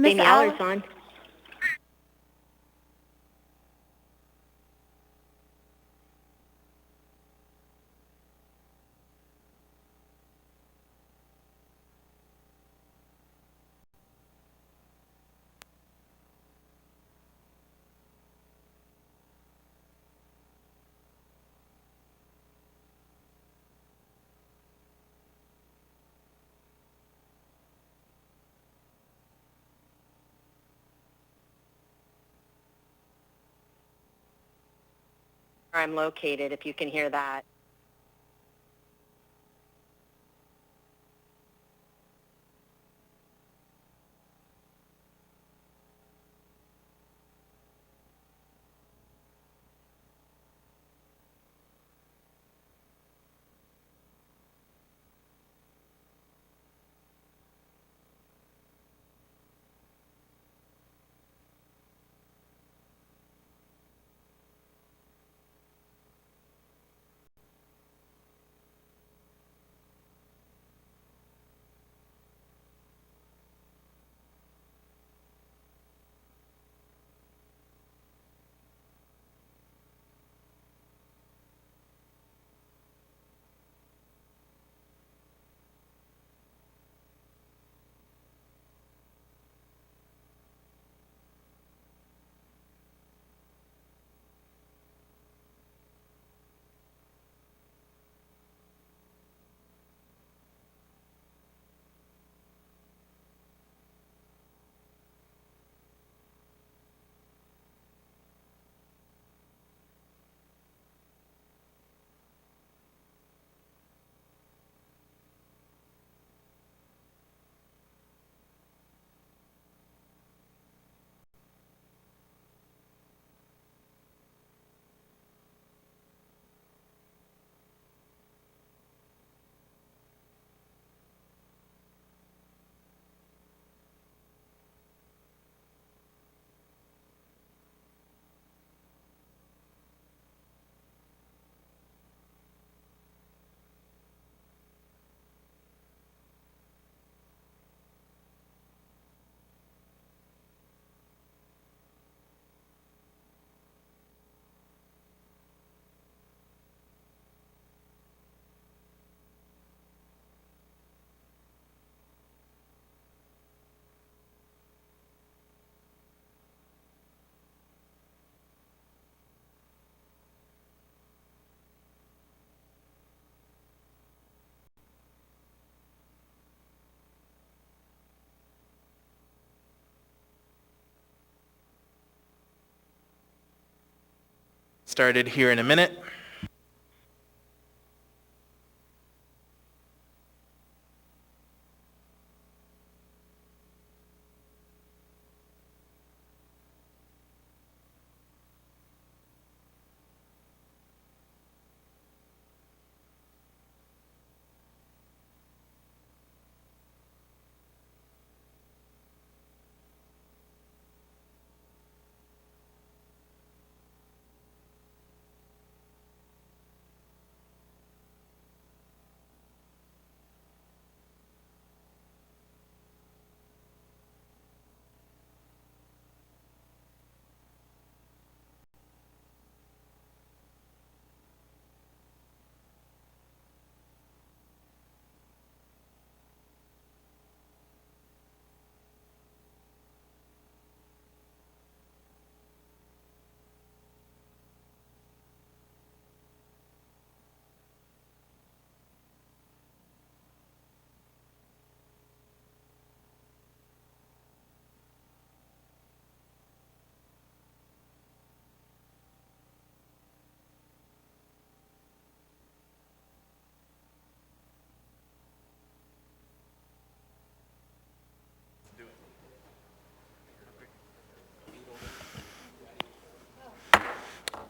Amy Allard's on. Where I'm located, if you can hear that. Started here in a minute.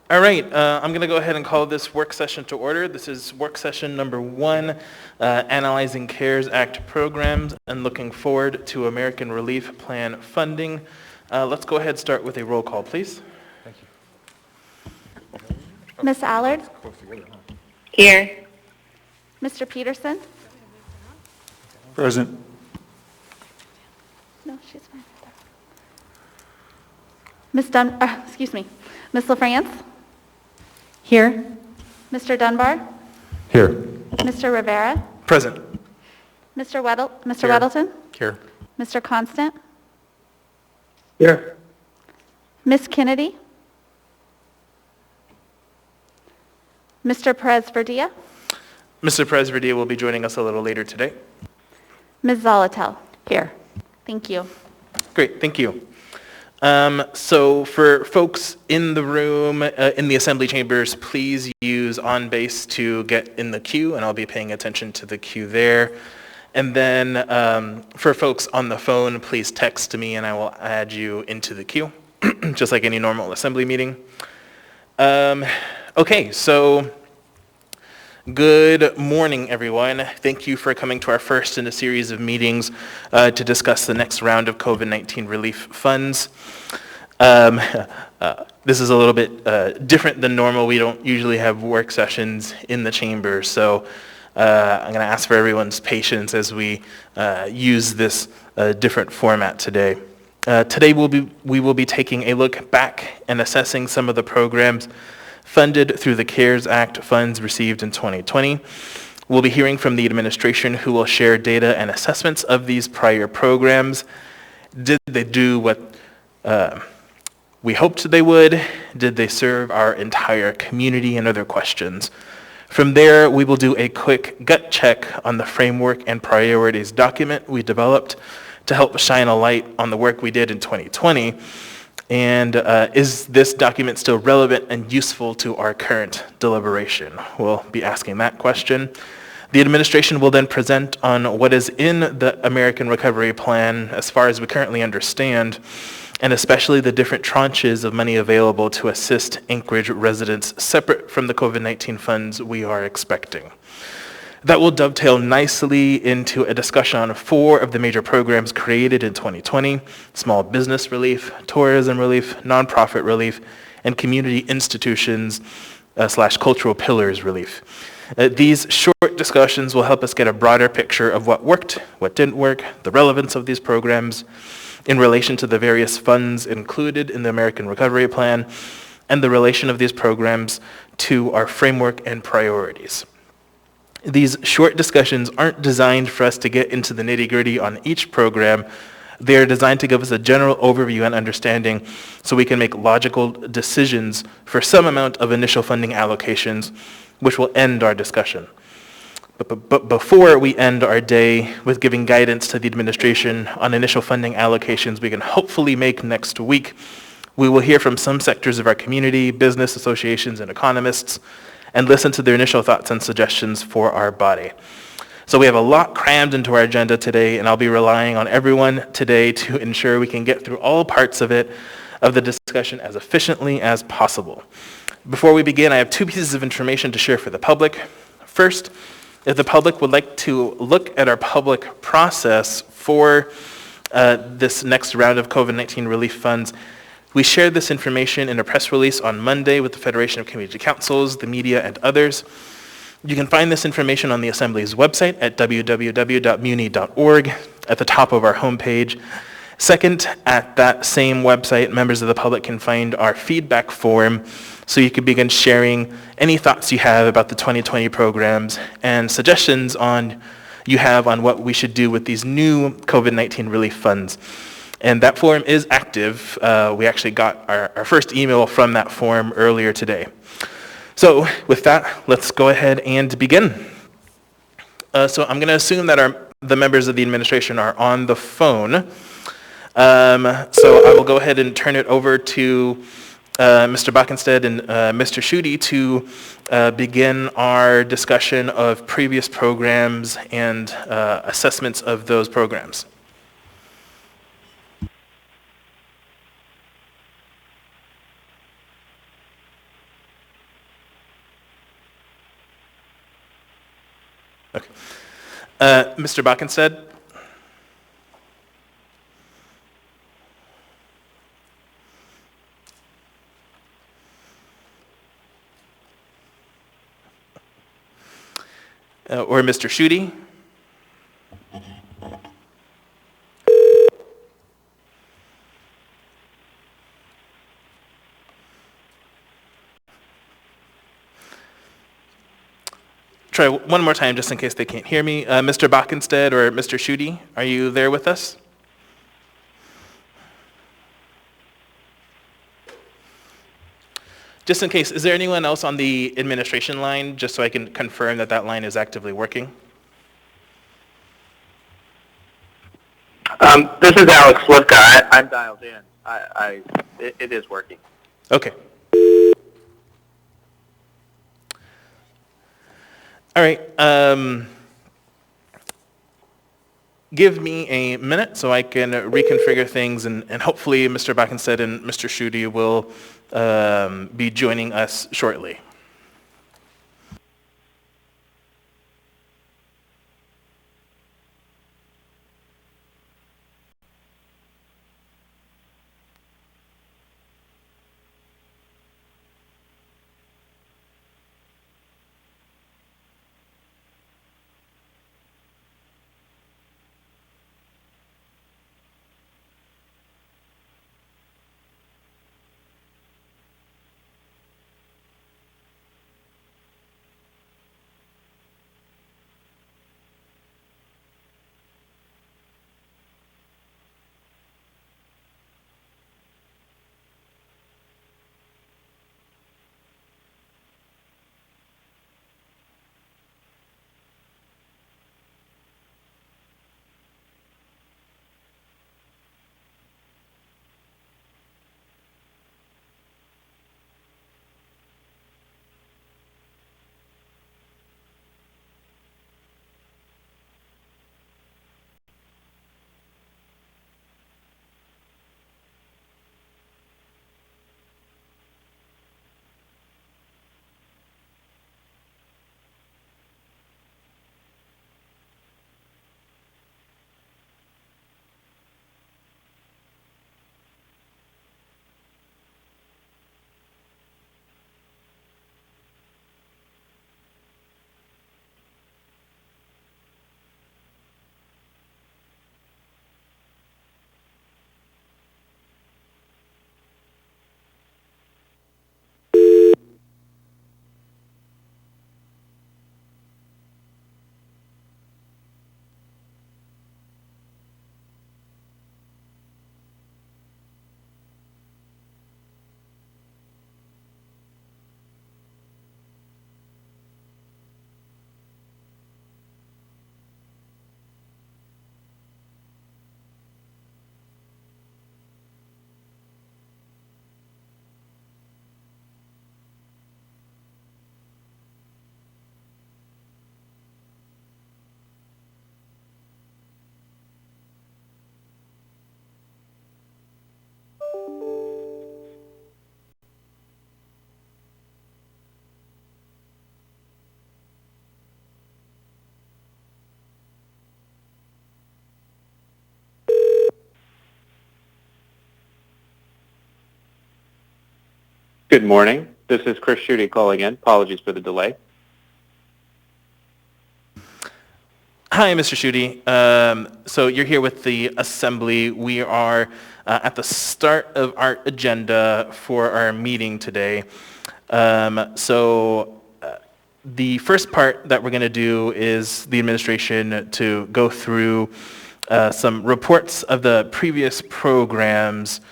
All right, I'm going to go ahead and call this work session to order. This is work session number 1, Analyzing CARES Act Programs and Looking Forward to American Relief Plan Funding. Let's go ahead and start with a roll call, please. Thank you. Ms. Allard? Here. Mr. Peterson? Present. No, she's fine. Ms. LaFrance? Here. Mr. Dunbar? Here. Mr. Rivera? Present. Mr. Mr. Here. Weddleton? Here. Mr. Constant? Here. Ms. Kennedy? Mr. Perez-Verdia? Mr. Perez-Verdia will be joining us a little later today. Ms. Zolotel? Here. Thank you. Great, thank you. So for folks in the room, in the assembly chambers, please use OnBase to get in the queue, and I'll be paying attention to the queue there. And then for folks on the phone, please text me and I will add you into the queue, just like any normal assembly meeting. Okay, so good morning, everyone. Thank you for coming to our first in a series of meetings to discuss the next round of COVID-19 relief funds. This is a little bit different than normal. We don't usually have work sessions in the chamber, so I'm going to ask for everyone's patience as we use this different format today. Today we will be taking a look back and assessing some of the programs funded through the CARES Act funds received in 2020. We'll be hearing from the administration, who will share data and assessments of these prior programs. Did they do what we hoped they would? Did they serve our entire community, and other questions? From there, we will do a quick gut check on the framework and priorities document we developed to help shine a light on the work we did in 2020. And is this document still relevant and useful to our current deliberation? We'll be asking that question. The administration will then present on what is in the American Recovery Plan as far as we currently understand, and especially the different tranches of money available to assist Anchorage residents separate from the COVID-19 funds we are expecting. That will dovetail nicely into a discussion on 4 of the major programs created in 2020: small business relief, tourism relief, nonprofit relief, and community institutions / cultural pillars relief. These short discussions will help us get a broader picture of what worked, what didn't work, the relevance of these programs in relation to the various funds included in the American Recovery Plan, and the relation of these programs to our framework and priorities. These short discussions aren't designed for us to get into the nitty-gritty on each program. They are designed to give us a general overview and understanding so we can make logical decisions for some amount of initial funding allocations, which will end our discussion. But before we end our day with giving guidance to the administration on initial funding allocations we can hopefully make next week, we will hear from some sectors of our community, business associations, and economists, and listen to their initial thoughts and suggestions for our body. So we have a lot crammed into our agenda today, and I'll be relying on everyone today to ensure we can get through all parts of the discussion as efficiently as possible. Before we begin, I have 2 pieces of information to share for the public. First, if the public would like to look at our public process for this next round of COVID-19 relief funds, we shared this information in a press release on Monday with the Federation of Community Councils, the media, and others. You can find this information on the Assembly's website at www.muni.org at the top of our homepage. Second, at that same website, members of the public can find our feedback form, so you can begin sharing any thoughts you have about the 2020 programs and suggestions you have on what we should do with these new COVID-19 relief funds. And that form is active. We actually got our first email from that form earlier today. So with that, let's go ahead and begin. So I'm going to assume that the members of the administration are on the phone. So I will go ahead and turn it over to Mr. Backenstead and Mr. Schutte to begin our discussion of previous programs and assessments of those programs. Okay. Mr. Backenstead? Or Mr. Schutte? try one more time just in case they can't hear me. Mr. Bockenstead or Mr. Schutte, are you there with us? Just in case, is there anyone else on the administration line, just so I can confirm that that line is actively working? This is Alex Slivka. I'm dialed in. It is working. Okay. All right. Give me a minute so I can reconfigure things, and hopefully Mr. Bockenstead and Mr. Schutte will be joining us shortly. Good morning. This is Chris Schutte calling in. Apologies for the delay. Hi, Mr. Schutte. So you're here with the Assembly. We are at the start of our agenda for our meeting today. The first part that we're going to do is the administration to go through some reports of the previous programs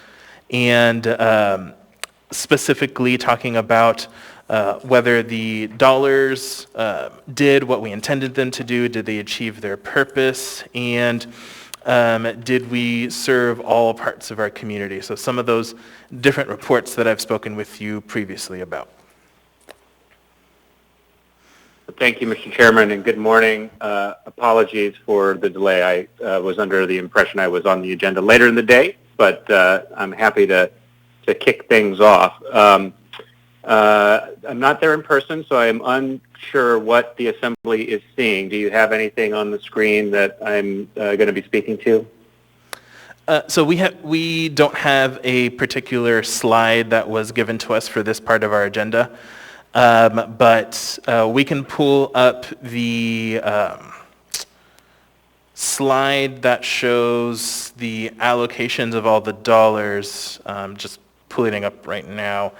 and specifically talking about whether the dollars did what we intended them to do, did they achieve their purpose, and did we serve all parts of our community? So some of those different reports that I've spoken with you previously about. Thank you, Mr. Chairman, and good morning. Apologies for the delay. I was under the impression I was on the agenda later in the day, but I'm happy to kick things off. I'm not there in person, so I'm unsure what the Assembly is seeing. Do you have anything on the screen that I'm going to be speaking to? So we don't have a particular slide that was given to us for this part of our agenda, but we can pull up the slide that shows the allocations of all the dollars. Just pulling it up right now.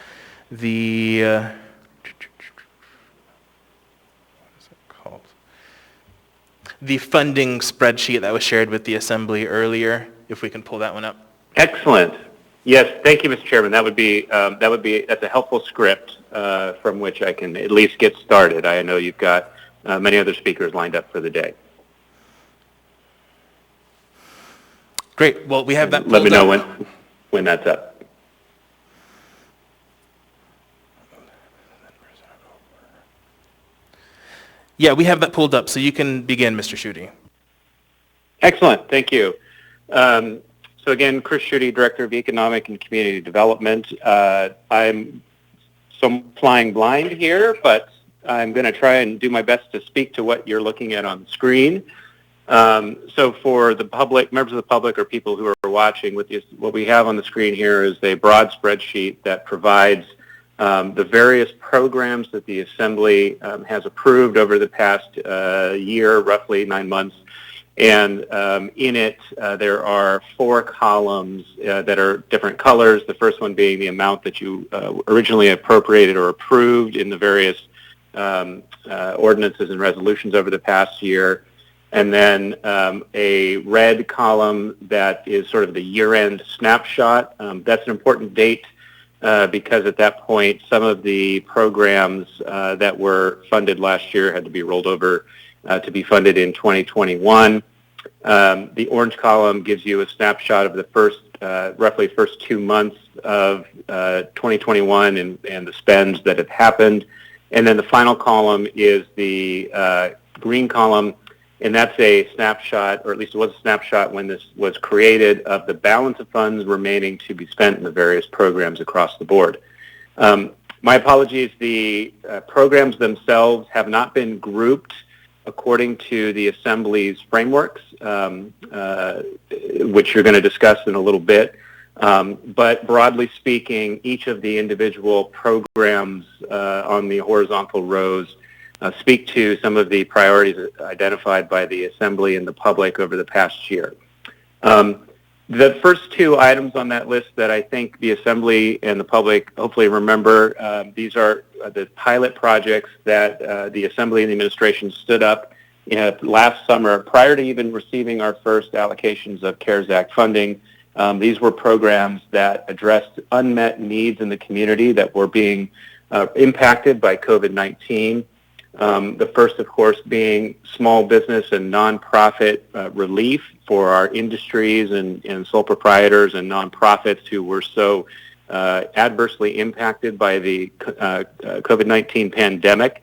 The what is it called? the funding spreadsheet that was shared with the Assembly earlier, if we can pull that one up. Excellent. Yes, thank you, Mr. Chairman. That's a helpful script from which I can at least get started. I know you've got many other speakers lined up for the day. Great. Well, we have that pulled Let me know up. when that's up. Yeah, we have that pulled up, so you can begin, Mr. Schutte. Excellent. Thank you. So again, Chris Schutte, Director of Economic and Community Development. I'm flying blind here, but I'm going to try and do my best to speak to what you're looking at on the screen. So for the public, members of the public or people who are watching, what we have on the screen here is a broad spreadsheet that provides the various programs that the Assembly has approved over the past year, roughly 9 months. And in it, there are 4 columns that are different colors, the first one being the amount that you originally appropriated or approved in the various ordinances and resolutions over the past year. And then a red column that is sort of the year-end snapshot. That's an important date because at that point, some of the programs that were funded last year had to be rolled over to be funded in 2021. The orange column gives you a snapshot of the roughly first 2 months of 2021 and the spends that have happened. And then the final column is the green column, and that's a snapshot, or at least it was a snapshot when this was created, of the balance of funds remaining to be spent in the various programs across the board. My apologies, the programs themselves have not been grouped according to the Assembly's frameworks, which you're going to discuss in a little bit. But broadly speaking, each of the individual programs on the horizontal rows speak to some of the priorities identified by the Assembly and the public over the past year. The first 2 items on that list that I think the Assembly and the public hopefully remember, these are the pilot projects that the Assembly and the administration stood up last summer prior to even receiving our first allocations of CARES Act funding. These were programs that addressed unmet needs in the community that were being impacted by COVID-19. The first, of course, being small business and nonprofit relief for our industries and sole proprietors and nonprofits who were so adversely impacted by the COVID-19 pandemic.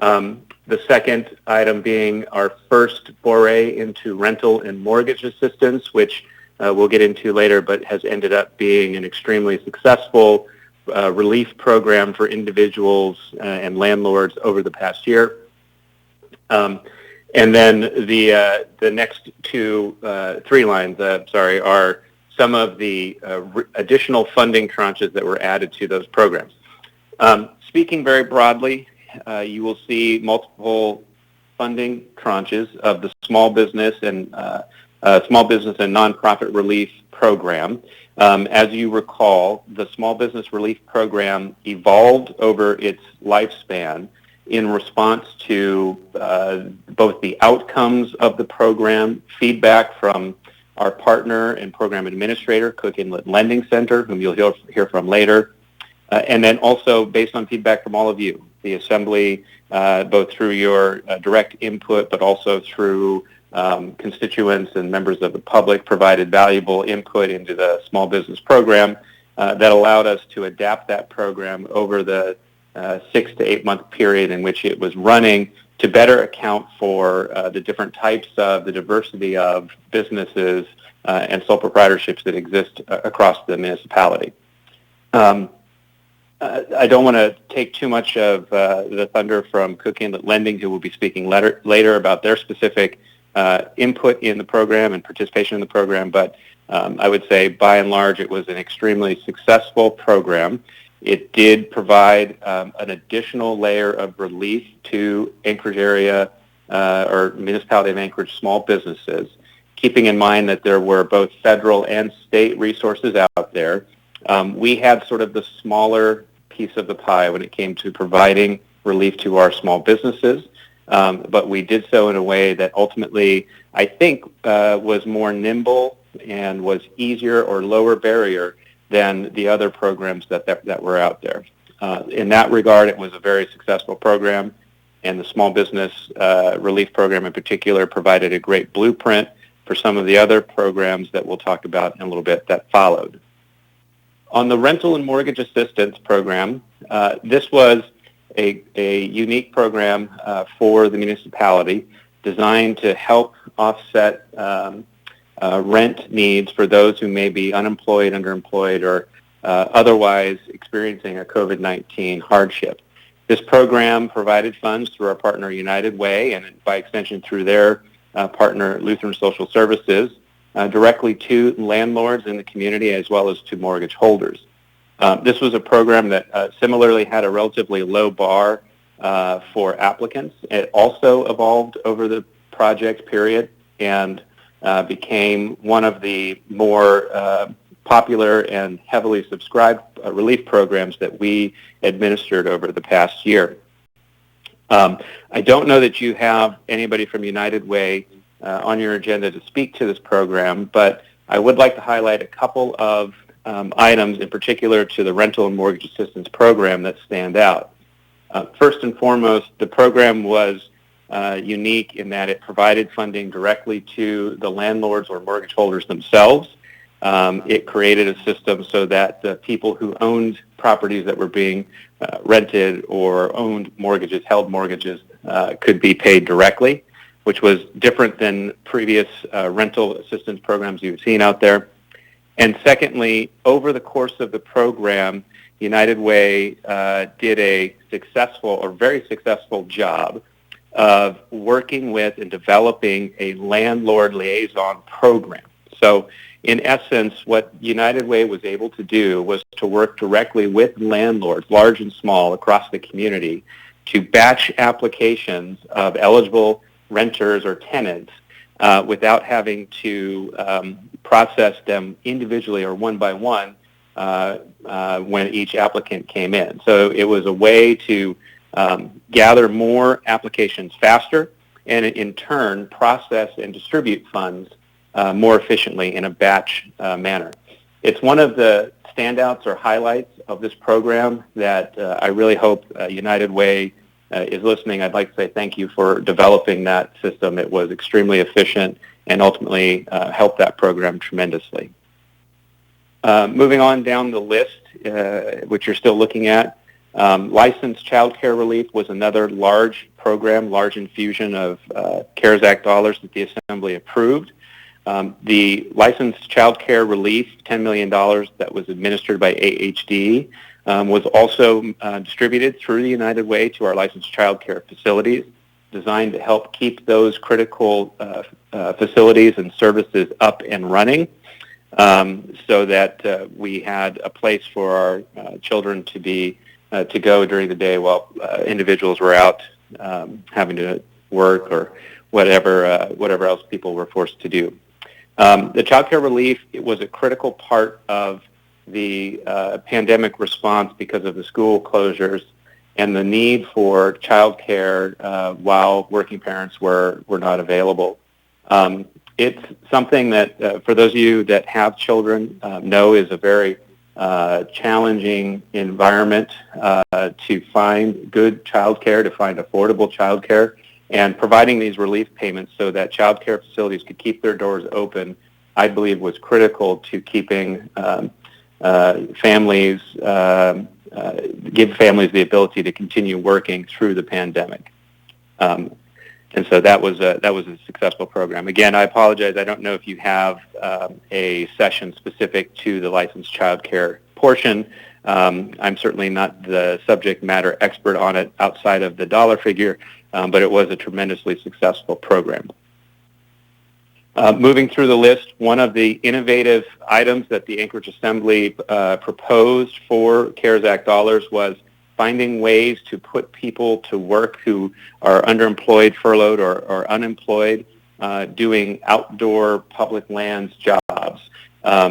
The second item being our first foray into rental and mortgage assistance, which we'll get into later, but has ended up being an extremely successful relief program for individuals and landlords over the past year. And then the next 3 lines, are some of the additional funding tranches that were added to those programs. Speaking very broadly, you will see multiple funding tranches of the small business and nonprofit relief program. As you recall, the Small Business Relief Program evolved over its lifespan in response to both the outcomes of the program, feedback from our partner and program administrator, Cook Inlet Lending Center, whom you'll hear from later, and then also based on feedback from all of you, the Assembly, both through your direct input, but also through constituents and members of the public provided valuable input into the small business program that allowed us to adapt that program over the 6 to 8 month period in which it was running to better account for the different types of the diversity of businesses and sole proprietorships that exist across the municipality. I don't want to take too much of the thunder from Cook Inlet Lending, who will be speaking later about their specific input in the program and participation in the program, but I would say by and large it was an extremely successful program. It did provide an additional layer of relief to Anchorage area or municipality of Anchorage small businesses, keeping in mind that there were both federal and state resources out there. We had sort of the smaller piece of the pie when it came to providing relief to our small businesses. but we did so in a way that ultimately I think was more nimble and was easier or lower barrier than the other programs that were out there. In that regard, it was a very successful program, and the small business relief program in particular provided a great blueprint for some of the other programs that we'll talk about in a little bit that followed. On the rental and mortgage assistance program, this was a unique program for the municipality designed to help offset rent needs for those who may be unemployed, underemployed, or otherwise experiencing a COVID-19 hardship. This program provided funds through our partner United Way and by extension through their partner Lutheran Social Services directly to landlords in the community as well as to mortgage holders. This was a program that similarly had a relatively low bar for applicants. It also evolved over the project period and became one of the more popular and heavily subscribed relief programs that we administered over the past year. I don't know that you have anybody from United Way on your agenda to speak to this program, but I would like to highlight a couple of items in particular to the rental and mortgage assistance program that stand out. First and foremost, the program was unique in that it provided funding directly to the landlords or mortgage holders themselves. It created a system so that the people who owned properties that were being rented or owned mortgages, held mortgages, could be paid directly, which was different than previous rental assistance programs you've seen out there. And secondly, over the course of the program, United Way did a successful or very successful job of working with and developing a landlord liaison program. So in essence, what United Way was able to do was to work directly with landlords, large and small, across the community to batch applications of eligible renters or tenants without having to process them individually or one by one when each applicant came in. So it was a way to gather more applications faster and in turn process and distribute funds more efficiently in a batch manner. It's one of the standouts or highlights of this program that I really hope United Way is listening. I'd like to say thank you for developing that system. It was extremely efficient and ultimately helped that program tremendously. Moving on down the list, which you're still looking at, licensed child care relief was another large program, large infusion of CARES Act dollars that the Assembly approved. The licensed child care relief, $10 million that was administered by AHD, was also distributed through the United Way to our licensed child care facilities, designed to help keep those critical facilities and services up and running so that we had a place for our children to go during the day while individuals were out having to work or whatever else people were forced to do. The child care relief, it was a critical part of the pandemic response because of the school closures and the need for child care while working parents were not available. It's something that, for those of you that have children, know is a very challenging environment to find good child care, to find affordable child care. And providing these relief payments so that child care facilities could keep their doors open, I believe, was critical to keeping families, give families the ability to continue working through the pandemic. And so that was a successful program. Again, I apologize. I don't know if you have a session specific to the licensed child care portion. I'm certainly not the subject matter expert on it outside of the dollar figure, but it was a tremendously successful program. Moving through the list, one of the innovative items that the Anchorage Assembly proposed for CARES Act dollars was finding ways to put people to work who are underemployed, furloughed, or unemployed, doing outdoor public lands jobs.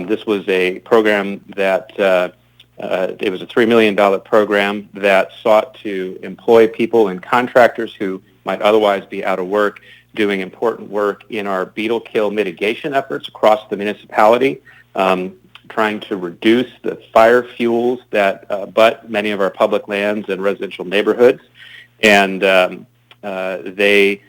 This was a program that it was a $3 million program that sought to employ people and contractors who might otherwise be out of work, doing important work in our beetle kill mitigation efforts across the municipality, trying to reduce the fire fuels that butt many of our public lands and residential neighborhoods. And they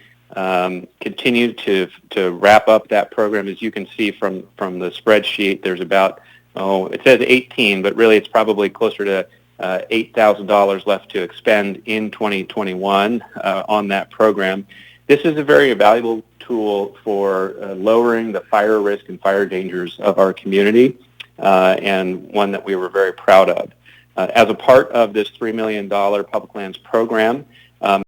continue to wrap up that program. As you can see from the spreadsheet, there's about, it says 18, but really it's probably closer to $8,000 left to expend in 2021 on that program. This is a very valuable tool for lowering the fire risk and fire dangers of our community, and one that we were very proud of. As a part of this $3 million public lands program,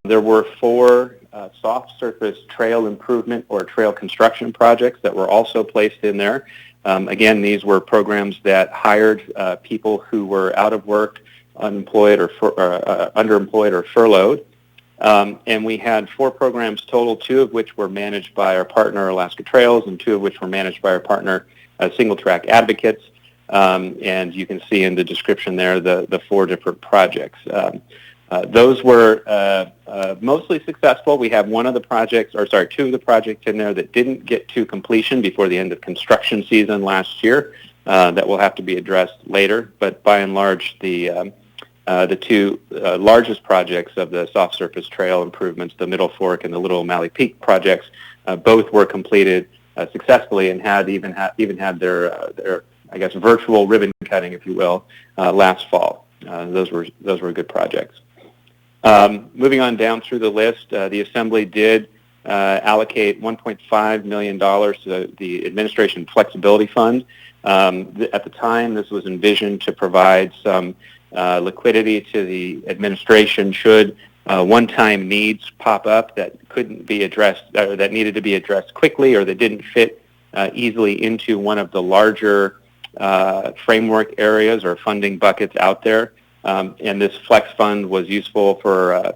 there were 4 soft surface trail improvement or trail construction projects that were also placed in there. Again, these were programs that hired people who were out of work, unemployed, or underemployed or furloughed. And we had 4 programs total, 2 of which were managed by our partner, Alaska Trails, and 2 of which were managed by our partner, Single Track Advocates. And you can see in the description there the 4 different projects. Those were mostly successful. We have 2 of the projects in there that didn't get to completion before the end of construction season last year. That will have to be addressed later. But by and large, the 2 largest projects of the soft surface trail improvements, the Middle Fork and the Little O'Malley Peak projects, both were completed successfully and had their I guess virtual ribbon cutting, if you will, last fall. Those were good projects. Moving on down through the list, the Assembly did allocate $1.5 million to the Administration Flexibility Fund. At the time, this was envisioned to provide some liquidity to the administration should one-time needs pop up that couldn't be addressed, or that needed to be addressed quickly, or that didn't fit easily into one of the larger framework areas or funding buckets out there. And this flex fund was useful for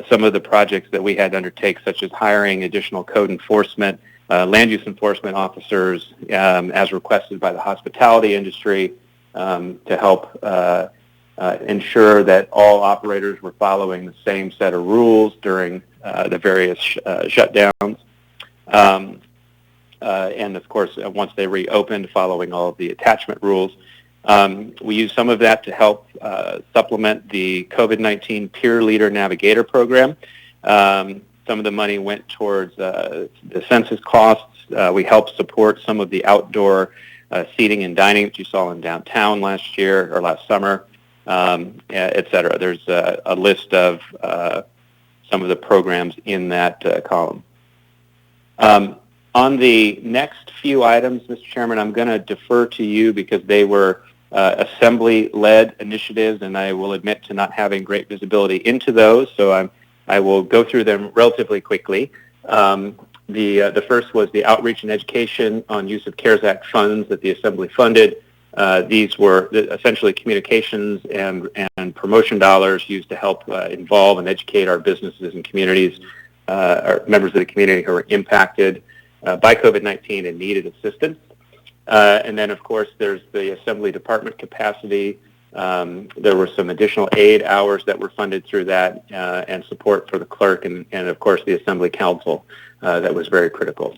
some of the projects that we had to undertake, such as hiring additional code enforcement, land use enforcement officers, as requested by the hospitality industry, to help ensure that all operators were following the same set of rules during the various shutdowns. And of course, once they reopened, following all of the attachment rules. We used some of that to help supplement the COVID-19 Peer Leader Navigator program. Some of the money went towards the census costs. We helped support some of the outdoor seating and dining that you saw in downtown last year or last summer, et cetera. There's a list of some of the programs in that column. On the next few items, Mr. Chairman, I'm going to defer to you because they were Assembly-led initiatives, and I will admit to not having great visibility into those, so I will go through them relatively quickly. The first was the outreach and education on use of CARES Act funds that the Assembly funded. These were essentially communications and promotion dollars used to help involve and educate our businesses and communities, our members of the community who were impacted by COVID-19 and needed assistance. And then, of course, there's the Assembly Department capacity. There were some additional aid hours that were funded through that, and support for the clerk and of course, the Assembly Council that was very critical.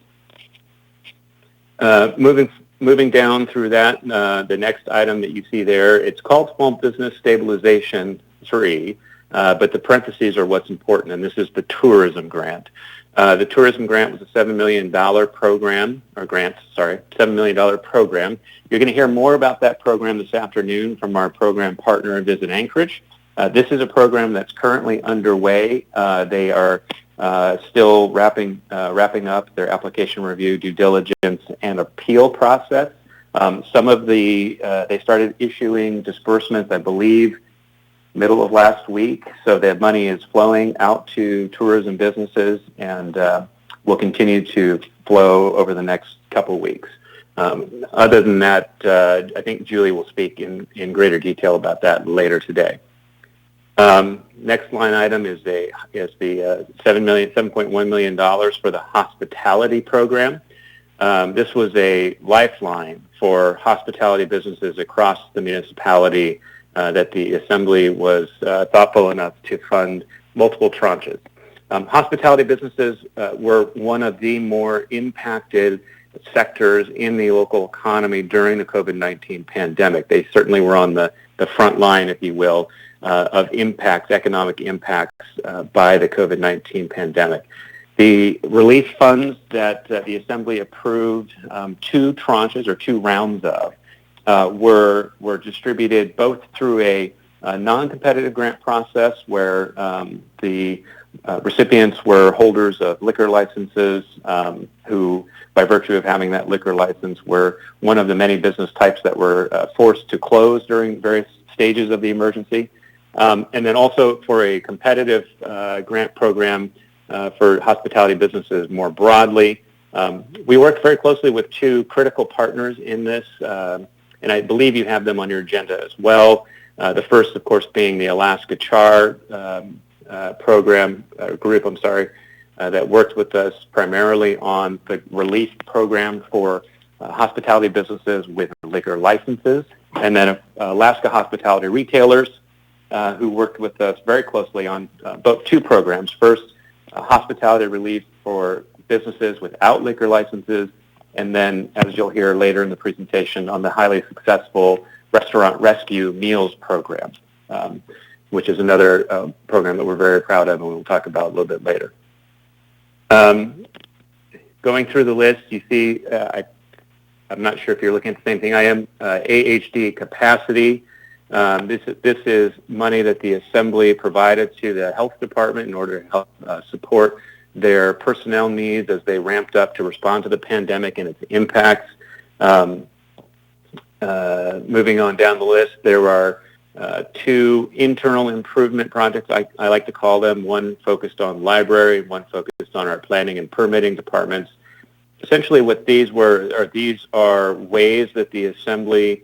Moving down through that, the next item that you see there, it's called Small Business Stabilization 3, but the parentheses are what's important, and this is the tourism grant. The tourism grant was a $7 million program. You're going to hear more about that program this afternoon from our program partner, Visit Anchorage. This is a program that's currently underway. They are still wrapping up their application review, due diligence, and appeal process. They started issuing disbursements, I believe, middle of last week, so that money is flowing out to tourism businesses and will continue to flow over the next couple of weeks. Other than that, I think Julie will speak in greater detail about that later today. Next line item is the $7.1 million for the hospitality program. This was a lifeline for hospitality businesses across the municipality that the Assembly was thoughtful enough to fund multiple tranches. Hospitality businesses were one of the more impacted sectors in the local economy during the COVID-19 pandemic. They certainly were on the front line, if you will, of impacts, economic impacts by the COVID-19 pandemic. The relief funds that the Assembly approved, two tranches or two rounds of, were distributed both through a non-competitive grant process where the recipients were holders of liquor licenses who, by virtue of having that liquor license, were one of the many business types that were forced to close during various stages of the emergency. And then also for a competitive grant program for hospitality businesses more broadly. We worked very closely with two critical partners in this, and I believe you have them on your agenda as well. The first, of course, being the Alaska CHAR group, that worked with us primarily on the relief program for hospitality businesses with liquor licenses, and then Alaska Hospitality Retailers, who worked with us very closely on both two programs. First, hospitality relief for businesses without liquor licenses, and then, as you'll hear later in the presentation, on the highly successful Restaurant Rescue Meals program, which is another program that we're very proud of and we'll talk about a little bit later. Going through the list, you see, I'm not sure if you're looking at the same thing I am, AHD capacity. This is money that the Assembly provided to the Health Department in order to help support their personnel needs as they ramped up to respond to the pandemic and its impacts. Moving on down the list, there are two internal improvement projects, I like to call them, one focused on library, one focused on our planning and permitting departments. Essentially what these are ways that the Assembly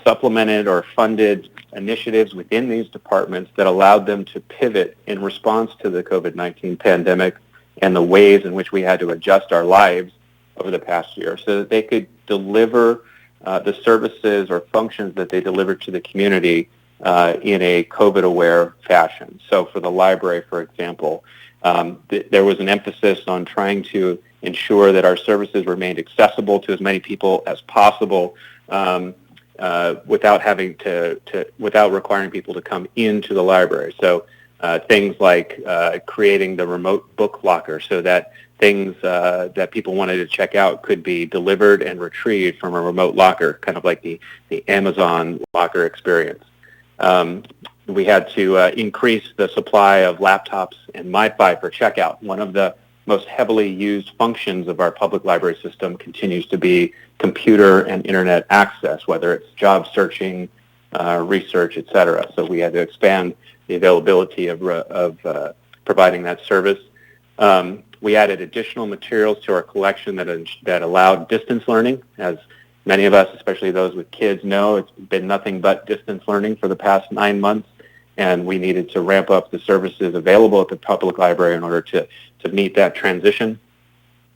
supplemented or funded initiatives within these departments that allowed them to pivot in response to the COVID-19 pandemic and the ways in which we had to adjust our lives over the past year so that they could deliver the services or functions that they delivered to the community in a COVID-aware fashion. So for the library, for example, there was an emphasis on trying to ensure that our services remained accessible to as many people as possible without requiring people to come into the library. So things like creating the remote book locker so that things that people wanted to check out could be delivered and retrieved from a remote locker, kind of like the Amazon locker experience. We had to increase the supply of laptops and MiFi for checkout. One of the most heavily used functions of our public library system continues to be computer and internet access, whether it's job searching, research, et cetera. So we had to expand the availability of providing that service. We added additional materials to our collection that allowed distance learning. As many of us, especially those with kids, know, it's been nothing but distance learning for the past 9 months, and we needed to ramp up the services available at the public library in order to meet that transition.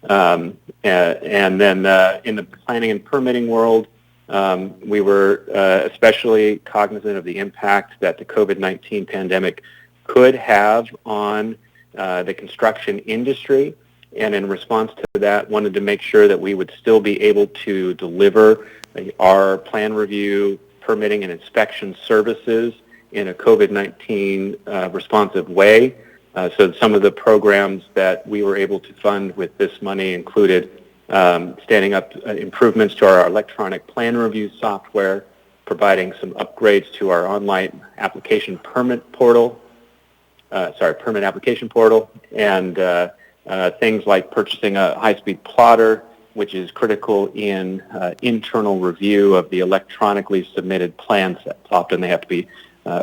And then in the planning and permitting world, we were especially cognizant of the impact that the COVID-19 pandemic could have on the construction industry, and in response to that, wanted to make sure that we would still be able to deliver our plan review, permitting, and inspection services in a COVID-19 responsive way. So some of the programs that we were able to fund with this money included standing up improvements to our electronic plan review software, providing some upgrades to our online application permit application portal, and things like purchasing a high-speed plotter, which is critical in internal review of the electronically submitted plan sets. Often they have to be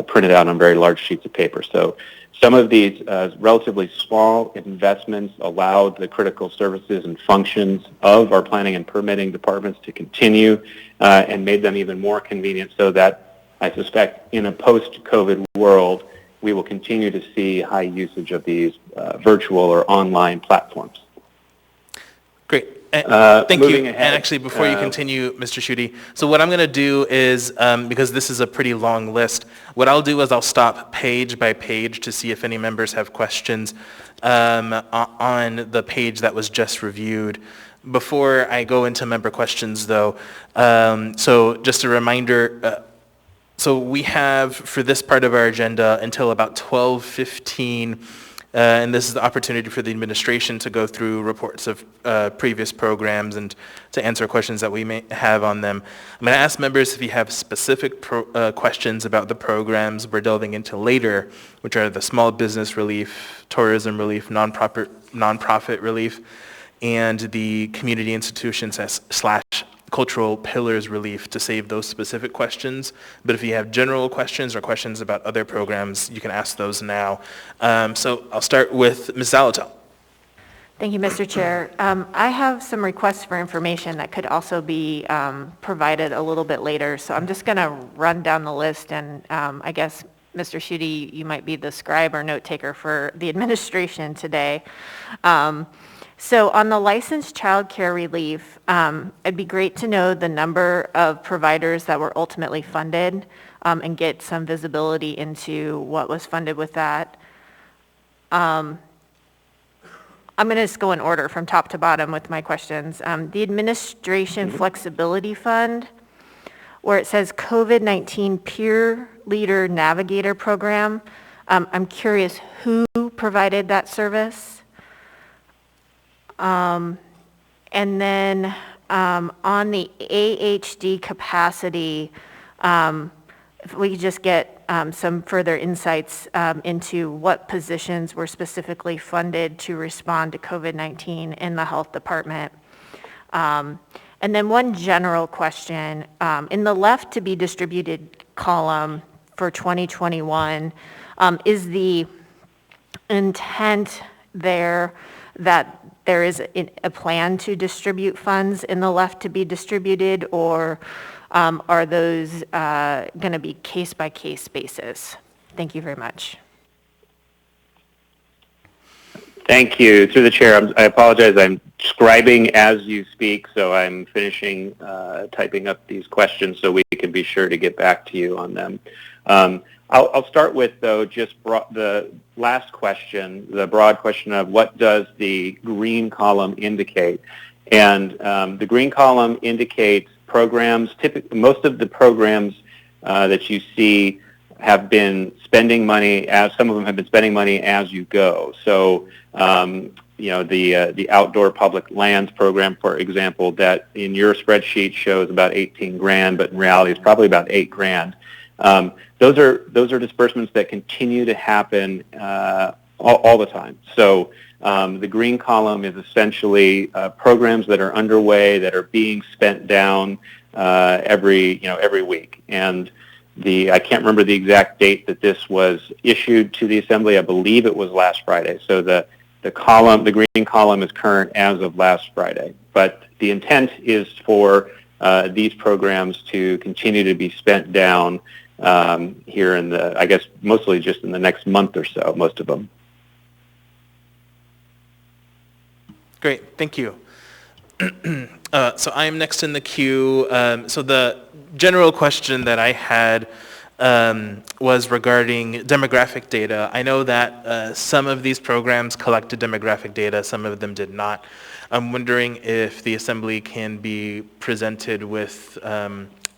printed out on very large sheets of paper. So some of these relatively small investments allowed the critical services and functions of our planning and permitting departments to continue and made them even more convenient so that I suspect in a post-COVID world, we will continue to see high usage of these virtual or online platforms. Great. Thank you. Moving ahead, And actually, before you continue, Mr. Schutte, so what I'm going to do is, because this is a pretty long list, what I'll do is I'll stop page by page to see if any members have questions on the page that was just reviewed. Before I go into member questions, though, so just a reminder, so we have, for this part of our agenda, until about 12:15, and this is the opportunity for the administration to go through reports of previous programs and to answer questions that we may have on them. I'm going to ask members if you have specific questions about the programs we're delving into later, which are the small business relief, tourism relief, nonprofit relief, and the community institutions / cultural pillars relief, to save those specific questions. But if you have general questions or questions about other programs, you can ask those now. So I'll start with Ms. Zalatel. Thank you, Mr. Chair. I have some requests for information that could also be provided a little bit later. So I'm just going to run down the list, and I guess, Mr. Schutte, you might be the scribe or note taker for the administration today. So on the licensed child care relief, it'd be great to know the number of providers that were ultimately funded and get some visibility into what was funded with that. I'm going to just go in order from top to bottom with my questions. The Administration Flexibility Fund, where it says COVID-19 Peer Leader Navigator Program, I'm curious who provided that service? And then on the AHD capacity, if we could just get some further insights into what positions were specifically funded to respond to COVID-19 in the health department. And then one general question, in the left to be distributed column for 2021, is the intent there that there is a plan to distribute funds in the left to be distributed, or are those going to be case-by-case basis? Thank you very much. Thank you. Through the chair, I apologize. I'm scribing as you speak, so I'm finishing typing up these questions so we can be sure to get back to you on them. I'll start with, though, just the last question, the broad question of what does the green column indicate? And the green column indicates programs. Typically, most of the programs that you see have been spending money, some of them have been spending money as you go. So, you know, the outdoor public lands program, for example, that in your spreadsheet shows about 18 grand, but in reality it's probably about 8 grand. Those are disbursements that continue to happen all the time. So the green column is essentially programs that are underway that are being spent down every week. And I can't remember the exact date that this was issued to the Assembly. I believe it was last Friday. So the green column is current as of last Friday. But the intent is for these programs to continue to be spent down here in I guess mostly just in the next month or so, most of them. Great, thank you. So I am next in the queue. So the general question that I had was regarding demographic data. I know that some of these programs collected demographic data, some of them did not. I'm wondering if the Assembly can be presented with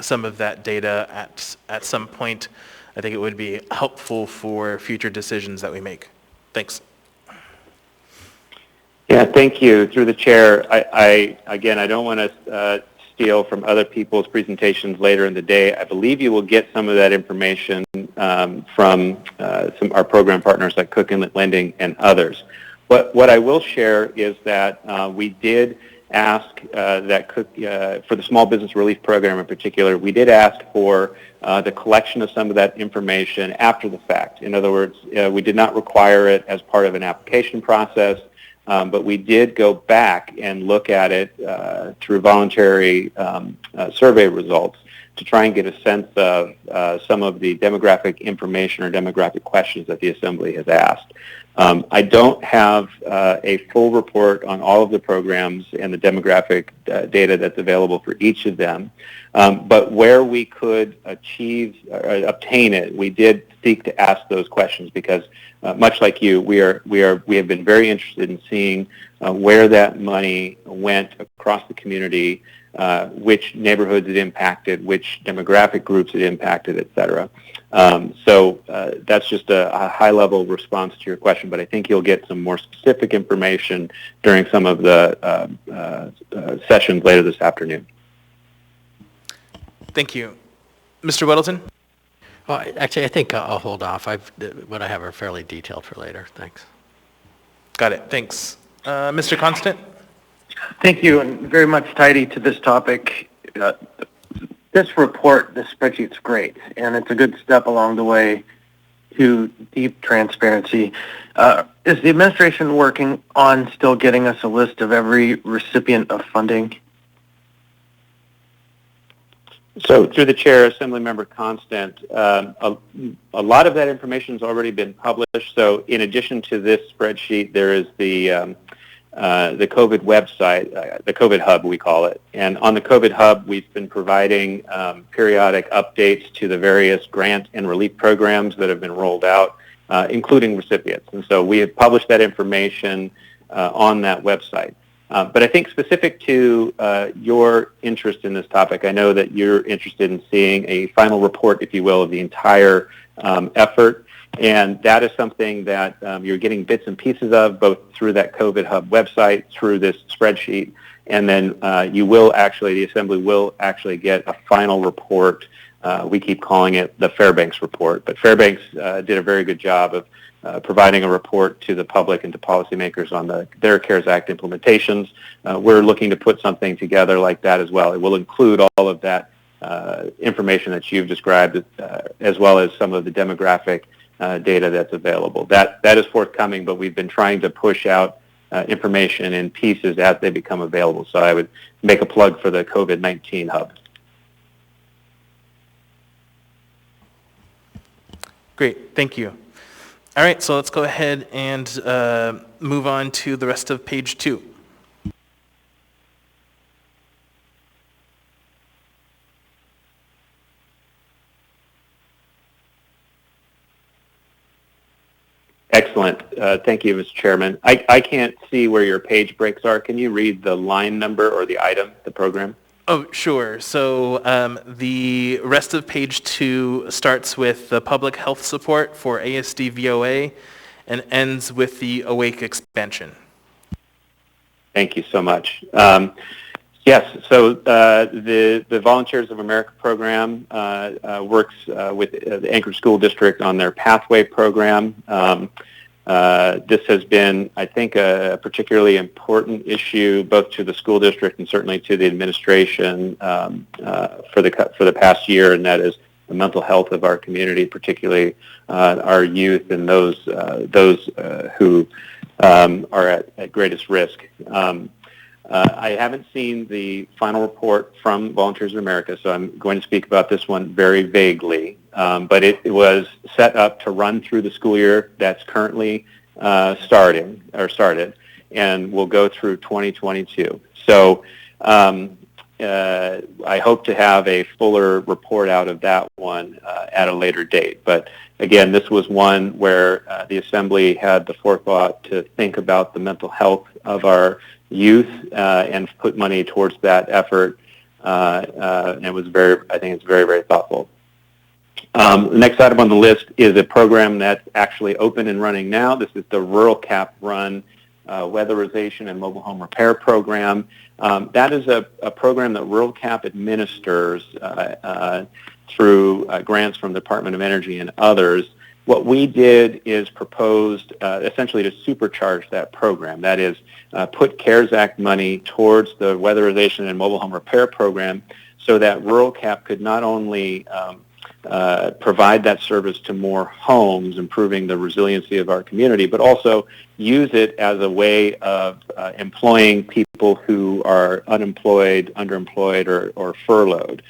some of that data at some point. I think it would be helpful for future decisions that we make. Thanks. Yeah, thank you. Through the chair, I don't want to steal from other people's presentations later in the day. I believe you will get some of that information from our program partners like Cook Inlet Lending and others. What I will share is that we did ask that for the Small Business Relief Program in particular, we did ask for the collection of some of that information after the fact. In other words, we did not require it as part of an application process, but we did go back and look at it through voluntary survey results to try and get a sense of some of the demographic information or demographic questions that the Assembly has asked. I don't have a full report on all of the programs and the demographic data that's available for each of them, but where we could obtain it, we did seek to ask those questions because, much like you, we have been very interested in seeing where that money went across the community, which neighborhoods it impacted, which demographic groups it impacted, et cetera. So that's just a high-level response to your question, but I think you'll get some more specific information during some of the sessions later this afternoon. Thank you. Mr. Weddleton? Well, actually, I think I'll hold off. What I have are fairly detailed for later. Thanks. Got it. Thanks. Mr. Constant? Thank you, and very much tidy to this topic. This report, this spreadsheet's great, and it's a good step along the way to deep transparency. Is the administration working on still getting us a list of every recipient of funding? So through the chair, Assemblymember Constant, a lot of that information has already been published. So in addition to this spreadsheet, there is the COVID website, the COVID Hub, we call it. And on the COVID Hub, we've been providing periodic updates to the various grant and relief programs that have been rolled out, including recipients. And so we have published that information on that website. But I think specific to your interest in this topic, I know that you're interested in seeing a final report, if you will, of the entire effort. And that is something that you're getting bits and pieces of, both through that COVID Hub website, through this spreadsheet, and then you will actually, the Assembly will actually get a final report. We keep calling it the Fairbanks report, but Fairbanks did a very good job of providing a report to the public and to policymakers on their CARES Act implementations. We're looking to put something together like that as well. It will include all of that information that you've described, as well as some of the demographic data that's available. That is forthcoming, but we've been trying to push out information in pieces as they become available. So I would make a plug for the COVID-19 Hub. Great, thank you. All right, so let's go ahead and move on to the rest of page 2. Excellent. Thank you, Mr. Chairman. I can't see where your page breaks are. Can you read the line number or the item, the program? Oh, sure. So the rest of page 2 starts with the public health support for ASD VOA and ends with the Awake expansion. Thank you so much. Yes, so the Volunteers of America program works with the Anchorage School District on their Pathway program. This has been, I think, a particularly important issue both to the school district and certainly to the administration for the past year, and that is the mental health of our community, particularly our youth and those who are at greatest risk. I haven't seen the final report from Volunteers of America, so I'm going to speak about this one very vaguely. But it was set up to run through the school year that's currently started, and will go through 2022. So I hope to have a fuller report out of that one at a later date. But again, this was one where the Assembly had the forethought to think about the mental health of our youth and put money towards that effort. And it was I think it's very, very thoughtful. The next item on the list is a program that's actually open and running now. This is the Rural Cap Run Weatherization and Mobile Home Repair Program. That is a program that Rural Cap administers through grants from the Department of Energy and others. What we did is proposed essentially to supercharge that program. That is, put CARES Act money towards the weatherization and mobile home repair program so that Rural Cap could not only provide that service to more homes, improving the resiliency of our community, but also use it as a way of employing people who are unemployed, underemployed, or furloughed.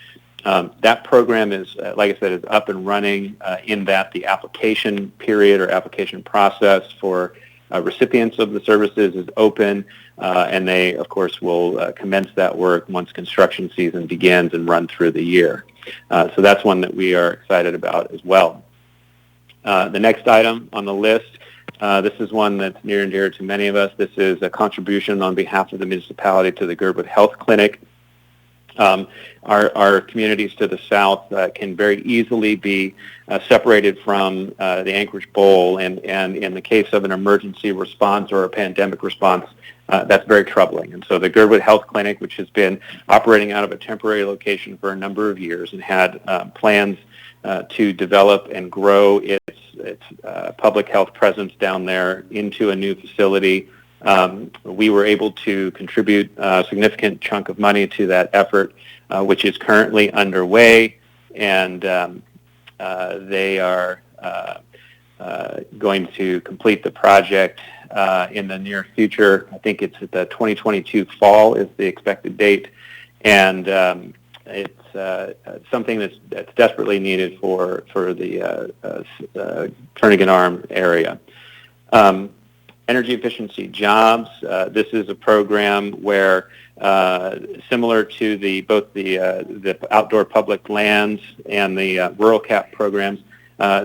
That program is, like I said, is up and running in that the application period or application process for recipients of the services is open, and they, of course, will commence that work once construction season begins and run through the year. So that's one that we are excited about as well. The next item on the list, this is one that's near and dear to many of us. This is a contribution on behalf of the municipality to the Girdwood Health Clinic. Our communities to the south can very easily be separated from the Anchorage Bowl, and in the case of an emergency response or a pandemic response, that's very troubling. And so the Girdwood Health Clinic, which has been operating out of a temporary location for a number of years and had plans to develop and grow its public health presence down there into a new facility, we were able to contribute a significant chunk of money to that effort, which is currently underway, and they are going to complete the project in the near future. I think it's the 2022 fall is the expected date, and it's something that's desperately needed for the Turnagain Arm area. Energy efficiency jobs. This is a program where, similar to both the outdoor public lands and the rural CAP programs,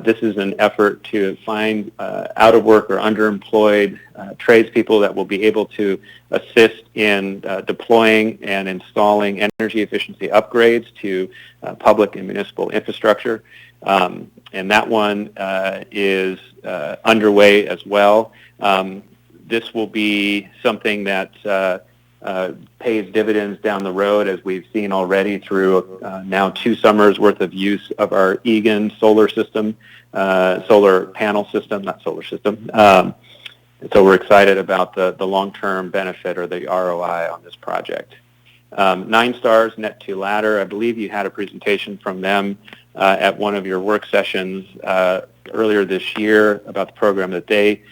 this is an effort to find out of work or underemployed tradespeople that will be able to assist in deploying and installing energy efficiency upgrades to public and municipal infrastructure. And that one is underway as well. This will be something that pays dividends down the road, as we've seen already through now 2 summers worth of use of our Egan solar system, solar panel system, not solar system. So we're excited about the long-term benefit or the ROI on this project. 9 Stars Net to Ladder. I believe you had a presentation from them at one of your work sessions earlier this year about the program that they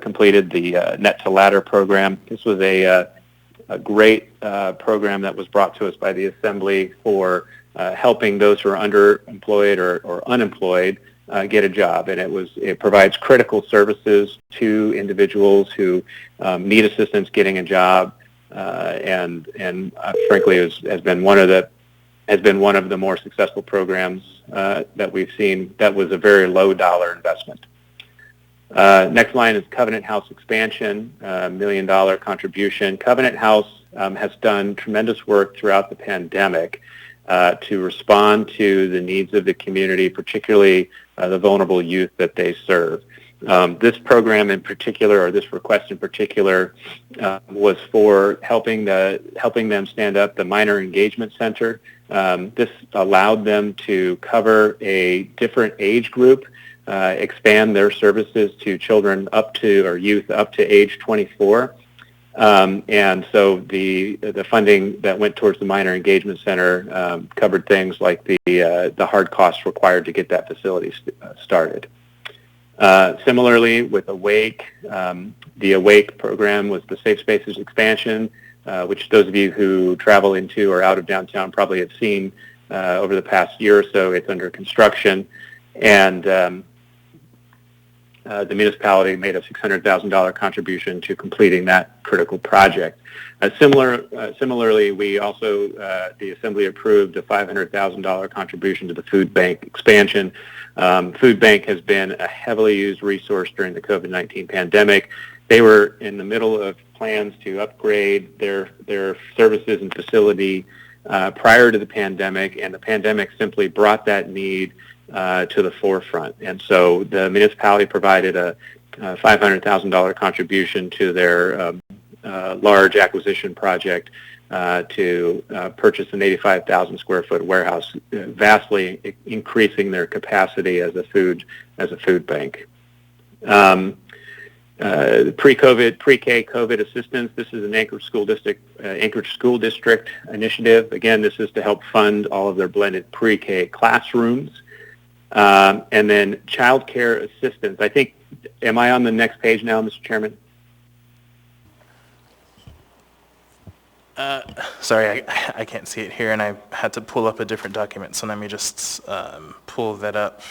completed, the Net to Ladder program. This was a great program that was brought to us by the Assembly for helping those who are underemployed or unemployed get a job, and it provides critical services to individuals who need assistance getting a job, and frankly has been one of the more successful programs that we've seen. That was a very low dollar investment. Next line is Covenant House expansion, $1 million contribution. Covenant House has done tremendous work throughout the pandemic to respond to the needs of the community, particularly the vulnerable youth that they serve. This program in particular, or this request in particular, was for helping them stand up the Minor Engagement Center. This allowed them to cover a different age group, expand their services to children up to, or youth up to age 24. And so the funding that went towards the Minor Engagement Center covered things like the hard costs required to get that facility started. Similarly, with Awake, the Awake program was the Safe Spaces expansion, which those of you who travel into or out of downtown probably have seen over the past year or so. It's under construction, and the municipality made a $600,000 contribution to completing that critical project. Similarly, we also, the Assembly approved a $500,000 contribution to the food bank expansion. Food bank has been a heavily used resource during the COVID-19 pandemic. They were in the middle of plans to upgrade their services and facility prior to the pandemic, and the pandemic simply brought that need to the forefront. And so the municipality provided a $500,000 contribution to their large acquisition project to purchase an 85,000 square foot warehouse, vastly increasing their capacity as a food bank. Pre-COVID, pre-K COVID assistance. This is an Anchorage School District initiative. Again, this is to help fund all of their blended pre-K classrooms. And then child care assistance. I think, am I on the next page now, Mr. Chairman? Sorry, I can't see it here, and I had to pull up a different document, so let me just pull that up.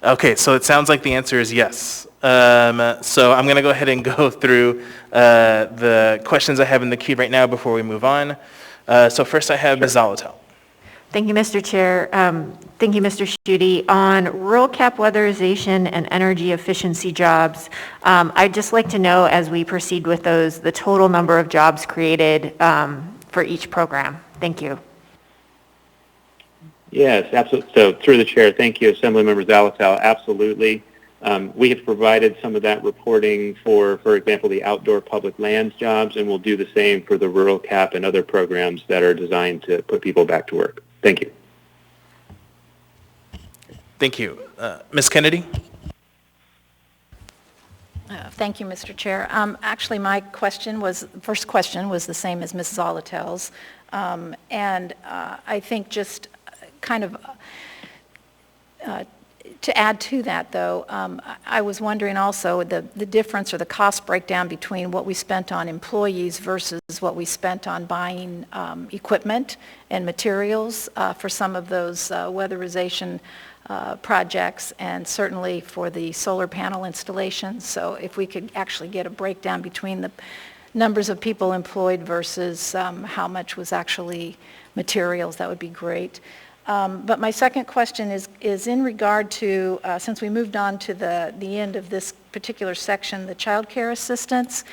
Okay, so it sounds like the answer is yes. So I'm going to go ahead and go through the questions I have in the queue right now before we move on. So first I have Ms. Zolotel. Thank you, Mr. Chair. Thank you, Mr. Schutte. On rural cap weatherization and energy efficiency jobs, I'd just like to know, as we proceed with those, the total number of jobs created for each program. Thank you. Yes, absolutely. So through the chair, thank you, Assemblymember Zalatal. Absolutely. We have provided some of that reporting for example, the outdoor public lands jobs, and we'll do the same for the rural cap and other programs that are designed to put people back to work. Thank you. Thank you. Ms. Kennedy? Thank you, Mr. Chair. Actually, my first question was the same as Ms. Zolatel's. And I think just kind of to add to that, though, I was wondering also the difference or the cost breakdown between what we spent on employees versus what we spent on buying equipment and materials for some of those weatherization projects, and certainly for the solar panel installations. So if we could actually get a breakdown between the numbers of people employed versus how much was actually materials, that would be great. But my second question is in regard to, since we moved on to the end of this particular section, the child care assistance.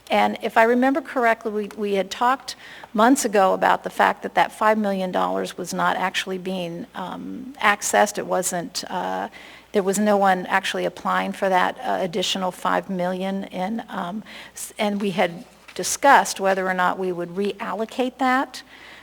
And if I remember correctly, we had talked months ago about the fact that that $5 million was not actually being accessed. It wasn't, there was no one actually applying for that additional $5 million. And we had discussed whether or not we would reallocate that.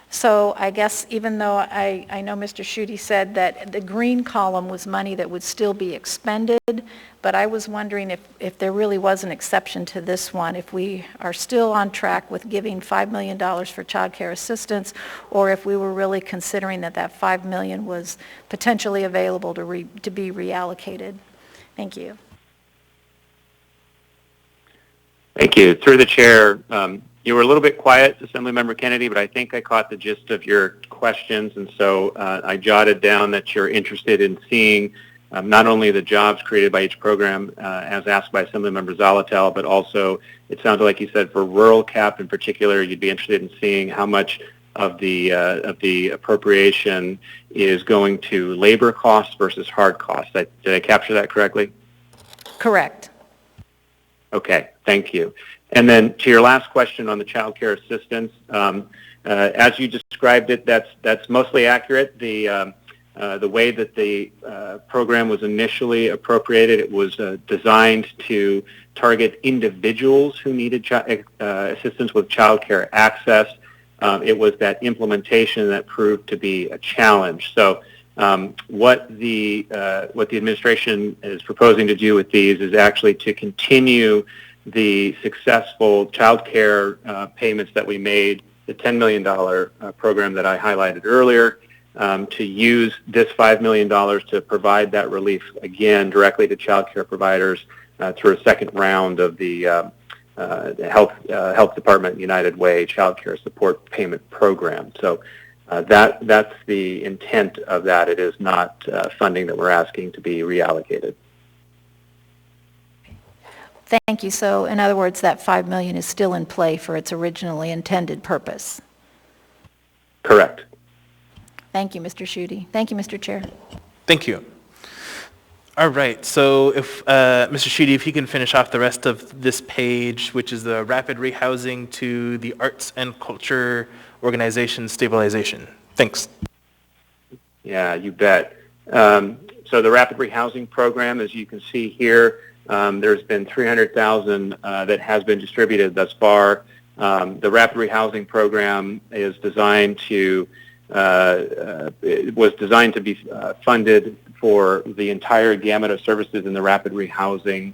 So I guess even though I know Mr. Schutte said that the green column was money that would still be expended, but I was wondering if there really was an exception to this one, if we are still on track with giving $5 million for child care assistance, or if we were really considering that $5 million was potentially available to be reallocated. Thank you. Thank you. Through the chair, you were a little bit quiet, Assemblymember Kennedy, but I think I caught the gist of your questions, and so I jotted down that you're interested in seeing not only the jobs created by each program, as asked by Assemblymember Zalatal, but also it sounded like you said for rural cap in particular, you'd be interested in seeing how much of the appropriation is going to labor costs versus hard costs. Did I capture that correctly? Correct. Okay, thank you. And then to your last question on the child care assistance, as you described it, that's mostly accurate. The way that the program was initially appropriated, it was designed to target individuals who needed assistance with child care access. It was that implementation that proved to be a challenge. So what the administration is proposing to do with these is actually to continue the successful child care payments that we made, the $10 million program that I highlighted earlier, to use this $5 million to provide that relief again directly to child care providers through a second round of the Health Department United Way Child Care Support Payment Program. So that's the intent of that. It is not funding that we're asking to be reallocated. Thank you. So in other words, that $5 million is still in play for its originally intended purpose. Correct. Thank you, Mr. Schutte. Thank you, Mr. Chair. Thank you. All right, so if Mr. Schutte, if you can finish off the rest of this page, which is the rapid rehousing to the arts and culture organization stabilization. Thanks. Yeah, you bet. So the rapid rehousing program, as you can see here, there's been $300,000 that has been distributed thus far. The rapid rehousing program is designed to it was designed to be funded for the entire gamut of services in the rapid rehousing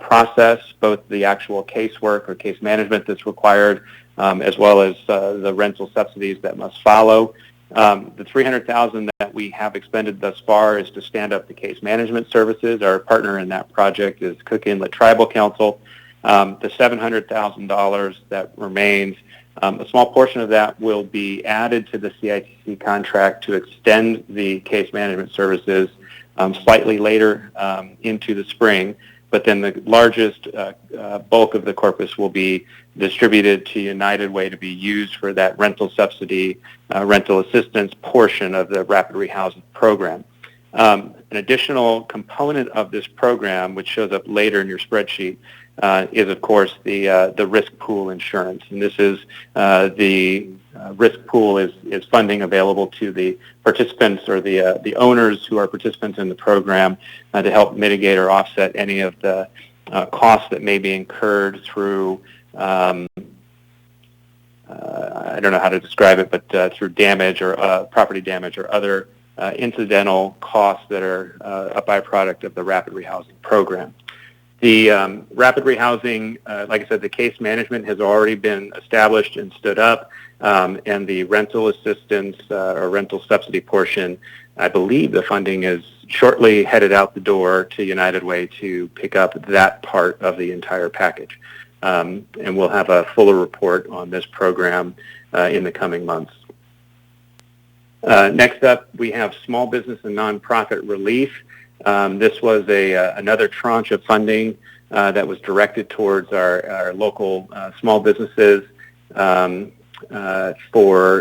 process, both the actual casework or case management that's required, as well as the rental subsidies that must follow. The $300,000 that we have expended thus far is to stand up the case management services. Our partner in that project is Cook Inlet Tribal Council. The $700,000 that remains, a small portion of that will be added to the CITC contract to extend the case management services slightly later into the spring, but then the largest bulk of the corpus will be distributed to United Way to be used for that rental subsidy, rental assistance portion of the rapid rehousing program. An additional component of this program, which shows up later in your spreadsheet, is of course the risk pool insurance, and this is the risk pool is funding available to the participants or the owners who are participants in the program to help mitigate or offset any of the costs that may be incurred through I don't know how to describe it, but through damage or property damage or other incidental costs that are a byproduct of the rapid rehousing program. The rapid rehousing, like I said, the case management has already been established and stood up, and the rental assistance or rental subsidy portion, I believe the funding is shortly headed out the door to United Way to pick up that part of the entire package. And we'll have a fuller report on this program in the coming months. Next up, we have small business and nonprofit relief. This was another tranche of funding that was directed towards our local small businesses for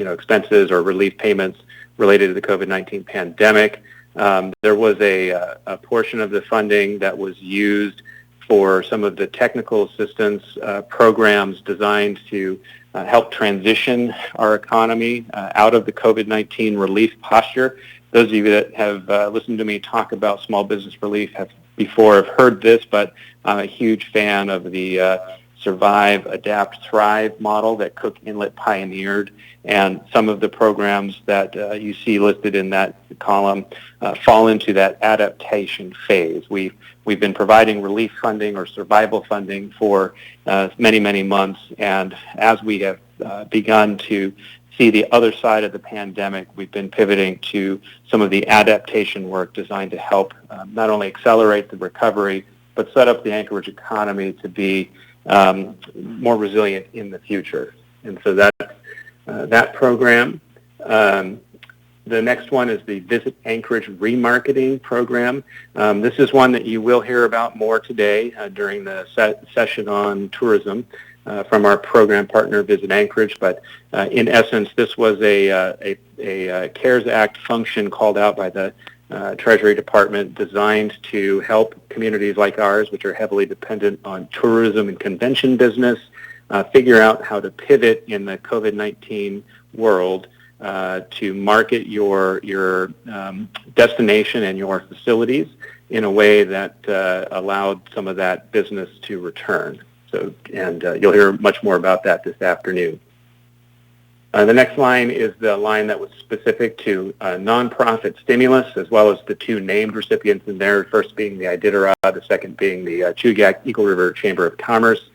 expenses or relief payments related to the COVID-19 pandemic. There was a portion of the funding that was used for some of the technical assistance programs designed to help transition our economy out of the COVID-19 relief posture. Those of you that have listened to me talk about small business relief have heard this, but I'm a huge fan of the Survive, Adapt, Thrive model that Cook Inlet pioneered, and some of the programs that you see listed in that column fall into that adaptation phase. We've been providing relief funding or survival funding for many, many months, and as we have begun to see the other side of the pandemic, we've been pivoting to some of the adaptation work designed to help not only accelerate the recovery, but set up the Anchorage economy to be more resilient in the future. And so that program. The next one is the Visit Anchorage Remarketing Program. This is one that you will hear about more today during the session on tourism from our program partner, Visit Anchorage. But in essence, this was a CARES Act function called out by the Treasury Department designed to help communities like ours, which are heavily dependent on tourism and convention business, figure out how to pivot in the COVID-19 world to market your destination and your facilities in a way that allowed some of that business to return. And you'll hear much more about that this afternoon. The next line is the line that was specific to nonprofit stimulus, as well as the two named recipients in there, first being the Iditarod, the second being the Chugach Eagle River Chamber of Commerce.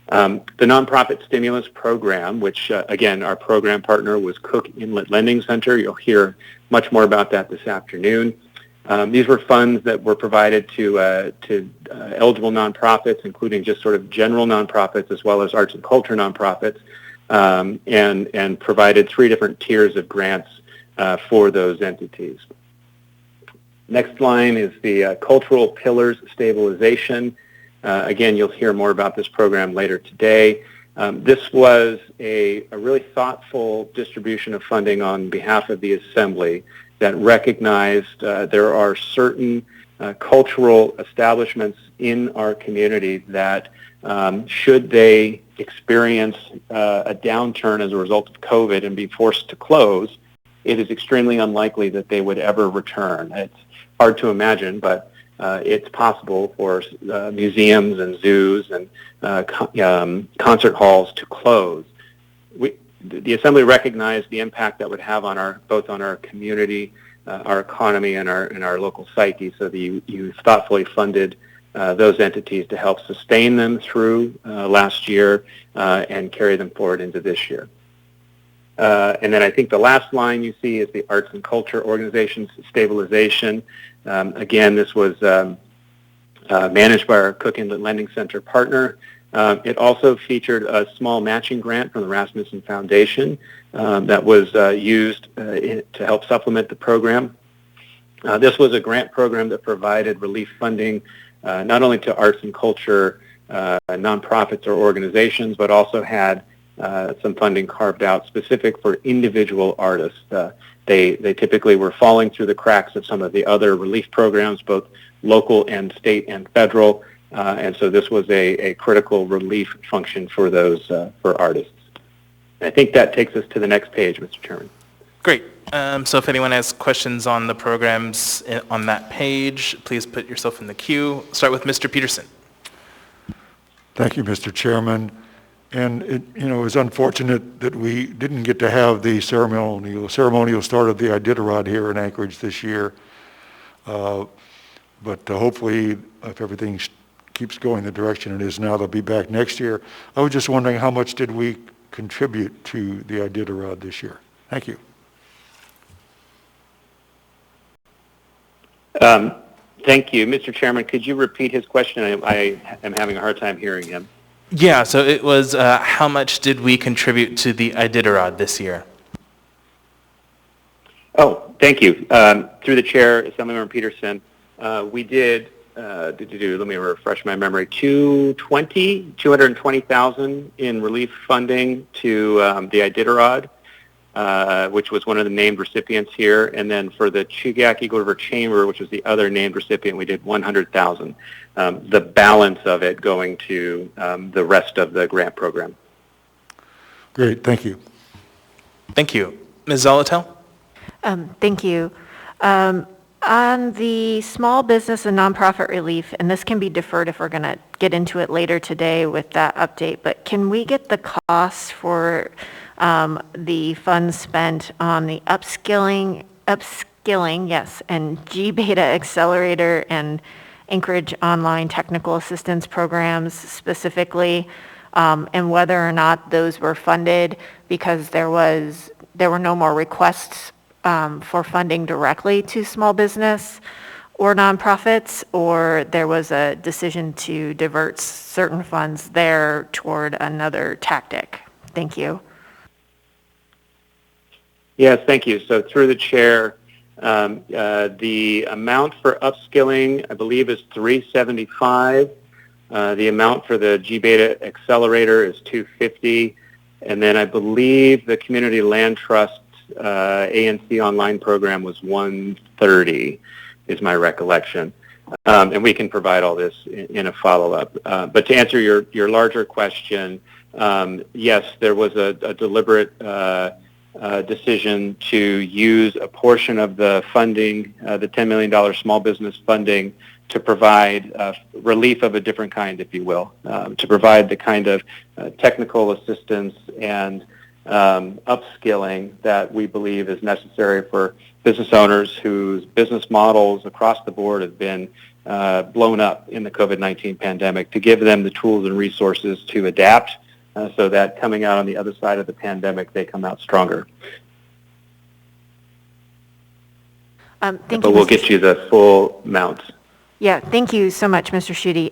The nonprofit stimulus program, which, again, our program partner was Cook Inlet Lending Center. You'll hear much more about that this afternoon. These were funds that were provided to eligible nonprofits, including just sort of general nonprofits as well as arts and culture nonprofits, and provided three different tiers of grants for those entities. Next line is the Cultural Pillars Stabilization. Again, you'll hear more about this program later today. This was a really thoughtful distribution of funding on behalf of the Assembly that recognized there are certain cultural establishments in our community that should they experience a downturn as a result of COVID and be forced to close, it is extremely unlikely that they would ever return. It's hard to imagine, but it's possible for museums and zoos and concert halls to close. The Assembly recognized the impact that would have on both our community, our economy, and our local psyche, so that you thoughtfully funded those entities to help sustain them through last year and carry them forward into this year. And then I think the last line you see is the Arts and Culture Organizations Stabilization. Again, this was managed by our Cook Inlet Lending Center partner. It also featured a small matching grant from the Rasmussen Foundation that was used to help supplement the program. This was a grant program that provided relief funding not only to arts and culture nonprofits or organizations, but also had some funding carved out specific for individual artists. They typically were falling through the cracks of some of the other relief programs, both local and state and federal, and so this was a critical relief function for those for artists. And I think that takes us to the next page, Mr. Chairman. Great. So if anyone has questions on the programs on that page, please put yourself in the queue. Start with Mr. Peterson. Thank you, Mr. Chairman. And it was unfortunate that we didn't get to have the ceremonial start of the Iditarod here in Anchorage this year. But hopefully, if everything keeps going the direction it is now, they'll be back next year. I was just wondering, how much did we contribute to the Iditarod this year? Thank you. Thank you. Mr. Chairman, could you repeat his question? I am having a hard time hearing him. Yeah, so it was how much did we contribute to the Iditarod this year? Oh, thank you. Through the chair, Assemblymember Peterson, we did, let me refresh my memory, $220,000 in relief funding to the Iditarod, which was one of the named recipients here. And then for the Chugach Eagle River Chamber, which was the other named recipient, we did $100,000. The balance of it going to the rest of the grant program. Great, thank you. Thank you. Ms. Zolotel? Thank you. On the small business and nonprofit relief, and this can be deferred if we're going to get into it later today with that update, but can we get the costs for the funds spent on the upskilling, yes, and G-Beta Accelerator and Anchorage Online Technical Assistance Programs specifically, and whether or not those were funded, because there were no more requests for funding directly to small business or nonprofits, or there was a decision to divert certain funds there toward another tactic. Thank you. Yes, thank you. So through the chair, the amount for upskilling, I believe, is $375. The amount for the G-Beta Accelerator is $250. And then I believe the Community Land Trust ANC online program was $130, is my recollection. And we can provide all this in a follow-up. But to answer your larger question, yes, there was a deliberate decision to use a portion of the funding, the $10 million small business funding, to provide relief of a different kind, if you will, to provide the kind of technical assistance and upskilling that we believe is necessary for business owners whose business models across the board have been blown up in the COVID-19 pandemic, to give them the tools and resources to adapt so that coming out on the other side of the pandemic, they come out stronger. Thank you, but we'll get you the full amount. Yeah, thank you so much, Mr. Schutte.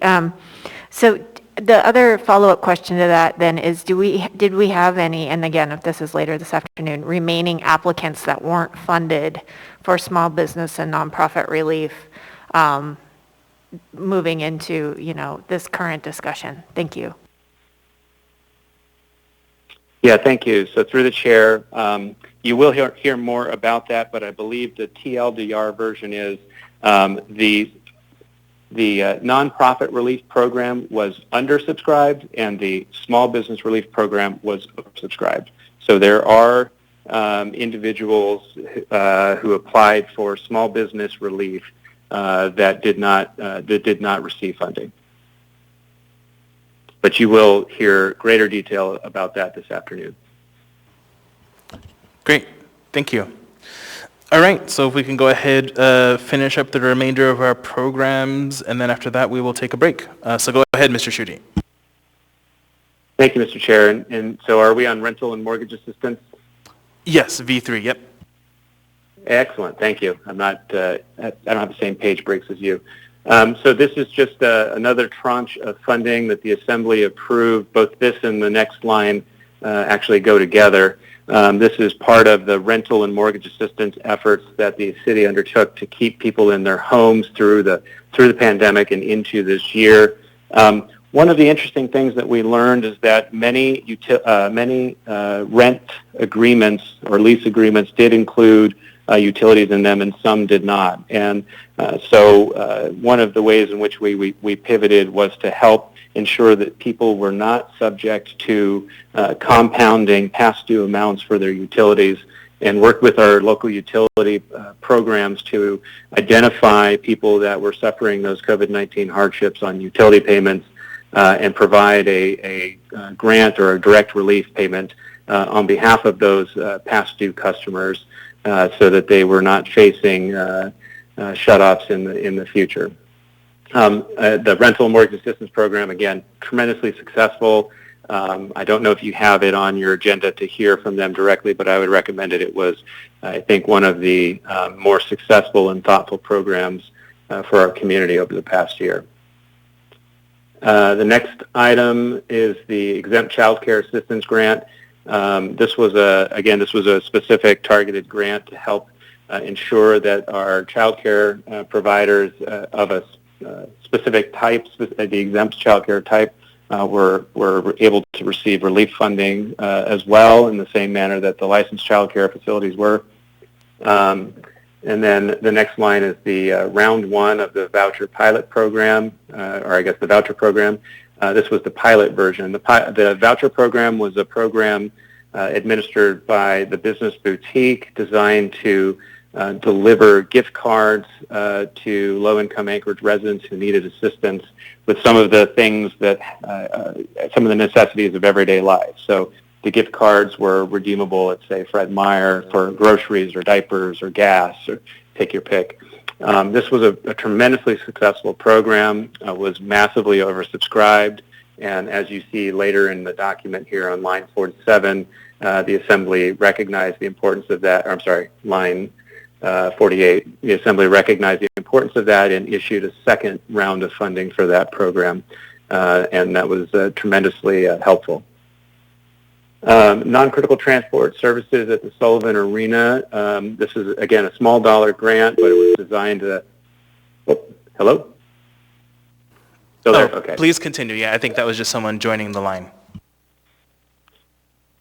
So the other follow-up question to that then is, did we have any, and again, if this is later this afternoon, remaining applicants that weren't funded for small business and nonprofit relief moving into, this current discussion? Thank you. Yeah, thank you. So through the chair, you will hear more about that, but I believe the TLDR version is the nonprofit relief program was undersubscribed and the small business relief program was oversubscribed. So there are individuals who applied for small business relief that did not receive funding. But you will hear greater detail about that this afternoon. Great. Thank you. All right, so if we can go ahead, finish up the remainder of our programs, and then after that we will take a break. So go ahead, Mr. Schutte. Thank you, Mr. Chair. And so are we on rental and mortgage assistance? Yes, V3, yep. Excellent, thank you. I don't have the same page breaks as you. So this is just another tranche of funding that the Assembly approved. Both this and the next line actually go together. This is part of the rental and mortgage assistance efforts that the city undertook to keep people in their homes through the pandemic and into this year. One of the interesting things that we learned is that many rent agreements or lease agreements did include utilities in them, and some did not. And so one of the ways in which we pivoted was to help ensure that people were not subject to compounding past due amounts for their utilities, and worked with our local utility programs to identify people that were suffering those COVID-19 hardships on utility payments and provide a grant or a direct relief payment on behalf of those past due customers so that they were not facing shutoffs in the future. The rental and mortgage assistance program, again, tremendously successful. I don't know if you have it on your agenda to hear from them directly, but I would recommend it. It was, I think, one of the more successful and thoughtful programs for our community over the past year. The next item is the exempt child care assistance grant. This was a specific targeted grant to help ensure that our child care providers of a specific type, the exempt child care type, were able to receive relief funding as well in the same manner that the licensed child care facilities were. And then the next line is the round one of the voucher pilot program, or I guess the voucher program. This was the pilot version. The voucher program was a program administered by the Business Boutique designed to deliver gift cards to low-income Anchorage residents who needed assistance with some of the things that, some of the necessities of everyday life. So the gift cards were redeemable at, say, Fred Meyer for groceries or diapers or gas, or take your pick. This was a tremendously successful program, was massively oversubscribed, and as you see later in the document here on line 47, the Assembly recognized the importance of that, or I'm sorry, line 48, the Assembly recognized the importance of that and issued a second round of funding for that program, and that was tremendously helpful. Non-critical transport services at the Sullivan Arena. This is, again, a small dollar grant, but it was designed to... Oh, hello? Still there? Okay. Please continue. Yeah, I think that was just someone joining the line.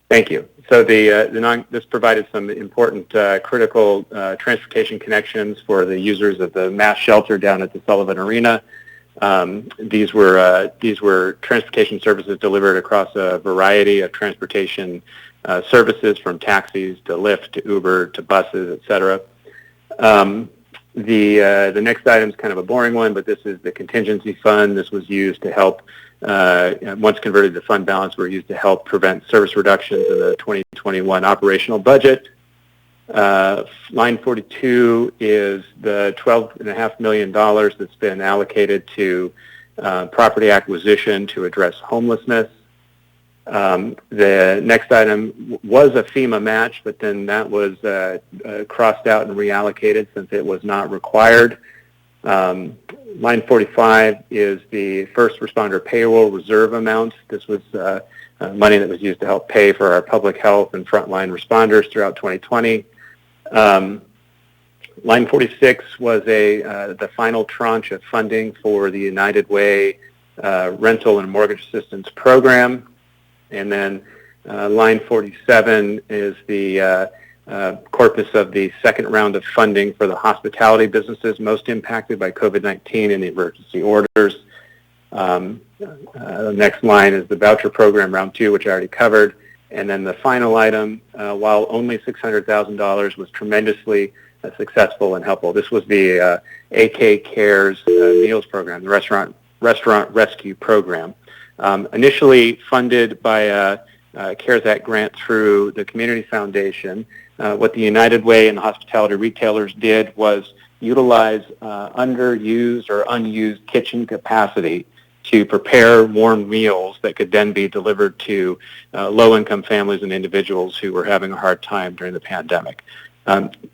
Thank you. So this provided some important critical transportation connections for the users of the mass shelter down at the Sullivan Arena. These were transportation services delivered across a variety of transportation services, from taxis to Lyft to Uber to buses, etc. The next item is kind of a boring one, but this is the contingency fund. This was used to help, once converted to fund balance, were used to help prevent service reductions in the 2021 operational budget. Line 42 is the $12.5 million that's been allocated to property acquisition to address homelessness. The next item was a FEMA match, but then that was crossed out and reallocated since it was not required. Line 45 is the first responder payroll reserve amount. This was money that was used to help pay for our public health and frontline responders throughout 2020. Line 46 was the final tranche of funding for the United Way rental and mortgage assistance program. And then line 47 is the corpus of the second round of funding for the hospitality businesses most impacted by COVID-19 and the emergency orders. The next line is the voucher program, round 2, which I already covered. And then the final item, while only $600,000, was tremendously successful and helpful. This was the AK Cares Meals Program, the Restaurant Rescue Program. Initially funded by a CARES Act grant through the Community Foundation, what the United Way and the hospitality retailers did was utilize underused or unused kitchen capacity to prepare warm meals that could then be delivered to low-income families and individuals who were having a hard time during the pandemic.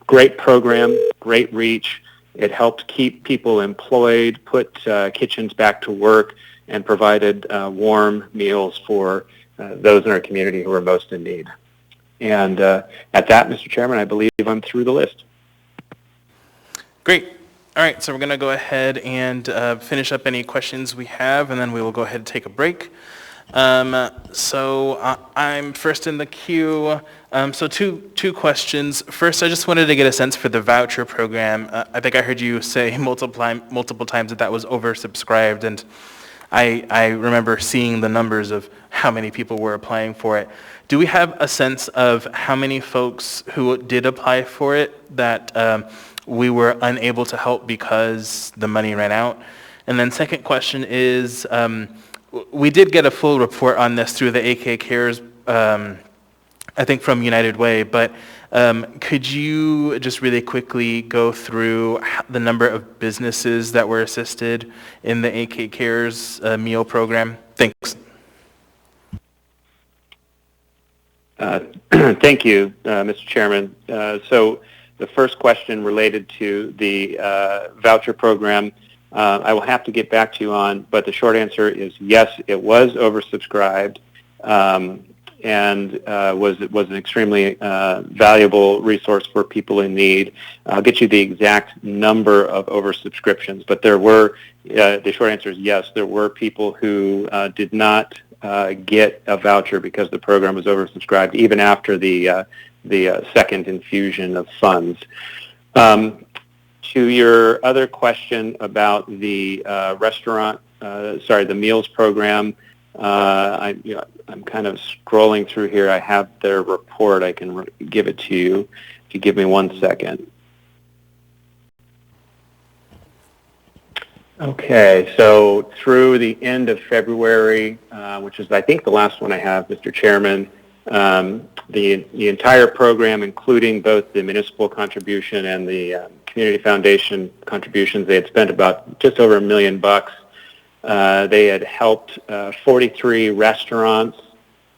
Great program, great reach, It helped keep people employed, put kitchens back to work, and provided warm meals for those in our community who are most in need. And at that, Mr. Chairman, I believe I'm through the list. Great. All right, so we're going to go ahead and finish up any questions we have, and then we will go ahead and take a break. I'm first in the queue. So two questions. First, I just wanted to get a sense for the voucher program. I think I heard you say multiple times that was oversubscribed, and I remember seeing the numbers of how many people were applying for it. Do we have a sense of how many folks who did apply for it that we were unable to help because the money ran out? And then second question is, we did get a full report on this through the AK Cares, I think from United Way, but could you just really quickly go through the number of businesses that were assisted in the AK Cares meal program? Thanks. Thank you, Mr. Chairman. So the first question related to the voucher program, I will have to get back to you on, but the short answer is yes, it was oversubscribed, and was an extremely valuable resource for people in need. I'll get you the exact number of oversubscriptions, but there were, the short answer is yes, there were people who did not get a voucher because the program was oversubscribed, even after the second infusion of funds. To your other question about the the meals program, I'm kind of scrolling through here. I have their report. I can give it to you if you give me 1 second. Okay, so through the end of February, which is I think the last one I have, Mr. Chairman, the entire program, including both the municipal contribution and the community foundation contributions, they had spent about just over $1 million. They had helped 43 restaurants,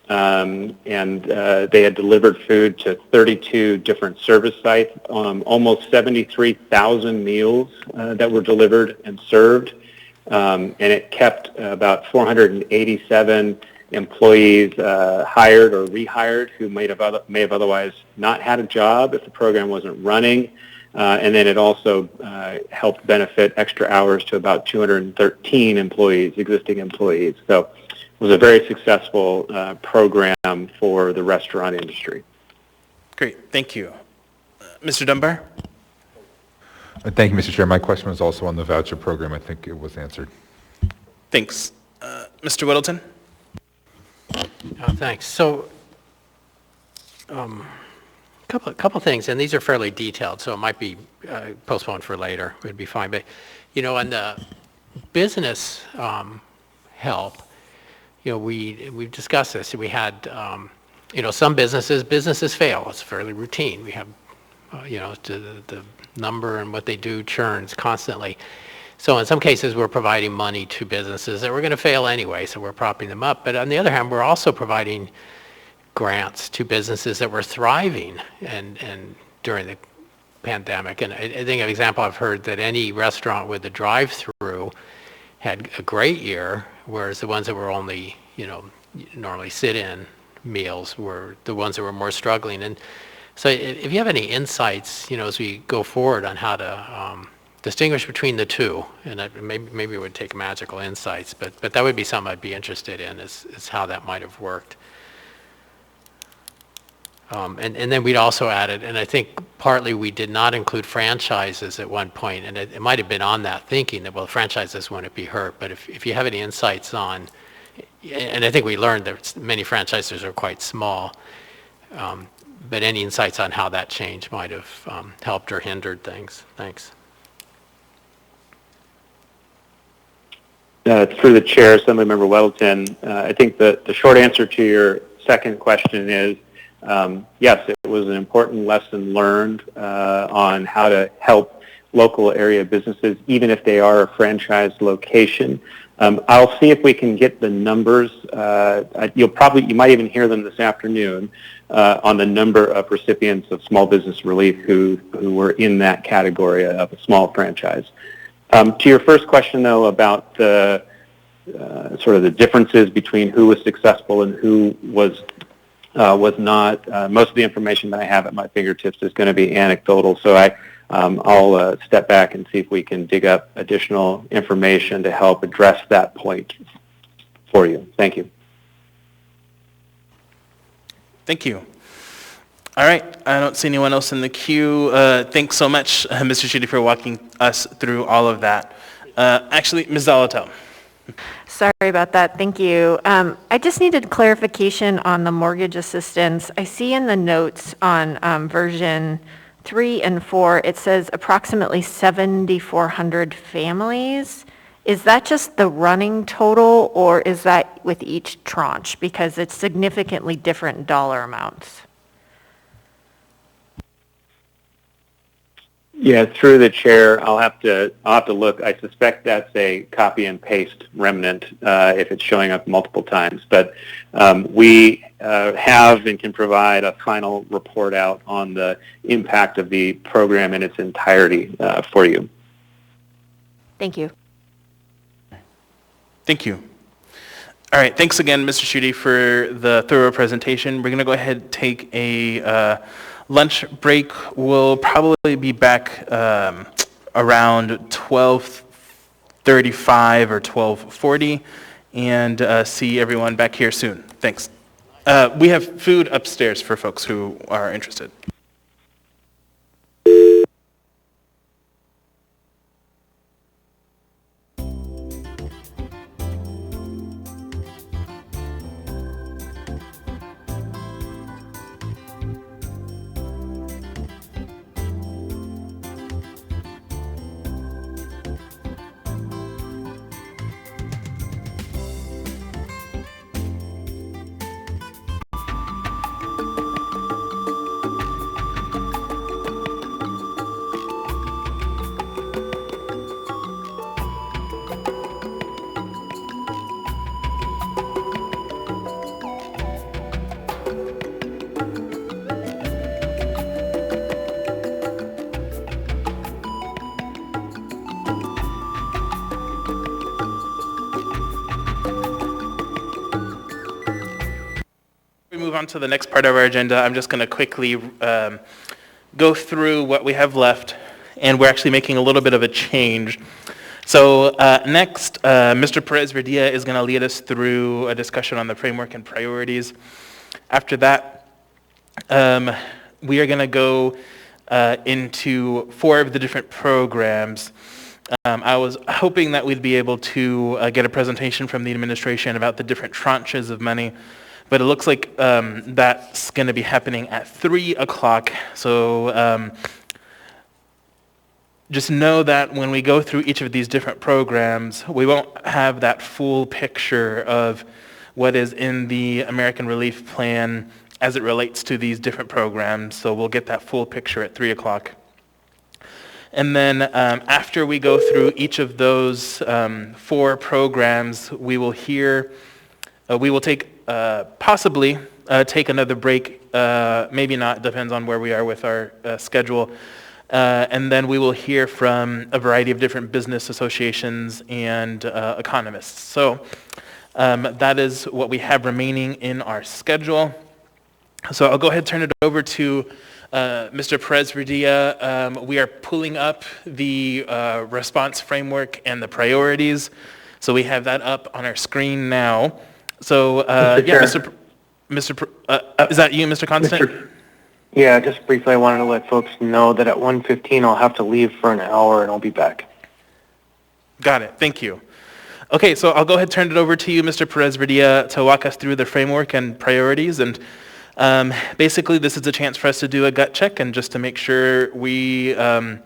and they had delivered food to 32 different service sites, almost 73,000 meals that were delivered and served, and it kept about 487 employees hired or rehired who may have otherwise not had a job if the program wasn't running. And then it also helped benefit extra hours to about 213 existing employees. So it was a very successful program for the restaurant industry. Great, thank you. Mr. Dunbar? Thank you, Mr. Chair. My question was also on the voucher program. I think it was answered. Thanks. Mr. Whittleton? Thanks. So, couple things, and these are fairly detailed, so it might be postponed for later. It'd be fine. But, on the business help, we've discussed this. We had, some businesses fail. It's fairly routine. We have, the number and what they do churns constantly. So in some cases, we're providing money to businesses that were going to fail anyway, so we're propping them up. But on the other hand, we're also providing grants to businesses that were thriving and during the pandemic. And I think an example I've heard that any restaurant with a drive-through had a great year, whereas the ones that were only, normally sit-in meals were the ones that were more struggling. And so if you have any insights, as we go forward on how to distinguish between the two, and maybe it would take magical insights, but that would be something I'd be interested in, is how that might have worked. And then we'd also added, and I think partly we did not include franchises at one point, and it might have been on that thinking that, well, franchises wouldn't be hurt, but if you have any insights on, and I think we learned that many franchises are quite small, but any insights on how that change might have helped or hindered things? Thanks. Through the chair, Assemblymember Weddleton, I think the short answer to your second question is yes, it was an important lesson learned on how to help local area businesses, even if they are a franchised location. I'll see if we can get the numbers. You might even hear them this afternoon, on the number of recipients of small business relief who were in that category of a small franchise. To your first question, though, about the sort of the differences between who was successful and who was not, most of the information that I have at my fingertips is going to be anecdotal. So I'll step back and see if we can dig up additional information to help address that point for you. Thank you. Thank you. All right, I don't see anyone else in the queue. Thanks so much, Mr. Sheedy, for walking us through all of that. Actually, Ms. Zolotel. Sorry about that. Thank you. I just needed clarification on the mortgage assistance. I see in the notes on version 3 and 4, it says approximately 7,400 families. Is that just the running total, or is that with each tranche? Because it's significantly different dollar amounts. Yeah, through the chair, I'll have to look. I suspect that's a copy and paste remnant if it's showing up multiple times. But we have and can provide a final report out on the impact of the program in its entirety for you. Thank you. Thank you. All right, thanks again, Mr. Sheedy, for the thorough presentation. We're going to go ahead and take a lunch break. We'll probably be back around 12:35 or 12:40, and see everyone back here soon. Thanks. We have food upstairs for folks who are interested. We move on to the next part of our agenda. I'm just going to quickly go through what we have left, and we're actually making a little bit of a change. So next, Mr. Perez-Verdia is going to lead us through a discussion on the framework and priorities. After that, we are going to go into 4 of the different programs. I was hoping that we'd be able to get a presentation from the administration about the different tranches of money, but it looks like that's going to be happening at 3 o'clock. So just know that when we go through each of these different programs, we won't have that full picture of what is in the American Relief Plan as it relates to these different programs. So we'll get that full picture at 3 o'clock. And then after we go through each of those 4 programs, we will take possibly take another break, maybe not, depends on where we are with our schedule. And then we will hear from a variety of different business associations and economists. So that is what we have remaining in our schedule. So I'll go ahead and turn it over to Mr. Perez-Verdia. We are pulling up the response framework and the priorities. So we have that up on our screen now. So, yeah, is that you, Mr. Constant? Yeah, just briefly, I wanted to let folks know that at 1:15 I'll have to leave for an hour and I'll be back. Got it. Thank you. Okay, so I'll go ahead and turn it over to you, Mr. Perez-Verdia, to walk us through the framework and priorities. And basically, this is a chance for us to do a gut check and just to make sure we are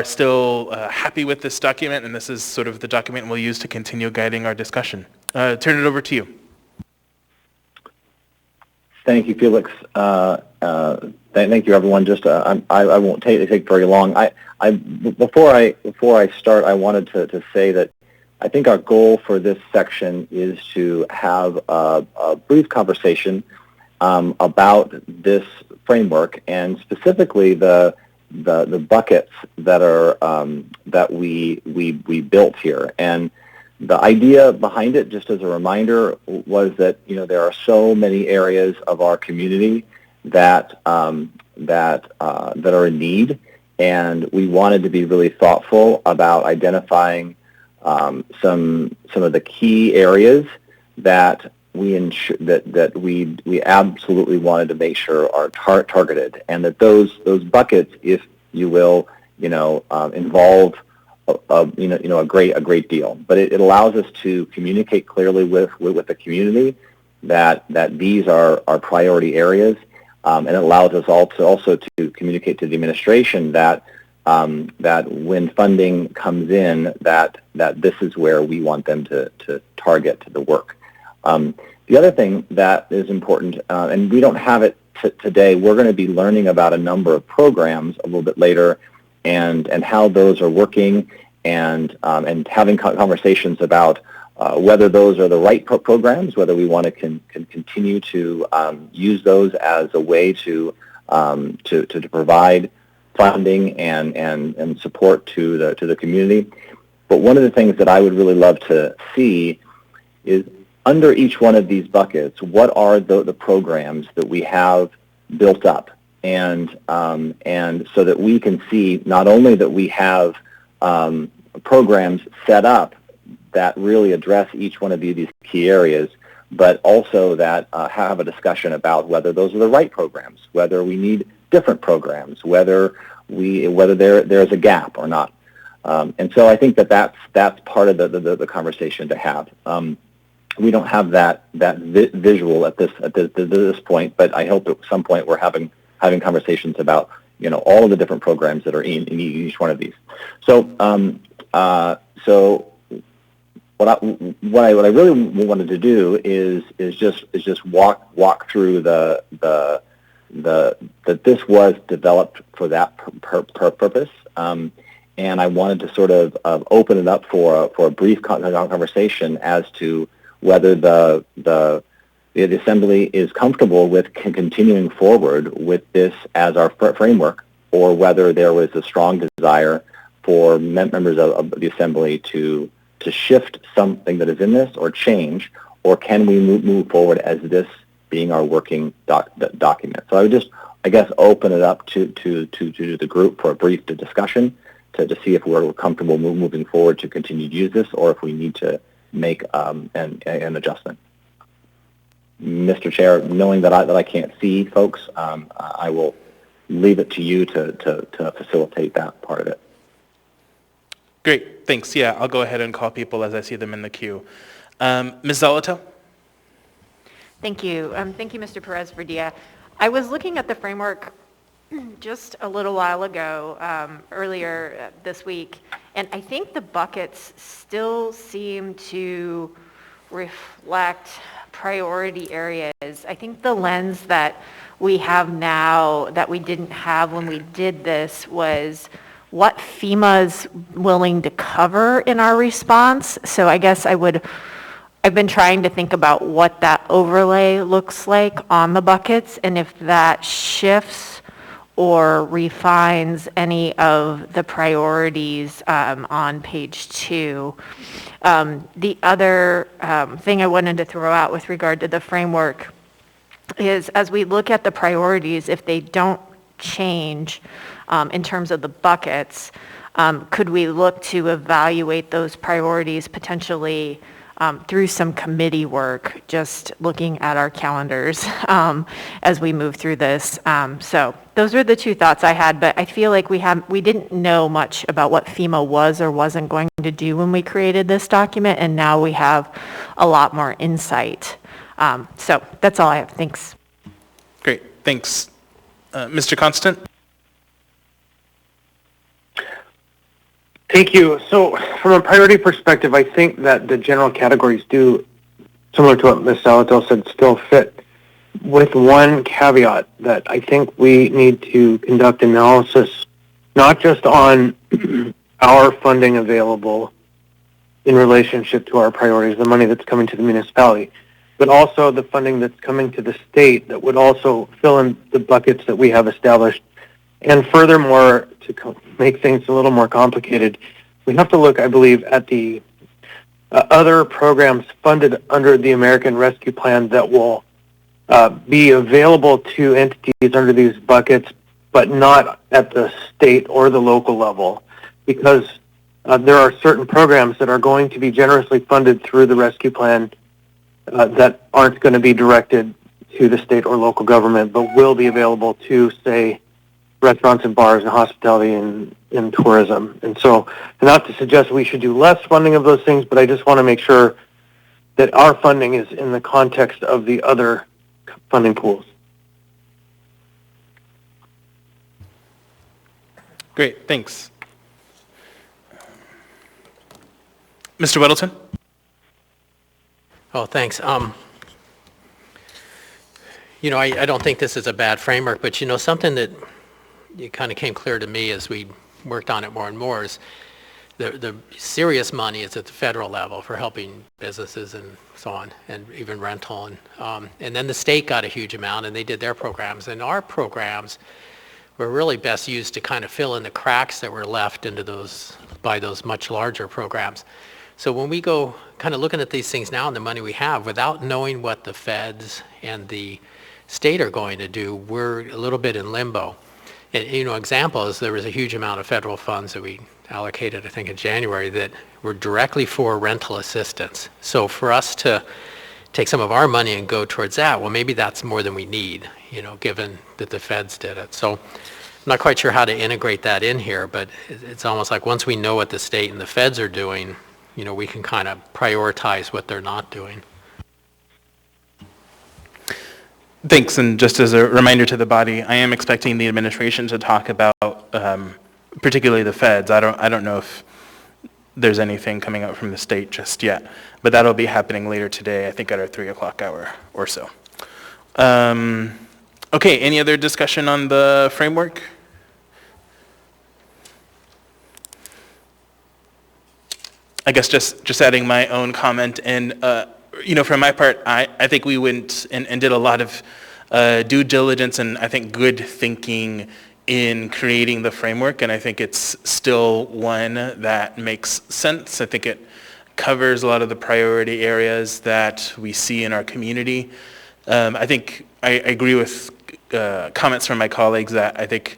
still happy with this document, and this is sort of the document we'll use to continue guiding our discussion. Turn it over to you. Thank you, Felix. Thank you, everyone. Just I won't take very long. Before I start, I wanted to say that I think our goal for this section is to have a brief conversation about this framework, and specifically the buckets that are that we built here. And the idea behind it, just as a reminder, was that there are so many areas of our community that are in need, and we wanted to be really thoughtful about identifying some of the key areas that we absolutely wanted to make sure are targeted, and that those buckets, if you will, involve a great deal. But it allows us to communicate clearly with the community that these are our priority areas, and it allows us also to communicate to the administration that when funding comes in, that this is where we want them to target the work. The other thing that is important, and we don't have it today, we're going to be learning about a number of programs a little bit later, and how those are working, and having conversations about whether those are the right programs, whether we want to continue to use those as a way to provide funding and support to the community. But one of the things that I would really love to see is, under each one of these buckets, what are the programs that we have built up, and so that we can see not only that we have programs set up that really address each one of these key areas, but also that have a discussion about whether those are the right programs, whether we need different programs, whether there's a gap or not. And so I think that's part of the conversation to have. We don't have that visual at this point, but I hope at some point we're having conversations about all of the different programs that are in each one of these. So what I really wanted to do is just walk through that this was developed for that purpose, and I wanted to sort of open it up for a brief conversation as to whether the Assembly is comfortable with continuing forward with this as our framework, or whether there was a strong desire for members of the Assembly to shift something that is in this, or change, or can we move forward as this being our working document. So I would just, I guess, open it up to the group for a brief discussion to see if we're comfortable moving forward to continue to use this, or if we need to make an adjustment. Mr. Chair, knowing that I can't see folks, I will leave it to you to facilitate that part of it. Great, thanks. Yeah, I'll go ahead and call people as I see them in the queue. Ms. Zolotel? Thank you. Thank you, Mr. Perez-Verdia. I was looking at the framework just a little while ago, earlier this week, and I think the buckets still seem to reflect priority areas. I think the lens that we have now that we didn't have when we did this was what FEMA's willing to cover in our response. So I guess I've been trying to think about what that overlay looks like on the buckets, and if that shifts or refines any of the priorities on page 2. The other thing I wanted to throw out with regard to the framework is, as we look at the priorities, if they don't change in terms of the buckets, could we look to evaluate those priorities potentially through some committee work, just looking at our calendars as we move through this. So those are the two thoughts I had, but I feel like we didn't know much about what FEMA was or wasn't going to do when we created this document, and now we have a lot more insight. So that's all I have. Thanks. Great, thanks. Mr. Constant? Thank you. So from a priority perspective, I think that the general categories do, similar to what Ms. Salatel said, still fit, with one caveat that I think we need to conduct analysis not just on our funding available in relationship to our priorities, the money that's coming to the municipality, but also the funding that's coming to the state that would also fill in the buckets that we have established. And furthermore, to make things a little more complicated, we have to look, I believe, at the other programs funded under the American Rescue Plan that will be available to entities under these buckets, but not at the state or the local level, because there are certain programs that are going to be generously funded through the rescue plan that aren't going to be directed to the state or local government, but will be available to, say, restaurants and bars and hospitality and tourism. And so, not to suggest we should do less funding of those things, but I just want to make sure that our funding is in the context of the other funding pools. Great, thanks. Mr. Weddleton? Oh, thanks. I don't think this is a bad framework, but something that it kind of came clear to me as we worked on it more and more is the serious money is at the federal level for helping businesses and so on, and even rental. And then the state got a huge amount, and they did their programs. And our programs were really best used to kind of fill in the cracks that were left by those much larger programs. So when we go kind of looking at these things now and the money we have, without knowing what the feds and the state are going to do, we're a little bit in limbo. And, example is there was a huge amount of federal funds that we allocated, I think, in January that were directly for rental assistance. So for us to take some of our money and go towards that, well, maybe that's more than we need, given that the feds did it. So I'm not quite sure how to integrate that in here, but it's almost like once we know what the state and the feds are doing, we can kind of prioritize what they're not doing. Thanks, and just as a reminder to the body, I am expecting the administration to talk about particularly the feds. I don't know if there's anything coming out from the state just yet, but that'll be happening later today, I think at our 3 o'clock hour or so. Okay, any other discussion on the framework? I guess just adding my own comment, and for my part, I think we went and did a lot of due diligence and I think good thinking in creating the framework, and I think it's still one that makes sense. I think it covers a lot of the priority areas that we see in our community. I think I agree with comments from my colleagues that I think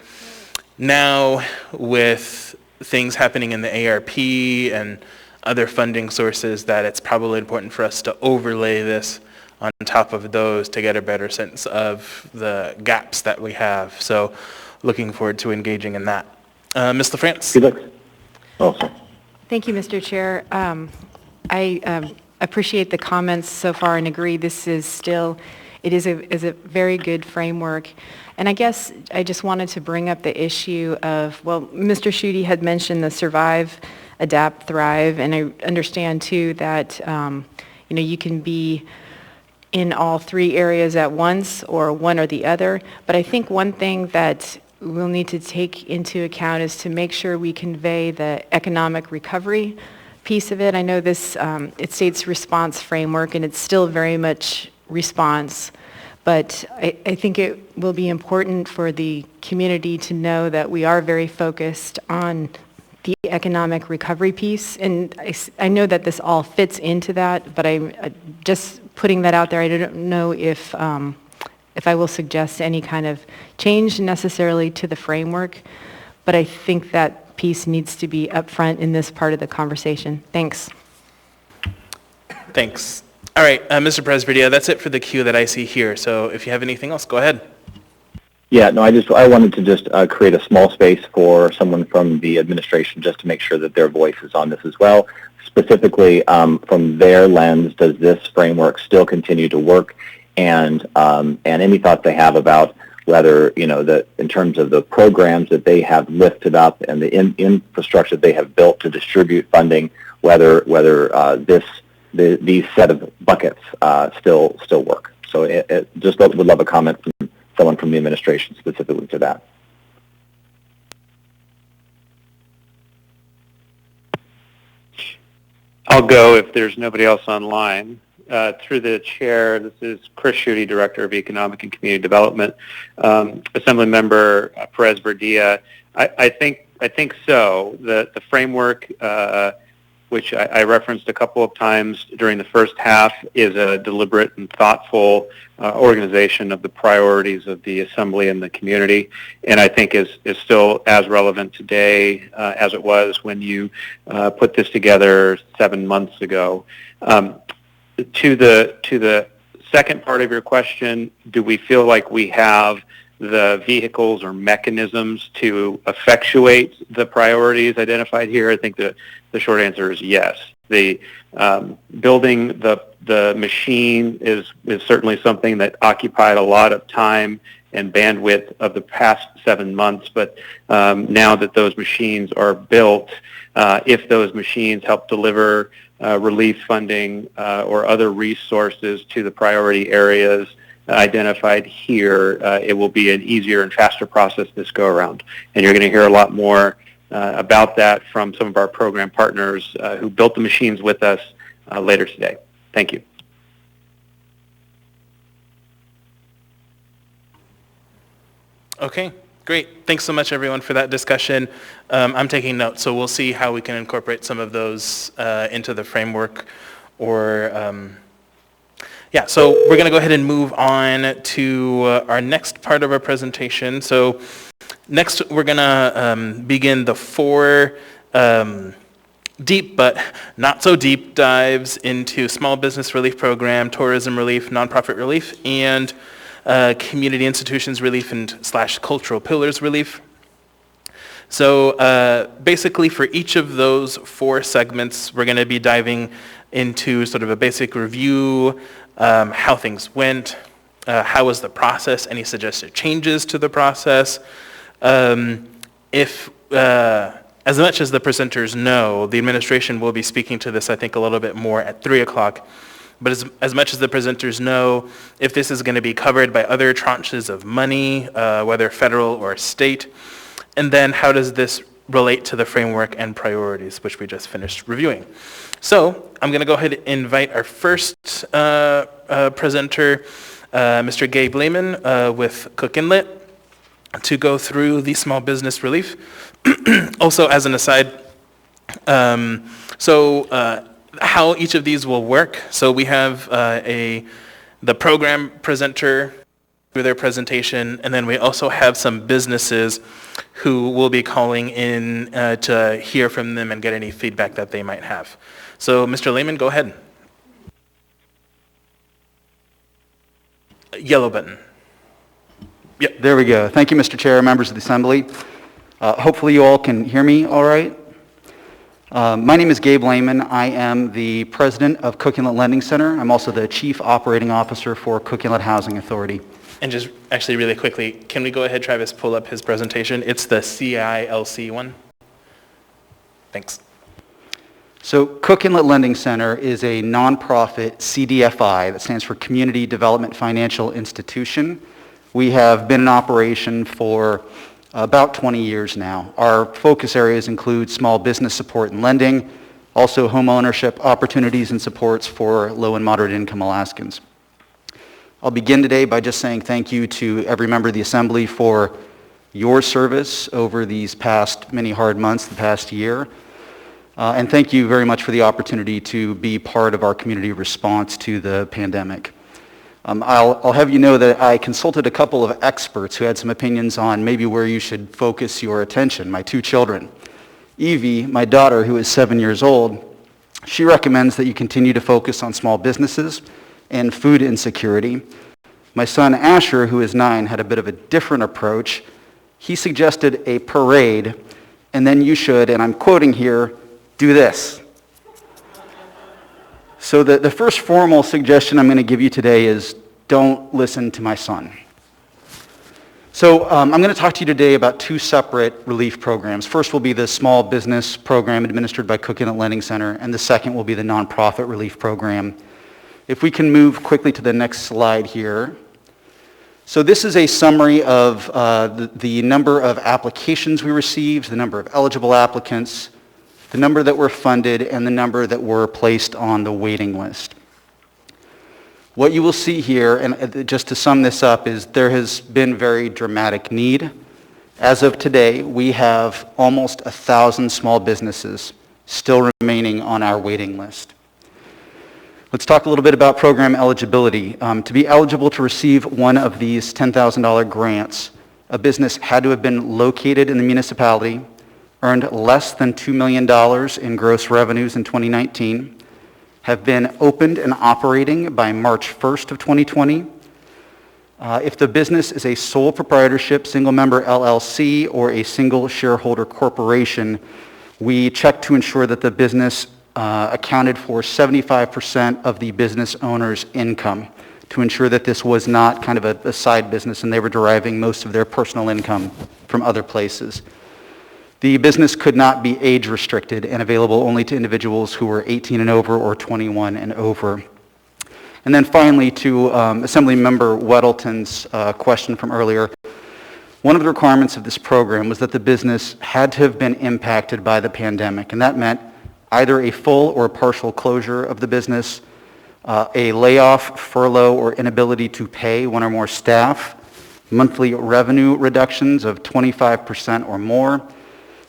now with things happening in the ARP and other funding sources, that it's probably important for us to overlay this on top of those to get a better sense of the gaps that we have. So looking forward to engaging in that. Ms. LaFrance? Felix? Oh, sorry. Thank you, Mr. Chair. I appreciate the comments so far and agree it is a very good framework. And I guess I just wanted to bring up the issue of, well, Mr. Schutte had mentioned the survive, adapt, thrive, and I understand too that you can be in all three areas at once or one or the other. But I think one thing that we'll need to take into account is to make sure we convey the economic recovery piece of it. I know this, it states response framework, and it's still very much response, but I think it will be important for the community to know that we are very focused on the economic recovery piece, and I know that this all fits into that, but I'm just putting that out there. I don't know if I will suggest any kind of change necessarily to the framework, but I think that piece needs to be upfront in this part of the conversation. Thanks. Thanks. All right, Mr. Presverdia, that's it for the queue that I see here. So if you have anything else, go ahead. Yeah, no, I wanted to just create a small space for someone from the administration just to make sure that their voice is on this as well. Specifically, from their lens, does this framework still continue to work? And any thoughts they have about whether, in terms of the programs that they have lifted up and the infrastructure they have built to distribute funding, whether these set of buckets still work. So just would love a comment from someone from the administration specifically to that. I'll go if there's nobody else online. Through the chair, this is Chris Schutte, Director of Economic and Community Development. Assemblymember Perez Verdia, I think so. The framework, which I referenced a couple of times during the first half, is a deliberate and thoughtful organization of the priorities of the Assembly and the community, and I think is still as relevant today as it was when you put this together 7 months ago. To the second part of your question, do we feel like we have the vehicles or mechanisms to effectuate the priorities identified here? I think the short answer is yes. The building the machine is certainly something that occupied a lot of time and bandwidth of the past 7 months, but now that those machines are built, if those machines help deliver relief funding or other resources to the priority areas identified here, it will be an easier and faster process this go around. And you're going to hear a lot more about that from some of our program partners who built the machines with us later today. Thank you. Okay, great. Thanks so much, everyone, for that discussion. I'm taking notes, so we'll see how we can incorporate some of those into the framework. Yeah, so we're going to go ahead and move on to our next part of our presentation. So next, we're going to begin the 4 deep but not so deep dives into small business relief program, tourism relief, nonprofit relief, and community institutions relief and / cultural pillars relief. So basically for each of those 4 segments, we're going to be diving into sort of a basic review, how things went, how was the process, any suggested changes to the process. As much as the presenters know, the administration will be speaking to this, I think, a little bit more at 3 o'clock. But as much as the presenters know, if this is going to be covered by other tranches of money, whether federal or state, and then how does this relate to the framework and priorities, which we just finished reviewing. So I'm going to go ahead and invite our first presenter, Mr. Gabe Lehman with Cook Inlet, to go through the small business relief. Also, as an aside, how each of these will work. So we have the program presenter through their presentation, and then we also have some businesses who will be calling in to hear from them and get any feedback that they might have. So Mr. Lehman, go ahead. Yellow button. Yep. There we go. Thank you, Mr. Chair, members of the Assembly. Hopefully you all can hear me all right. My name is Gabe Lehman. I am the president of Cook Inlet Lending Center. I'm also the chief operating officer for Cook Inlet Housing Authority. And just actually really quickly, can we go ahead, Travis, pull up his presentation? It's the CILC one. Thanks. So Cook Inlet Lending Center is a nonprofit CDFI, that stands for Community Development Financial Institution. We have been in operation for about 20 years now. Our focus areas include small business support and lending, also home ownership opportunities and supports for low and moderate income Alaskans. I'll begin today by just saying thank you to every member of the Assembly for your service over these past many hard months, the past year. And thank you very much for the opportunity to be part of our community response to the pandemic. I'll have you know that I consulted a couple of experts who had some opinions on maybe where you should focus your attention. My 2 children. Evie, my daughter, who is 7 years old, she recommends that you continue to focus on small businesses and food insecurity. My son Asher, who is 9, had a bit of a different approach. He suggested a parade, and then you should, and I'm quoting here, do this. So the first formal suggestion I'm going to give you today is don't listen to my son. So I'm going to talk to you today about 2 separate relief programs. First will be the small business program administered by Cook Inlet Lending Center, and the second will be the nonprofit relief program. If we can move quickly to the next slide here. So this is a summary of the number of applications we received, the number of eligible applicants, the number that were funded, and the number that were placed on the waiting list. What you will see here, and just to sum this up, is there has been very dramatic need. As of today, we have almost 1,000 small businesses still remaining on our waiting list. Let's talk a little bit about program eligibility. To be eligible to receive one of these $10,000 grants, a business had to have been located in the municipality, earned less than $2 million in gross revenues in 2019, have been opened and operating by March 1st of 2020. If the business is a sole proprietorship, single-member LLC, or a single shareholder corporation, we check to ensure that the business accounted for 75% of the business owner's income, to ensure that this was not kind of a side business and they were deriving most of their personal income from other places. The business could not be age restricted and available only to individuals who were 18 and over or 21 and over. And then finally, to Assemblymember Weddleton's question from earlier, one of the requirements of this program was that the business had to have been impacted by the pandemic, and that meant either a full or partial closure of the business, a layoff, furlough, or inability to pay one or more staff, monthly revenue reductions of 25% or more,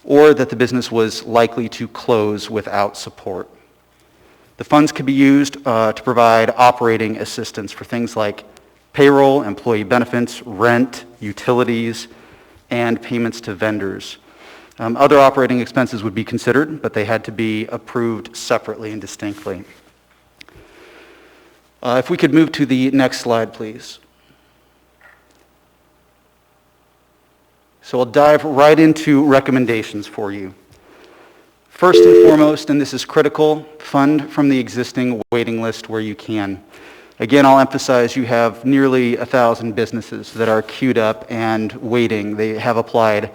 or that the business was likely to close without support. The funds could be used to provide operating assistance for things like payroll, employee benefits, rent, utilities, and payments to vendors. Other operating expenses would be considered, but they had to be approved separately and distinctly. If we could move to the next slide, please. So I'll dive right into recommendations for you. First and foremost, and this is critical, fund from the existing waiting list where you can. Again, I'll emphasize you have nearly 1,000 businesses that are queued up and waiting. They have applied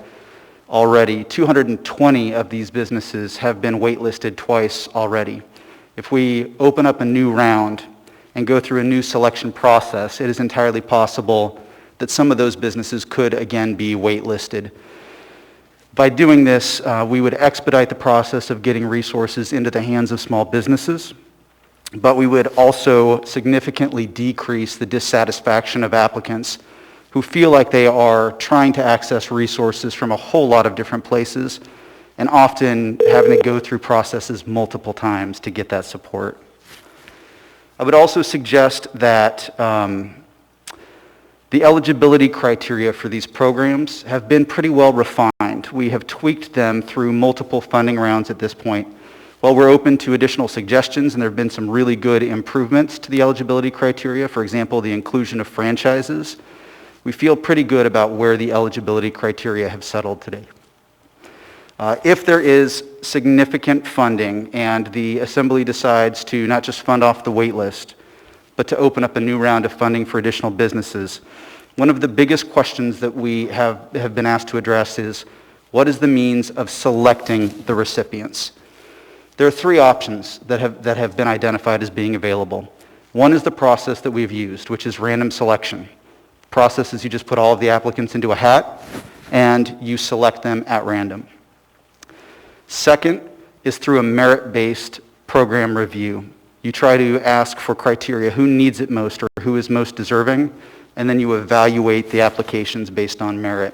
already. 220 of these businesses have been waitlisted twice already. If we open up a new round and go through a new selection process, it is entirely possible that some of those businesses could again be waitlisted. By doing this, we would expedite the process of getting resources into the hands of small businesses, but we would also significantly decrease the dissatisfaction of applicants who feel like they are trying to access resources from a whole lot of different places and often having to go through processes multiple times to get that support. I would also suggest that the eligibility criteria for these programs have been pretty well refined. We have tweaked them through multiple funding rounds at this point. While we're open to additional suggestions, and there have been some really good improvements to the eligibility criteria, for example, the inclusion of franchises, we feel pretty good about where the eligibility criteria have settled today. If there is significant funding and the Assembly decides to not just fund off the wait list, but to open up a new round of funding for additional businesses, one of the biggest questions that we have been asked to address is, what is the means of selecting the recipients? There are three options that have been identified as being available. One is the process that we've used, which is random selection. The process is you just put all of the applicants into a hat and you select them at random. Second is through a merit-based program review. You try to ask for criteria, who needs it most or who is most deserving, and then you evaluate the applications based on merit.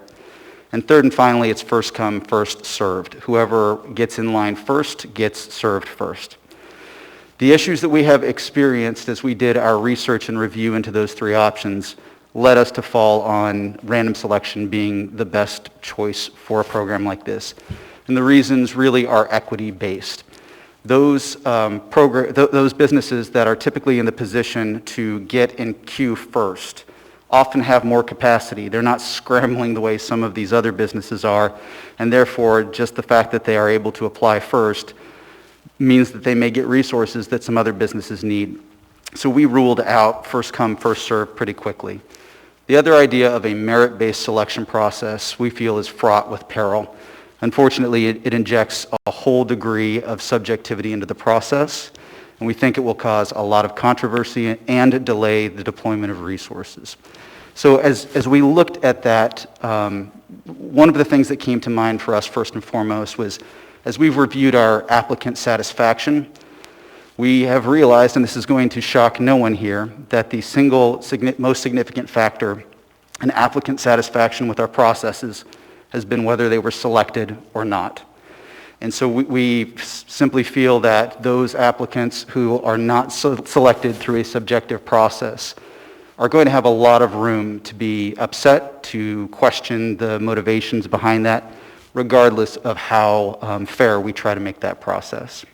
And third and finally, it's first come, first served. Whoever gets in line first gets served first. The issues that we have experienced as we did our research and review into those three options led us to fall on random selection being the best choice for a program like this. And the reasons really are equity-based. Those businesses that are typically in the position to get in queue first often have more capacity. They're not scrambling the way some of these other businesses are, and therefore just the fact that they are able to apply first means that they may get resources that some other businesses need. So we ruled out first come, first served pretty quickly. The other idea of a merit-based selection process we feel is fraught with peril. Unfortunately, it injects a whole degree of subjectivity into the process, and we think it will cause a lot of controversy and delay the deployment of resources. So as we looked at that, one of the things that came to mind for us first and foremost was, as we've reviewed our applicant satisfaction, We have realized, and this is going to shock no one here, that the single most significant factor in applicant satisfaction with our processes has been whether they were selected or not. And so we simply feel that those applicants who are not selected through a subjective process are going to have a lot of room to be upset, to question the motivations behind that, regardless of how fair we try to make that process.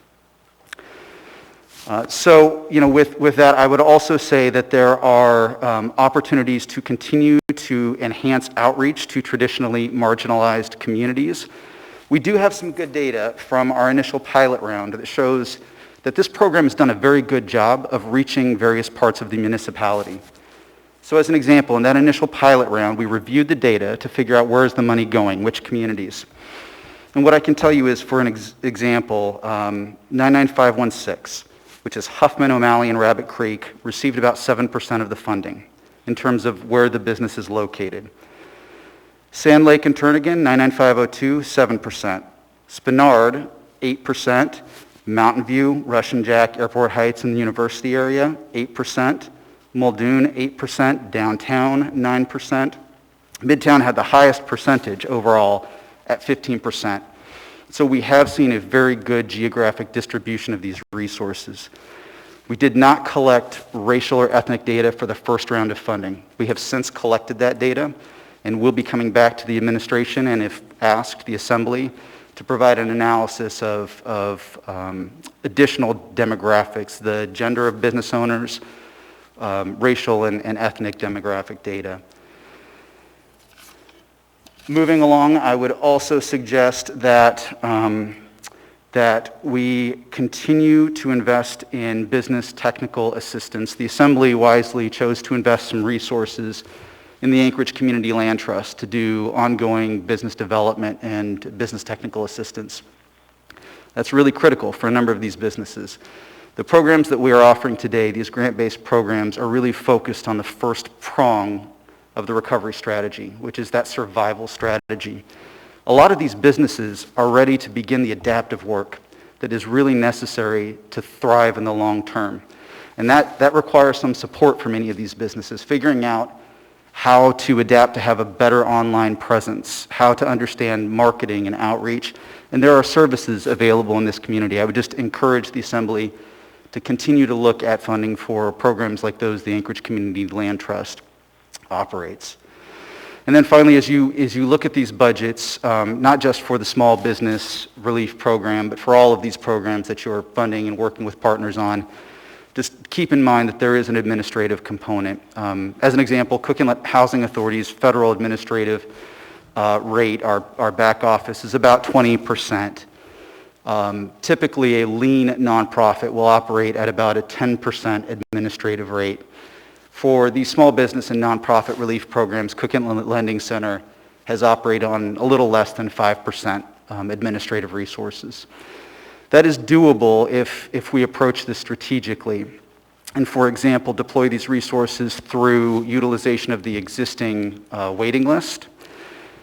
With that, I would also say that there are opportunities to continue to enhance outreach to traditionally marginalized communities. We do have some good data from our initial pilot round that shows that this program has done a very good job of reaching various parts of the municipality. So as an example, in that initial pilot round, we reviewed the data to figure out where is the money going, which communities. And what I can tell you is, for an example, 99516, which is Huffman, O'Malley, and Rabbit Creek, received about 7% of the funding in terms of where the business is located. Sand Lake and Turnagain, 99502, 7%. Spenard, 8%. Mountain View, Russian Jack, Airport Heights, and the university area, 8%. Muldoon, 8%. Downtown, 9%. Midtown had the highest percentage overall at 15%. So we have seen a very good geographic distribution of these resources. We did not collect racial or ethnic data for the first round of funding. We have since collected that data, and we'll be coming back to the administration and, if asked, the Assembly to provide an analysis of additional demographics, the gender of business owners, racial and ethnic demographic data. Moving along, I would also suggest that we continue to invest in business technical assistance. The Assembly wisely chose to invest some resources in the Anchorage Community Land Trust to do ongoing business development and business technical assistance. That's really critical for a number of these businesses. The programs that we are offering today, these grant-based programs, are really focused on the first prong of the recovery strategy, which is that survival strategy. A lot of these businesses are ready to begin the adaptive work that is really necessary to thrive in the long term. And that requires some support for many of these businesses, figuring out how to adapt to have a better online presence, how to understand marketing and outreach. And there are services available in this community. I would just encourage the Assembly to continue to look at funding for programs like those the Anchorage Community Land Trust operates. And then finally, as you look at these budgets, not just for the small business relief program, but for all of these programs that you're funding and working with partners on, just keep in mind that there is an administrative component. As an example, Cook Inlet Housing Authority's federal administrative rate, our back office, is about 20%. Typically, a lean nonprofit will operate at about a 10% administrative rate. For these small business and nonprofit relief programs, Cook Inlet Lending Center has operated on a little less than 5% administrative resources. That is doable if we approach this strategically and, for example, deploy these resources through utilization of the existing waiting list.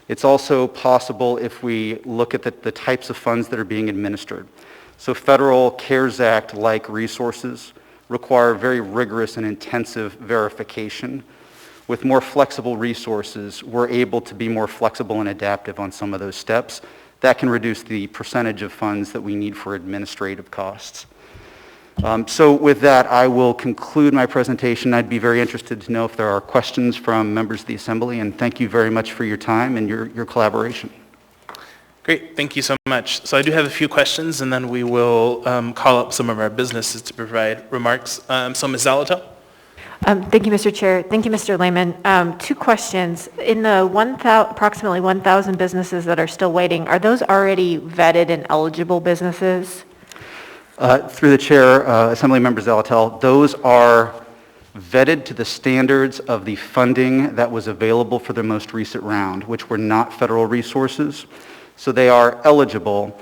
It's also possible if we look at the types of funds that are being administered. So federal CARES Act-like resources require very rigorous and intensive verification. With more flexible resources, we're able to be more flexible and adaptive on some of those steps. That can reduce the percentage of funds that we need for administrative costs. So with that, I will conclude my presentation. I'd be very interested to know if there are questions from members of the Assembly, and thank you very much for your time and your collaboration. Great, thank you so much. So I do have a few questions, and then we will call up some of our businesses to provide remarks. So Ms. Zalato? Thank you, Mr. Chair. Thank you, Mr. Lehman. Two questions. In the approximately 1,000 businesses that are still waiting, are those already vetted and eligible businesses? Through the Chair, Assembly Member Zalatel, those are vetted to the standards of the funding that was available for the most recent round, which were not federal resources. So they are eligible,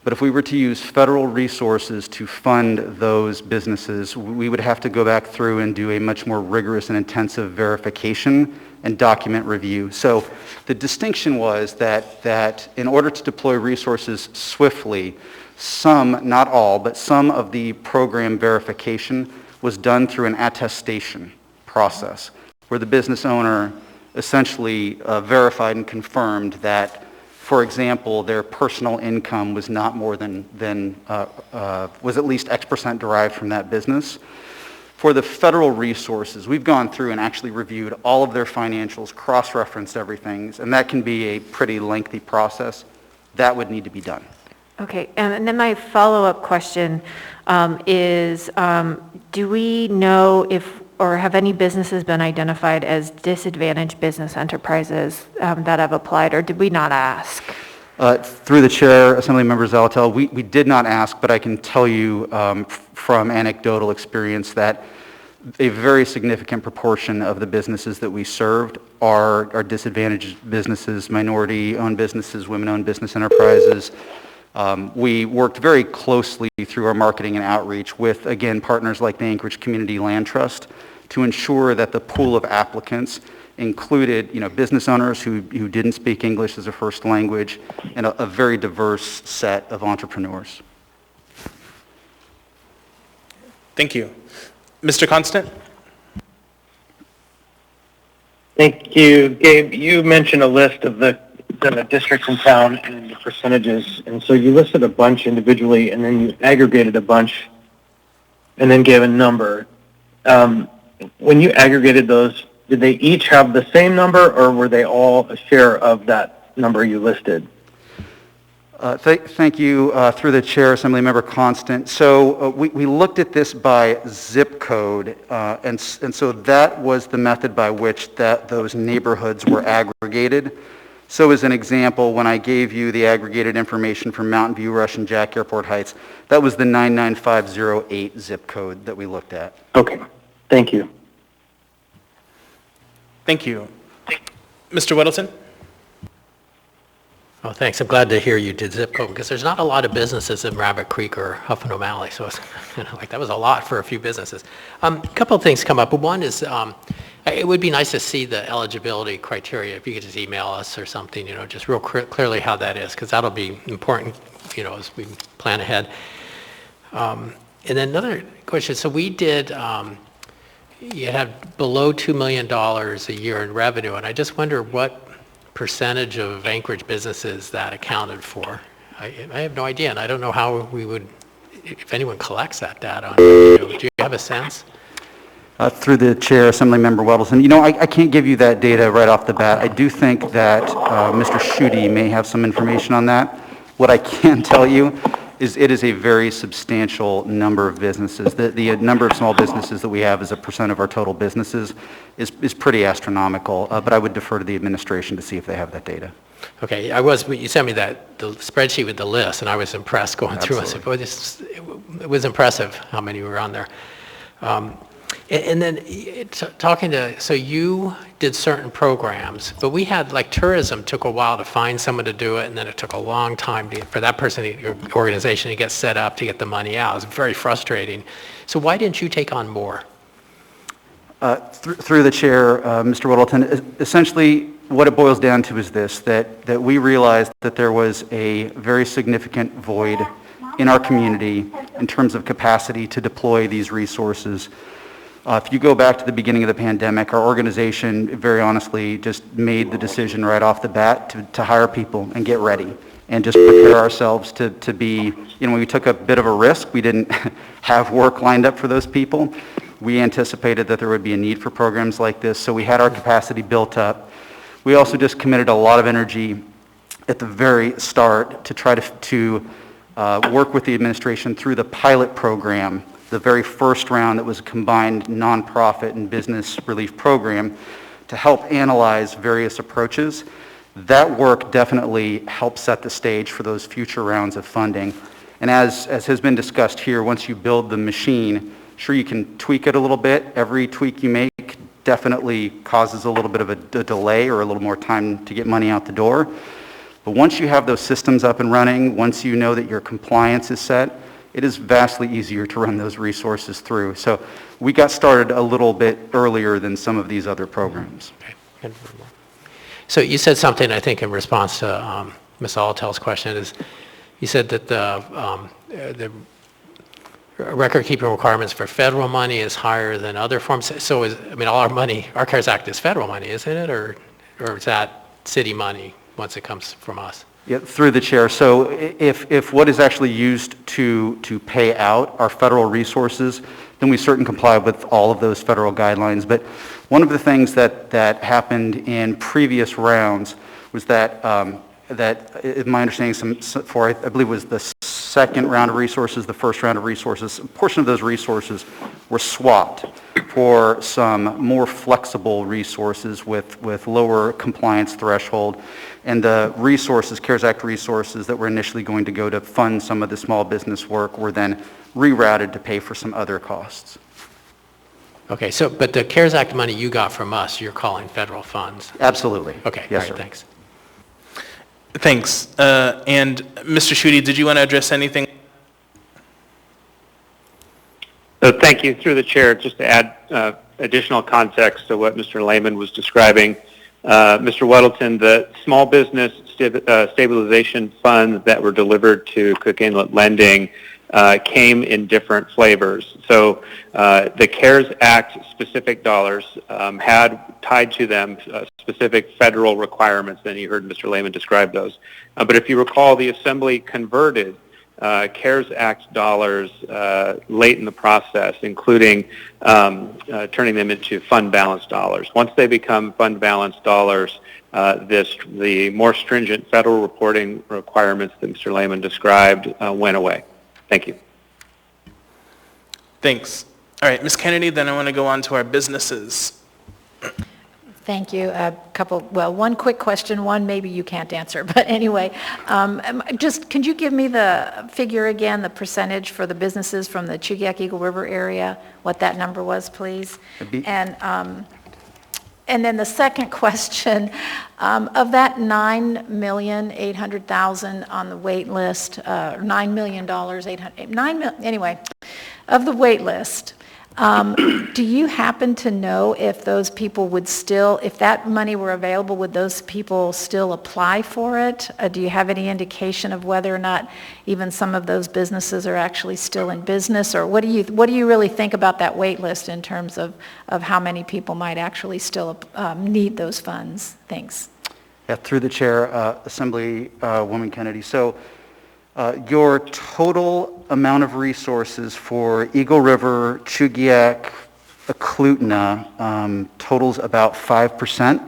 but if we were to use federal resources to fund those businesses, we would have to go back through and do a much more rigorous and intensive verification and document review. So the distinction was that in order to deploy resources swiftly some, not all, but some of the program verification was done through an attestation process, where the business owner essentially verified and confirmed that, for example, their personal income was not more than was at least X% derived from that business. For the federal resources, we've gone through and actually reviewed all of their financials, cross-referenced everything, and that can be a pretty lengthy process. That would need to be done. Okay, and then my follow-up question is, do we know if, or have any businesses been identified as disadvantaged business enterprises that have applied, or did we not ask? Through the chair, Assemblymember Zalatel, we did not ask, but I can tell you from anecdotal experience that a very significant proportion of the businesses that we served are disadvantaged businesses, minority-owned businesses, women-owned business enterprises. We worked very closely through our marketing and outreach with, again, partners like the Anchorage Community Land Trust to ensure that the pool of applicants included, business owners who didn't speak English as a first language and a very diverse set of entrepreneurs. Thank you. Mr. Constant? Thank you. Gabe, you mentioned a list of the districts in town and the percentages, and so you listed a bunch individually and then you aggregated a bunch and then gave a number. When you aggregated those, did they each have the same number, or were they all a share of that number you listed? Thank you, through the chair, Assemblymember Constant. So we looked at this by zip code, and so that was the method by which those neighborhoods were aggregated. So as an example, when I gave you the aggregated information from Mountain View, Rush, and Jack Airport Heights, that was the 99508 zip code that we looked at. Okay, thank you. Thank you. Mr. Weddleton? Oh, thanks. I'm glad to hear you did zip code, because there's not a lot of businesses in Rabbit Creek or Huff and O'Malley, so it's that was a lot for a few businesses. A couple of things come up. One is it would be nice to see the eligibility criteria. If you could just email us or something, just real clearly how that is, because that'll be important, as we plan ahead. And then another question. So we did. You had below $2 million a year in revenue, and I just wonder what percentage of Anchorage businesses that accounted for. I have no idea, and I don't know how we would, if anyone collects that data. Do you have a sense? Through the chair, Assemblymember Weddleton, I can't give you that data right off the bat. I do think that Mr. Schutte may have some information on that. What I can tell you is it is a very substantial number of businesses. The number of small businesses that we have as a percent of our total businesses is pretty astronomical, but I would defer to the administration to see if they have that data. Okay, you sent me the spreadsheet with the list, and I was impressed going through it. It was impressive how many were on there. And then so you did certain programs, but we had, tourism took a while to find someone to do it, and then it took a long time for that person, your organization, to get set up, to get the money out. It was very frustrating. So why didn't you take on more? Through the chair, Mr. Weddleton, essentially what it boils down to is this, that we realized that there was a very significant void in our community in terms of capacity to deploy these resources. If you go back to the beginning of the pandemic, our organization very honestly just made the decision right off the bat to hire people and get ready and just prepare ourselves to be, we took a bit of a risk. We didn't have work lined up for those people. We anticipated that there would be a need for programs like this, so we had our capacity built up. We also just committed a lot of energy at the very start to try to work with the administration through the pilot program, the very first round that was a combined nonprofit and business relief program, to help analyze various approaches. That work definitely helped set the stage for those future rounds of funding. And as has been discussed here, once you build the machine, sure, you can tweak it a little bit. Every tweak you make definitely causes a little bit of a delay or a little more time to get money out the door. But once you have those systems up and running, once you know that your compliance is set, it is vastly easier to run those resources through. So we got started a little bit earlier than some of these other programs. Okay. So you said something, I think, in response to Ms. Alatel's question is, You said that the record-keeping requirements for federal money is higher than other forms. So all our money, our CARES Act is federal money, isn't it? Or is that city money once it comes from us? Yeah, through the chair. So if what is actually used to pay out are federal resources, then we certainly comply with all of those federal guidelines. But one of the things that happened in previous rounds was that, in my understanding, I believe it was the second round of resources, the first round of resources, a portion of those resources were swapped for some more flexible resources with lower compliance threshold. And the resources, CARES Act resources that were initially going to go to fund some of the small business work were then rerouted to pay for some other costs. Okay, but the CARES Act money you got from us, you're calling federal funds? Absolutely. Okay, yes, all right, sir. thanks. Thanks. And Mr. Schutte, did you want to address anything? Thank you. Through the chair, just to add additional context to what Mr. Lehman was describing. Mr. Weddleton, the small business stabilization funds that were delivered to Cook Inlet Lending came in different flavors. So the CARES Act specific dollars had tied to them specific federal requirements, and you heard Mr. Lehman describe those. But if you recall, the Assembly converted CARES Act dollars late in the process, including turning them into fund balance dollars. Once they become fund balance dollars, the more stringent federal reporting requirements that Mr. Lehman described went away. Thank you. Thanks. All right, Ms. Kennedy, then I want to go on to our businesses. Thank you. One quick question, one maybe you can't answer, but anyway, can you give me the figure again, the percentage for the businesses from the Chugiak-Eagle River area, what that number was, please? And then the second question, of that $9,800,000 on the wait list, $9 million, anyway, of the wait list, do you happen to know if those people would still, if that money were available, would those people still apply for it? Do you have any indication of whether or not even some of those businesses are actually still in business? Or what do you really think about that wait list in terms of how many people might actually still need those funds? Thanks. Yeah, through the chair, Assemblywoman Kennedy. So your total amount of resources for Eagle River, Chugiak, Eklutna totals about 5%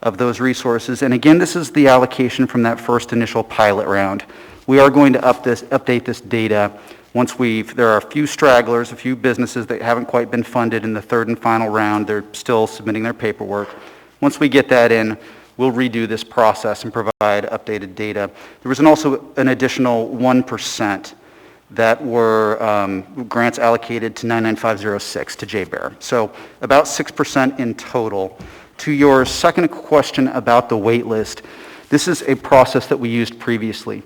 of those resources. And again, this is the allocation from that first initial pilot round. We are going to update this data once there are a few stragglers, a few businesses that haven't quite been funded in the third and final round. They're still submitting their paperwork. Once we get that in, we'll redo this process and provide updated data. There was also an additional 1% that were grants allocated to 99506 to JBEAR. So about 6% in total. To your second question about the wait list, this is a process that we used previously.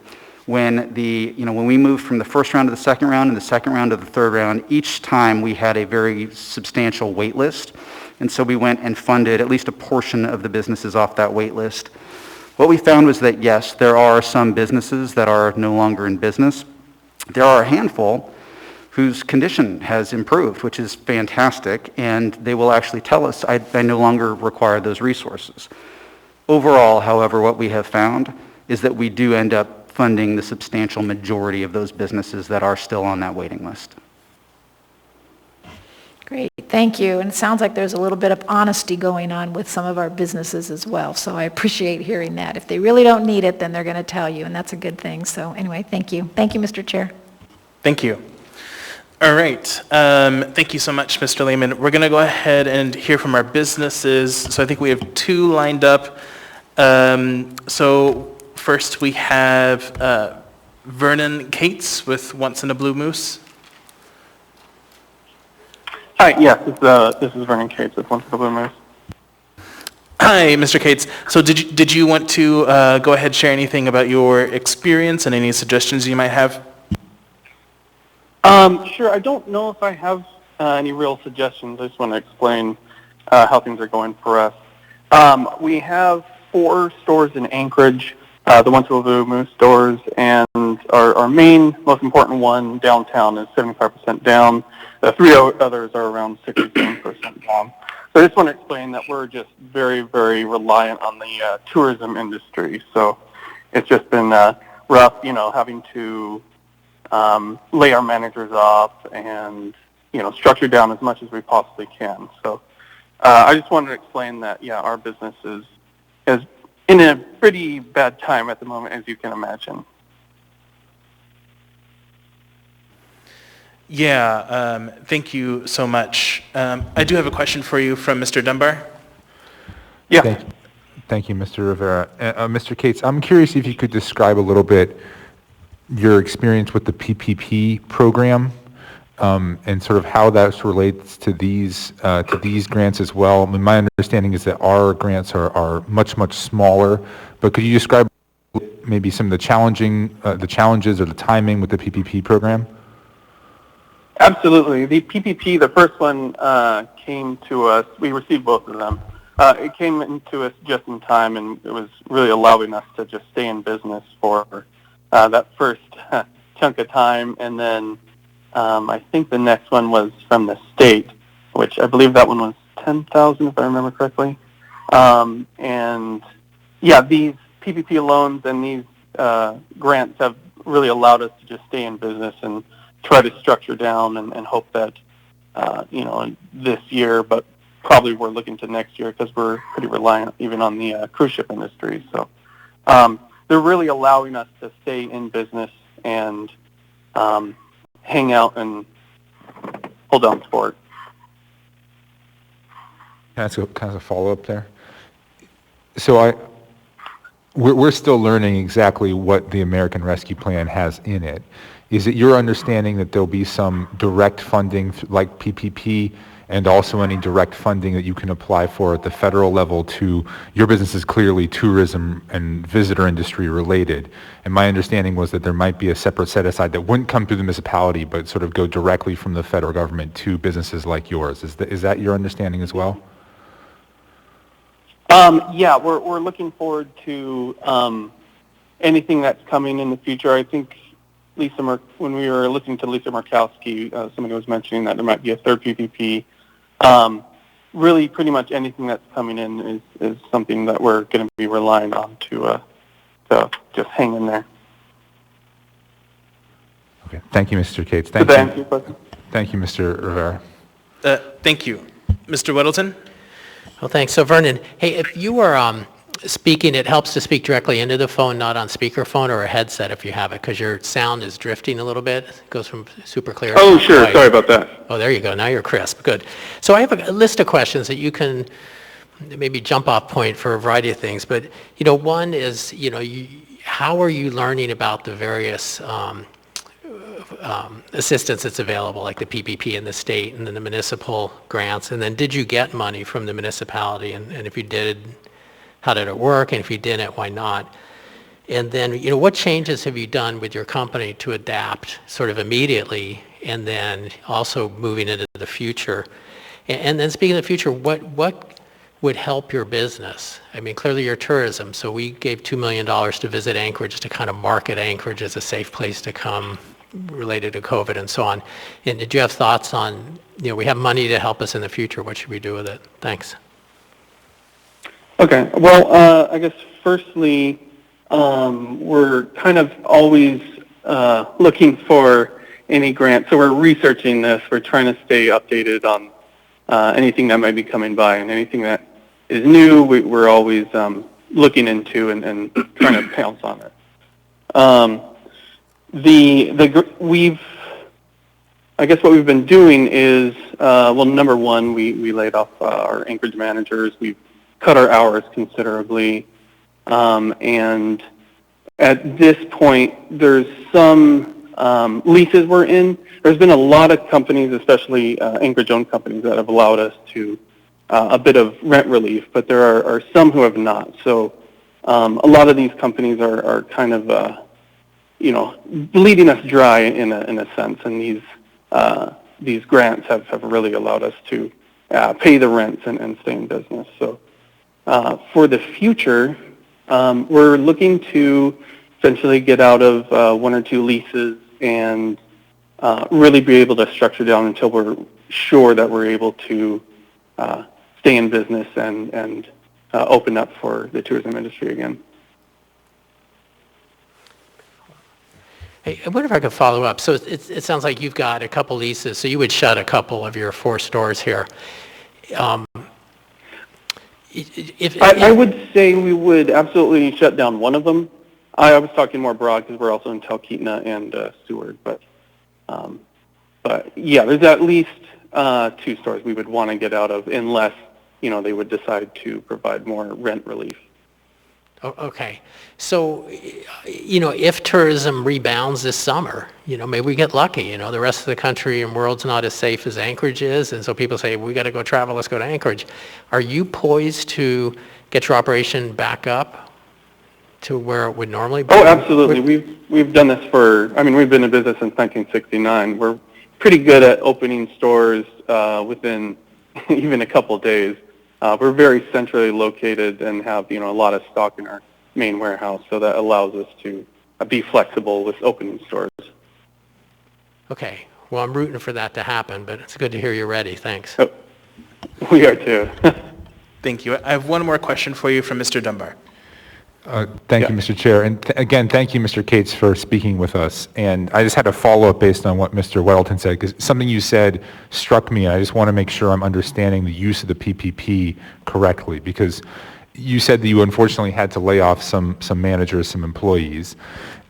When we moved from the first round to the second round and the second round to the third round, each time we had a very substantial wait list. And so we went and funded at least a portion of the businesses off that wait list. What we found was that, yes, there are some businesses that are no longer in business. There are a handful whose condition has improved, which is fantastic, and they will actually tell us, I no longer require those resources. Overall, however, what we have found is that we do end up funding the substantial majority of those businesses that are still on that waiting list. Great, thank you. And it sounds like there's a little bit of honesty going on with some of our businesses as well. So I appreciate hearing that. If they really don't need it, then they're going to tell you, and that's a good thing. So anyway, thank you. Thank you, Mr. Chair. Thank you. All right. Thank you so much, Mr. Lehman. We're going to go ahead and hear from our businesses. So I think we have two lined up. So first we have Vernon Cates with Once in a Blue Moose. Hi, yes, this is Vernon Cates with Once in a Blue Moose. Hi, Mr. Cates. So did you want to go ahead and share anything about your experience and any suggestions you might have? Sure. I don't know if I have any real suggestions. I just want to explain how things are going for us. We have 4 stores in Anchorage. the Once Wavoo Moose stores, and our main, most important one downtown is 75% down. The three others are around 67% down. So I just want to explain that we're just very, very reliant on the tourism industry. So it's just been rough, having to lay our managers off and, structure down as much as we possibly can. So I just wanted to explain that, our business is in a pretty bad time at the moment, as you can imagine. Yeah, thank you so much. I do have a question for you from Mr. Dunbar. Yeah. Thank you, Mr. Rivera. Mr. Cates, I'm curious if you could describe a little bit your experience with the PPP program and sort of how that relates to these grants as well. I mean, my understanding is that our grants are much, much smaller, but could you describe maybe some of the challenges or the timing with the PPP program? Absolutely. The PPP, the first one came to us. We received both of them. It came into us just in time, and it was really allowing us to just stay in business for that first chunk of time. And then I think the next one was from the state, which I believe that one was $10,000, if I remember correctly. And yeah, these PPP loans and these grants have really allowed us to just stay in business and try to structure down and hope that, this year, but probably we're looking to next year because we're pretty reliant even on the cruise ship industry. So they're really allowing us to stay in business and hang out and hold down the fort. Can I ask a follow-up there? So we're still learning exactly what the American Rescue Plan has in it. Is it your understanding that there'll be some direct funding like PPP and also any direct funding that you can apply for at the federal level to, your business is clearly tourism and visitor industry related, and my understanding was that there might be a separate set aside that wouldn't come through the municipality but sort of go directly from the federal government to businesses like yours. Is that your understanding as well? Yeah, we're looking forward to anything that's coming in the future. I think when we were listening to Lisa Murkowski, somebody was mentioning that there might be a third PPP. Really, pretty much anything that's coming in is something that we're going to be relying on to just hang in there. Okay. Thank you, Mr. Cates. Thank you. Thank you, Mr. Rivera. Thank you. Mr. Weddleton? Well, thanks. So, Vernon, hey, if you were speaking, it helps to speak directly into the phone, not on speakerphone or a headset if you have it, because your sound is drifting a little bit. It goes from super clear. Oh, sure. White. Sorry about that. Oh, there you go. Now you're crisp. Good. So I have a list of questions that you can maybe jump off point for a variety of things. But, one is, how are you learning about the various assistance that's available, like the PPP in the state and then the municipal grants? And then did you get money from the municipality? And if you did, how did it work? And if you didn't, why not? And then, what changes have you done with your company to adapt sort of immediately and then also moving into the future? And then speaking of the future, what would help your business? I mean, clearly your tourism. So we gave $2 million to visit Anchorage to kind of market Anchorage as a safe place to come related to COVID and so on. And did you have thoughts on, we have money to help us in the future. What should we do with it? Thanks. Okay. Well, I guess firstly, we're kind of always looking for any grant. So we're researching this. We're trying to stay updated on anything that might be coming by, and anything that is new, we're always looking into and trying to pounce on it. I guess what we've been doing is, number one, we laid off our Anchorage managers. We've cut our hours considerably, and at this point, there's some leases we're in. There's been a lot of companies, especially Anchorage-owned companies, that have allowed us to a bit of rent relief, but there are some who have not. So a lot of these companies are kind of, bleeding us dry in a sense, and these grants have really allowed us to pay the rents and stay in business. So for the future, We're looking to essentially get out of 1 or 2 leases and really be able to structure down until we're sure that we're able to stay in business and open up for the tourism industry again. Hey, I wonder if I could follow up. So it sounds like you've got a couple leases, so you would shut a couple of your 4 stores here. I would say we would absolutely shut down one of them. I was talking more broad because we're also in Talkeetna and Seward, but yeah, there's at least 2 stores we would want to get out of unless, they would decide to provide more rent relief. Okay. So, if tourism rebounds this summer, maybe we get lucky, the rest of the country and world's not as safe as Anchorage is, and so people say, we got to go travel, let's go to Anchorage. Are you poised to get your operation back up to where it would normally be? Oh, absolutely. We've done this we've been in business since 1969. We're pretty good at opening stores within even a couple days. We're very centrally located and have, a lot of stock in our main warehouse, so that allows us to be flexible with opening stores. Okay. Well, I'm rooting for that to happen, but it's good to hear you're ready. Thanks. Oh, we are too. Thank you. I have one more question for you from Mr. Dunbar. Thank you, Mr. Chair. And again, thank you, Mr. Cates, for speaking with us. And I just had a follow-up based on what Mr. Weddleton said, because something you said struck me, and I just want to make sure I'm understanding the use of the PPP correctly, because you said that you unfortunately had to lay off some managers, some employees.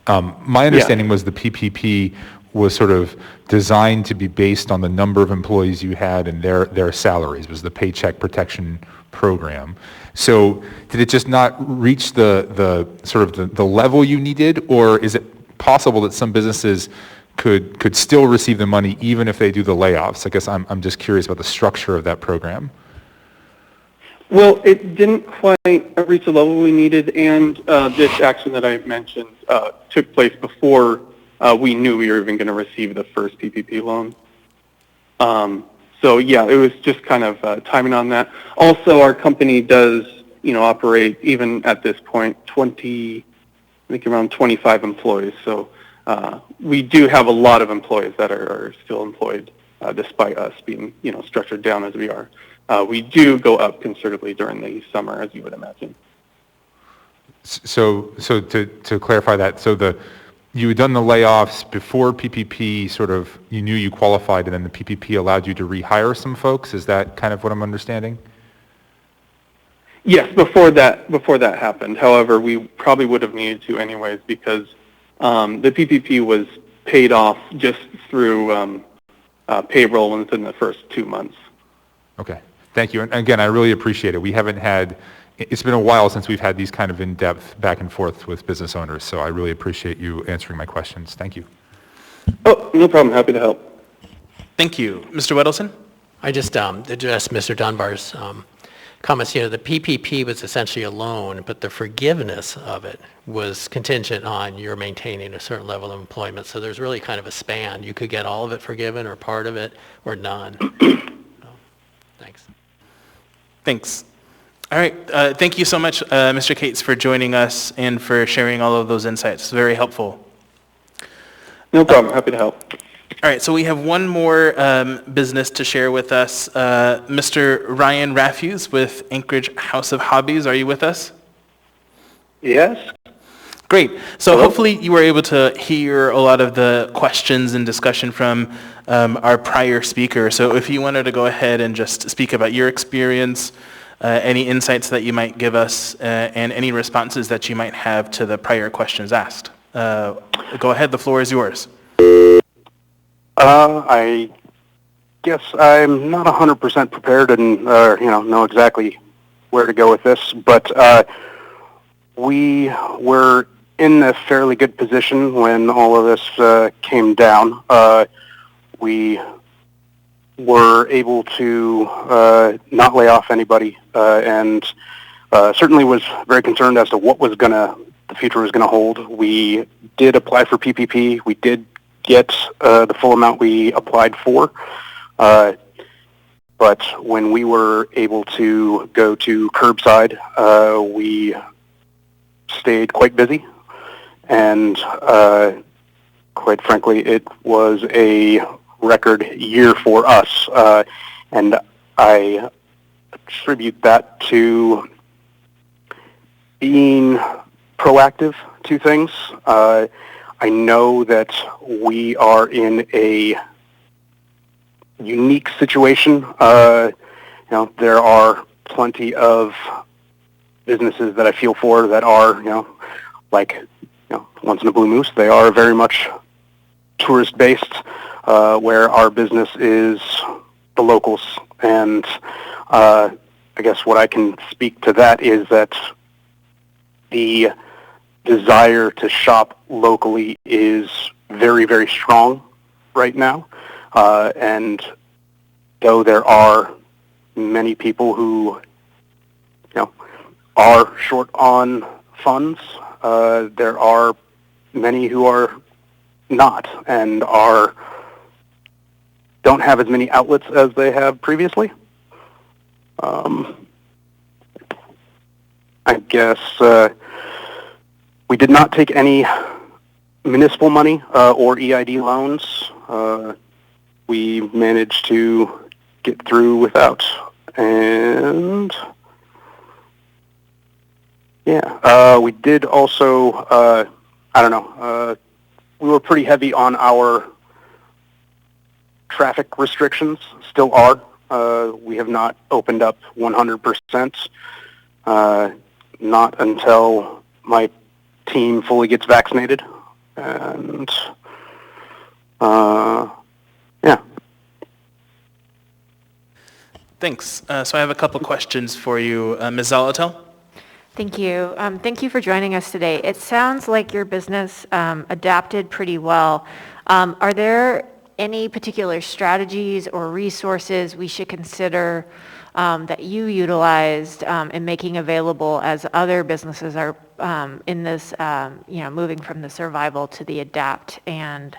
My understanding was the PPP was sort of designed to be based on the number of employees you had and their salaries. It was the Paycheck Protection Program. So did it just not reach the sort of the level you needed, or is it possible that some businesses could still receive the money even if they do the layoffs? I guess I'm just curious about the structure of that program. Well, it didn't quite reach the level we needed, and this action that I mentioned took place before we knew we were even going to receive the first PPP loan. So yeah, it was just kind of timing on that. Also, our company does, operate even at this point around 25 employees. So we do have a lot of employees that are still employed, despite us being, structured down as we are. We do go up considerably during the summer, as you would imagine. So to clarify that, you had done the layoffs before PPP, sort of, you knew you qualified, and then the PPP allowed you to rehire some folks? Is that kind of what I'm understanding? Yes, before that happened. However, we probably would have needed to anyways, because the PPP was paid off just through payroll within the first 2 months. Okay, thank you. And again, I really appreciate it. It's been a while since we've had these kind of in-depth back and forth with business owners, so I really appreciate you answering my questions. Thank you. Oh, no problem. Happy to help. Thank you. Mr. Weddleton? I just addressed Mr. Dunbar's comments. The PPP was essentially a loan, but the forgiveness of it was contingent on your maintaining a certain level of employment. So there's really kind of a span. You could get all of it forgiven or part of it or none. Thanks. Thanks. All right. Thank you so much, Mr. Cates, for joining us and for sharing all of those insights. It's very helpful. No problem. Happy to help. All right. So we have one more business to share with us. Mr. Ryan Rafuse with Anchorage House of Hobbies. Are you with us? Yes. Great. So Hello? Hopefully you were able to hear a lot of the questions and discussion from our prior speaker. So if you wanted to go ahead and just speak about your experience, any insights that you might give us, and any responses that you might have to the prior questions asked. Go ahead, the floor is yours. I guess I'm not 100% prepared and know exactly where to go with this, but we were in a fairly good position when all of this came down. We were able to not lay off anybody, and certainly was very concerned as to what the future was gonna hold. We did apply for PPP. We did get the full amount we applied for, but when we were able to go to curbside, we stayed quite busy, and quite frankly, it was a record year for us, and I attribute that to being proactive to things. I know that we are in a unique situation. There are plenty of businesses that I feel for that are, once in a blue moose, they are very much tourist-based, where our business is the locals. And I guess what I can speak to that is that the desire to shop locally is very, very strong right now. And though there are many people who, are short on funds, there are many who are not and don't have as many outlets as they have previously. I guess we did not take any municipal money or EID loans. We managed to get through without. And we did also, we were pretty heavy on our traffic restrictions, still are. We have not opened up 100%, not until my team fully gets vaccinated. And, Thanks. So I have a couple questions for you. Ms. Zolotel? Thank you. Thank you for joining us today. It sounds like your business adapted pretty well. Are there any particular strategies or resources we should consider that you utilized in making available as other businesses are in this, moving from the survival to the adapt and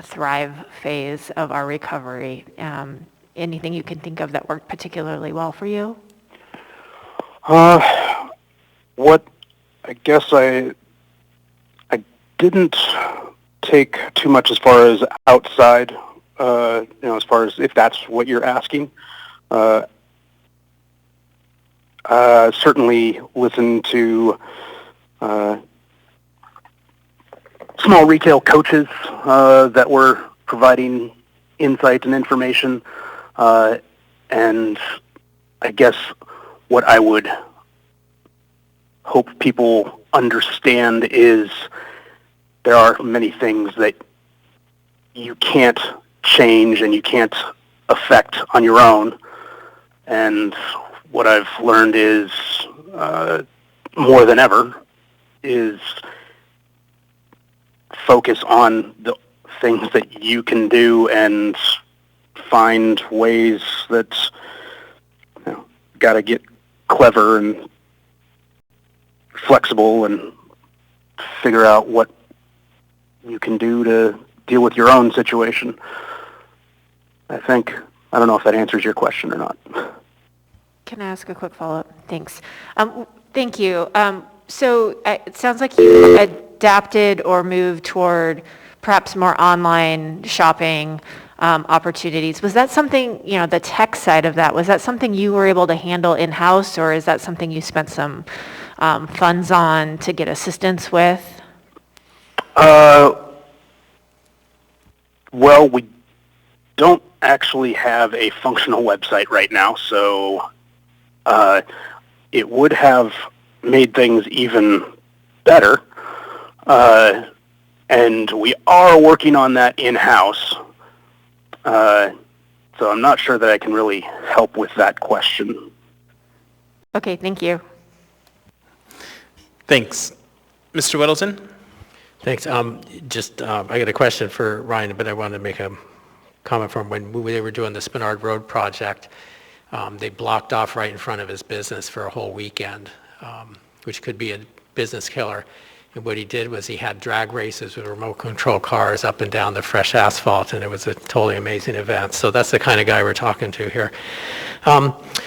thrive phase of our recovery? Anything you can think of that worked particularly well for you? What I guess I didn't take too much as far as outside, as far as if that's what you're asking. Certainly listen to small retail coaches that were providing insight and information. And I guess what I would hope people understand is there are many things that you can't change and you can't affect on your own. And what I've learned is, more than ever, is focus on the things that you can do and find ways that, got to get clever and flexible and figure out what you can do to deal with your own situation. I don't know if that answers your question or not. Can I ask a quick follow-up? Thanks. Thank you. So it sounds like you adapted or moved toward perhaps more online shopping opportunities. Was that something, the tech side of that, was that something you were able to handle in-house, or is that something you spent some funds on to get assistance with? Well, we don't actually have a functional website right now, so it would have made things even better. And we are working on that in-house. So I'm not sure that I can really help with that question. Okay, thank you. Thanks. Mr. Weddleton? Thanks. I got a question for Ryan, but I wanted to make a comment from when they were doing the Spinard Road project. They blocked off right in front of his business for a whole weekend, which could be a business killer. And what he did was he had drag races with remote control cars up and down the fresh asphalt, and it was a totally amazing event. So that's the kind of guy we're talking to here.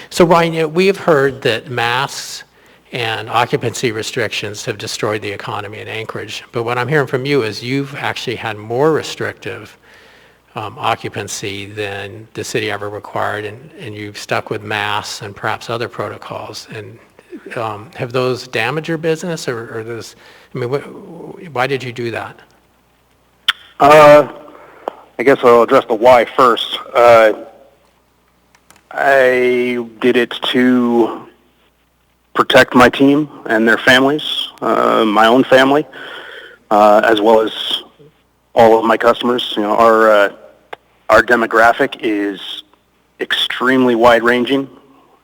So Ryan, we have heard that masks and occupancy restrictions have destroyed the economy in Anchorage. But what I'm hearing from you is you've actually had more restrictive occupancy than the city ever required, and you've stuck with masks and perhaps other protocols. And have those damaged your business, or those? I mean, why did you do that? I guess I'll address the why first. I did it to protect my team and their families, my own family, as well as all of my customers. You know, our demographic is extremely wide-ranging.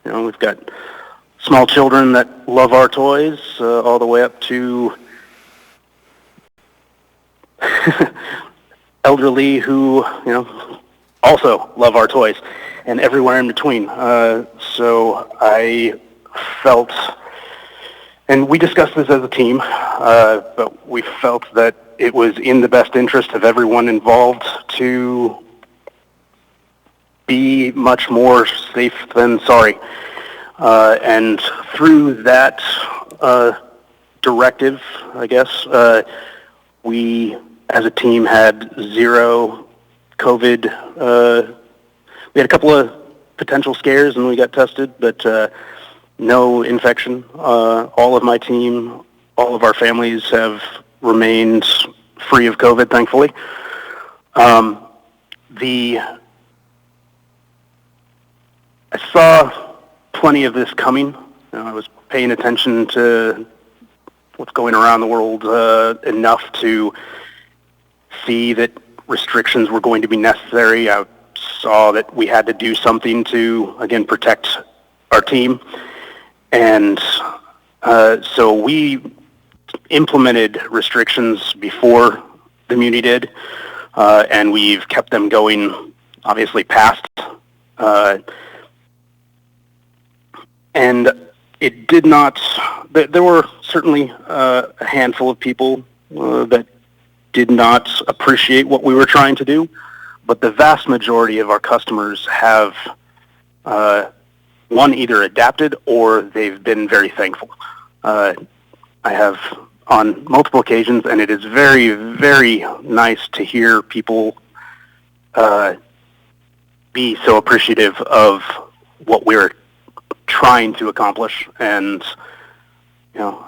You know, we've got small children that love our toys, all the way up to elderly who, you know, also love our toys, and everywhere in between. So I felt, and we discussed this as a team, but we felt that it was in the best interest of everyone involved to be much more safe than sorry. And through that directive, I guess, we as a team had zero COVID. We had a couple of potential scares and we got tested, but no infection. All of my team, all of our families have remained free of COVID, thankfully. I saw plenty of this coming. You know, I was paying attention to what's going around the world enough to see that restrictions were going to be necessary. I saw that we had to do something to, again, protect our team. And so we implemented restrictions before the Muni did, and we've kept them going, obviously, past. And it did not, there were certainly a handful of people that did not appreciate what we were trying to do, but the vast majority of our customers have, one, either adapted or they've been very thankful. I have on multiple occasions, and it is very, very nice to hear people be so appreciative of what we're trying to accomplish, and you know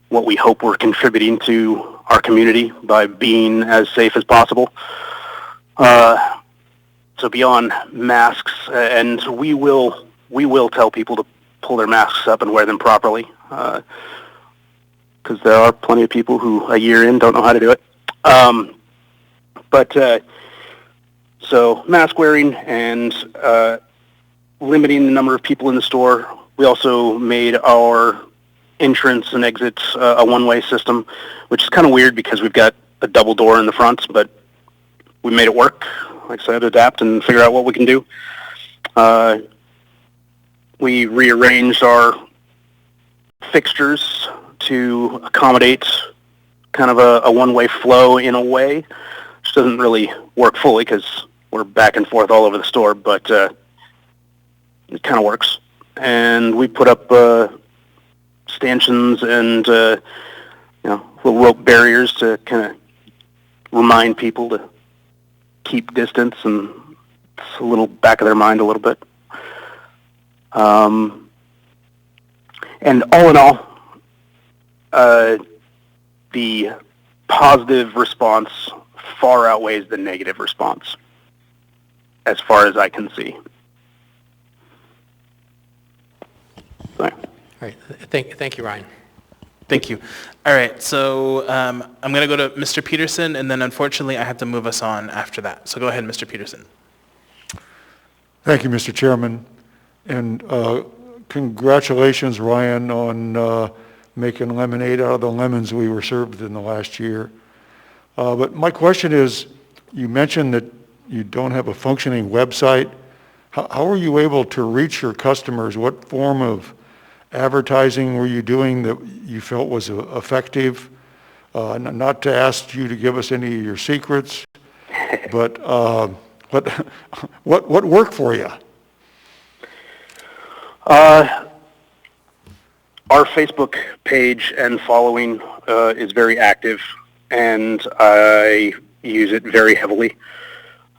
what we hope we're contributing to our community by being as safe as possible. So beyond masks, and we will tell people to pull their masks up and wear them properly, because there are plenty of people who a year in don't know how to do it. So mask wearing and limiting the number of people in the store. We also made our entrance and exits a one-way system, which is kind of weird because we've got a double door in the front, but we made it work. Like I said, adapt and figure out what we can do. We rearranged our fixtures to accommodate kind of a one-way flow in a way, which doesn't really work fully because we're back and forth all over the store, but it kind of works. And we put up stanchions and little rope barriers to kind of remind people to keep distance, and it's a little back of their mind a little bit. And all in all, the positive response far outweighs the negative response, as far as I can see. Sorry. All right. Thank you, Ryan. Thank you. All right, so I'm going to go to Mr. Peterson, and then unfortunately I have to move us on after that. So go ahead, Mr. Peterson. Thank you, Mr. Chairman. And congratulations, Ryan, on making lemonade out of the lemons we were served in the last year. But my question is, you mentioned that you don't have a functioning website. How were you able to reach your customers? What form of advertising were you doing that you felt was effective? Not to ask you to give us any of your secrets, but what worked for you? our Facebook page and following is very active, and I use it very heavily.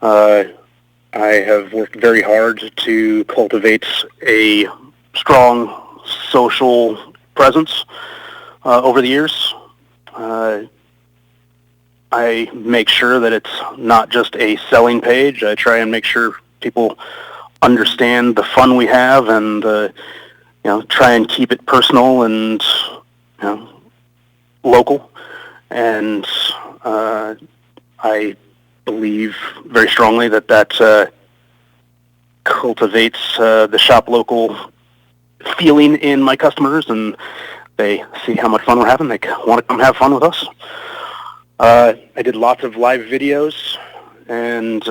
I have worked very hard to cultivate a strong social presence over the years. I make sure that it's not just a selling page. I try and make sure people understand the fun we have, and try and keep it personal and local. And I believe very strongly that cultivates the shop local feeling in my customers, and they see how much fun we're having. They want to come have fun with us. I did lots of live videos and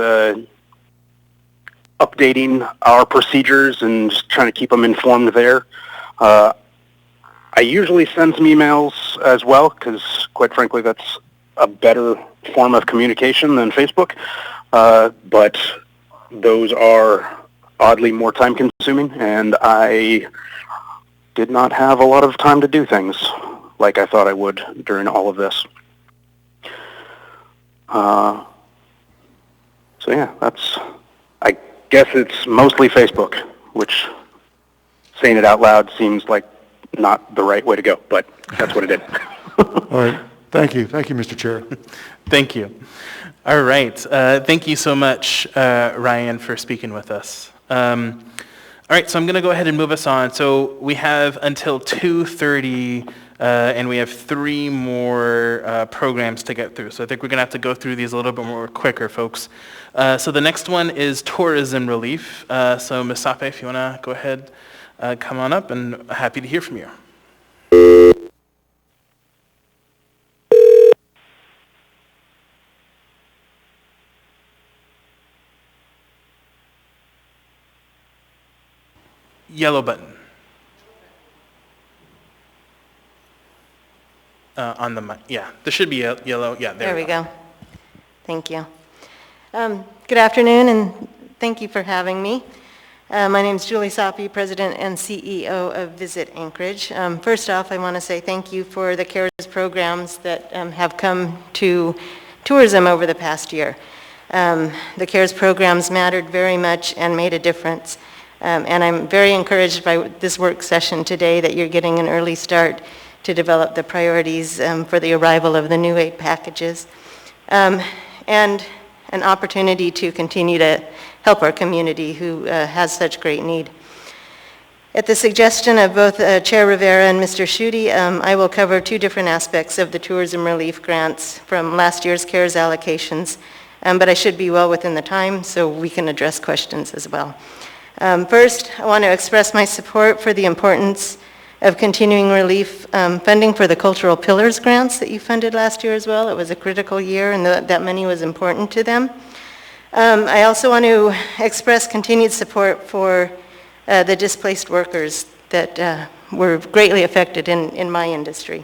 updating our procedures and just trying to keep them informed there. I usually send some emails as well because, quite frankly, that's a better form of communication than Facebook. But those are oddly more time-consuming, and I did not have a lot of time to do things like I thought I would during all of this. So yeah, I guess it's mostly Facebook, which, saying it out loud, seems like not the right way to go, but that's what it is. All right. Thank you. Thank you, Mr. Chair. Thank you. All right. Thank you so much, Ryan, for speaking with us. All right, so I'm going to go ahead and move us on. So we have until 2:30, and we have 3 more programs to get through. So I think we're going to have to go through these a little bit more quicker, folks. So the next one is tourism relief. So Ms. Sape, if you want to go ahead, come on up, and happy to hear from you. Yellow button. On the mic. Yeah, there should be a yellow. Yeah, there we go. Thank you. Good afternoon, and thank you for having me. My name is Julie Sape, President and CEO of Visit Anchorage. First off, I want to say thank you for the CARES programs that have come to tourism over the past year. The CARES programs mattered very much and made a difference. And I'm very encouraged by this work session today that you're getting an early start to develop the priorities for the arrival of the new aid packages, and an opportunity to continue to help our community who has such great need. At the suggestion of both Chair Rivera and Mr. Schutte, I will cover 2 different aspects of the tourism relief grants from last year's CARES allocations, but I should be well within the time so we can address questions as well. First, I want to express my support for the importance of continuing relief funding for the Cultural Pillars grants that you funded last year as well. It was a critical year, and that money was important to them. I also want to express continued support for the displaced workers that were greatly affected in my industry.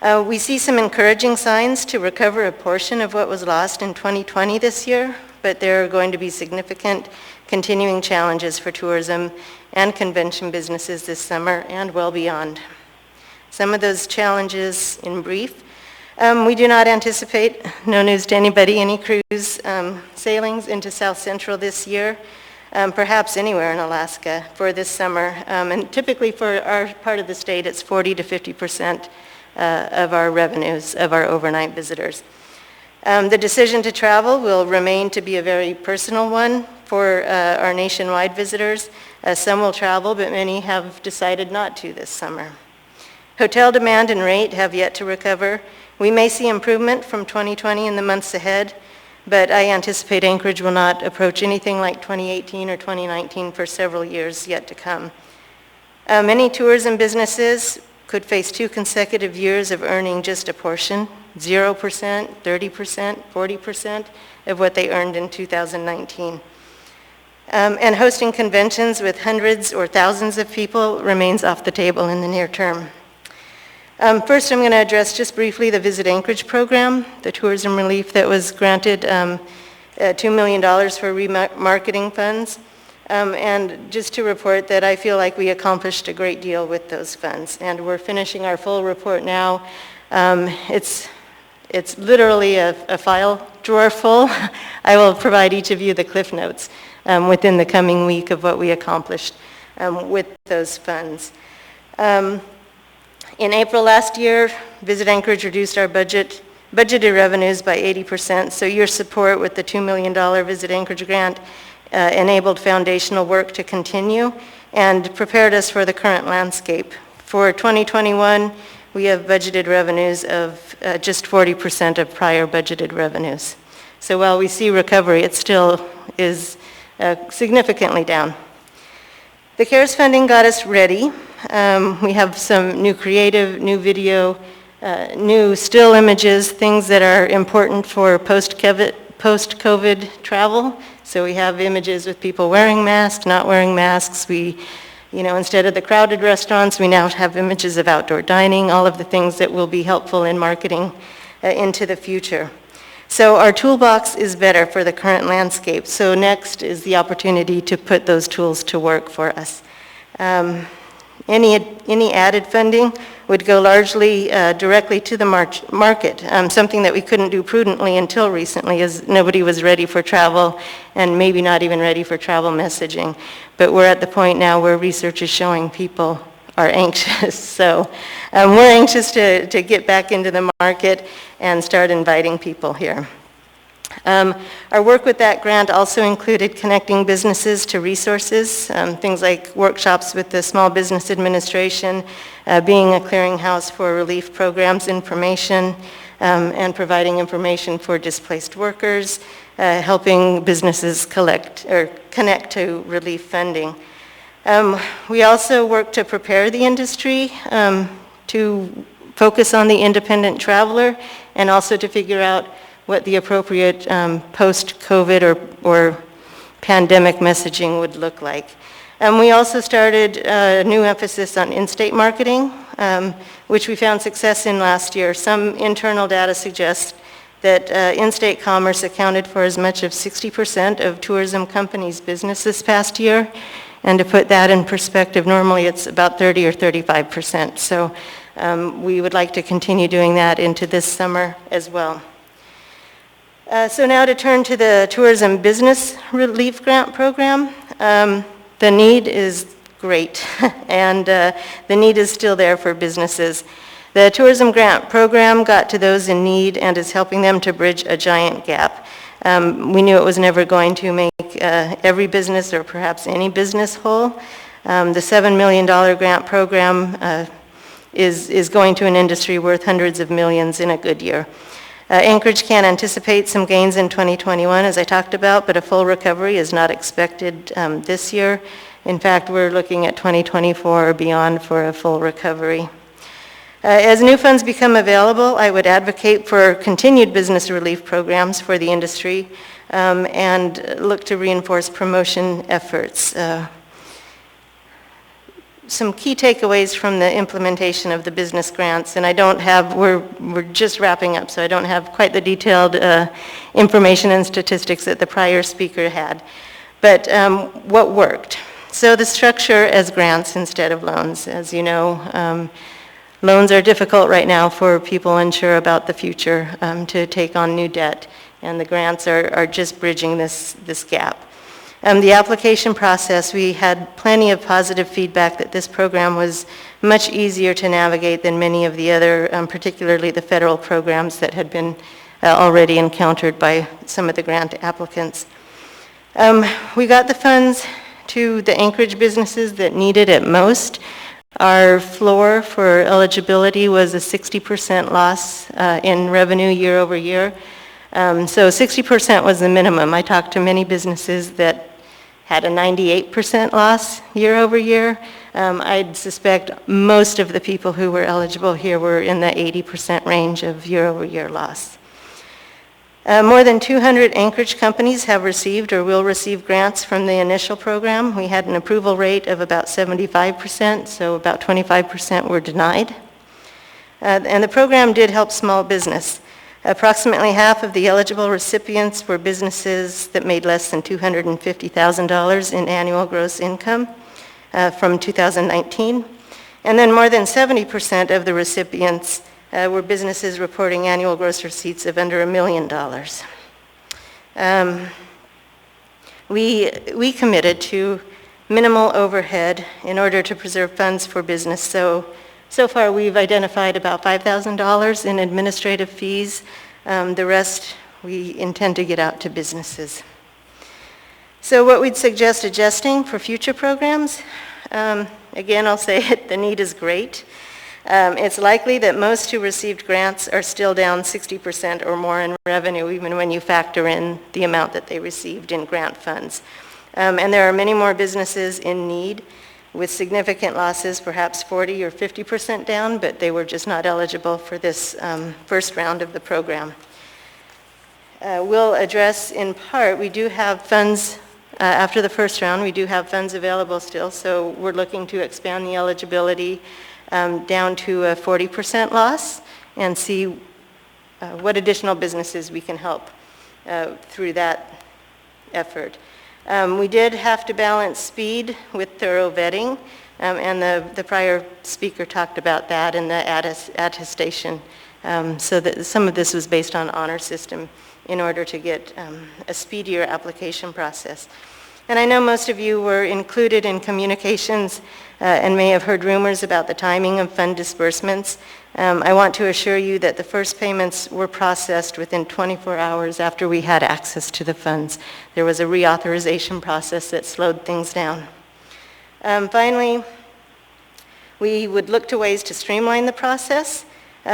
We see some encouraging signs to recover a portion of what was lost in 2020 this year, but there are going to be significant continuing challenges for tourism and convention businesses this summer and well beyond. Some of those challenges in brief: we do not anticipate, no news to anybody, any cruise sailings into South Central this year, perhaps anywhere in Alaska for this summer. And typically for our part of the state, it's 40 to 50% of our revenues of our overnight visitors. The decision to travel will remain to be a very personal one for our nationwide visitors. Some will travel, but many have decided not to this summer. Hotel demand and rate have yet to recover. We may see improvement from 2020 in the months ahead, but I anticipate Anchorage will not approach anything like 2018 or 2019 for several years yet to come. Many tourism businesses could face 2 consecutive years of earning just a portion, 0%, 30%, 40% of what they earned in 2019. And hosting conventions with hundreds or thousands of people remains off the table in the near term. First, I'm going to address just briefly the Visit Anchorage program, the tourism relief that was granted $2 million for remarketing funds. And just to report that I feel like we accomplished a great deal with those funds. And we're finishing our full report now. It's literally a file drawer full. I will provide each of you the Cliff Notes within the coming week of what we accomplished with those funds. In April last year, Visit Anchorage reduced our budgeted revenues by 80%, so your support with the $2 million Visit Anchorage grant enabled foundational work to continue and prepared us for the current landscape. For 2021, we have budgeted revenues of just 40% of prior budgeted revenues. So while we see recovery, it still is significantly down. The CARES funding got us ready. We have some new creative, new video, new still images, things that are important for post-COVID travel. So we have images with people wearing masks, not wearing masks. Instead of the crowded restaurants, we now have images of outdoor dining, all of the things that will be helpful in marketing into the future. So our toolbox is better for the current landscape. So next is the opportunity to put those tools to work for us. Any added funding would go largely directly to the market, something that we couldn't do prudently until recently, as nobody was ready for travel and maybe not even ready for travel messaging. But we're at the point now where research is showing people are anxious. So we're anxious to get back into the market and start inviting people here. Our work with that grant also included connecting businesses to resources, things like workshops with the Small Business Administration, being a clearinghouse for relief programs information, and providing information for displaced workers, helping businesses connect to relief funding. We also work to prepare the industry to focus on the independent traveler and also to figure out what the appropriate post-COVID or pandemic messaging would look like. We also started a new emphasis on in-state marketing, which we found success in last year. Some internal data suggests that in-state commerce accounted for as much as 60% of tourism companies' business this past year. And to put that in perspective, normally it's about 30 or 35%. So we would like to continue doing that into this summer as well. So now to turn to the Tourism Business Relief Grant Program. The need is great, and the need is still there for businesses. The Tourism Grant Program got to those in need and is helping them to bridge a giant gap. We knew it was never going to make every business or perhaps any business whole. The $7 million grant program is going to an industry worth hundreds of millions in a good year. Anchorage can anticipate some gains in 2021, as I talked about, but a full recovery is not expected this year. In fact, we're looking at 2024 or beyond for a full recovery. As new funds become available, I would advocate for continued business relief programs for the industry and look to reinforce promotion efforts. Some key takeaways from the implementation of the business grants, and we're just wrapping up, so I don't have quite the detailed information and statistics that the prior speaker had. But what worked? So the structure as grants instead of loans. As you know, loans are difficult right now for people unsure about the future to take on new debt, and the grants are just bridging this gap. The application process, we had plenty of positive feedback that this program was much easier to navigate than many of the other, particularly the federal programs that had been already encountered by some of the grant applicants. We got the funds to the Anchorage businesses that needed it most. Our floor for eligibility was a 60% loss in revenue year over year. So 60% was the minimum. I talked to many businesses that had a 98% loss year over year. I'd suspect most of the people who were eligible here were in the 80% range of year over year loss. More than 200 Anchorage companies have received or will receive grants from the initial program. We had an approval rate of about 75%, so about 25% were denied. And the program did help small business. Approximately half of the eligible recipients were businesses that made less than $250,000 in annual gross income from 2019. And then more than 70% of the recipients were businesses reporting annual gross receipts of under $1 million. We committed to minimal overhead in order to preserve funds for business. So far we've identified about $5,000 in administrative fees. The rest we intend to get out to businesses. So what we'd suggest adjusting for future programs, again, I'll say it, the need is great. It's likely that most who received grants are still down 60% or more in revenue, even when you factor in the amount that they received in grant funds. And there are many more businesses in need with significant losses, perhaps 40 or 50% down, but they were just not eligible for this first round of the program. We'll address in part, we do have funds, after the first round, we do have funds available still, so we're looking to expand the eligibility down to a 40% loss and see what additional businesses we can help through that effort. We did have to balance speed with thorough vetting, and the prior speaker talked about that in the attestation. So that some of this was based on honor system in order to get a speedier application process. And I know most of you were included in communications and may have heard rumors about the timing of fund disbursements. I want to assure you that the first payments were processed within 24 hours after we had access to the funds. There was a reauthorization process that slowed things down. Finally, we would look to ways to streamline the process.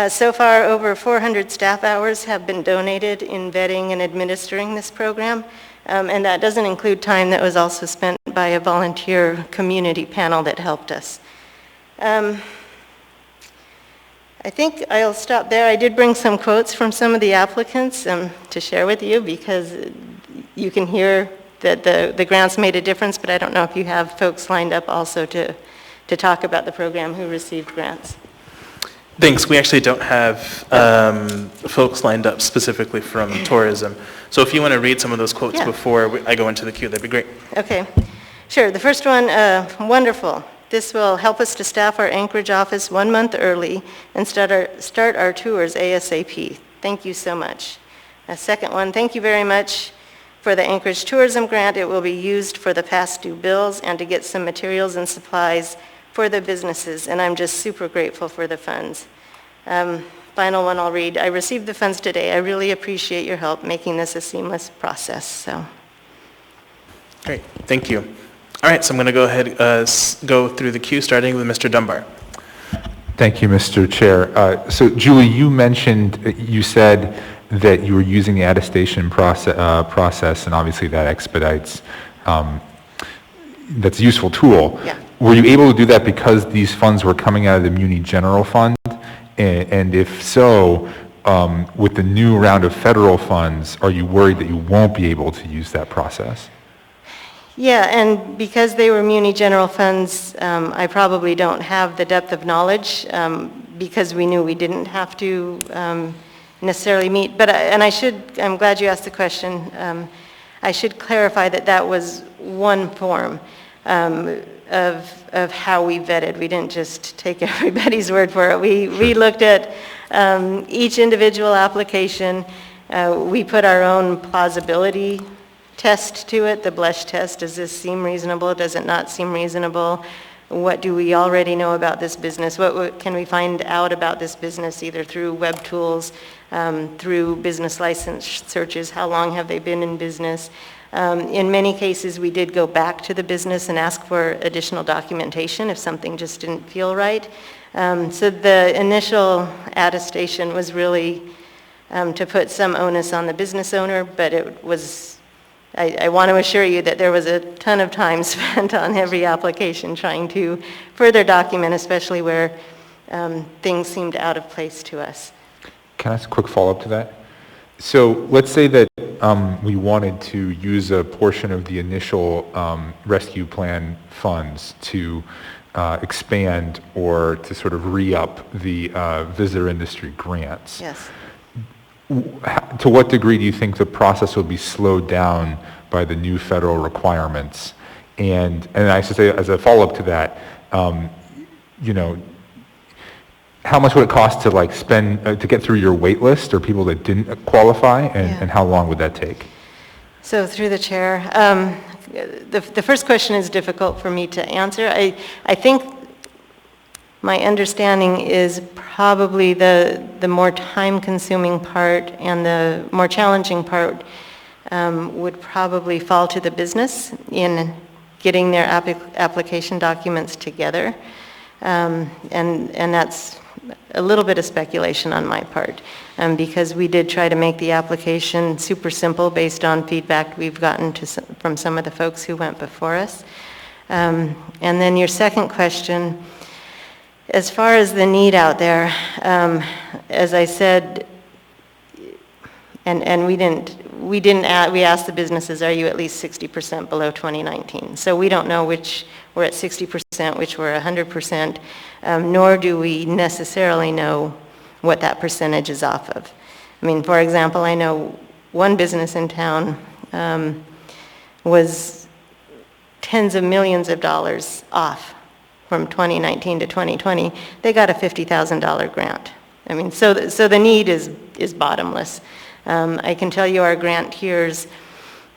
So far, over 400 staff hours have been donated in vetting and administering this program. And that doesn't include time that was also spent by a volunteer community panel that helped us. I think I'll stop there. I did bring some quotes from some of the applicants to share with you because you can hear that the grants made a difference, but I don't know if you have folks lined up also to talk about the program who received grants. Thanks. We actually don't have folks lined up specifically from tourism. So if you want to read some of those quotes before I go into the queue, that'd be great. Okay. Sure. The first one, wonderful. This will help us to staff our Anchorage office 1 month early and start our tours ASAP. Thank you so much. A second one, thank you very much for the Anchorage Tourism Grant. It will be used for the past due bills and to get some materials and supplies for the businesses, and I'm just super grateful for the funds. Final one I'll read. I received the funds today. I really appreciate your help making this a seamless process. So. Great, thank you. All right, so I'm going to go ahead go through the queue, starting with Mr. Dunbar. Thank you, Mr. Chair. So Julie, you said that you were using the attestation process, and obviously that expedites, that's a useful tool. Yeah. Were you able to do that because these funds were coming out of the Muni General Fund? And if so, with the new round of federal funds, are you worried that you won't be able to use that process? Yeah, and because they were Muni General Funds, I probably don't have the depth of knowledge because we knew we didn't have to necessarily meet. But I'm glad you asked the question. I should clarify that was one form of how we vetted. We didn't just take everybody's word for it. We looked at each individual application. We put our own plausibility test to it, the blush test. Does this seem reasonable? Does it not seem reasonable? What do we already know about this business? What can we find out about this business either through web tools, through business license searches? How long have they been in business? In many cases, we did go back to the business and ask for additional documentation if something just didn't feel right. So the initial attestation was really to put some onus on the business owner, but it was, I want to assure you that there was a ton of time spent on every application trying to further document, especially where things seemed out of place to us. Can I ask a quick follow-up to that? So let's say that we wanted to use a portion of the initial rescue plan funds to expand or to sort of re-up the visitor industry grants. Yes. To what degree do you think the process will be slowed down by the new federal requirements? And I should say, as a follow-up to that, how much would it cost to spend to get through your wait list or people that didn't qualify, and how long would that take? So through the chair, the first question is difficult for me to answer. I think my understanding is probably the more time-consuming part and the more challenging part would probably fall to the business in getting their application documents together. And that's a little bit of speculation on my part, because we did try to make the application super simple based on feedback we've gotten from some of the folks who went before us. And then your second question, as far as the need out there, as I said, and we asked the businesses, are you at least 60% below 2019? So we don't know which we're at 60%, which we're 100%, nor do we necessarily know what that percentage is off of. I mean, for example, I know one business in town was tens of millions of dollars off from 2019 to 2020. They got a $50,000 grant. I mean, so the need is bottomless. I can tell you our grant tiers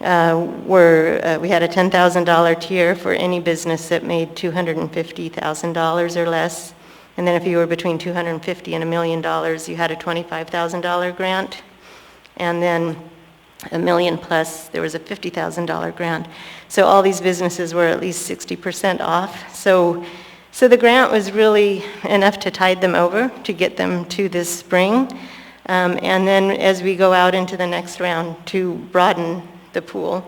we had a $10,000 tier for any business that made $250,000 or less. And then if you were between $250,000 and $1 million, you had a $25,000 grant. And then $1 million plus, there was a $50,000 grant. So all these businesses were at least 60% off. So the grant was really enough to tide them over to get them to this spring. And then as we go out into the next round to broaden the pool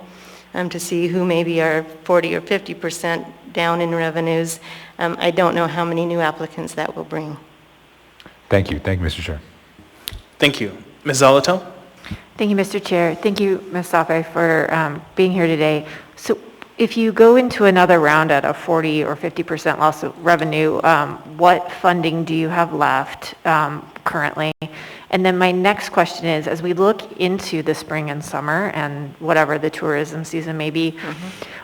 to see who maybe are 40 or 50% down in revenues, I don't know how many new applicants that will bring. Thank you. Thank you, Mr. Chair. Thank you. Ms. Zolotel? Thank you, Mr. Chair. Thank you, Ms. Safe, for being here today. So if you go into another round at a 40 or 50% loss of revenue, what funding do you have left currently? And then my next question is, as we look into the spring and summer and whatever the tourism season may be,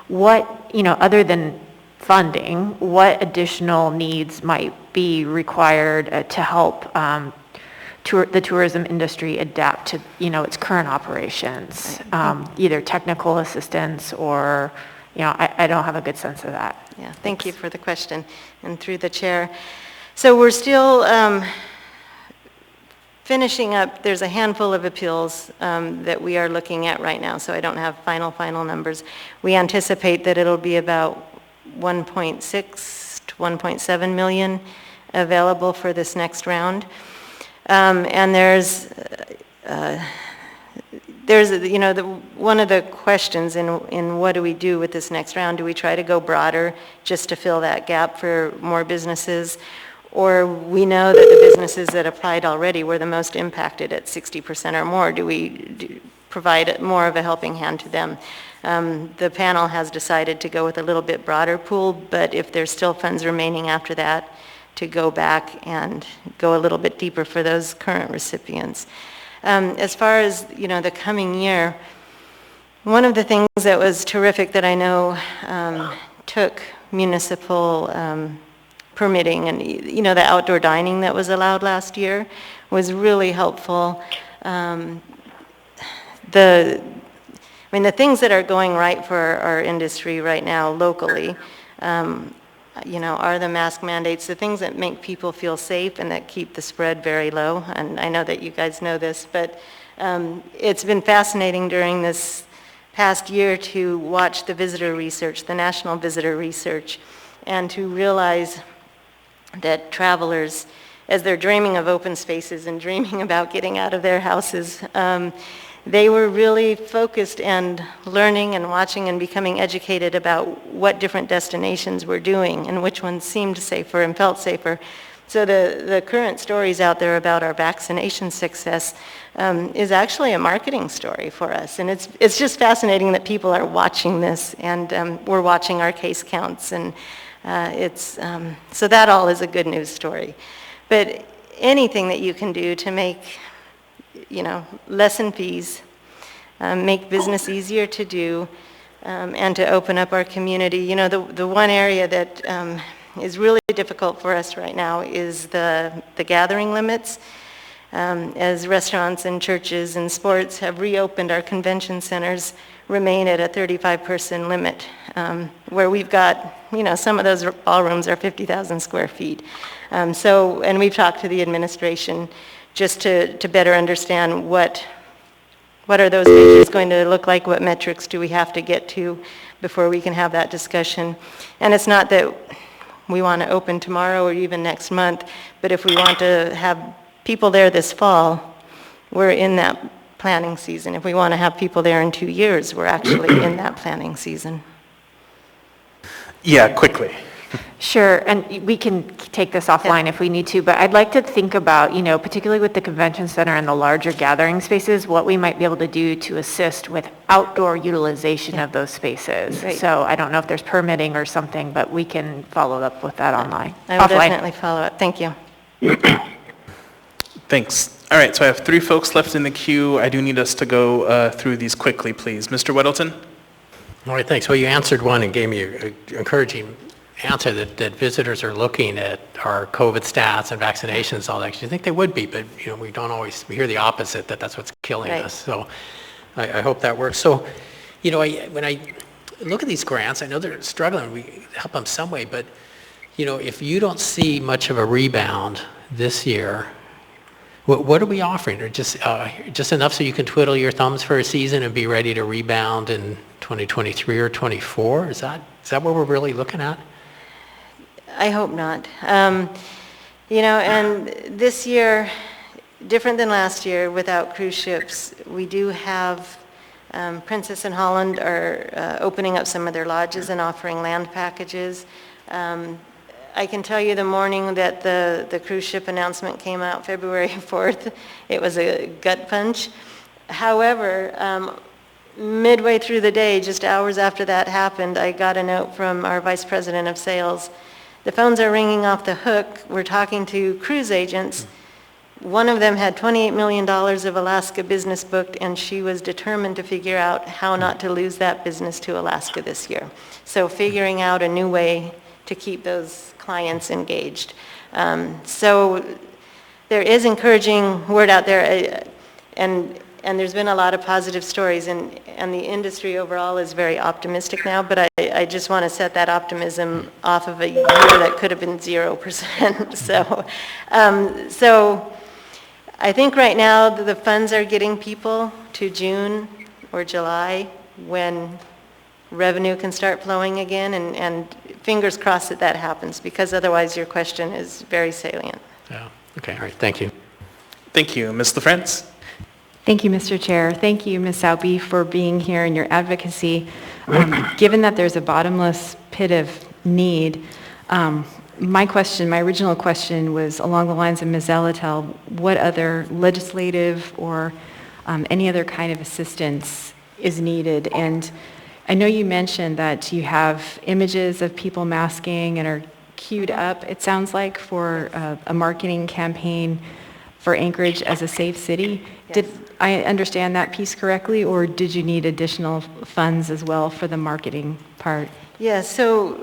what, other than funding, what additional needs might be required to help the tourism industry adapt to, its current operations, either technical assistance or, I don't have a good sense of that. Yeah, thank you for the question, and through the chair. So we're still finishing up. There's a handful of appeals that we are looking at right now, so I don't have final numbers. We anticipate that it'll be about 1.6 to 1.7 million available for this next round. And there's one of the questions in what do we do with this next round? Do we try to go broader just to fill that gap for more businesses? Or we know that the businesses that applied already were the most impacted at 60% or more. Do we provide more of a helping hand to them? The panel has decided to go with a little bit broader pool, but if there's still funds remaining after that, to go back and go a little bit deeper for those current recipients. As far as, the coming year, one of the things that was terrific that I know took municipal permitting and, the outdoor dining that was allowed last year was really helpful. The things that are going right for our industry right now locally, are the mask mandates, the things that make people feel safe and that keep the spread very low. And I know that you guys know this, but it's been fascinating during this past year to watch the visitor research, the national visitor research, and to realize that travelers, as they're dreaming of open spaces and dreaming about getting out of their houses, they were really focused and learning and watching and becoming educated about what different destinations were doing and which ones seemed safer and felt safer. So the current stories out there about our vaccination success is actually a marketing story for us. And it's just fascinating that people are watching this, and we're watching our case counts. And so that all is a good news story. But anything that you can do to make lessen fees, make business easier to do, and to open up our community. The one area that is really difficult for us right now is the gathering limits. As restaurants and churches and sports have reopened, our convention centers remain at a 35-person limit, where we've got, some of those ballrooms are 50,000 square feet. And we've talked to the administration just to better understand what are those measures going to look like, what metrics do we have to get to before we can have that discussion. And it's not that we want to open tomorrow or even next month, but if we want to have people there this fall, we're in that planning season. If we want to have people there in 2 years, we're actually in that planning season. Yeah, quickly. Sure, and we can take this offline if we need to, but I'd like to think about, particularly with the convention center and the larger gathering spaces, what we might be able to do to assist with outdoor utilization of those spaces. Great. So I don't know if there's permitting or something, but we can follow up with that online. I will Offline. definitely follow up. Thank you. Thanks. All right, so I have 3 folks left in the queue. I do need us to go through these quickly, please. Mr. Weddleton? All right, thanks. Well, you answered one and gave me an encouraging answer that visitors are looking at our COVID stats and vaccinations, all that. You think they would be, but we don't always, we hear the opposite, that's what's killing Right. us. So I hope that works. So, when I look at these grants, I know they're struggling, we help them some way, but, if you don't see much of a rebound this year, what are we offering? Or just enough so you can twiddle your thumbs for a season and be ready to rebound in 2023 or 24? Is that what we're really looking at? I hope not. And this year, different than last year without cruise ships, we do have Princess and Holland are opening up some of their lodges and offering land packages. I can tell you the morning that the cruise ship announcement came out, February 4th, it was a gut punch. However, midway through the day, just hours after that happened, I got a note from our vice president of sales. The phones are ringing off the hook. We're talking to cruise agents. One of them had $28 million of Alaska business booked, and she was determined to figure out how not to lose that business to Alaska this year. So figuring out a new way to keep those clients engaged. So there is encouraging word out there, and there's been a lot of positive stories, and the industry overall is very optimistic now, but I just want to set that optimism off of a year that could have been 0%. So I think right now the funds are getting people to June or July when revenue can start flowing again, and fingers crossed that happens, because otherwise your question is very salient. Yeah. Okay. All right. Thank you. Thank you. Ms. LaFrance? Thank you, Mr. Chair. Thank you, Ms. Saupy, for being here and your advocacy. Given that there's a bottomless pit of need, my original question was along the lines of Ms. Zalatel, what other legislative or any other kind of assistance is needed? And I know you mentioned that you have images of people masking and are queued up, it sounds like, for a marketing campaign for Anchorage as a safe city. Yes. Did I understand that piece correctly, or did you need additional funds as well for the marketing part? Yeah, so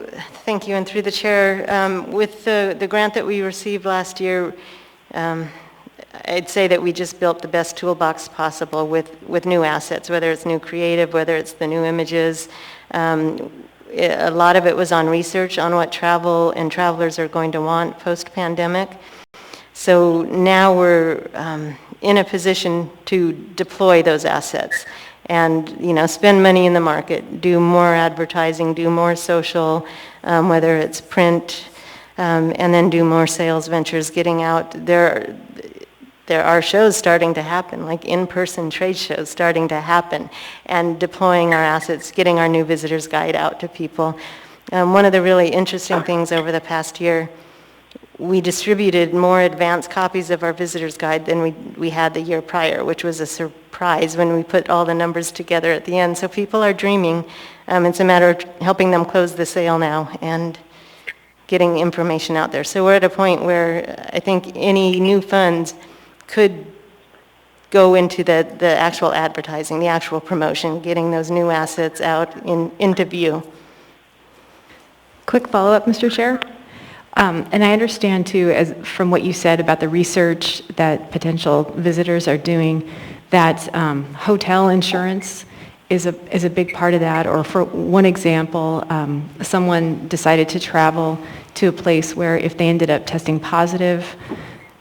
thank you, and through the chair, with the grant that we received last year, I'd say that we just built the best toolbox possible with new assets, whether it's new creative, whether it's the new images. A lot of it was on research on what travel and travelers are going to want post-pandemic. So now we're in a position to deploy those assets and, spend money in the market, do more advertising, do more social, whether it's print, and then do more sales ventures, getting out. There are shows starting to happen, like in-person trade shows starting to happen, and deploying our assets, getting our new visitors guide out to people. One of the really interesting things over the past year, we distributed more advanced copies of our visitor's guide than we had the year prior, which was a surprise when we put all the numbers together at the end. So people are dreaming. It's a matter of helping them close the sale now and getting information out there. So we're at a point where I think any new funds could go into the actual advertising, the actual promotion, getting those new assets out into view. Quick follow-up, Mr. Chair. And I understand too, as from what you said about the research that potential visitors are doing, that hotel insurance is a big part of that. Or for one example, someone decided to travel to a place where if they ended up testing positive,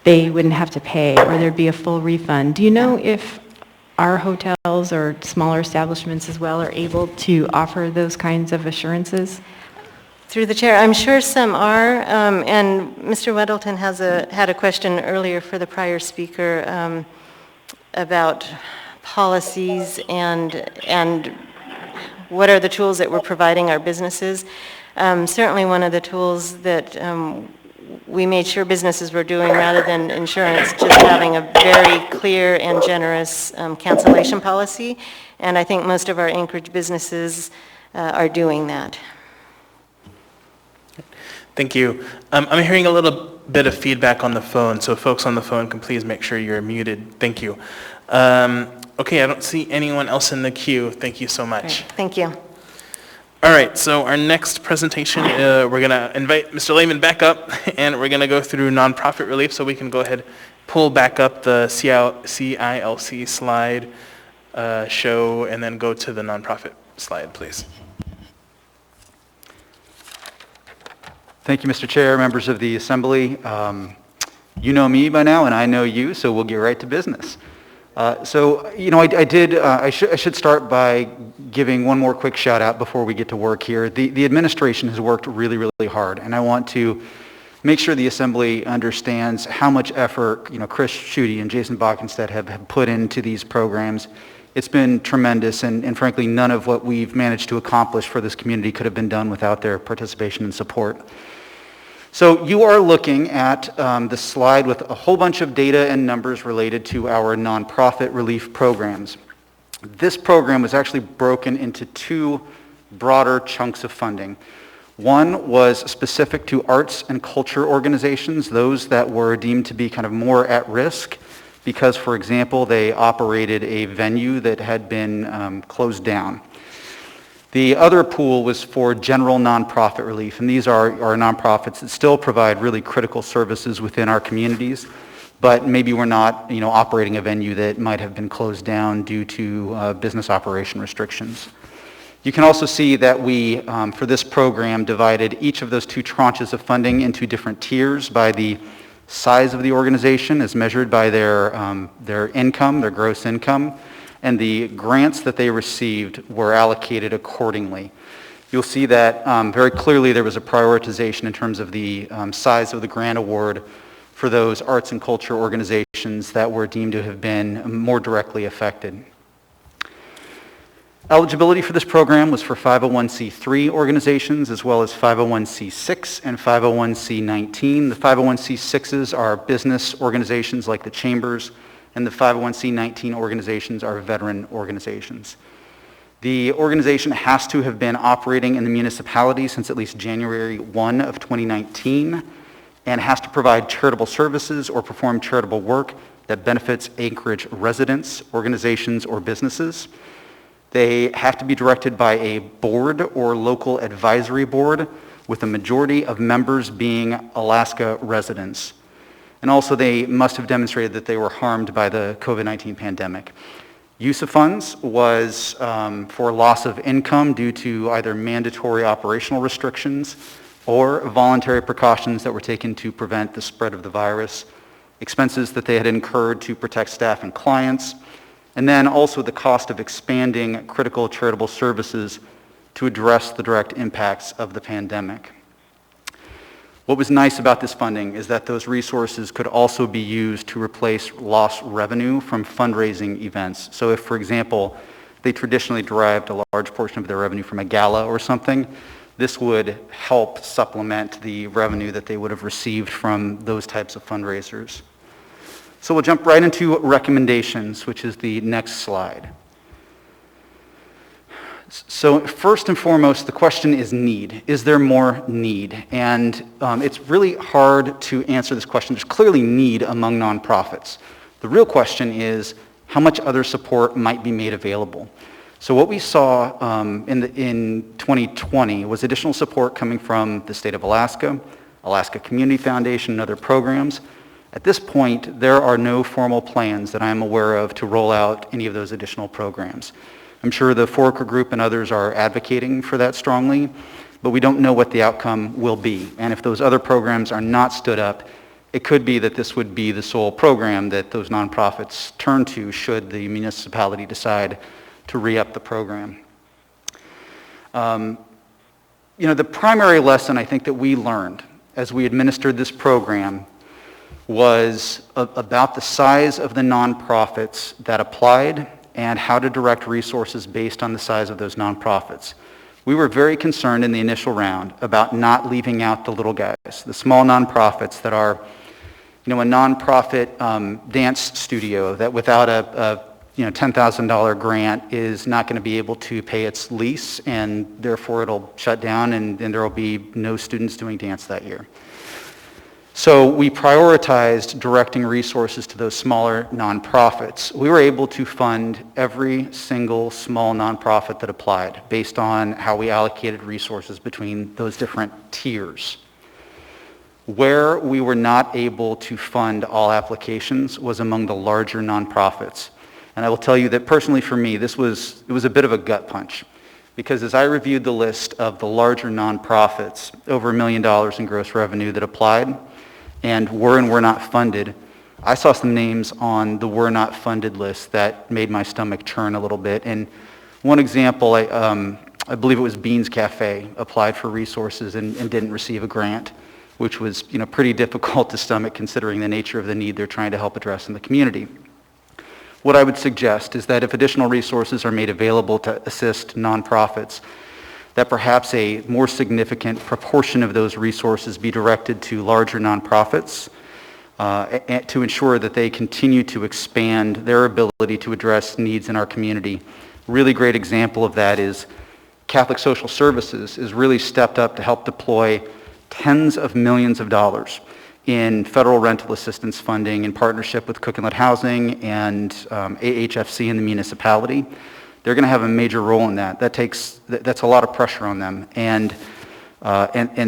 they wouldn't have to pay, or there'd be a full refund. Do you know if our hotels or smaller establishments as well are able to offer those kinds of assurances? Through the chair, I'm sure some are, and Mr. Weddleton had a question earlier for the prior speaker about policies and what are the tools that we're providing our businesses. Certainly one of the tools that we made sure businesses were doing rather than insurance, just having a very clear and generous cancellation policy, and I think most of our Anchorage businesses are doing that. Thank you. I'm hearing a little bit of feedback on the phone, so folks on the phone can please make sure you're muted. Thank you. Okay, I don't see anyone else in the queue. Thank you so much. Great. Thank you. All right, so our next presentation, we're going to invite Mr. Lehman back up, and we're going to go through nonprofit relief, so we can go ahead, pull back up the CILC slide show, and then go to the nonprofit slide, please. Thank you, Mr. Chair, members of the Assembly. You know me by now, and I know you, so we'll get right to business. I should start by giving one more quick shout out before we get to work here. The administration has worked really, really hard, and I want to make sure the Assembly understands how much effort, Chris Schutte and Jason Bockenstedt have put into these programs. It's been tremendous, and frankly, none of what we've managed to accomplish for this community could have been done without their participation and support. So you are looking at the slide with a whole bunch of data and numbers related to our nonprofit relief programs. This program was actually broken into two broader chunks of funding. One was specific to arts and culture organizations, those that were deemed to be kind of more at risk because, for example, they operated a venue that had been closed down. The other pool was for general nonprofit relief, and these are nonprofits that still provide really critical services within our communities, but maybe we're not, operating a venue that might have been closed down due to business operation restrictions. You can also see that we, for this program, divided each of those two tranches of funding into different tiers by the size of the organization as measured by their income, their gross income, and the grants that they received were allocated accordingly. You'll see that very clearly there was a prioritization in terms of the size of the grant award for those arts and culture organizations that were deemed to have been more directly affected. Eligibility for this program was for 501c3 organizations as well as 501c6 and 501c19. The 501c6s are business organizations like the chambers, and the 501c19 organizations are veteran organizations. The organization has to have been operating in the municipality since at least January 1 of 2019 and has to provide charitable services or perform charitable work that benefits Anchorage residents, organizations, or businesses. They have to be directed by a board or local advisory board with a majority of members being Alaska residents. And also they must have demonstrated that they were harmed by the COVID-19 pandemic. Use of funds was for loss of income due to either mandatory operational restrictions or voluntary precautions that were taken to prevent the spread of the virus, expenses that they had incurred to protect staff and clients, and then also the cost of expanding critical charitable services to address the direct impacts of the pandemic. What was nice about this funding is that those resources could also be used to replace lost revenue from fundraising events. So if, for example, they traditionally derived a large portion of their revenue from a gala or something, this would help supplement the revenue that they would have received from those types of fundraisers. So we'll jump right into recommendations, which is the next slide. So first and foremost, the question is need. Is there more need? And it's really hard to answer this question. There's clearly need among nonprofits. The real question is, how much other support might be made available. So what we saw in 2020 was additional support coming from the state of Alaska, Alaska Community Foundation, and other programs. At this point, there are no formal plans that I'm aware of to roll out any of those additional programs. I'm sure the Foraker Group and others are advocating for that strongly, but we don't know what the outcome will be. And if those other programs are not stood up, it could be that this would be the sole program that those nonprofits turn to should the municipality decide to re-up the program. The primary lesson I think that we learned as we administered this program was about the size of the nonprofits that applied and how to direct resources based on the size of those nonprofits. We were very concerned in the initial round about not leaving out the little guys, the small nonprofits that are, a nonprofit dance studio that without a $10,000 grant is not going to be able to pay its lease, and therefore it'll shut down and there will be no students doing dance that year. So we prioritized directing resources to those smaller nonprofits. We were able to fund every single small nonprofit that applied based on how we allocated resources between those different tiers. Where we were not able to fund all applications was among the larger nonprofits. And I will tell you that personally for me, it was a bit of a gut punch, because as I reviewed the list of the larger nonprofits, over $1 million in gross revenue that applied, and were not funded, I saw some names on the were not funded list that made my stomach churn a little bit. And one example, I believe it was Beans Cafe, applied for resources and didn't receive a grant, which was pretty difficult to stomach considering the nature of the need they're trying to help address in the community. What I would suggest is that if additional resources are made available to assist nonprofits, that perhaps a more significant proportion of those resources be directed to larger nonprofits to ensure that they continue to expand their ability to address needs in our community. A really great example of that is Catholic Social Services has really stepped up to help deploy tens of millions of dollars in federal rental assistance funding in partnership with Cook Inlet Housing and AHFC in the municipality. They're going to have a major role in that. That's a lot of pressure on them. And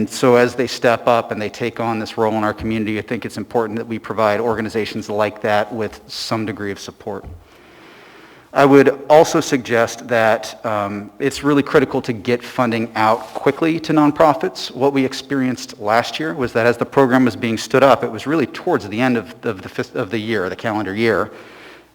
so as they step up and they take on this role in our community, I think it's important that we provide organizations like that with some degree of support. I would also suggest that it's really critical to get funding out quickly to nonprofits. What we experienced last year was that as the program was being stood up, it was really towards the end of the year, the calendar year,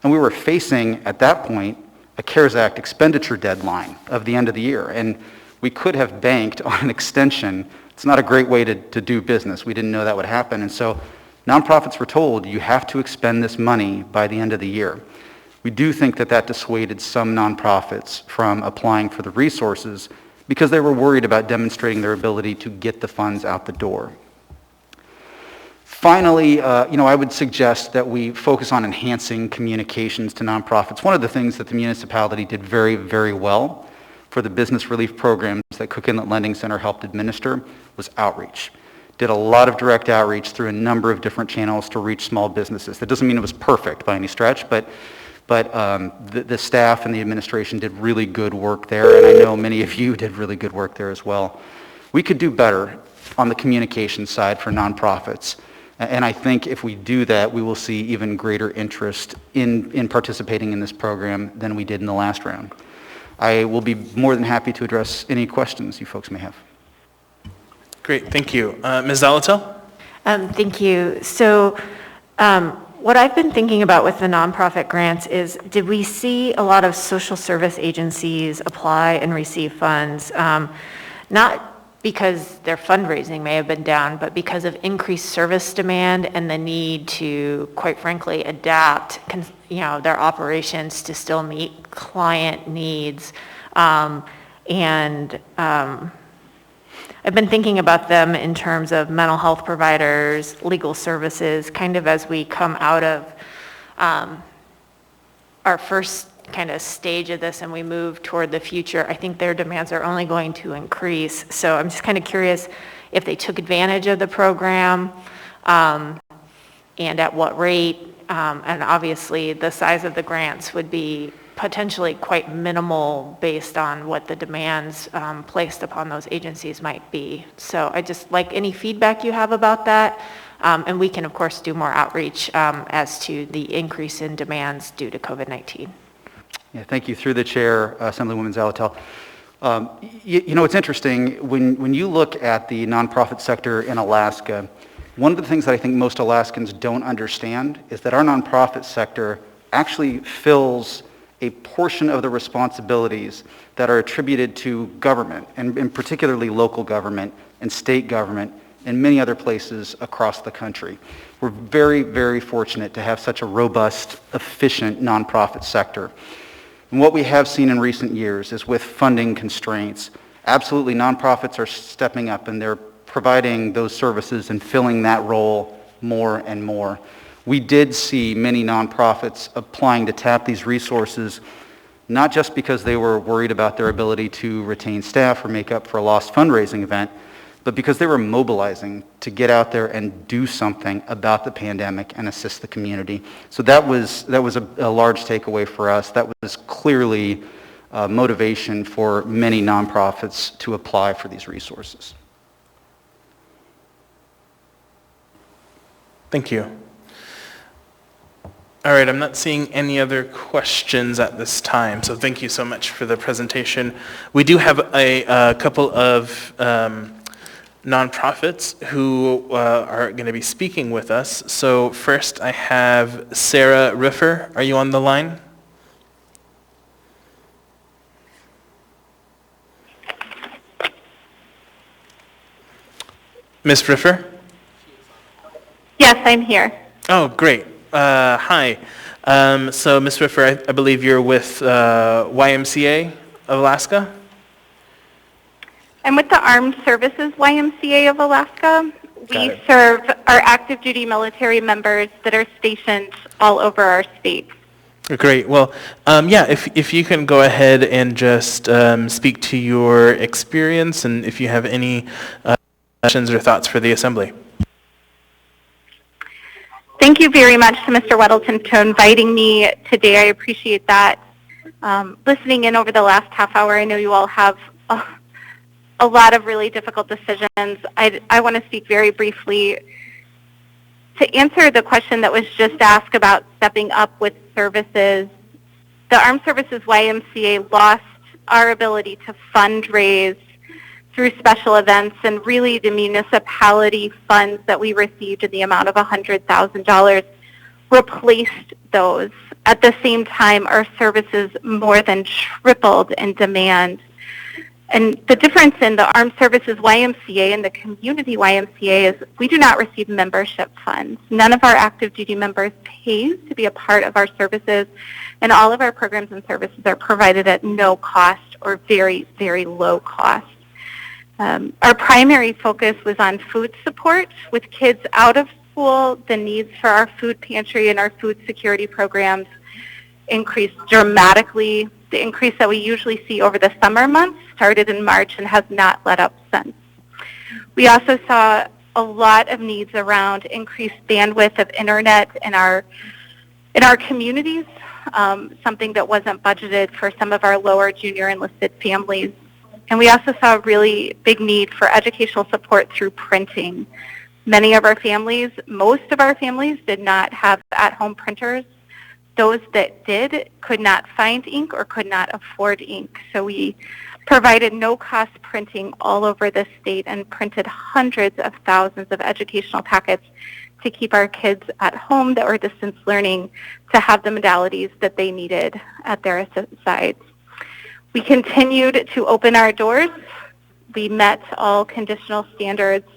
and we were facing, at that point, a CARES Act expenditure deadline of the end of the year, and we could have banked on an extension. It's not a great way to do business. We didn't know that would happen, and so nonprofits were told, you have to expend this money by the end of the year. We do think that dissuaded some nonprofits from applying for the resources because they were worried about demonstrating their ability to get the funds out the door. Finally, I would suggest that we focus on enhancing communications to nonprofits. One of the things that the municipality did very, very well for the business relief programs that Cook Inlet Lending Center helped administer was outreach. Did a lot of direct outreach through a number of different channels to reach small businesses. That doesn't mean it was perfect by any stretch, but the staff and the administration did really good work there, and I know many of you did really good work there as well. We could do better on the communication side for nonprofits. And I think if we do that, we will see even greater interest in participating in this program than we did in the last round. I will be more than happy to address any questions you folks may have. Great, thank you. Ms. Zalatel? Thank you. So what I've been thinking about with the nonprofit grants is, did we see a lot of social service agencies apply and receive funds? Not because their fundraising may have been down, but because of increased service demand and the need to, quite frankly, adapt, their operations to still meet client needs. I've been thinking about them in terms of mental health providers, legal services, kind of as we come out of our first kind of stage of this and we move toward the future. I think their demands are only going to increase. So I'm just kind of curious if they took advantage of the program and at what rate. And obviously, the size of the grants would be potentially quite minimal based on what the demands placed upon those agencies might be. So I just like any feedback you have about that. And we can, of course, do more outreach as to the increase in demands due to COVID-19. Yeah, thank you. Through the chair, Assemblywoman Zalatel. You know, it's interesting, when you look at the nonprofit sector in Alaska, one of the things that I think most Alaskans don't understand is that our nonprofit sector actually fills a portion of the responsibilities that are attributed to government, and particularly local government and state government and many other places across the country. We're very, very fortunate to have such a robust, efficient nonprofit sector. And what we have seen in recent years is with funding constraints, absolutely nonprofits are stepping up and they're providing those services and filling that role more and more. We did see many nonprofits applying to tap these resources, not just because they were worried about their ability to retain staff or make up for a lost fundraising event, but because they were mobilizing to get out there and do something about the pandemic and assist the community. So that was a large takeaway for us. That was clearly motivation for many nonprofits to apply for these resources. Thank you. All right, I'm not seeing any other questions at this time, so thank you so much for the presentation. We do have a couple of nonprofits who are going to be speaking with us. So first I have Sarah Riffer. Are you on the line? Ms. Riffer? Yes, I'm here. Oh, great. Hi. So Ms. Riffer, I believe you're with YMCA of Alaska? I'm with the Armed Services YMCA of Alaska. We it. serve our active duty military members that are stationed all over our state. Great. Well, yeah, if you can go ahead and just speak to your experience and if you have any questions or thoughts for the Assembly. Thank you very much to Mr. Weddleton for inviting me today. I appreciate that. Listening in over the last half hour, I know you all have a lot of really difficult decisions. I want to speak very briefly to answer the question that was just asked about stepping up with services. The Armed Services YMCA lost our ability to fundraise through special events, and really the municipality funds that we received in the amount of $100,000 replaced those. At the same time, our services more than tripled in demand. And the difference in the Armed Services YMCA and the Community YMCA is we do not receive membership funds. None of our active duty members pays to be a part of our services, and all of our programs and services are provided at no cost or very, very low cost. Our primary focus was on food support with kids out of school. The needs for our food pantry and our food security programs increased dramatically. The increase that we usually see over the summer months started in March and has not let up since. We also saw a lot of needs around increased bandwidth of internet in our communities, something that wasn't budgeted for some of our lower junior enlisted families. And we also saw a really big need for educational support through printing. Many of our families, most of our families, did not have at-home printers. Those that did could not find ink or could not afford ink. So we provided no-cost printing all over the state and printed hundreds of thousands of educational packets to keep our kids at home that were distance learning to have the modalities that they needed at their sites. We continued to open our doors. We met all conditional standards,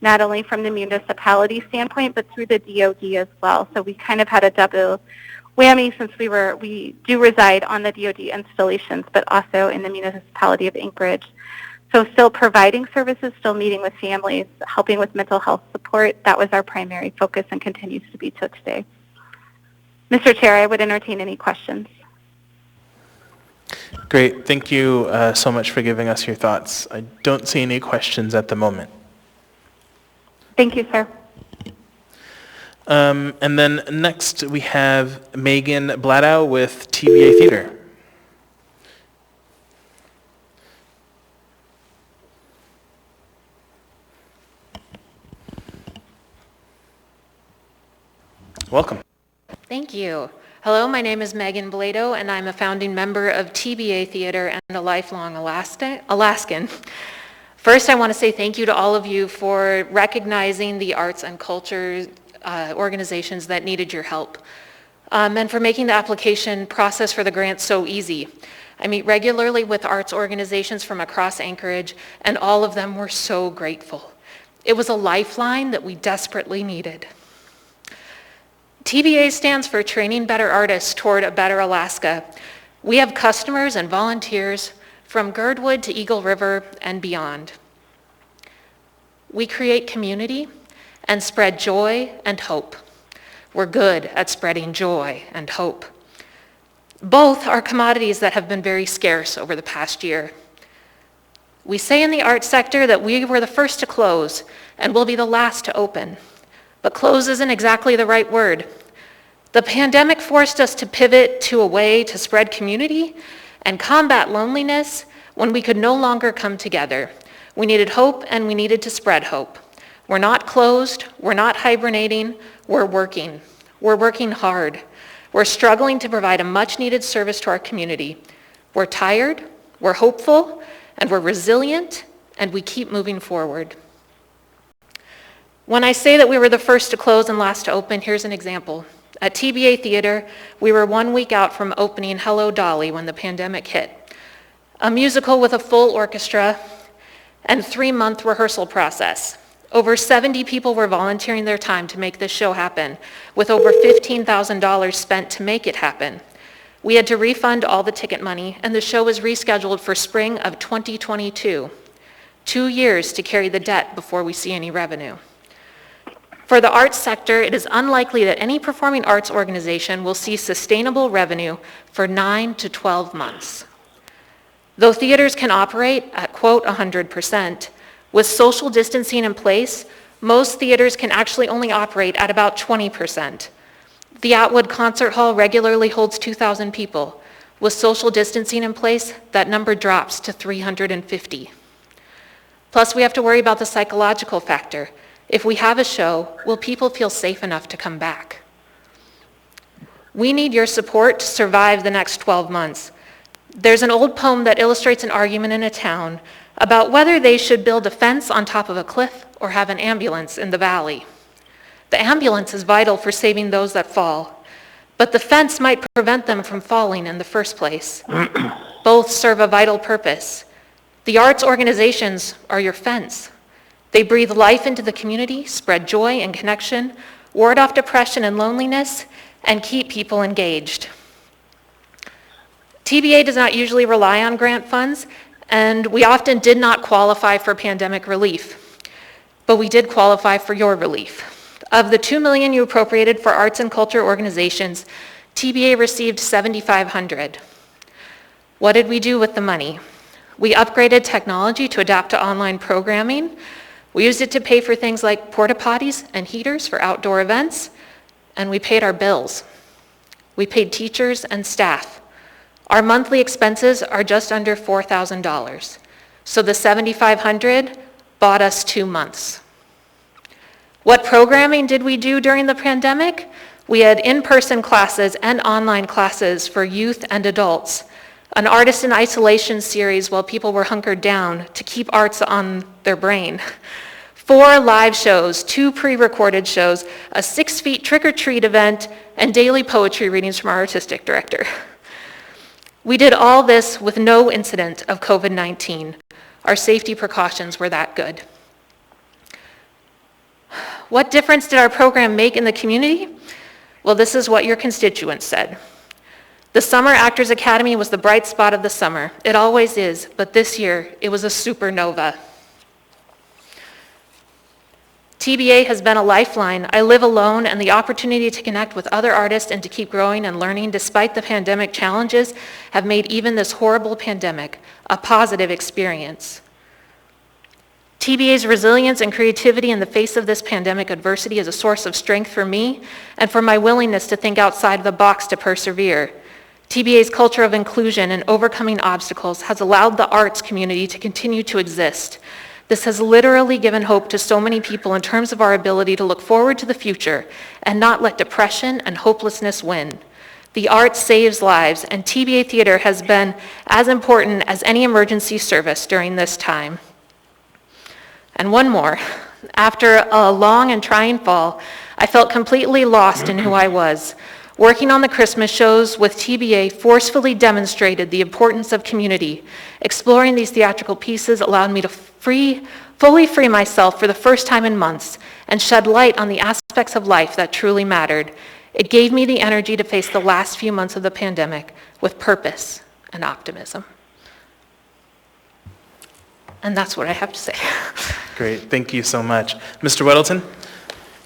not only from the municipality standpoint, but through the DOD as well. So we kind of had a double whammy since we do reside on the DOD installations, but also in the municipality of Anchorage. So still providing services, still meeting with families, helping with mental health support. That was our primary focus and continues to be to today. Mr. Chair, I would entertain any questions. Great. Thank you so much for giving us your thoughts. I don't see any questions at the moment. Thank you, sir. And then next we have Megan Bladow with TBA Theater. Welcome. Thank you. Hello, my name is Megan Blado, and I'm a founding member of TBA Theater and a lifelong Alaskan. First, I want to say thank you to all of you for recognizing the arts and culture organizations that needed your help, and for making the application process for the grant so easy. I meet regularly with arts organizations from across Anchorage, and all of them were so grateful. It was a lifeline that we desperately needed. TBA stands for Training Better Artists Toward a Better Alaska. We have customers and volunteers from Girdwood to Eagle River and beyond. We create community and spread joy and hope. We're good at spreading joy and hope. Both are commodities that have been very scarce over the past year. We say in the arts sector that we were the first to close and will be the last to open. But close isn't exactly the right word. The pandemic forced us to pivot to a way to spread community and combat loneliness when we could no longer come together. We needed hope and we needed to spread hope. We're not closed, we're not hibernating, we're working. We're working hard. We're struggling to provide a much needed service to our community. We're tired, we're hopeful, and we're resilient, and we keep moving forward. When I say that we were the first to close and last to open, here's an example. At TBA Theater, we were 1 week out from opening Hello Dolly when the pandemic hit. A musical with a full orchestra and 3-month rehearsal process. Over 70 people were volunteering their time to make this show happen, with over $15,000 spent to make it happen. We had to refund all the ticket money, and the show was rescheduled for spring of 2022. 2 years to carry the debt before we see any revenue. For the arts sector, it is unlikely that any performing arts organization will see sustainable revenue for 9 to 12 months. Though theaters can operate at, quote, 100%, with social distancing in place, most theaters can actually only operate at about 20%. The Atwood Concert Hall regularly holds 2,000 people. With social distancing in place, that number drops to 350. Plus, we have to worry about the psychological factor. If we have a show, will people feel safe enough to come back? We need your support to survive the next 12 months. There's an old poem that illustrates an argument in a town about whether they should build a fence on top of a cliff or have an ambulance in the valley. The ambulance is vital for saving those that fall, but the fence might prevent them from falling in the first place. Both serve a vital purpose. The arts organizations are your fence. They breathe life into the community, spread joy and connection, ward off depression and loneliness, and keep people engaged. TBA does not usually rely on grant funds, and we often did not qualify for pandemic relief, but we did qualify for your relief. Of the $2 million you appropriated for arts and culture organizations, TBA received $7,500. What did we do with the money? We upgraded technology to adapt to online programming. We used it to pay for things like porta potties and heaters for outdoor events, and we paid our bills. We paid teachers and staff. Our monthly expenses are just under $4,000, so the $7,500 bought us 2 months. What programming did we do during the pandemic? We had in-person classes and online classes for youth and adults, an artist in isolation series while people were hunkered down to keep arts on their brain, 4 live shows, 2 pre-recorded shows, a 6 feet trick-or-treat event, and daily poetry readings from our artistic director. We did all this with no incident of COVID-19. Our safety precautions were that good. What difference did our program make in the community? Well, this is what your constituents said. The Summer Actors Academy was the bright spot of the summer. It always is, but this year it was a supernova. TBA has been a lifeline. I live alone, and the opportunity to connect with other artists and to keep growing and learning despite the pandemic challenges have made even this horrible pandemic a positive experience. TBA's resilience and creativity in the face of this pandemic adversity is a source of strength for me and for my willingness to think outside the box to persevere. TBA's culture of inclusion and overcoming obstacles has allowed the arts community to continue to exist. This has literally given hope to so many people in terms of our ability to look forward to the future and not let depression and hopelessness win. The arts saves lives, and TBA Theater has been as important as any emergency service during this time. And one more. After a long and trying fall, I felt completely lost in who I was. Working on the Christmas shows with TBA forcefully demonstrated the importance of community. Exploring these theatrical pieces allowed me to fully free myself for the first time in months and shed light on the aspects of life that truly mattered. It gave me the energy to face the last few months of the pandemic with purpose and optimism. And that's what I have to say. Great, thank you so much. Mr. Weddleton?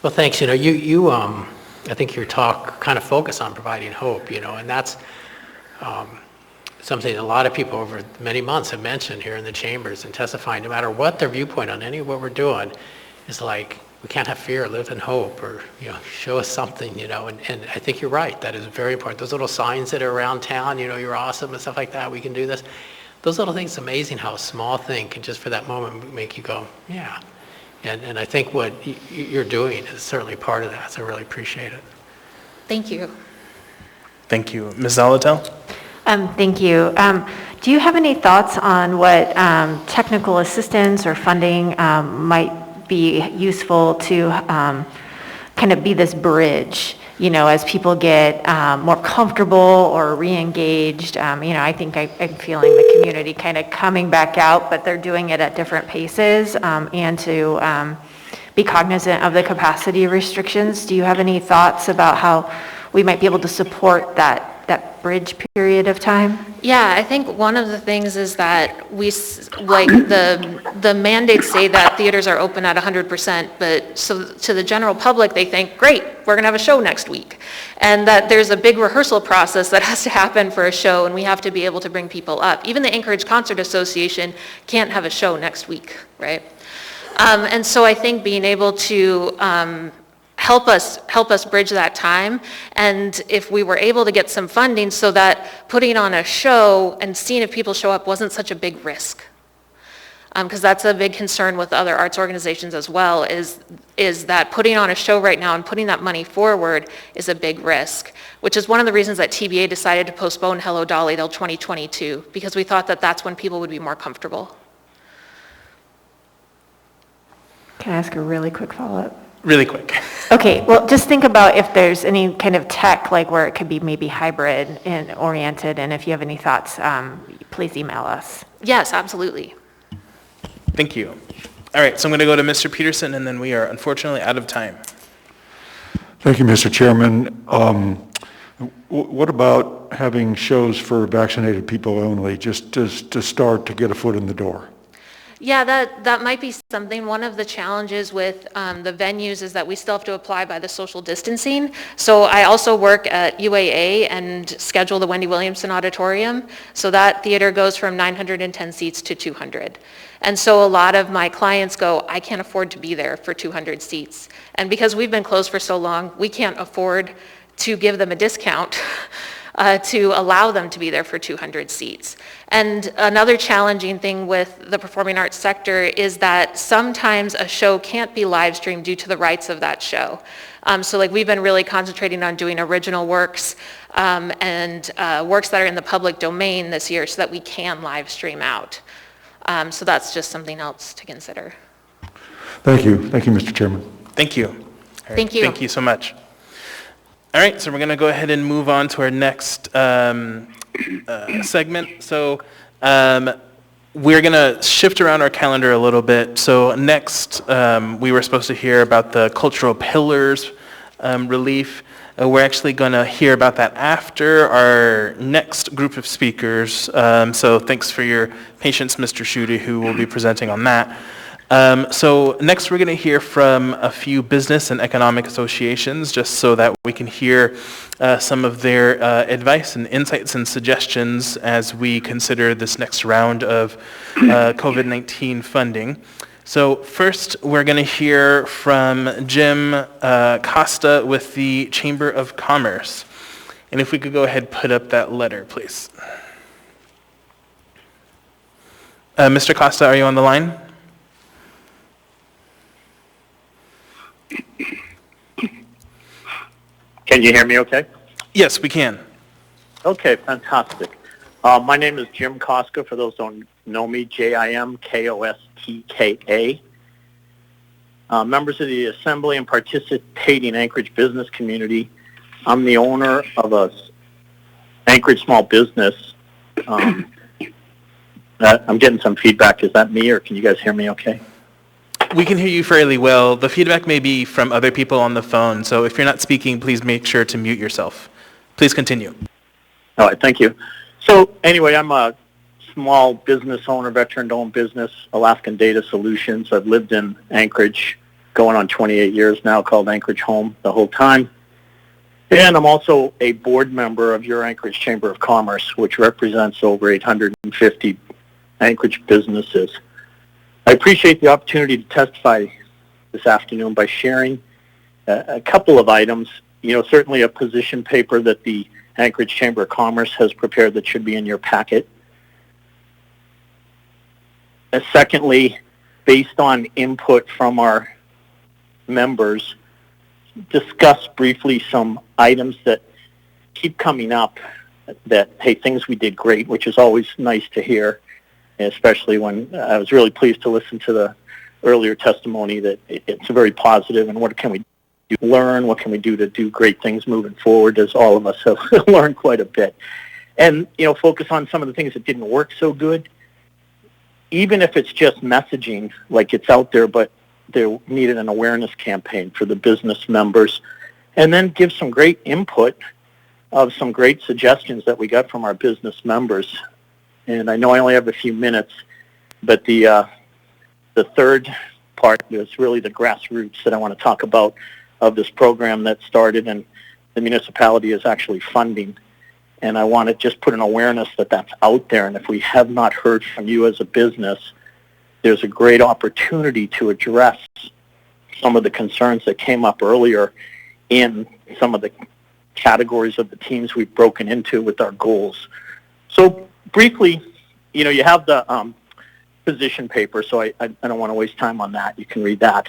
Well, thanks. You know, I think your talk kind of focused on providing hope, and that's something a lot of people over many months have mentioned here in the chambers and testifying, no matter what their viewpoint on any of what we're doing, is like, we can't have fear, live in hope, or, show us something, and I think you're right. That is very important. Those little signs that are around town, you're awesome and stuff like that, we can do this. Those little things, it's amazing how a small thing can just for that moment make you go, yeah. And I think what you're doing is certainly part of that, so I really appreciate it. Thank you. Thank you. Ms. Zolotel? Thank you. Do you have any thoughts on what technical assistance or funding might be useful to kind of be this bridge, as people get more comfortable or re-engaged? I think I'm feeling the community kind of coming back out, but they're doing it at different paces, and to be cognizant of the capacity restrictions. Do you have any thoughts about how we might be able to support that bridge period of time? Yeah, I think one of the things is that the mandates say that theaters are open at 100%, but so to the general public, they think, great, we're going to have a show next week. And that there's a big rehearsal process that has to happen for a show, and we have to be able to bring people up. Even the Anchorage Concert Association can't have a show next week, right? And so I think being able to help us bridge that time, and if we were able to get some funding so that putting on a show and seeing if people show up wasn't such a big risk, because that's a big concern with other arts organizations as well, is that putting on a show right now and putting that money forward is a big risk, which is one of the reasons that TBA decided to postpone Hello Dolly till 2022, because we thought that that's when people would be more comfortable. Can I ask a really quick follow-up? Really quick. Okay, well, just think about if there's any kind of tech, like where it could be maybe hybrid and oriented, and if you have any thoughts, please email us. Yes, absolutely. Thank you. All right, so I'm going to go to Mr. Peterson, and then we are unfortunately out of time. Thank you, Mr. Chairman. What about having shows for vaccinated people only, just to start to get a foot in the door? Yeah, that might be something. One of the challenges with the venues is that we still have to apply by the social distancing. So I also work at UAA and schedule the Wendy Williamson Auditorium. So that theater goes from 910 seats to 200. And so a lot of my clients go, I can't afford to be there for 200 seats. And because we've been closed for so long, we can't afford to give them a discount to allow them to be there for 200 seats. And another challenging thing with the performing arts sector is that sometimes a show can't be live streamed due to the rights of that show. So like we've been really concentrating on doing original works and works that are in the public domain this year so that we can live stream out. So that's just something else to consider. Thank you. Thank you, Mr. Chairman. Thank you. All right, thank you. Thank you so much. All right, so we're going to go ahead and move on to our next segment. So we're going to shift around our calendar a little bit. So next, we were supposed to hear about the cultural pillars relief. We're actually going to hear about that after our next group of speakers. So thanks for your patience, Mr. Schutte, who will be presenting on that. So next we're going to hear from a few business and economic associations, just so that we can hear some of their advice and insights and suggestions as we consider this next round of COVID-19 funding. So first, we're going to hear from Jim Costa with the Chamber of Commerce. And if we could go ahead and put up that letter, please. Mr. Costa, are you on the line? Can you hear me okay? Yes, we can. Okay, fantastic. My name is Jim Koska, for those who don't know me, Jimkostka. Members of the Assembly and participating Anchorage business community, I'm the owner of a Anchorage small business. I'm getting some feedback. Is that me, or can you guys hear me okay? We can hear you fairly well. The feedback may be from other people on the phone, so if you're not speaking, please make sure to mute yourself. Please continue. All right, thank you. So anyway, I'm a small business owner, veteran-owned business, Alaskan Data Solutions. I've lived in Anchorage going on 28 years now, called Anchorage home the whole time. And I'm also a board member of your Anchorage Chamber of Commerce, which represents over 850 Anchorage businesses. I appreciate the opportunity to testify this afternoon by sharing a couple of items. You know, certainly a position paper that the Anchorage Chamber of Commerce has prepared that should be in your packet. Secondly, based on input from our members, discuss briefly some items that keep coming up that, hey, things we did great, which is always nice to hear, especially when I was really pleased to listen to the earlier testimony that it's very positive, and what can we do to learn, what can we do to do great things moving forward, as all of us have learned quite a bit. And, you know, focus on some of the things that didn't work so good, even if it's just messaging, like it's out there, but there needed an awareness campaign for the business members, and then give some great input of some great suggestions that we got from our business members. And I know I only have a few minutes, but the third part is really the grassroots that I want to talk about of this program that started, and the municipality is actually funding. And I want to just put an awareness that that's out there, and if we have not heard from you as a business, there's a great opportunity to address some of the concerns that came up earlier in some of the categories of the teams we've broken into with our goals. So briefly, you know, you have the position paper, so I don't want to waste time on that. You can read that.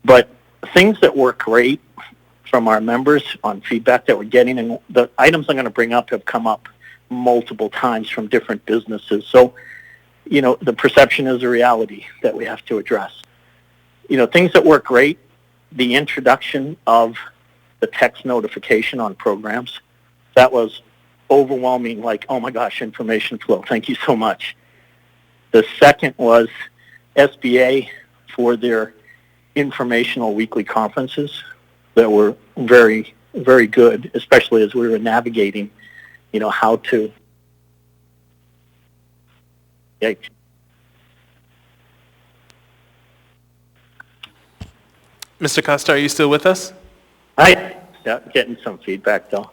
But things that work great from our members on feedback that we're getting, and the items I'm going to bring up have come up multiple times from different businesses. So, you know, the perception is a reality that we have to address. You know, things that work great, the introduction of the text notification on programs, that was overwhelming, like, oh my gosh, information flow, thank you so much. The second was SBA for their informational weekly conferences that were very, very good, especially as we were navigating, you know, how to Mr. Costa, are you still with us? Yeah, getting some feedback though.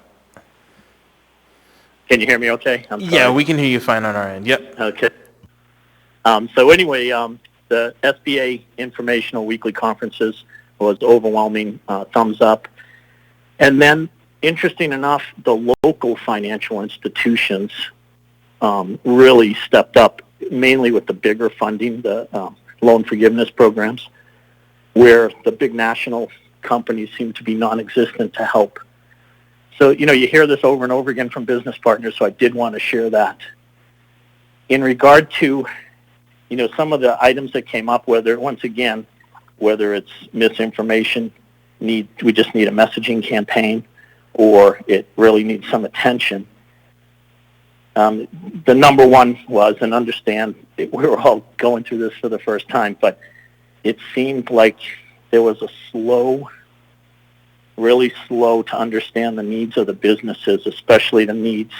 Can you hear me okay? I'm sorry. Yeah, we can hear you fine on our end. Yep. Okay. So anyway, the SBA informational weekly conferences was overwhelming, thumbs up. And then, interesting enough, the local financial institutions really stepped up, mainly with the bigger funding, the loan forgiveness programs, where the big national companies seem to be non-existent to help. So, you know, you hear this over and over again from business partners, so I did want to share that. In regard to, you know, some of the items that came up, whether it's misinformation, we just need a messaging campaign, or it really needs some attention. The number one was, and understand, we were all going through this for the first time, but it seemed like there was a really slow to understand the needs of the businesses, especially the needs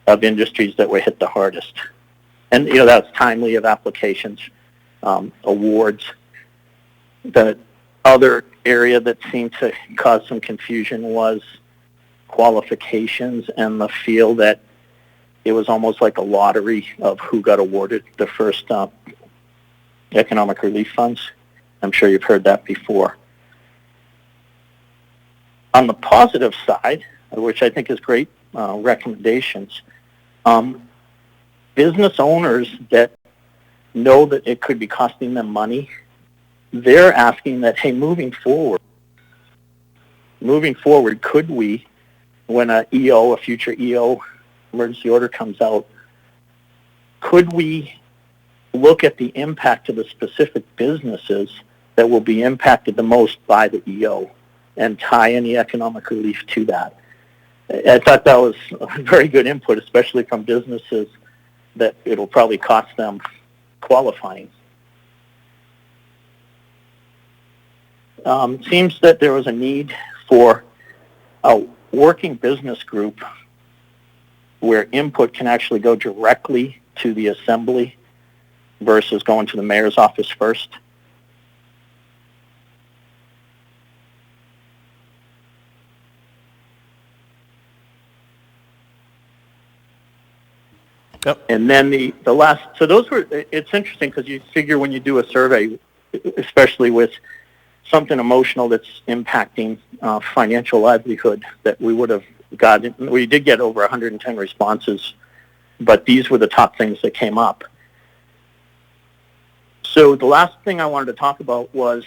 of industries that were hit the hardest. And, you know, that's timely of applications, awards. The other area that seemed to cause some confusion was qualifications, and the feel that it was almost like a lottery of who got awarded the first economic relief funds. I'm sure you've heard that before. On the positive side, which I think is great recommendations, business owners that know that it could be costing them money, they're asking that, hey, moving forward, could we, when a future EO emergency order comes out, could we look at the impact of the specific businesses that will be impacted the most by the EO and tie any economic relief to that? I thought that was a very good input, especially from businesses that it'll probably cost them qualifying. Seems that there was a need for a working business group where input can actually go directly to the assembly versus going to the mayor's office first. Yep. And then the last, so those were, it's interesting because you figure when you do a survey, especially with something emotional that's impacting financial livelihood, that we would have gotten, we did get over 110 responses, but these were the top things that came up. So the last thing I wanted to talk about was,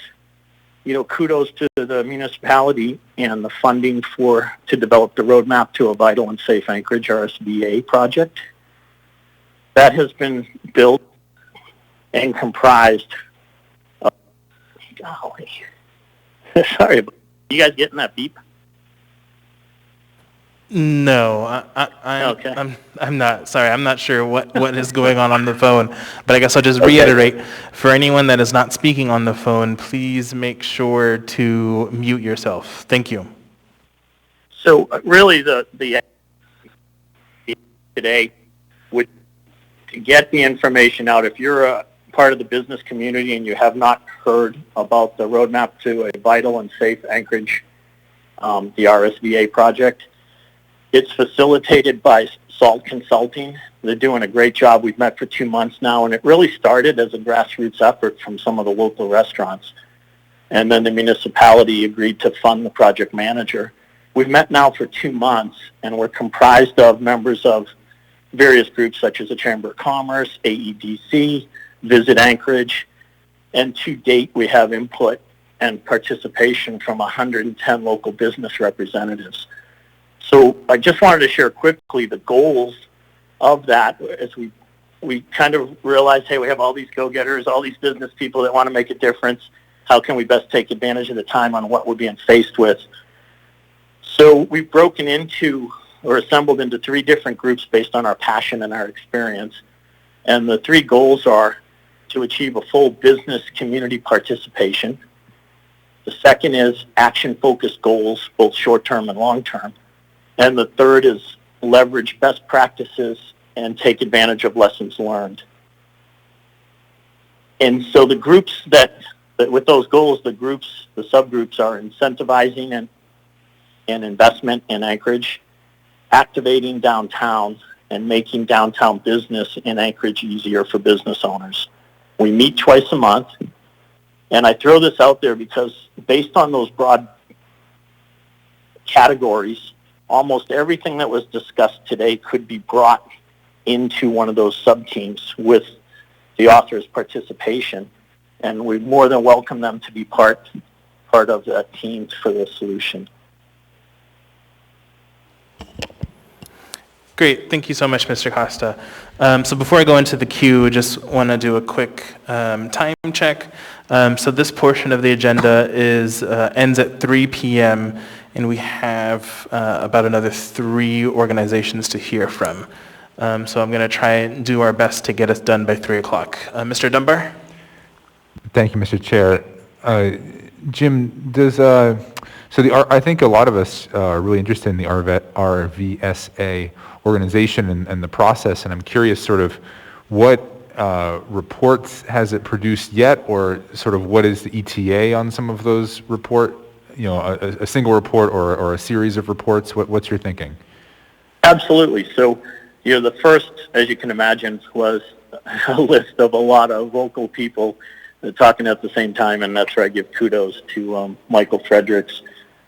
kudos to the municipality and the funding to develop the roadmap to a vital and safe Anchorage RSVA project. That has been built and comprised of, golly, sorry, you guys getting that beep? No, Okay. I'm not, sorry, I'm not sure what is going on the phone, but I guess I'll just reiterate, for anyone that is not speaking on the phone, please make sure to mute yourself. Thank you. So really the today would to get the information out. If you're a part of the business community and you have not heard about the roadmap to a vital and safe Anchorage, the RSVA project, it's facilitated by SALT Consulting. They're doing a great job. We've met for 2 months now, and it really started as a grassroots effort from some of the local restaurants. And then the municipality agreed to fund the project manager. We've met now for 2 months, and we're comprised of members of various groups such as the Chamber of Commerce, AEDC, Visit Anchorage, and to date we have input and participation from 110 local business representatives. So I just wanted to share quickly the goals of that as we kind of realized, hey, we have all these go-getters, all these business people that want to make a difference. How can we best take advantage of the time on what we're being faced with? So we've broken into or assembled into 3 different groups based on our passion and our experience. And the 3 goals are to achieve a full business community participation. The second is action-focused goals, both short-term and long-term. And the third is leverage best practices and take advantage of lessons learned. And so the groups that with those goals, the subgroups are incentivizing and investment in Anchorage, activating downtown, and making downtown business in Anchorage easier for business owners. We meet twice a month, and I throw this out there because based on those broad categories, almost everything that was discussed today could be brought into one of those sub-teams with the author's participation, and we more than welcome them to be part of the teams for the solution. Great. Thank you so much, Mr. Costa. So before I go into the queue, I just want to do a quick time check. So this portion of the agenda ends at 3 p.m., and we have about another 3 organizations to hear from. So I'm going to try and do our best to get us done by 3 o'clock. Mr. Dunbar? Thank you, Mr. Chair. Jim, I think a lot of us are really interested in the RVSA organization and the process, and I'm curious sort of what reports has it produced yet, or sort of what is the ETA on some of those a single report or a series of reports? What's your thinking? Absolutely. So, the first, as you can imagine, was a list of a lot of local people talking at the same time, and that's where I give kudos to Michael Fredericks,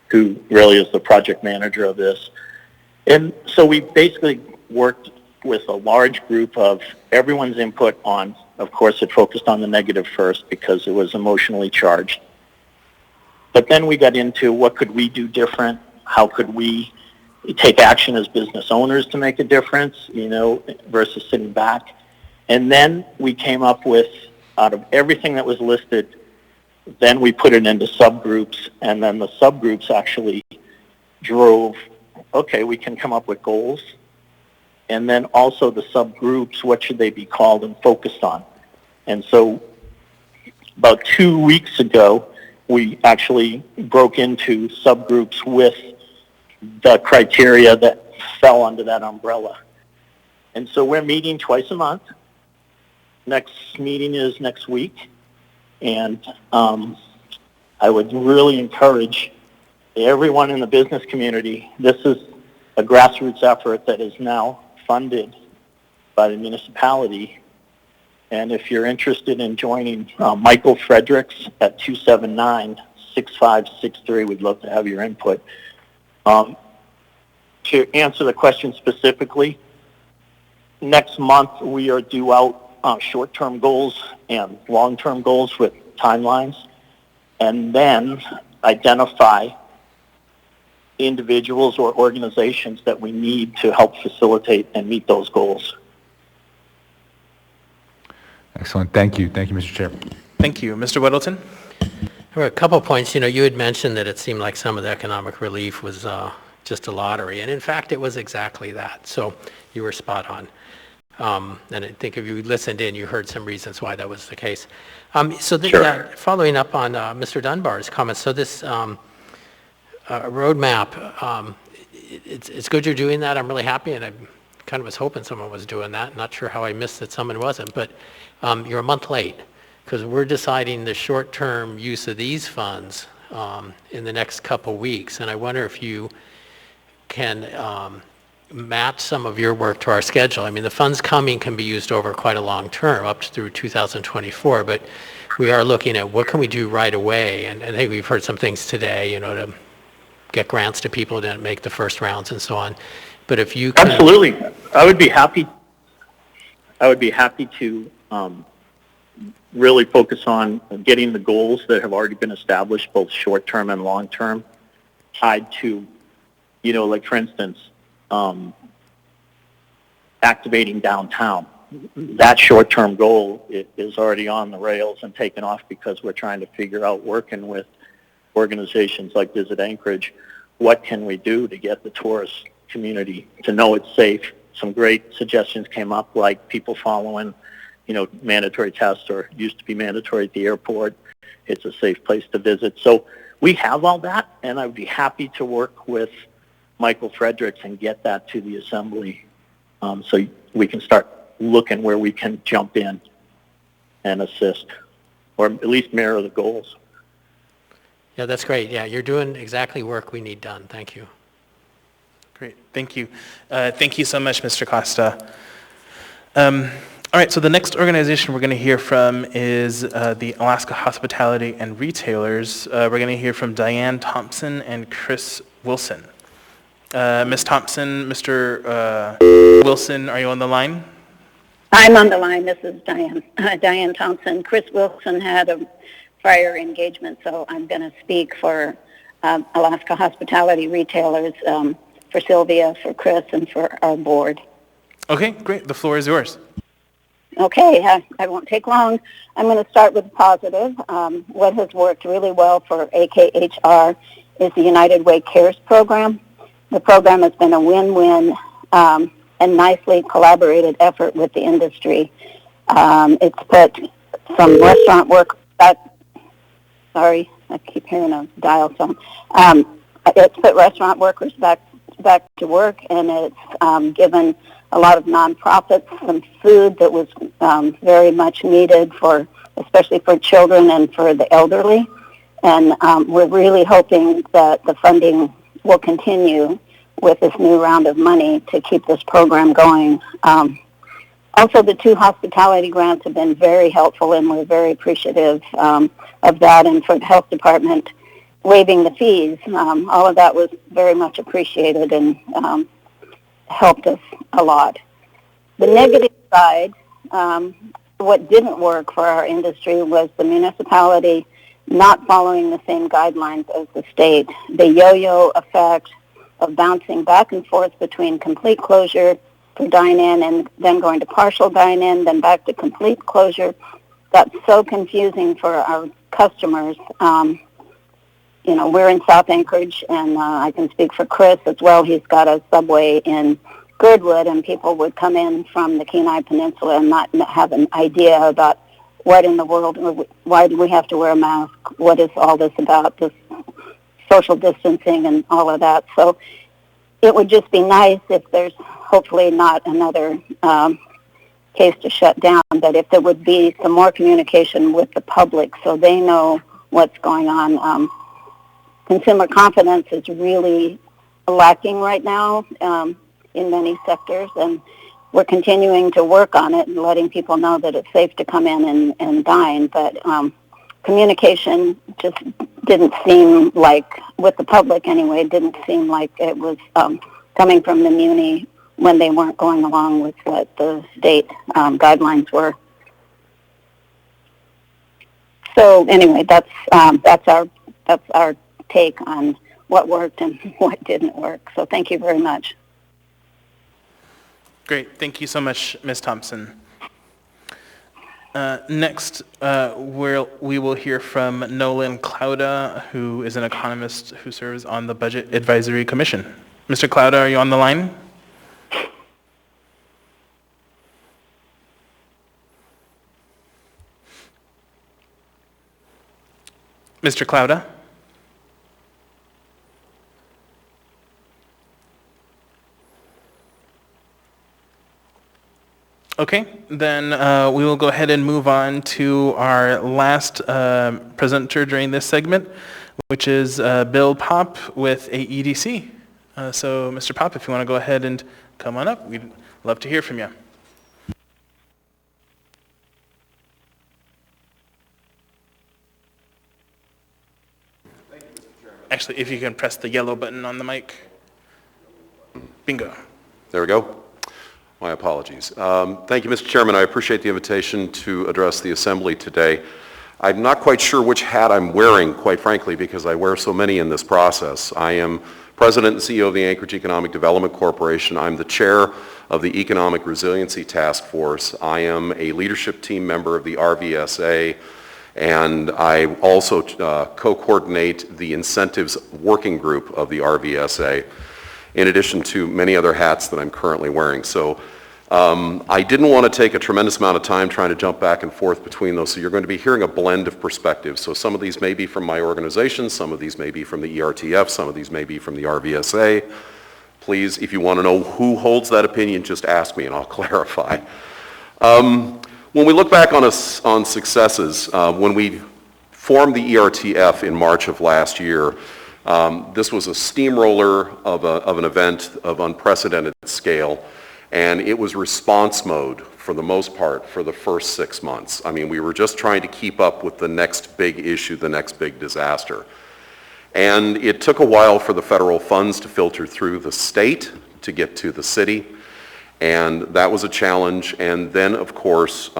who really is the project manager of this. And so we basically worked with a large group of everyone's input on, of course, it focused on the negative first because it was emotionally charged. But then we got into what could we do different? How could we take action as business owners to make a difference, versus sitting back? And then we came up with, out of everything that was listed, then we put it into subgroups, and then the subgroups actually drove, okay, we can come up with goals. And then also the subgroups, what should they be called and focused on? And so about 2 weeks ago, we actually broke into subgroups with the criteria that fell under that umbrella. And so we're meeting twice a month. Next meeting is next week. And I would really encourage everyone in the business community. This is a grassroots effort that is now funded by the municipality. And if you're interested in joining, Michael Fredericks at 279-6563, we'd love to have your input. To answer the question specifically, next month we are due out short-term goals and long-term goals with timelines, and then identify individuals or organizations that we need to help facilitate and meet those goals. Excellent. Thank you. Thank you, Mr. Chair. Thank you. Mr. Weddleton? There were a couple points. You had mentioned that it seemed like some of the economic relief was just a lottery, and in fact it was exactly that. So you were spot on. And I think if you listened in, you heard some reasons why that was the case. Sure. Following up on Mr. Dunbar's comments, so this roadmap, it's good you're doing that. I'm really happy, and I kind of was hoping someone was doing that. Not sure how I missed that someone wasn't, but you're a month late because we're deciding the short-term use of these funds in the next couple weeks, and I wonder if you can match some of your work to our schedule. I mean, the funds coming can be used over quite a long term, up through 2024, but we are looking at what can we do right away, and I think we've heard some things today, to get grants to people to make the first rounds and so on. But if you can... Absolutely. I would be happy to really focus on getting the goals that have already been established, both short-term and long-term, tied to, like for instance, activating downtown. That short-term goal is already on the rails and taken off because we're trying to figure out, working with organizations like Visit Anchorage, what can we do to get the tourist community to know it's safe. Some great suggestions came up, like people following, mandatory tests, or used to be mandatory at the airport. It's a safe place to visit. So we have all that, and I would be happy to work with Michael Fredericks and get that to the Assembly, so we can start looking where we can jump in and assist, or at least mirror the goals. Yeah, that's great. Yeah, you're doing exactly work we need done. Thank you. Great. Thank you. Thank you so much, Mr. Costa. All right, so the next organization we're going to hear from is the Alaska Hospitality and Retailers. We're going to hear from Diane Thompson and Chris Wilson. Ms. Thompson, Mr. Wilson, are you on the line? I'm on the line. This is Diane Thompson. Chris Wilson had a prior engagement, so I'm going to speak for Alaska Hospitality Retailers, for Sylvia, for Chris, and for our board. Okay, great. The floor is yours. Okay, I won't take long. I'm going to start with positive. What has worked really well for AKHR is the United Way Cares program. The program has been a win-win and nicely collaborated effort with the industry. It's put some restaurant work back. Sorry, I keep hearing a dial tone. It's put restaurant workers back to work, and it's given a lot of nonprofits some food that was very much needed, especially for children and for the elderly. And we're really hoping that the funding will continue with this new round of money to keep this program going. Also, the 2 hospitality grants have been very helpful, and we're very appreciative of that. And for the health department waiving the fees, all of that was very much appreciated and helped us a lot. The negative side, what didn't work for our industry was the municipality not following the same guidelines as the state. The yo-yo effect of bouncing back and forth between complete closure for dine-in and then going to partial dine-in, then back to complete closure. That's so confusing for our customers. You know, we're in South Anchorage, and I can speak for Chris as well. He's got a Subway in Girdwood, and people would come in from the Kenai Peninsula and not have an idea about what in the world, why do we have to wear a mask? What is all this about, this social distancing and all of that? So it would just be nice if there's hopefully not another case to shut down, but if there would be some more communication with the public so they know what's going on. Consumer confidence is really lacking right now in many sectors, and we're continuing to work on it and letting people know that it's safe to come in and dine, but communication just didn't seem like, with the public anyway, didn't seem like it was coming from the Muni when they weren't going along with what the state guidelines were. So anyway, that's our take on what worked and what didn't work. So thank you very much. Great. Thank you so much, Ms. Thompson. Next, we will hear from Nolan Clauda, who is an economist who serves on the Budget Advisory Commission. Mr. Clauda, are you on the line? Mr. Clauda? Okay, then we will go ahead and move on to our last presenter during this segment, which is Bill Popp with AEDC. So, Mr. Popp, if you want to go ahead and come on up, we'd love to hear from you. Actually, if you can press the yellow button on the mic. Bingo. There we go. My apologies. Thank you, Mr. Chairman. I appreciate the invitation to address the Assembly today. I'm not quite sure which hat I'm wearing, quite frankly, because I wear so many in this process. I am President and CEO of the Anchorage Economic Development Corporation. I'm the chair of the Economic Resiliency Task Force. I am a leadership team member of the RVSA, and I also co-coordinate the incentives working group of the RVSA, in addition to many other hats that I'm currently wearing. So I didn't want to take a tremendous amount of time trying to jump back and forth between those, so you're going to be hearing a blend of perspectives. So some of these may be from my organization, some of these may be from the ERTF, some of these may be from the RVSA. Please, if you want to know who holds that opinion, just ask me and I'll clarify. When we look back on successes, when we formed the ERTF in March of last year, this was a steamroller of an event of unprecedented scale, and it was response mode for the most part for the first 6 months. I mean, we were just trying to keep up with the next big issue, the next big disaster. And it took a while for the federal funds to filter through the state to get to the city, and that was a challenge. And then, of course,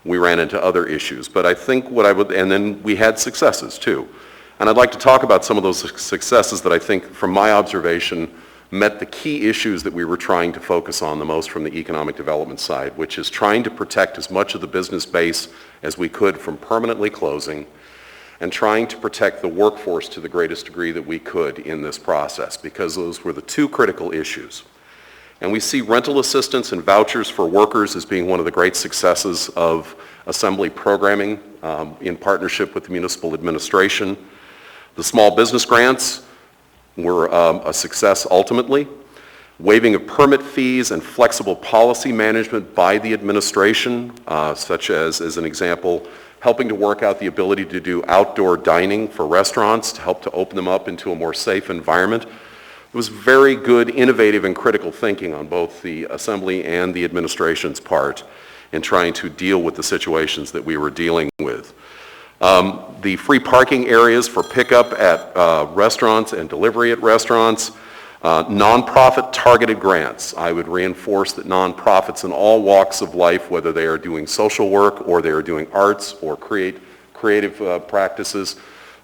we ran into other issues. But I think and then we had successes too. And I'd like to talk about some of those successes that I think, from my observation, met the key issues that we were trying to focus on the most from the economic development side, which is trying to protect as much of the business base as we could from permanently closing, and trying to protect the workforce to the greatest degree that we could in this process, because those were the two critical issues. And we see rental assistance and vouchers for workers as being one of the great successes of Assembly programming in partnership with the municipal administration. The small business grants were a success ultimately. Waiving of permit fees and flexible policy management by the administration, such as an example, helping to work out the ability to do outdoor dining for restaurants to help to open them up into a more safe environment. It was very good, innovative, and critical thinking on both the Assembly and the administration's part in trying to deal with the situations that we were dealing with. The free parking areas for pickup at restaurants and delivery at restaurants, nonprofit targeted grants. I would reinforce that nonprofits in all walks of life, whether they are doing social work or they are doing arts or creative practices,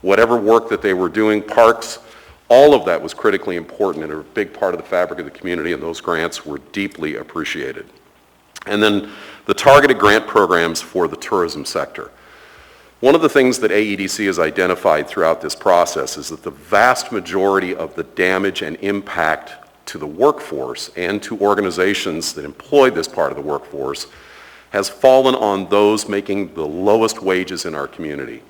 whatever work that they were doing, parks, all of that was critically important and a big part of the fabric of the community, and those grants were deeply appreciated. And then the targeted grant programs for the tourism sector. One of the things that AEDC has identified throughout this process is that the vast majority of the damage and impact to the workforce and to organizations that employ this part of the workforce has fallen on those making the lowest wages in our community.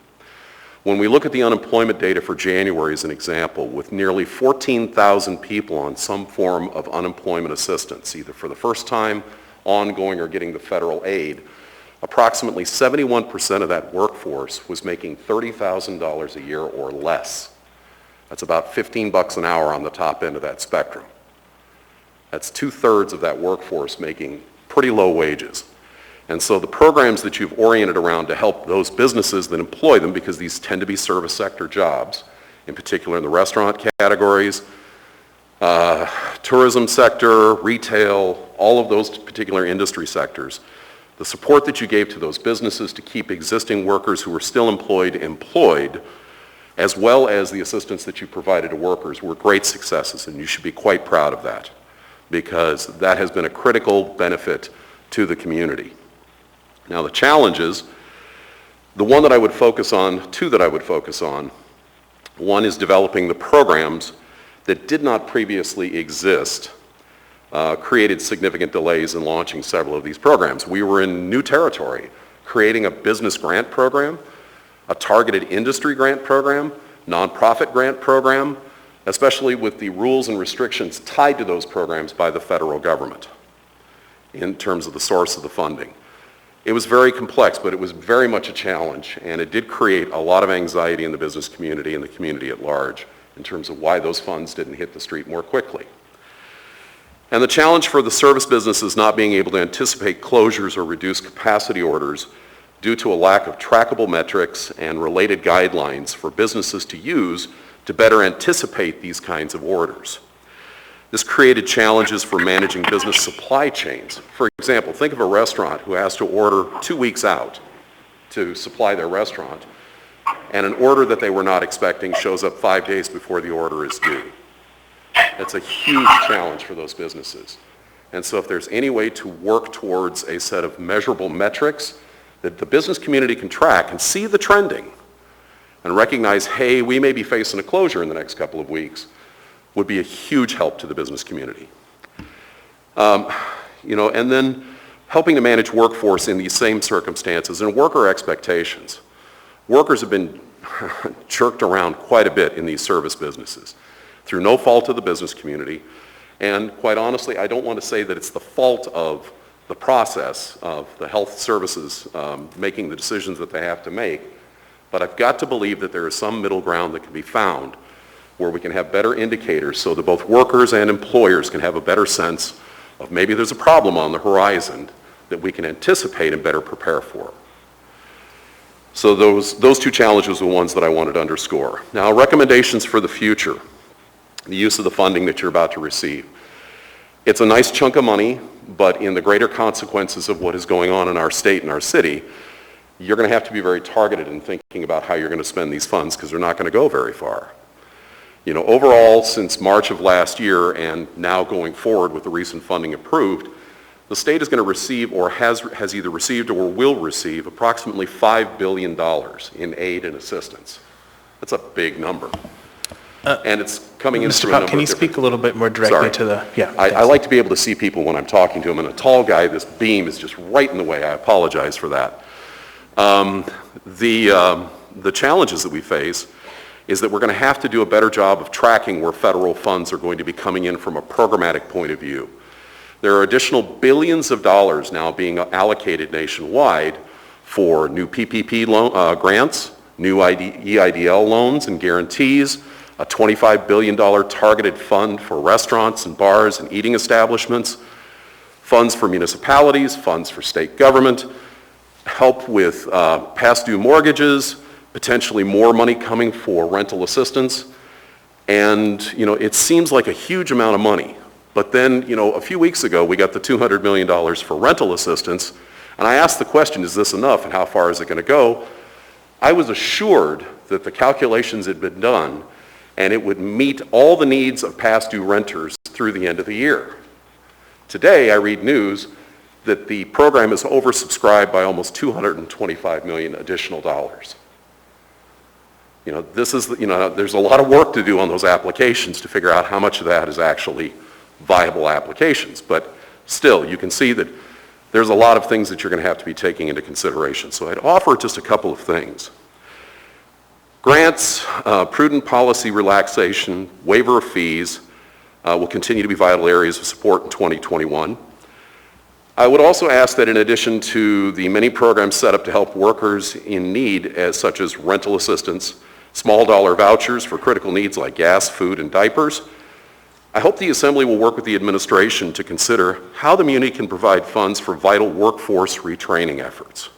When we look at the unemployment data for January as an example, with nearly 14,000 people on some form of unemployment assistance, either for the first time, ongoing, or getting the federal aid, approximately 71% of that workforce was making $30,000 a year or less. That's about $15 an hour on the top end of that spectrum. That's 2/3 of that workforce making pretty low wages. And so the programs that you've oriented around to help those businesses that employ them, because these tend to be service sector jobs, in particular in the restaurant categories, tourism sector, retail, all of those particular industry sectors, the support that you gave to those businesses to keep existing workers who were still employed, as well as the assistance that you provided to workers, were great successes, and you should be quite proud of that, because that has been a critical benefit to the community. Now the challenges, the one that I would focus on, two that I would focus on, one is developing the programs that did not previously exist, created significant delays in launching several of these programs. We were in new territory, creating a business grant program, a targeted industry grant program, nonprofit grant program, especially with the rules and restrictions tied to those programs by the federal government in terms of the source of the funding. It was very complex, but it was very much a challenge, and it did create a lot of anxiety in the business community and the community at large in terms of why those funds didn't hit the street more quickly. And the challenge for the service businesses not being able to anticipate closures or reduce capacity orders due to a lack of trackable metrics and related guidelines for businesses to use to better anticipate these kinds of orders. This created challenges for managing business supply chains. For example, think of a restaurant who has to order 2 weeks out to supply their restaurant, and an order that they were not expecting shows up 5 days before the order is due. That's a huge challenge for those businesses. And so if there's any way to work towards a set of measurable metrics that the business community can track and see the trending and recognize, hey, we may be facing a closure in the next couple of weeks, would be a huge help to the business community. And then helping to manage workforce in these same circumstances and worker expectations. Workers have been jerked around quite a bit in these service businesses through no fault of the business community. And quite honestly, I don't want to say that it's the fault of the process of the health services making the decisions that they have to make, but I've got to believe that there is some middle ground that can be found where we can have better indicators so that both workers and employers can have a better sense of maybe there's a problem on the horizon that we can anticipate and better prepare for. So those two challenges are the ones that I wanted to underscore. Now, recommendations for the future, the use of the funding that you're about to receive. It's a nice chunk of money, but in the greater consequences of what is going on in our state and our city, you're going to have to be very targeted in thinking about how you're going to spend these funds, because they're not going to go very far. Overall, since March of last year and now going forward with the recent funding approved, the state is going to receive or has either received or will receive approximately $5 billion in aid and assistance. That's a big number. And it's coming in through a number Can you speak a little bit more directly to the... Yeah. I like to be able to see people when I'm talking to them, and a tall guy, this beam is just right in the way. I apologize for that. The challenges that we face is that we're going to have to do a better job of tracking where federal funds are going to be coming in from a programmatic point of view. There are additional billions of dollars now being allocated nationwide for new PPP grants, new EIDL loans and guarantees, a $25 billion targeted fund for restaurants and bars and eating establishments, funds for municipalities, funds for state government, help with past due mortgages, potentially more money coming for rental assistance. And, it seems like a huge amount of money. But then, a few weeks ago, we got the $200 million for rental assistance. And I asked the question, is this enough and how far is it going to go? I was assured that the calculations had been done and it would meet all the needs of past due renters through the end of the year. Today, I read news that the program is oversubscribed by almost $225 million additional dollars. There's a lot of work to do on those applications to figure out how much of that is actually viable applications. But still, you can see that there's a lot of things that you're going to have to be taking into consideration. So I'd offer just a couple of things. Grants, prudent policy relaxation, waiver of fees will continue to be vital areas of support in 2021. I would also ask that in addition to the many programs set up to help workers in need, such as rental assistance, small dollar vouchers for critical needs like gas, food, and diapers, I hope the Assembly will work with the administration to consider how the Muni can provide funds for vital workforce retraining efforts.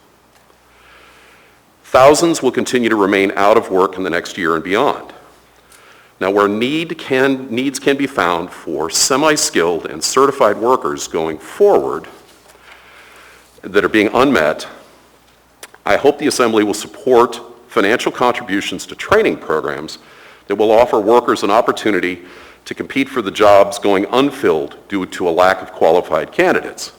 Thousands will continue to remain out of work in the next year and beyond. Now, where needs can be found for semi-skilled and certified workers going forward that are being unmet, I hope the Assembly will support financial contributions to training programs that will offer workers an opportunity to compete for the jobs going unfilled due to a lack of qualified candidates.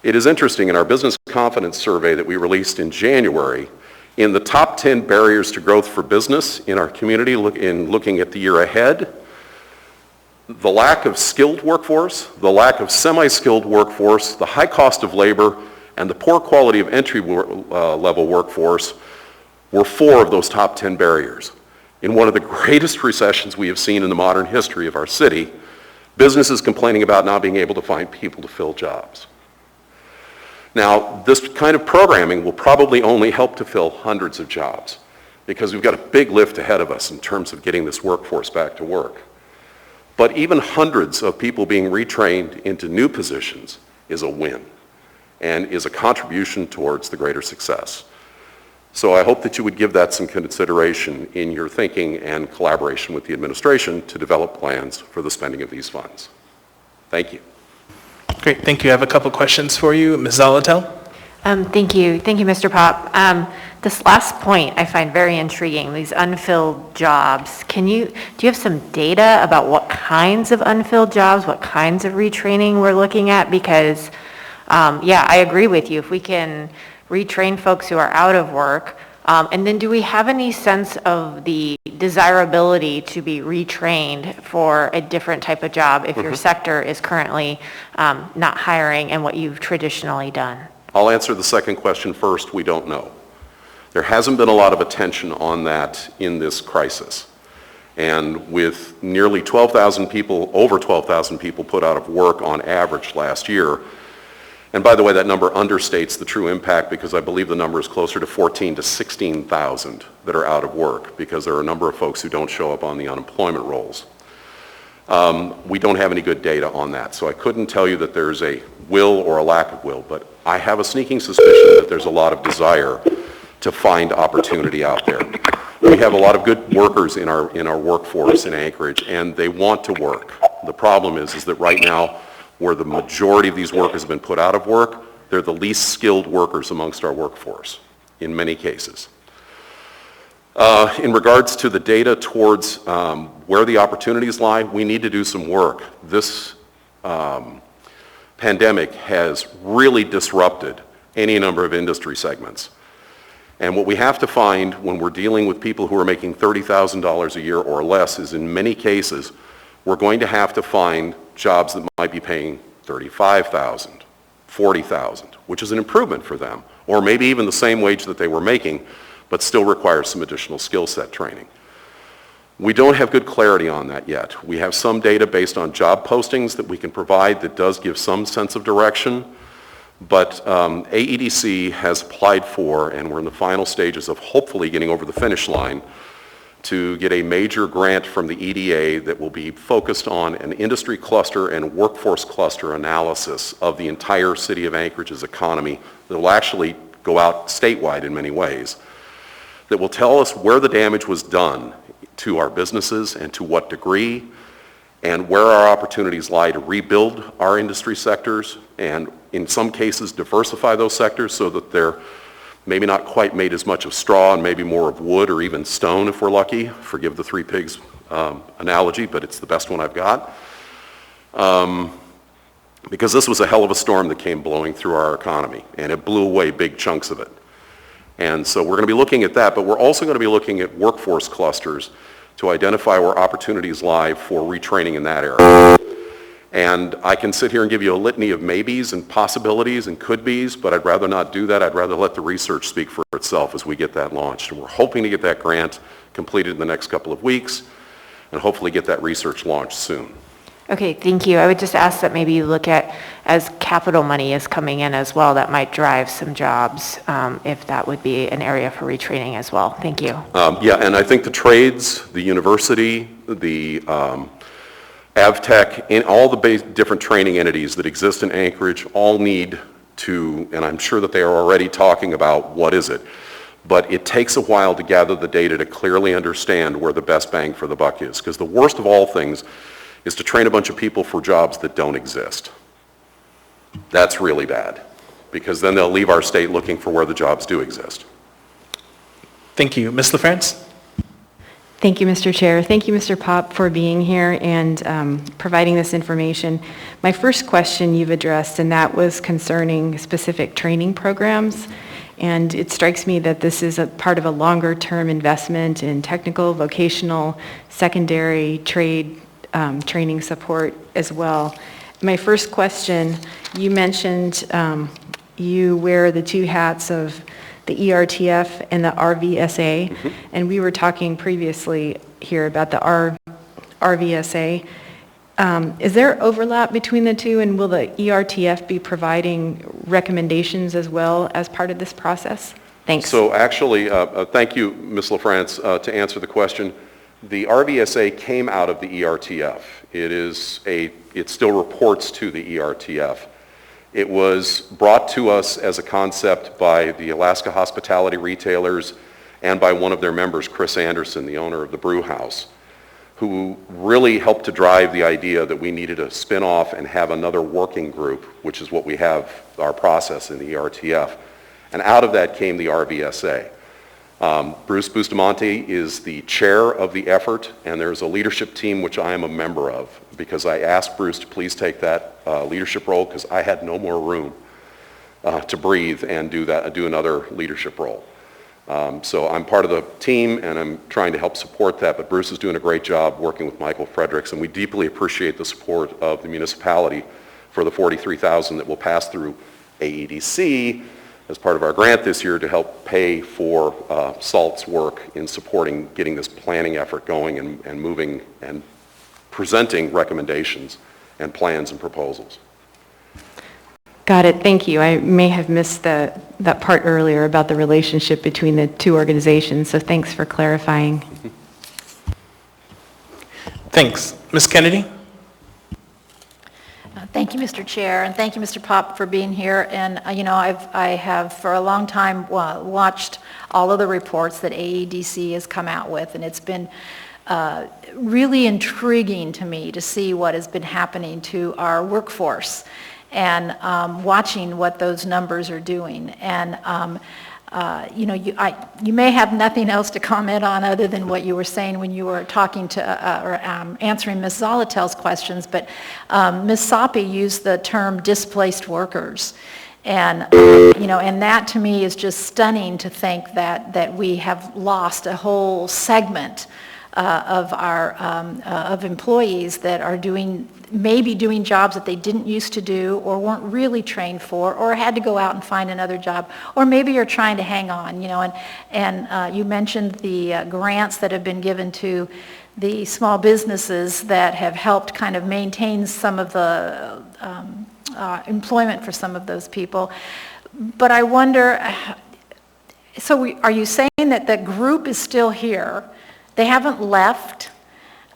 It is interesting, in our business confidence survey that we released in January, in the top 10 barriers to growth for business in our community in looking at the year ahead, the lack of skilled workforce, the lack of semi-skilled workforce, the high cost of labor, and the poor quality of entry-level workforce were 4 of those top 10 barriers. In one of the greatest recessions we have seen in the modern history of our city, businesses complaining about not being able to find people to fill jobs. Now, this kind of programming will probably only help to fill hundreds of jobs because we've got a big lift ahead of us in terms of getting this workforce back to work. But even hundreds of people being retrained into new positions is a win and is a contribution towards the greater success. So I hope that you would give that some consideration in your thinking and collaboration with the administration to develop plans for the spending of these funds. Thank you. Great, thank you. I have a couple questions for you. Ms. Zolotel? Thank you, Mr. Pop. This last point I find very intriguing, these unfilled jobs. Do you have some data about what kinds of unfilled jobs, what kinds of retraining we're looking at? Because, I agree with you. If we can retrain folks who are out of work, and then do we have any sense of the desirability to be retrained for a different type of job if your sector is currently not hiring and what you've traditionally done? I'll answer the second question first. We don't know. There hasn't been a lot of attention on that in this crisis. And with nearly 12,000 people, over 12,000 people put out of work on average last year, and by the way, that number understates the true impact because I believe the number is closer to 14 to 16,000 that are out of work because there are a number of folks who don't show up on the unemployment rolls. We don't have any good data on that, so I couldn't tell you that there's a will or a lack of will, but I have a sneaking suspicion that there's a lot of desire to find opportunity out there. We have a lot of good workers in our workforce in Anchorage, and they want to work. The problem is that right now, where the majority of these workers have been put out of work, they're the least skilled workers amongst our workforce in many cases. In regards to the data towards where the opportunities lie, we need to do some work. This pandemic has really disrupted any number of industry segments. And what we have to find when we're dealing with people who are making $30,000 a year or less is in many cases, we're going to have to find jobs that might be paying $35,000, $40,000, which is an improvement for them, or maybe even the same wage that they were making, but still requires some additional skill set training. We don't have good clarity on that yet. We have some data based on job postings that we can provide that does give some sense of direction, but AEDC has applied for, and we're in the final stages of hopefully getting over the finish line, to get a major grant from the EDA that will be focused on an industry cluster and workforce cluster analysis of the entire city of Anchorage's economy that will actually go out statewide in many ways, that will tell us where the damage was done to our businesses and to what degree, and where our opportunities lie to rebuild our industry sectors, and in some cases diversify those sectors so that they're maybe not quite made as much of straw and maybe more of wood or even stone if we're lucky. Forgive the Three Pigs analogy, but it's the best one I've got. Because this was a hell of a storm that came blowing through our economy, and it blew away big chunks of it. And so we're going to be looking at that, but we're also going to be looking at workforce clusters to identify where opportunities lie for retraining in that area. And I can sit here and give you a litany of maybes and possibilities and could-bes, but I'd rather not do that. I'd rather let the research speak for itself as we get that launched. And we're hoping to get that grant completed in the next couple of weeks and hopefully get that research launched soon. Okay, thank you. I would just ask that maybe you look at, as capital money is coming in as well, that might drive some jobs, if that would be an area for retraining as well. Thank you. Yeah, and I think the trades, the university, the AvTech, and all the different training entities that exist in Anchorage all need to, and I'm sure that they are already talking about what is it, but it takes a while to gather the data to clearly understand where the best bang for the buck is, because the worst of all things is to train a bunch of people for jobs that don't exist. That's really bad, because then they'll leave our state looking for where the jobs do exist. Thank you. Ms. LaFrance? Thank you, Mr. Chair. Thank you, Mr. Pop, for being here and providing this information. My first question you've addressed, and that was concerning specific training programs. And it strikes me that this is a part of a longer-term investment in technical, vocational, secondary, trade training support as well. My first question, you mentioned you wear the two hats of the ERTF and the RVSA, and we were talking previously here about the RVSA. Is there overlap between the two, and will the ERTF be providing recommendations as well as part of this process? Thanks. So actually, thank you, Ms. LaFrance, to answer the question. The RVSA came out of the ERTF. It still reports to the ERTF. It was brought to us as a concept by the Alaska Hospitality Retailers and by one of their members, Chris Anderson, the owner of the Brew House, who really helped to drive the idea that we needed to spin off and have another working group, which is what we have our process in the ERTF. And out of that came the RVSA. Bruce Bustamante is the chair of the effort, and there's a leadership team which I am a member of, because I asked Bruce to please take that leadership role because I had no more room to breathe and do another leadership role. So I'm part of the team, and I'm trying to help support that, but Bruce is doing a great job working with Michael Fredericks, and we deeply appreciate the support of the municipality for the $43,000 that will pass through AEDC as part of our grant this year to help pay for SALT's work in supporting getting this planning effort going and moving and presenting recommendations and plans and proposals. Got it. Thank you. I may have missed that part earlier about the relationship between the two organizations, so thanks for clarifying. Thanks. Ms. Kennedy? Thank you, Mr. Chair, and thank you, Mr. Pop, for being here. And, I have for a long time watched all of the reports that AEDC has come out with, and it's been really intriguing to me to see what has been happening to our workforce and watching what those numbers are doing. And you may have nothing else to comment on other than what you were saying when you were talking to or answering Ms. Zolotel's questions, but Ms. Soppe used the term displaced workers. And, and that to me is just stunning to think that we have lost a whole segment of our of employees that are maybe doing jobs that they didn't used to do or weren't really trained for or had to go out and find another job, or maybe you're trying to hang on, and you mentioned the grants that have been given to the small businesses that have helped kind of maintain some of the employment for some of those people. But I wonder, are you saying that the group is still here They haven't left.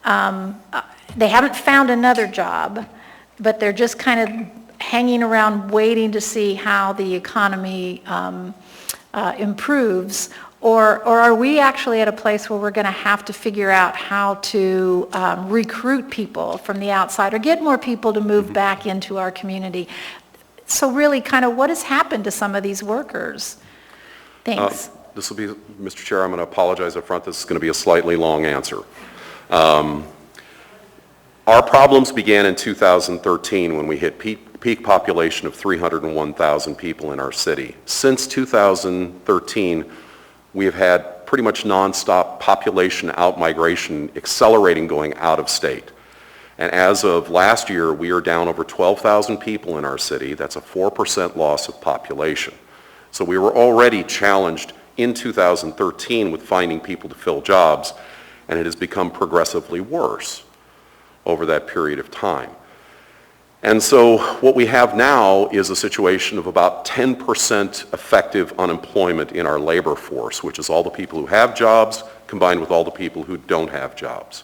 They haven't found another job, but they're just kind of hanging around waiting to see how the economy improves. Or are we actually at a place where we're going to have to figure out how to recruit people from the outside or get more people to move back into our community? So really kind of what has happened to some of these workers? Thanks. This will be, Mr. Chair, I'm going to apologize up front. This is going to be a slightly long answer. Our problems began in 2013 when we hit peak population of 301,000 people in our city. Since 2013, we have had pretty much nonstop population out-migration accelerating going out of state. And as of last year, we are down over 12,000 people in our city. That's a 4% loss of population. So we were already challenged in 2013 with finding people to fill jobs, and it has become progressively worse over that period of time. And so what we have now is a situation of about 10% effective unemployment in our labor force, which is all the people who have jobs combined with all the people who don't have jobs.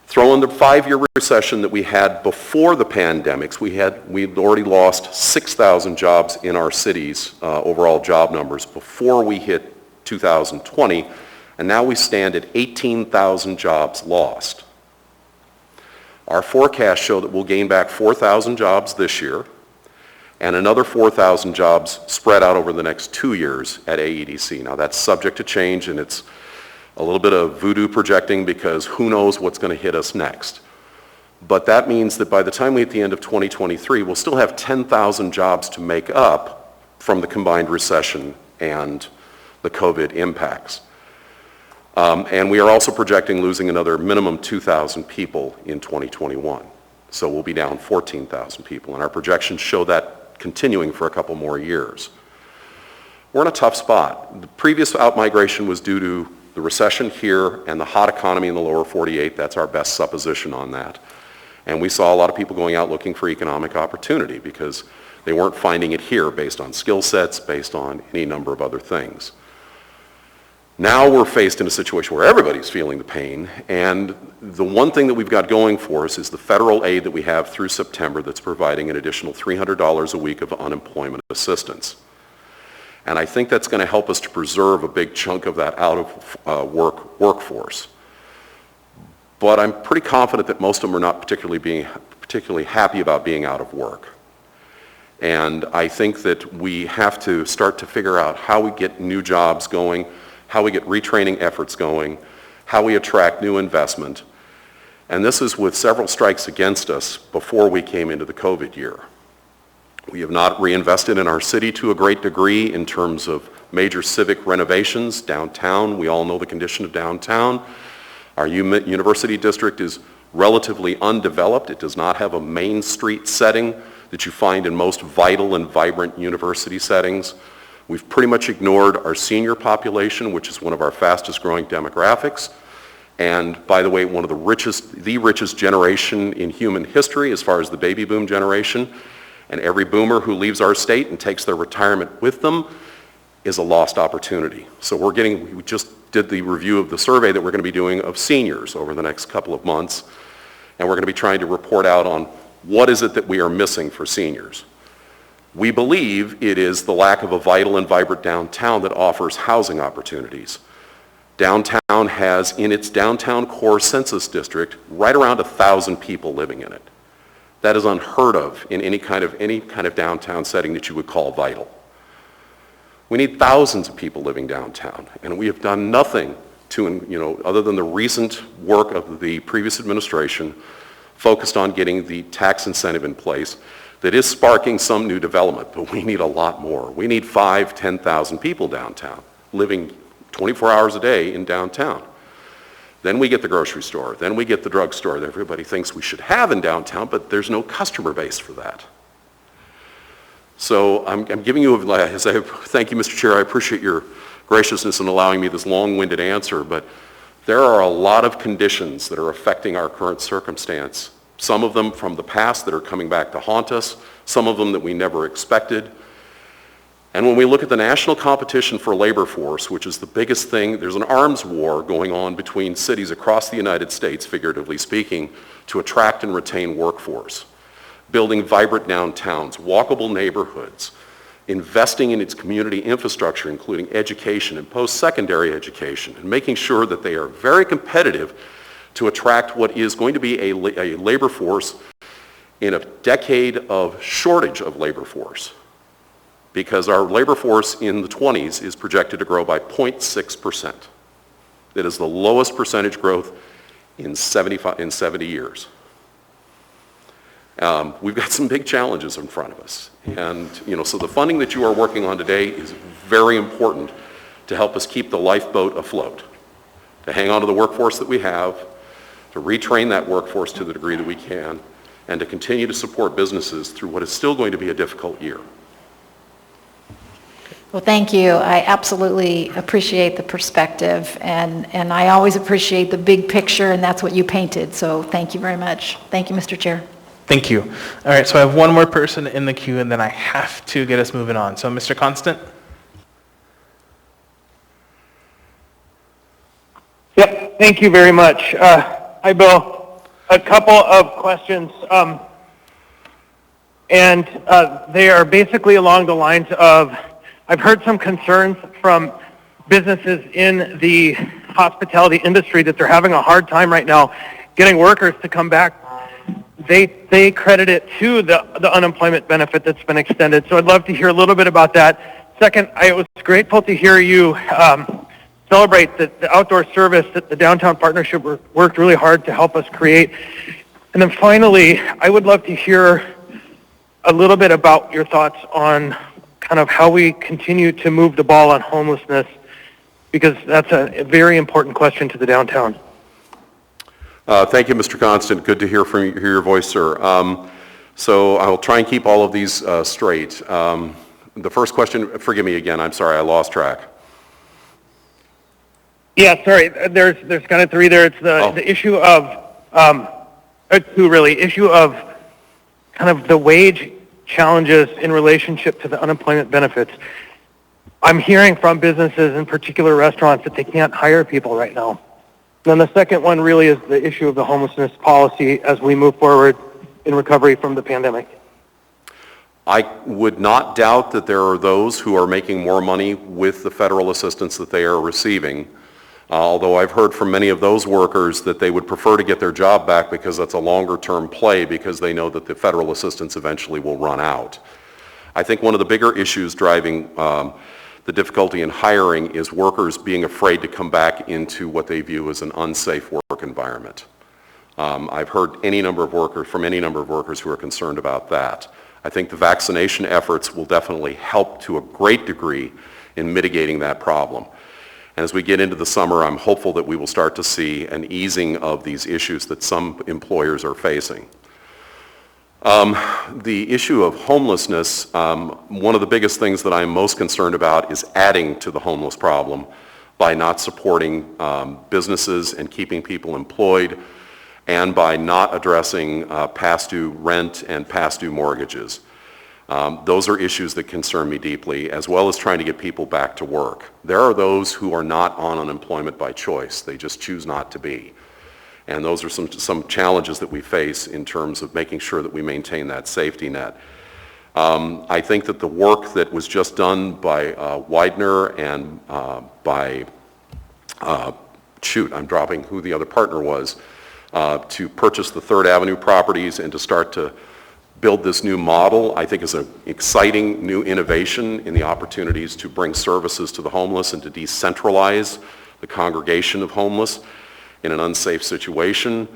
Throw in the 5-year recession that we had before the pandemics, we'd already lost 6,000 jobs in our cities, overall job numbers, before we hit 2020, and now we stand at 18,000 jobs lost. Our forecasts show that we'll gain back 4,000 jobs this year and another 4,000 jobs spread out over the next 2 years at AEDC. Now that's subject to change, and it's a little bit of voodoo projecting because who knows what's going to hit us next. But that means that by the time we hit the end of 2023, we'll still have 10,000 jobs to make up from the combined recession and the COVID impacts. And we are also projecting losing another minimum 2,000 people in 2021. So we'll be down 14,000 people, and our projections show that continuing for a couple more years. We're in a tough spot. The previous outmigration was due to the recession here and the hot economy in the lower 48. That's our best supposition on that. And we saw a lot of people going out looking for economic opportunity because they weren't finding it here based on skill sets, based on any number of other things. Now we're faced in a situation where everybody's feeling the pain, and the one thing that we've got going for us is the federal aid that we have through September that's providing an additional $300 a week of unemployment assistance. And I think that's going to help us to preserve a big chunk of that workforce. But I'm pretty confident that most of them are not particularly happy about being out of work. And I think that we have to start to figure out how we get new jobs going, how we get retraining efforts going, how we attract new investment. And this is with several strikes against us before we came into the COVID year. We have not reinvested in our city to a great degree in terms of major civic renovations. Downtown, we all know the condition of downtown. Our university district is relatively undeveloped. It does not have a main street setting that you find in most vital and vibrant university settings. We've pretty much ignored our senior population, which is one of our fastest growing demographics. And by the way, one of the richest generation in human history as far as the baby boom generation. And every boomer who leaves our state and takes their retirement with them is a lost opportunity. So we just did the review of the survey that we're going to be doing of seniors over the next couple of months. And we're going to be trying to report out on what is it that we are missing for seniors. We believe it is the lack of a vital and vibrant downtown that offers housing opportunities. Downtown has, in its downtown core census district, right around 1,000 people living in it. That is unheard of in any kind of downtown setting that you would call vital. We need thousands of people living downtown, and we have done nothing to, other than the recent work of the previous administration focused on getting the tax incentive in place that is sparking some new development, but we need a lot more. We need 5,000, 10,000 people downtown, living 24 hours a day in downtown. Then we get the grocery store, then we get the drugstore that everybody thinks we should have in downtown, but there's no customer base for that. So I'm giving you, thank you, Mr. Chair, I appreciate your graciousness in allowing me this long-winded answer, but there are a lot of conditions that are affecting our current circumstance. Some of them from the past that are coming back to haunt us, some of them that we never expected. And when we look at the national competition for labor force, which is the biggest thing, there's an arms war going on between cities across the United States, figuratively speaking, to attract and retain workforce. Building vibrant downtowns, walkable neighborhoods, investing in its community infrastructure, including education and post-secondary education, and making sure that they are very competitive to attract what is going to be a labor force in a decade of shortage of labor force. Because our labor force in the 20s is projected to grow by 0.6%. That is the lowest percentage growth in 70 years. We've got some big challenges in front of us. And, so the funding that you are working on today is very important to help us keep the lifeboat afloat, to hang on to the workforce that we have, to retrain that workforce to the degree that we can, and to continue to support businesses through what is still going to be a difficult year. Well, thank you. I absolutely appreciate the perspective, and I always appreciate the big picture, and that's what you painted. So thank you very much. Thank you, Mr. Chair. Thank you. All right, so I have one more person in the queue, and then I have to get us moving on. So Mr. Constant? Yep, thank you very much. Hi, Bill. A couple of questions, and they are basically along the lines of, I've heard some concerns from businesses in the hospitality industry that they're having a hard time right now getting workers to come back. They credit it to the unemployment benefit that's been extended. So I'd love to hear a little bit about that. Second, I was grateful to hear you celebrate the outdoor service that the Downtown Partnership worked really hard to help us create. And then finally, I would love to hear a little bit about your thoughts on kind of how we continue to move the ball on homelessness, because that's a very important question to the downtown. Thank you, Mr. Constant. Good to hear your voice, sir. So I'll try and keep all of these straight. The first question, forgive me again, I'm sorry, I lost track. Yeah, sorry, there's kind of three there. It's the issue of, two really, issue of kind of the wage challenges in relationship to the unemployment benefits. I'm hearing from businesses, in particular restaurants, that they can't hire people right now. And then the second one really is the issue of the homelessness policy as we move forward in recovery from the pandemic. I would not doubt that there are those who are making more money with the federal assistance that they are receiving. Although I've heard from many of those workers that they would prefer to get their job back because that's a longer term play, because they know that the federal assistance eventually will run out. I think one of the bigger issues driving the difficulty in hiring is workers being afraid to come back into what they view as an unsafe work environment. I've heard from any number of workers who are concerned about that. I think the vaccination efforts will definitely help to a great degree in mitigating that problem. And as we get into the summer, I'm hopeful that we will start to see an easing of these issues that some employers are facing. The issue of homelessness, one of the biggest things that I'm most concerned about is adding to the homeless problem by not supporting businesses and keeping people employed, and by not addressing past due rent and past due mortgages. Those are issues that concern me deeply, as well as trying to get people back to work. There are those who are not on unemployment by choice. They just choose not to be. And those are some challenges that we face in terms of making sure that we maintain that safety net. I think that the work that was just done by Widener and by, I'm dropping who the other partner was, to purchase the Third Avenue properties and to start to build this new model, I think is an exciting new innovation in the opportunities to bring services to the homeless and to decentralize the congregation of homeless in an unsafe situation.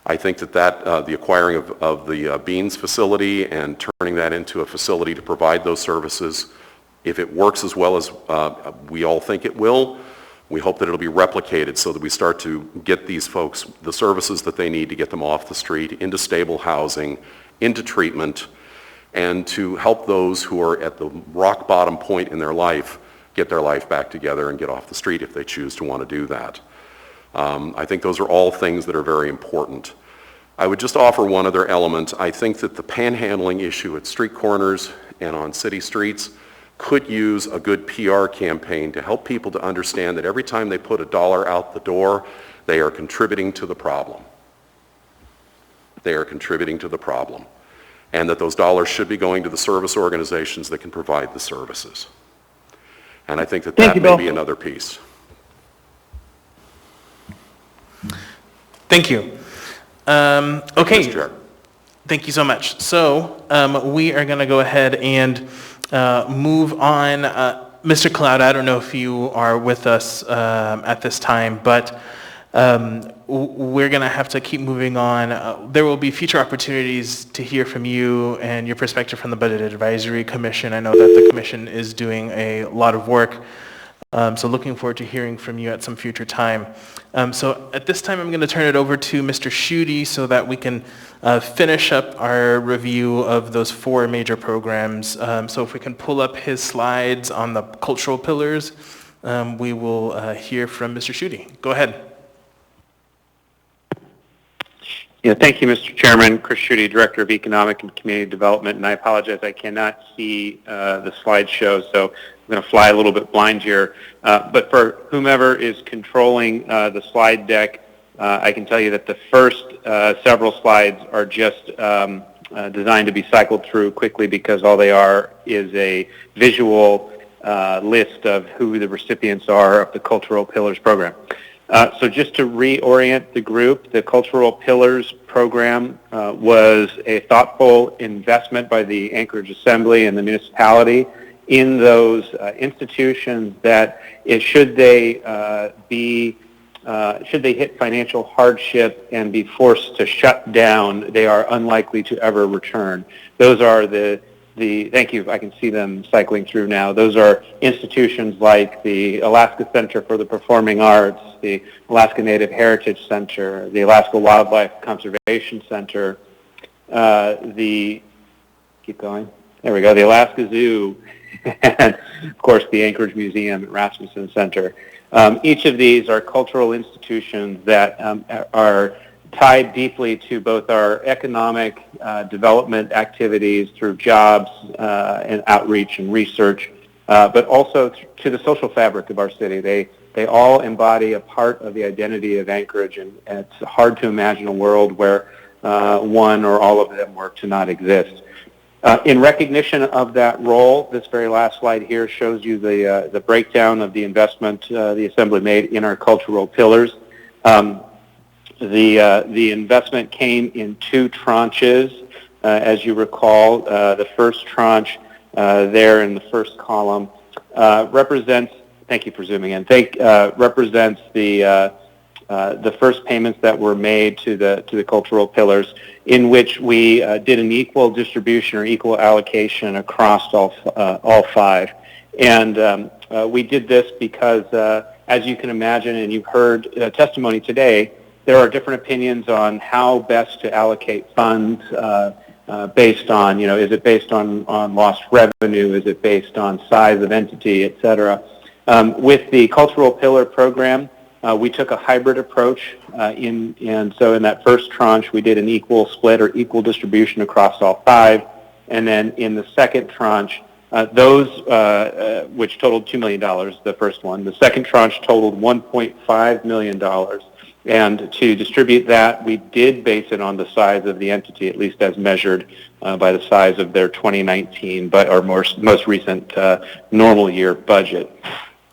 I think that the acquiring of the Beans facility and turning that into a facility to provide those services, if it works as well as we all think it will, we hope that it'll be replicated so that we start to get these folks the services that they need to get them off the street, into stable housing, into treatment, and to help those who are at the rock bottom point in their life get their life back together and get off the street if they choose to want to do that. I think those are all things that are very important. I would just offer one other element. I think that the panhandling issue at street corners and on city streets could use a good PR campaign to help people to understand that every time they put $1 out the door, they are contributing to the problem. They are contributing to the problem. And that those dollars should be going to the service organizations that can provide the services. And I think that that may be another piece. Thank you. Okay. Thank you so much. So we are going to go ahead and move on. Mr. Cloud, I don't know if you are with us at this time, but we're going to have to keep moving on. There will be future opportunities to hear from you and your perspective from the Budget Advisory Commission. I know that the Commission is doing a lot of work, so looking forward to hearing from you at some future time. So at this time, I'm going to turn it over to Mr. Schutte so that we can finish up our review of those 4 major programs. So if we can pull up his slides on the cultural pillars, we will hear from Mr. Schutte. Go ahead. Yeah, thank you, Mr. Chairman. Chris Schutte, Director of Economic and Community Development, and I apologize, I cannot see the slideshow, so I'm going to fly a little bit blind here. But for whomever is controlling the slide deck, I can tell you that the first several slides are just designed to be cycled through quickly because all they are is a visual list of who the recipients are of the Cultural Pillars program. So just to reorient the group, the Cultural Pillars program was a thoughtful investment by the Anchorage Assembly and the municipality in those institutions that should they hit financial hardship and be forced to shut down, they are unlikely to ever return. Those are thank you, I can see them cycling through now. Those are institutions like the Alaska Center for the Performing Arts, the Alaska Native Heritage Center, the Alaska Wildlife Conservation Center, keep going, there we go, the Alaska Zoo, and of course the Anchorage Museum at Rasmussen Center. Each of these are cultural institutions that are tied deeply to both our economic development activities through jobs and outreach and research, but also to the social fabric of our city. They all embody a part of the identity of Anchorage, and it's hard to imagine a world where one or all of them were to not exist. In recognition of that role, this very last slide here shows you the breakdown of the investment the Assembly made in our cultural pillars. The investment came in 2 tranches, as you recall. The first tranche there in the first column represents, thank you for zooming in, represents the first payments that were made to the cultural pillars, in which we did an equal distribution or equal allocation across all 5. And we did this because, as you can imagine, and you've heard testimony today, there are different opinions on how best to allocate funds based on, is it based on lost revenue? Is it based on size of entity, et cetera? With the Cultural Pillar program, we took a hybrid approach, and so in that first tranche, we did an equal split or equal distribution across all 5. And then in the second tranche, those, which totaled $2 million, the first one, the second tranche totaled $1.5 million. And to distribute that, we did base it on the size of the entity, at least as measured by the size of their 2019, or most recent normal year budget.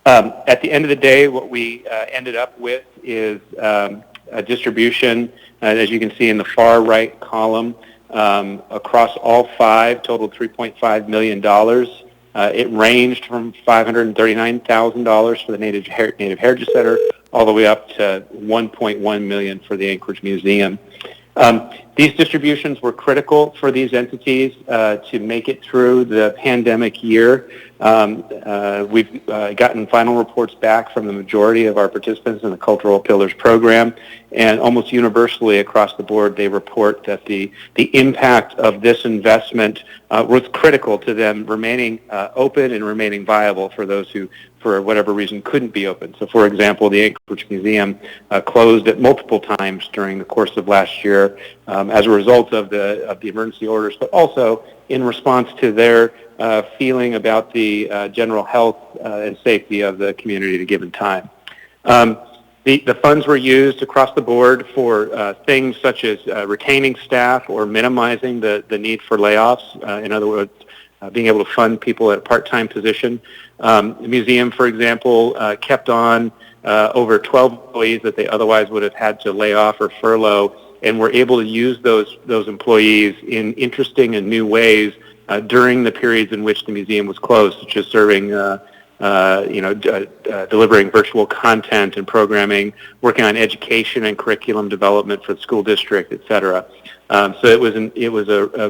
At the end of the day, what we ended up with is a distribution, as you can see in the far right column, across all 5, totaled $3.5 million. It ranged from $539,000 for the Native Heritage Center all the way up to $1.1 million for the Anchorage Museum. These distributions were critical for these entities to make it through the pandemic year. We've gotten final reports back from the majority of our participants in the Cultural Pillars program, and almost universally across the board, they report that the impact of this investment was critical to them remaining open and remaining viable for those who, for whatever reason, couldn't be open. So, for example, the Anchorage Museum closed at multiple times during the course of last year as a result of the emergency orders, but also in response to their feeling about the general health and safety of the community at a given time. The funds were used across the board for things such as retaining staff or minimizing the need for layoffs. In other words, being able to fund people at a part-time position. The museum, for example, kept on over 12 employees that they otherwise would have had to lay off or furlough, and were able to use those employees in interesting and new ways during the periods in which the museum was closed, such as serving, delivering virtual content and programming, working on education and curriculum development for the school district, et cetera. So it was a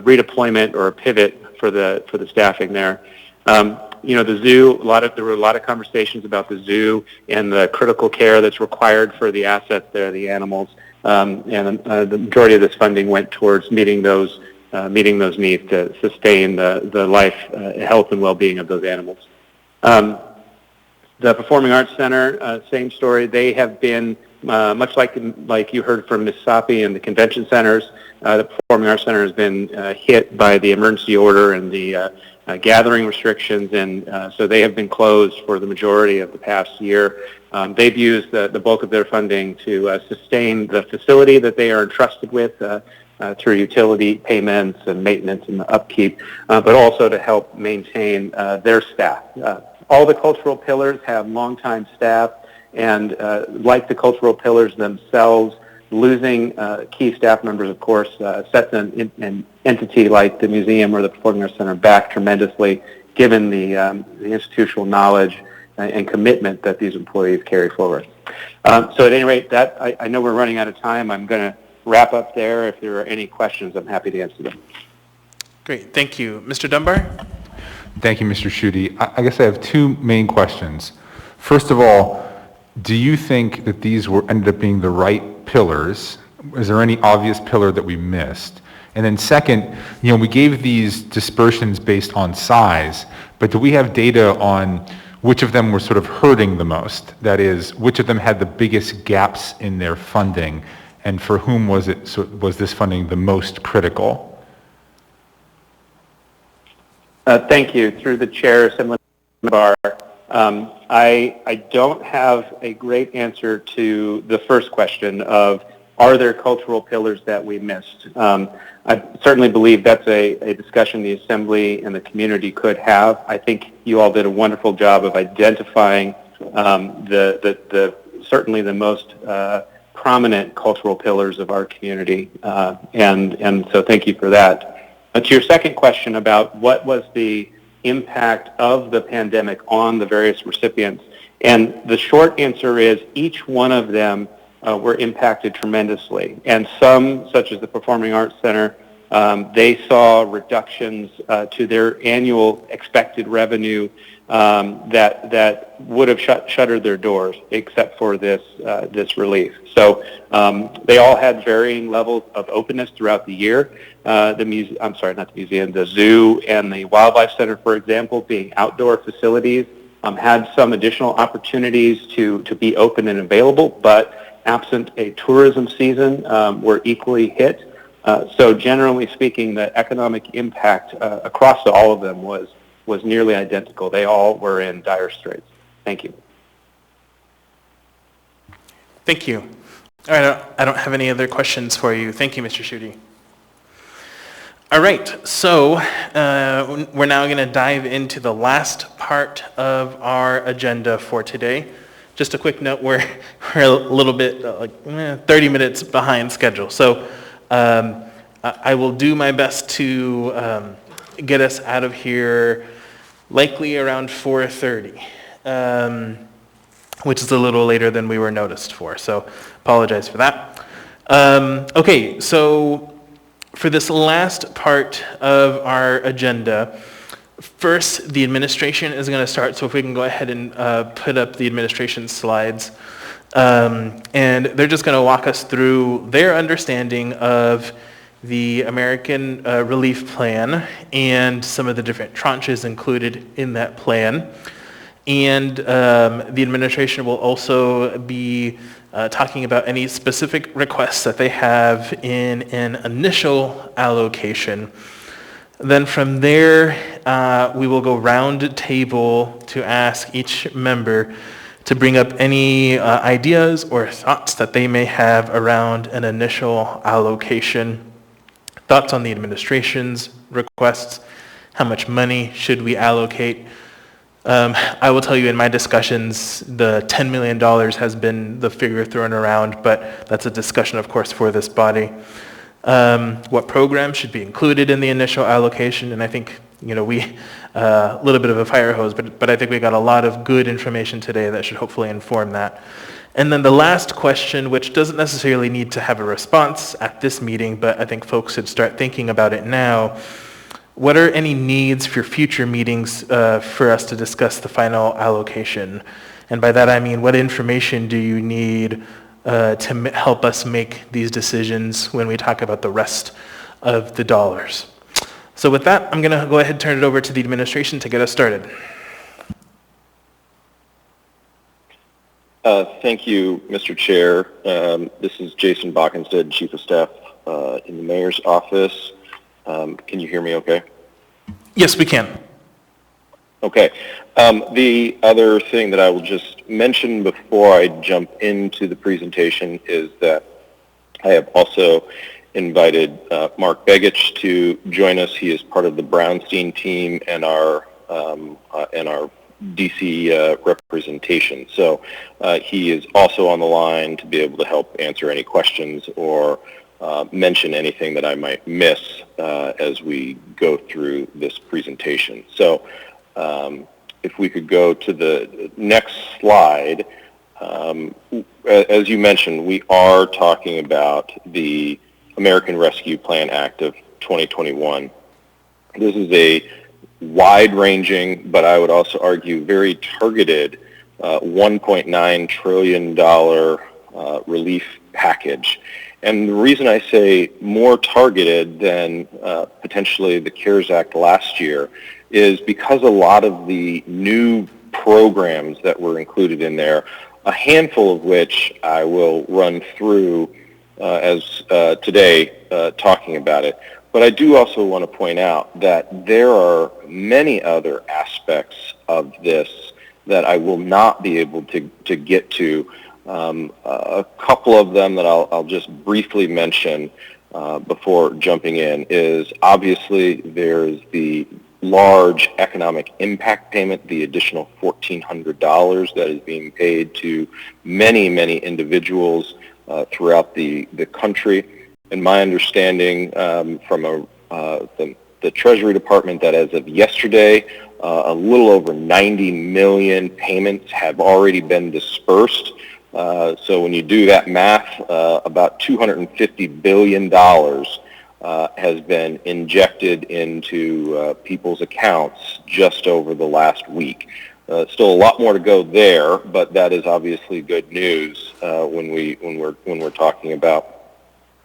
redeployment or a pivot for the staffing there. The zoo, there were a lot of conversations about the zoo and the critical care that's required for the assets there, the animals. And the majority of this funding went towards meeting those needs to sustain the life, health, and well-being of those animals. The Performing Arts Center, same story. They have been, much like you heard from Ms. Sapi and the convention centers, the Performing Arts Center has been hit by the emergency order and the gathering restrictions, and so they have been closed for the majority of the past year. They've used the bulk of their funding to sustain the facility that they are entrusted with through utility payments and maintenance and upkeep, but also to help maintain their staff. All the cultural pillars have longtime staff, and like the cultural pillars themselves, losing key staff members, of course, sets an entity like the museum or the Performing Arts Center back tremendously, given the institutional knowledge and commitment that these employees carry forward. So at any rate, I know we're running out of time. I'm going to wrap up there. If there are any questions, I'm happy to answer them. Great, thank you. Mr. Dunbar? Thank you, Mr. Schutte. I guess I have two main questions. First of all, do you think that these ended up being the right pillars? Is there any obvious pillar that we missed? And then second, we gave these dispersions based on size, but do we have data on which of them were sort of hurting the most? That is, which of them had the biggest gaps in their funding, and for whom was this funding the most critical? Thank you. Through the chair, Assemblyman Dunbar, I don't have a great answer to the first question of, are there cultural pillars that we missed? I certainly believe that's a discussion the Assembly and the community could have. I think you all did a wonderful job of identifying certainly the most prominent cultural pillars of our community, and so thank you for that. To your second question about what was the impact of the pandemic on the various recipients, and the short answer is each one of them were impacted tremendously. And some, such as the Performing Arts Center, they saw reductions to their annual expected revenue that would have shuttered their doors, except for this relief. So they all had varying levels of openness throughout the year. The zoo and the Wildlife Center, for example, being outdoor facilities, had some additional opportunities to be open and available, but absent a tourism season, were equally hit. So generally speaking, the economic impact across all of them was nearly identical. They all were in dire straits. Thank you. Thank you. All right, I don't have any other questions for you. Thank you, Mr. Schutte. All right, so we're now going to dive into the last part of our agenda for today. Just a quick note, we're a little bit, 30 minutes behind schedule. So I will do my best to get us out of here likely around 4:30, which is a little later than we were noticed for. So apologize for that. Okay, so for this last part of our agenda, first, the administration is going to start, so if we can go ahead and put up the administration slides. And they're just going to walk us through their understanding of the American Relief Plan and some of the different tranches included in that plan. And the administration will also be talking about any specific requests that they have in an initial allocation. Then from there, we will go round table to ask each member to bring up any ideas or thoughts that they may have around an initial allocation, thoughts on the administration's requests, how much money should we allocate. I will tell you in my discussions, the $10 million has been the figure thrown around, but that's a discussion, of course, for this body. What programs should be included in the initial allocation, and I think, we, a little bit of a fire hose, but I think we got a lot of good information today that should hopefully inform that. And then the last question, which doesn't necessarily need to have a response at this meeting, but I think folks should start thinking about it now. What are any needs for future meetings for us to discuss the final allocation? And by that I mean, what information do you need to help us make these decisions when we talk about the rest of the dollars? So with that, I'm going to go ahead and turn it over to the administration to get us started. Thank you, Mr. Chair. This is Jason Bockenstead, Chief of Staff in the Mayor's office. Can you hear me okay? Yes, we can. Okay. The other thing that I will just mention before I jump into the presentation is that I have also invited Mark Begich to join us. He is part of the Brownstein team and our DC representation. So he is also on the line to be able to help answer any questions or mention anything that I might miss as we go through this presentation. So if we could go to the next slide. As you mentioned, we are talking about the American Rescue Plan Act of 2021. This is a wide-ranging, but I would also argue very targeted $1.9 trillion relief package. And the reason I say more targeted than potentially the CARES Act last year is because a lot of the new programs that were included in there, a handful of which I will run through as today talking about it. But I do also want to point out that there are many other aspects of this that I will not be able to get to. A couple of them that I'll just briefly mention before jumping in is obviously there's the large economic impact payment, the additional $1,400 that is being paid to many, many individuals throughout the country. And my understanding from the Treasury Department that as of yesterday, a little over 90 million payments have already been dispersed. So when you do that math, about $250 billion has been injected into people's accounts just over the last week. Still a lot more to go there, but that is obviously good news when we're talking about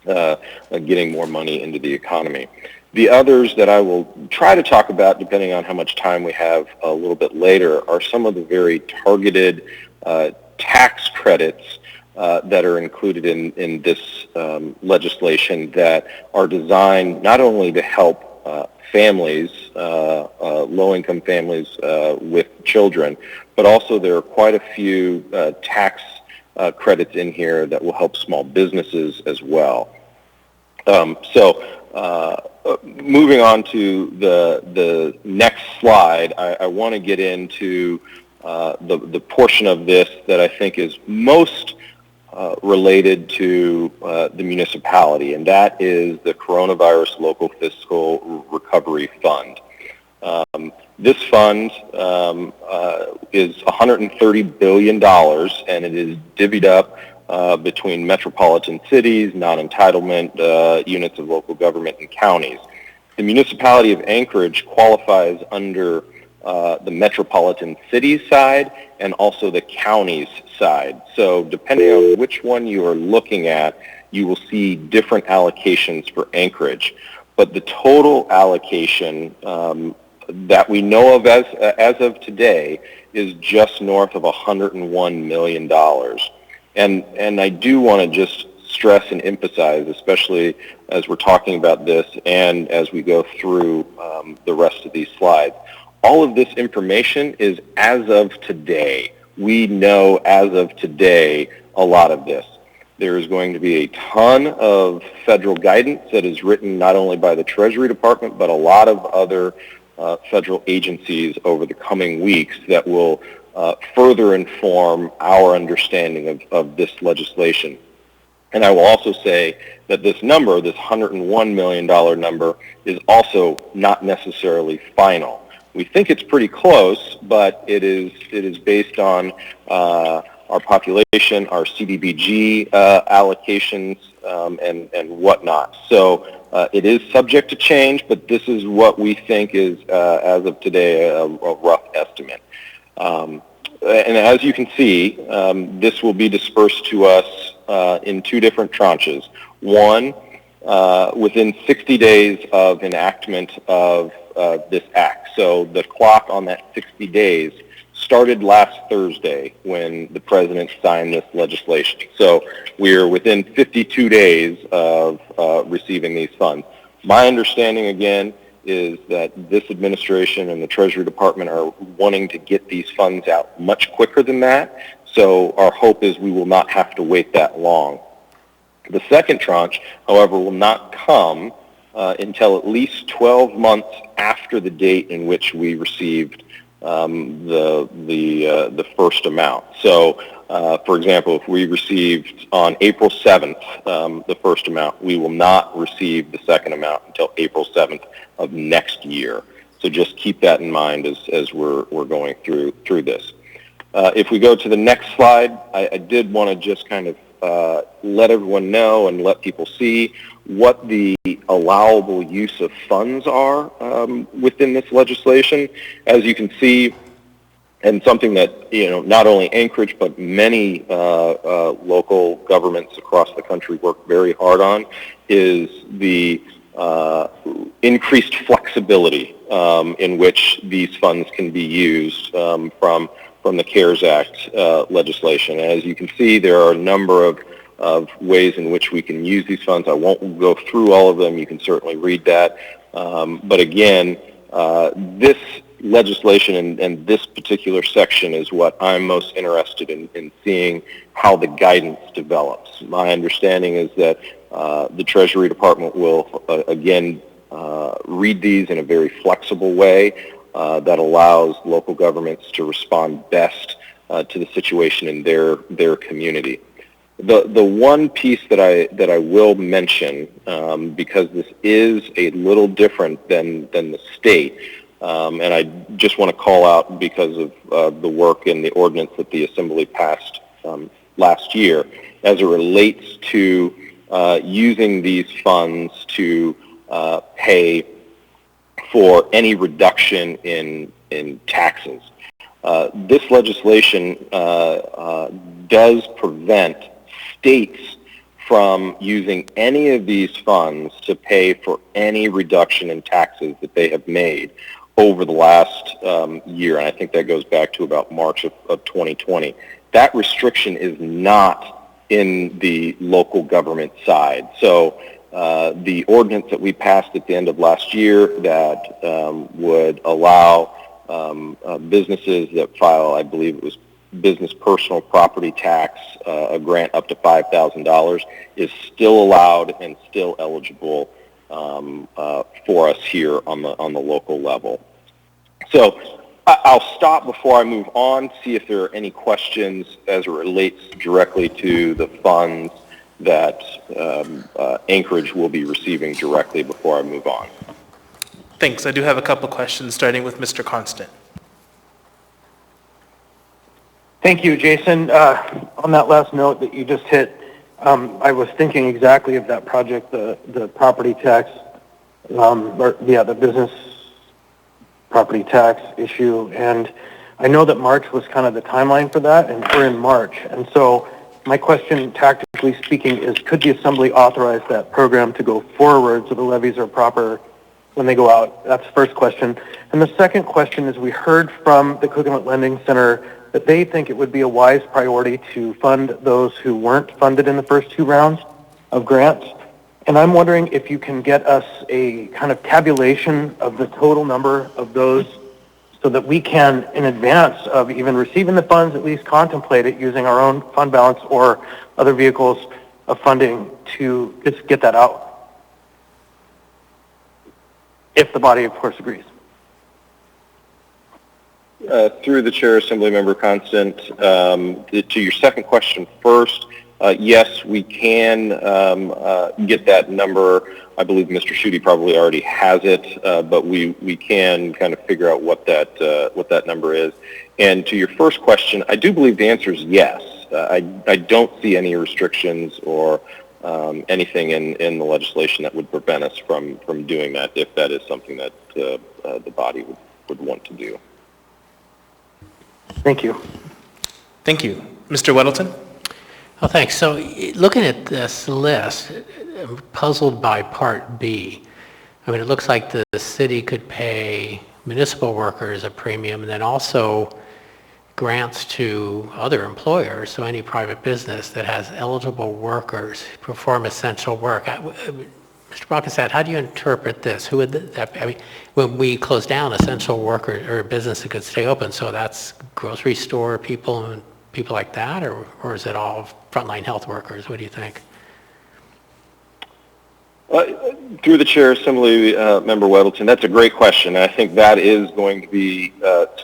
getting more money into the economy. The others that I will try to talk about, depending on how much time we have a little bit later, are some of the very targeted tax credits that are included in this legislation that are designed not only to help families, low-income families with children, but also there are quite a few tax credits in here that will help small businesses as well. Moving on to the next slide, I want to get into the portion of this that I think is most related to the municipality, and that is the Coronavirus Local Fiscal Recovery Fund. This fund is $130 billion, and it is divvied up between metropolitan cities, non-entitlement units of local government, and counties. The municipality of Anchorage qualifies under the metropolitan cities side and also the counties side. So depending on which one you are looking at, you will see different allocations for Anchorage. But the total allocation that we know of as of today is just north of $101 million. And I do want to just stress and emphasize, especially as we're talking about this and as we go through the rest of these slides. All of this information is as of today. We know as of today a lot of this. There is going to be a ton of federal guidance that is written not only by the Treasury Department, but a lot of other federal agencies over the coming weeks that will further inform our understanding of this legislation. And I will also say that this number, this $101 million number, is also not necessarily final. We think it's pretty close, but it is based on our population, our CDBG allocations, and whatnot. So it is subject to change, but this is what we think is, as of today, a rough estimate. And as you can see, this will be dispersed to us in two different tranches. One, within 60 days of enactment of this act. So the clock on that 60 days started last Thursday when the President signed this legislation. So we're within 52 days of receiving these funds. My understanding, again, is that this administration and the Treasury Department are wanting to get these funds out much quicker than that. So our hope is we will not have to wait that long. The second tranche, however, will not come until at least 12 months after the date in which we received the first amount. So, for example, if we received on April 7th the first amount, we will not receive the second amount until April 7th of next year. So just keep that in mind as we're going through this. If we go to the next slide, I did want to just kind of let everyone know and let people see what the allowable use of funds are within this legislation. As you can see, and something that, not only Anchorage, but many local governments across the country work very hard on, is the increased flexibility in which these funds can be used from the CARES Act legislation. As you can see, there are a number of ways in which we can use these funds. I won't go through all of them. You can certainly read that. But again, this legislation and this particular section is what I'm most interested in seeing how the guidance develops. My understanding is that the Treasury Department will, again, read these in a very flexible way that allows local governments to respond best to the situation in their community. The one piece that I will mention, because this is a little different than the state, and I just want to call out because of the work and the ordinance that the Assembly passed last year, as it relates to using these funds to pay for any reduction in taxes. This legislation does prevent states from using any of these funds to pay for any reduction in taxes that they have made over the last year, and I think that goes back to about March of 2020. That restriction is not in the local government side. So the ordinance that we passed at the end of last year that would allow businesses that file, I believe it was business personal property tax, a grant up to $5,000, is still allowed and still eligible for us here on the local level. So I'll stop before I move on, see if there are any questions as it relates directly to the funds that Anchorage will be receiving directly before I move on. Thanks. I do have a couple questions, starting with Mr. Constant. Thank you, Jason. On that last note that you just hit, I was thinking exactly of that project, the property tax, the business property tax issue. And I know that March was kind of the timeline for that, and we're in March. And so my question, tactically speaking, is could the Assembly authorize that program to go forward so the levies are proper when they go out? That's the first question. And the second question is we heard from the Cook Inlet Lending Center that they think it would be a wise priority to fund those who weren't funded in the first two rounds. of grants. And I'm wondering if you can get us a kind of tabulation of the total number of those so that we can, in advance of even receiving the funds, at least contemplate it using our own fund balance or other vehicles of funding to just get that out. If the body, of course, agrees. Through the chair, Assemblymember Constant, to your second question first, yes, we can get that number. I believe Mr. Schutte probably already has it, but we can kind of figure out what that number is. And to your first question, I do believe the answer is yes. I don't see any restrictions or anything in the legislation that would prevent us from doing that if that is something that the body would want to do. Thank you. Thank you. Mr. Weddleton? Oh, thanks. So looking at this list, I'm puzzled by Part B. I mean, it looks like the city could pay municipal workers a premium and then also grants to other employers, so any private business that has eligible workers perform essential work. Mr. Brockenstat, how do you interpret this? Who would that be? I mean, when we close down, essential workers or a business that could stay open, so that's grocery store people and people like that, or is it all frontline health workers? What do you think? Through the chair, Assembly Member Weddleton, that's a great question. And I think that is going to be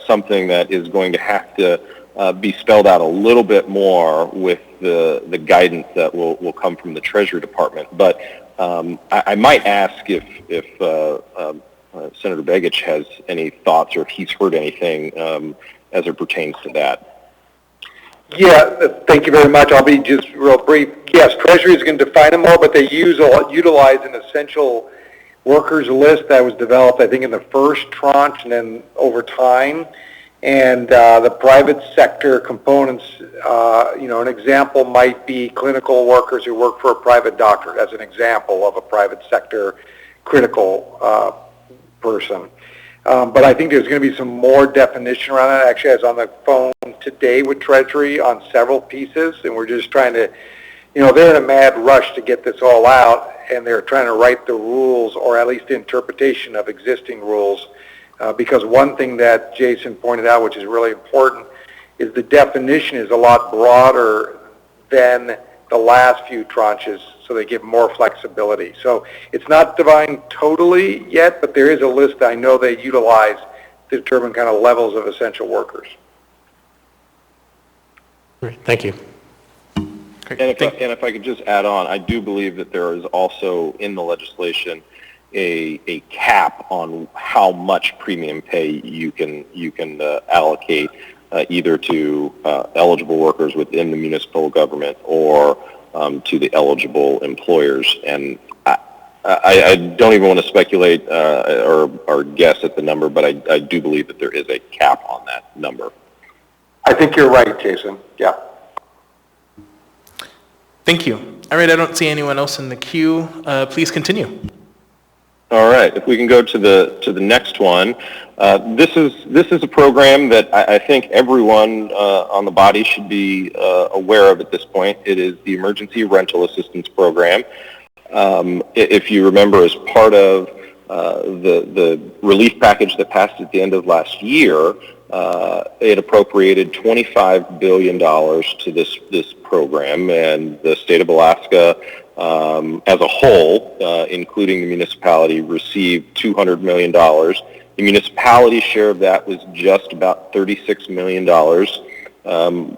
something that is going to have to be spelled out a little bit more with the guidance that will come from the Treasury Department. But I might ask if Senator Begich has any thoughts or if he's heard anything as it pertains to that. Yeah, thank you very much. I'll be just real brief. Yes, Treasury is going to define them more, but they utilize an essential workers list that was developed, I think, in the first tranche and then over time. And the private sector components, an example might be clinical workers who work for a private doctor, as an example of a private sector critical person. But I think there's going to be some more definition around that. Actually, I was on the phone today with Treasury on several pieces, and we're just trying to, they're in a mad rush to get this all out, and they're trying to write the rules, or at least the interpretation of existing rules, because one thing that Jason pointed out, which is really important, is the definition is a lot broader than the last few tranches, so they give more flexibility. So it's not defined totally yet, but there is a list I know they utilize to determine kind of levels of essential workers. Great. Thank you. And if I could just add on, I do believe that there is also in the legislation a cap on how much premium pay you can allocate either to eligible workers within the municipal government or to the eligible employers. And I don't even want to speculate or guess at the number, but I do believe that there is a cap on that number. I think you're right, Jason. Yeah. Thank you. All right, I don't see anyone else in the queue. Please continue. All right, if we can go to the next one. This is a program that I think everyone on the body should be aware of at this point. It is the Emergency Rental Assistance Program. If you remember, as part of the relief package that passed at the end of last year, it appropriated $25 billion to this program, and the state of Alaska as a whole, including the municipality, received $200 million. The municipality share of that was just about $36 million.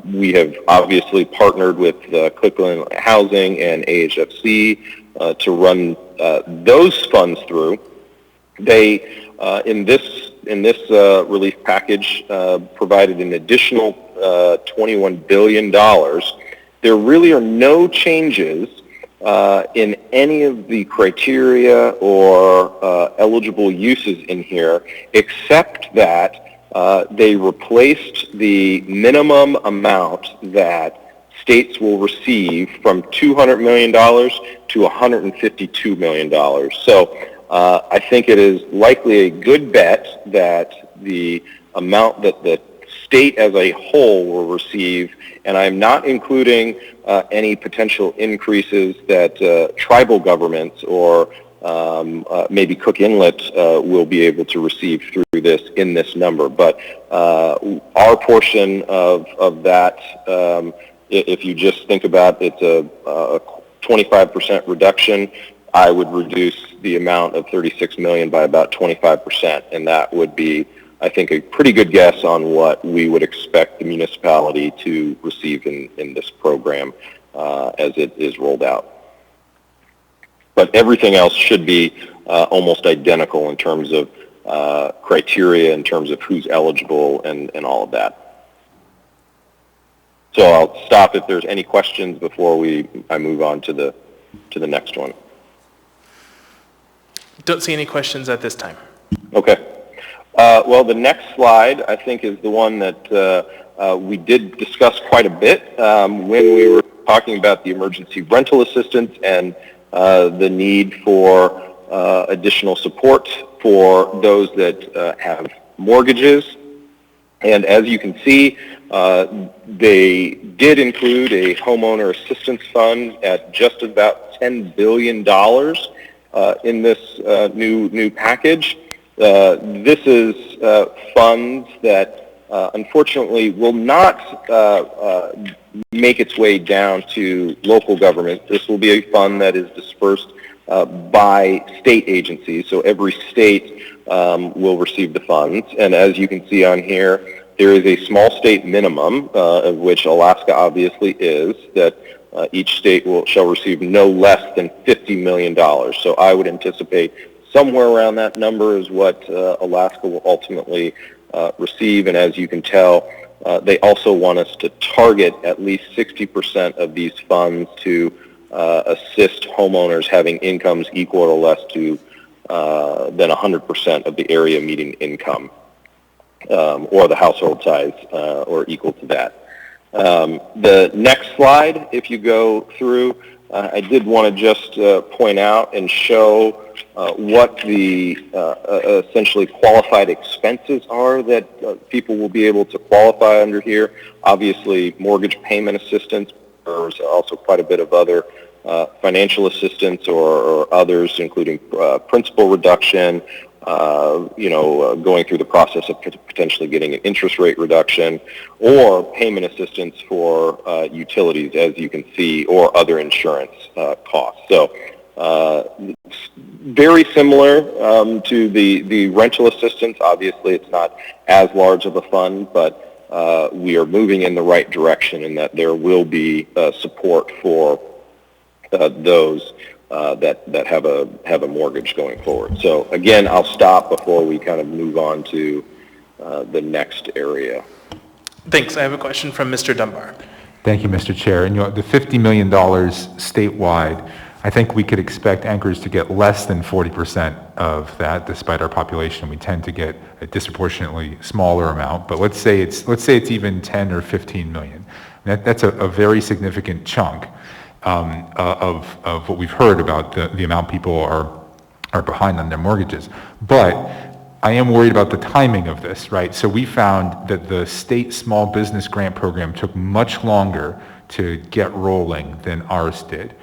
We have obviously partnered with Cleveland Housing and AHFC to run those funds through. They, in this relief package, provided an additional $21 billion. There really are no changes in any of the criteria or eligible uses in here, except that they replaced the minimum amount that states will receive from $200 million to $152 million. So I think it is likely a good bet that the amount that the state as a whole will receive, and I'm not including any potential increases that tribal governments or maybe Cook Inlet will be able to receive through this in this number. But our portion of that, if you just think about it's a 25% reduction, I would reduce the amount of $36 million by about 25%, and that would be, I think, a pretty good guess on what we would expect the municipality to receive in this program as it is rolled out. But everything else should be almost identical in terms of criteria, in terms of who's eligible, and all of that. So I'll stop if there's any questions before I move on to the next one. Don't see any questions at this time. Okay. Well, the next slide, I think, is the one that we did discuss quite a bit when we were talking about the emergency rental assistance and the need for additional support for those that have mortgages. And as you can see, they did include a homeowner assistance fund at just about $10 billion in this new package. This is funds that unfortunately will not make its way down to local government. This will be a fund that is dispersed by state agencies, so every state will receive the funds. And as you can see on here, there is a small state minimum, of which Alaska obviously is, that each state shall receive no less than $50 million. So I would anticipate somewhere around that number is what Alaska will ultimately receive. And as you can tell, they also want us to target at least 60% of these funds to assist homeowners having incomes equal or less to than 100% of the area median income, or the household size, or equal to that. The next slide, if you go through, I did want to just point out and show what the essentially qualified expenses are that people will be able to qualify under here. Obviously, mortgage payment assistance. There's also quite a bit of other financial assistance or others, including principal reduction, going through the process of potentially getting an interest rate reduction, or payment assistance for utilities, as you can see, or other insurance costs. So very similar to the rental assistance. Obviously, it's not as large of a fund, but we are moving in the right direction in that there will be support for those that have a mortgage going forward. So again, I'll stop before we kind of move on to the next area. Thanks. I have a question from Mr. Dunbar. Thank you, Mr. Chair. And the $50 million statewide, I think we could expect Anchorage to get less than 40% of that, despite our population. We tend to get a disproportionately smaller amount, but let's say it's even 10 or 15 million. That's a very significant chunk of what we've heard about the amount people are behind on their mortgages. But I am worried about the timing of this, right? So we found that the state small business grant program took much longer to get rolling than ours did.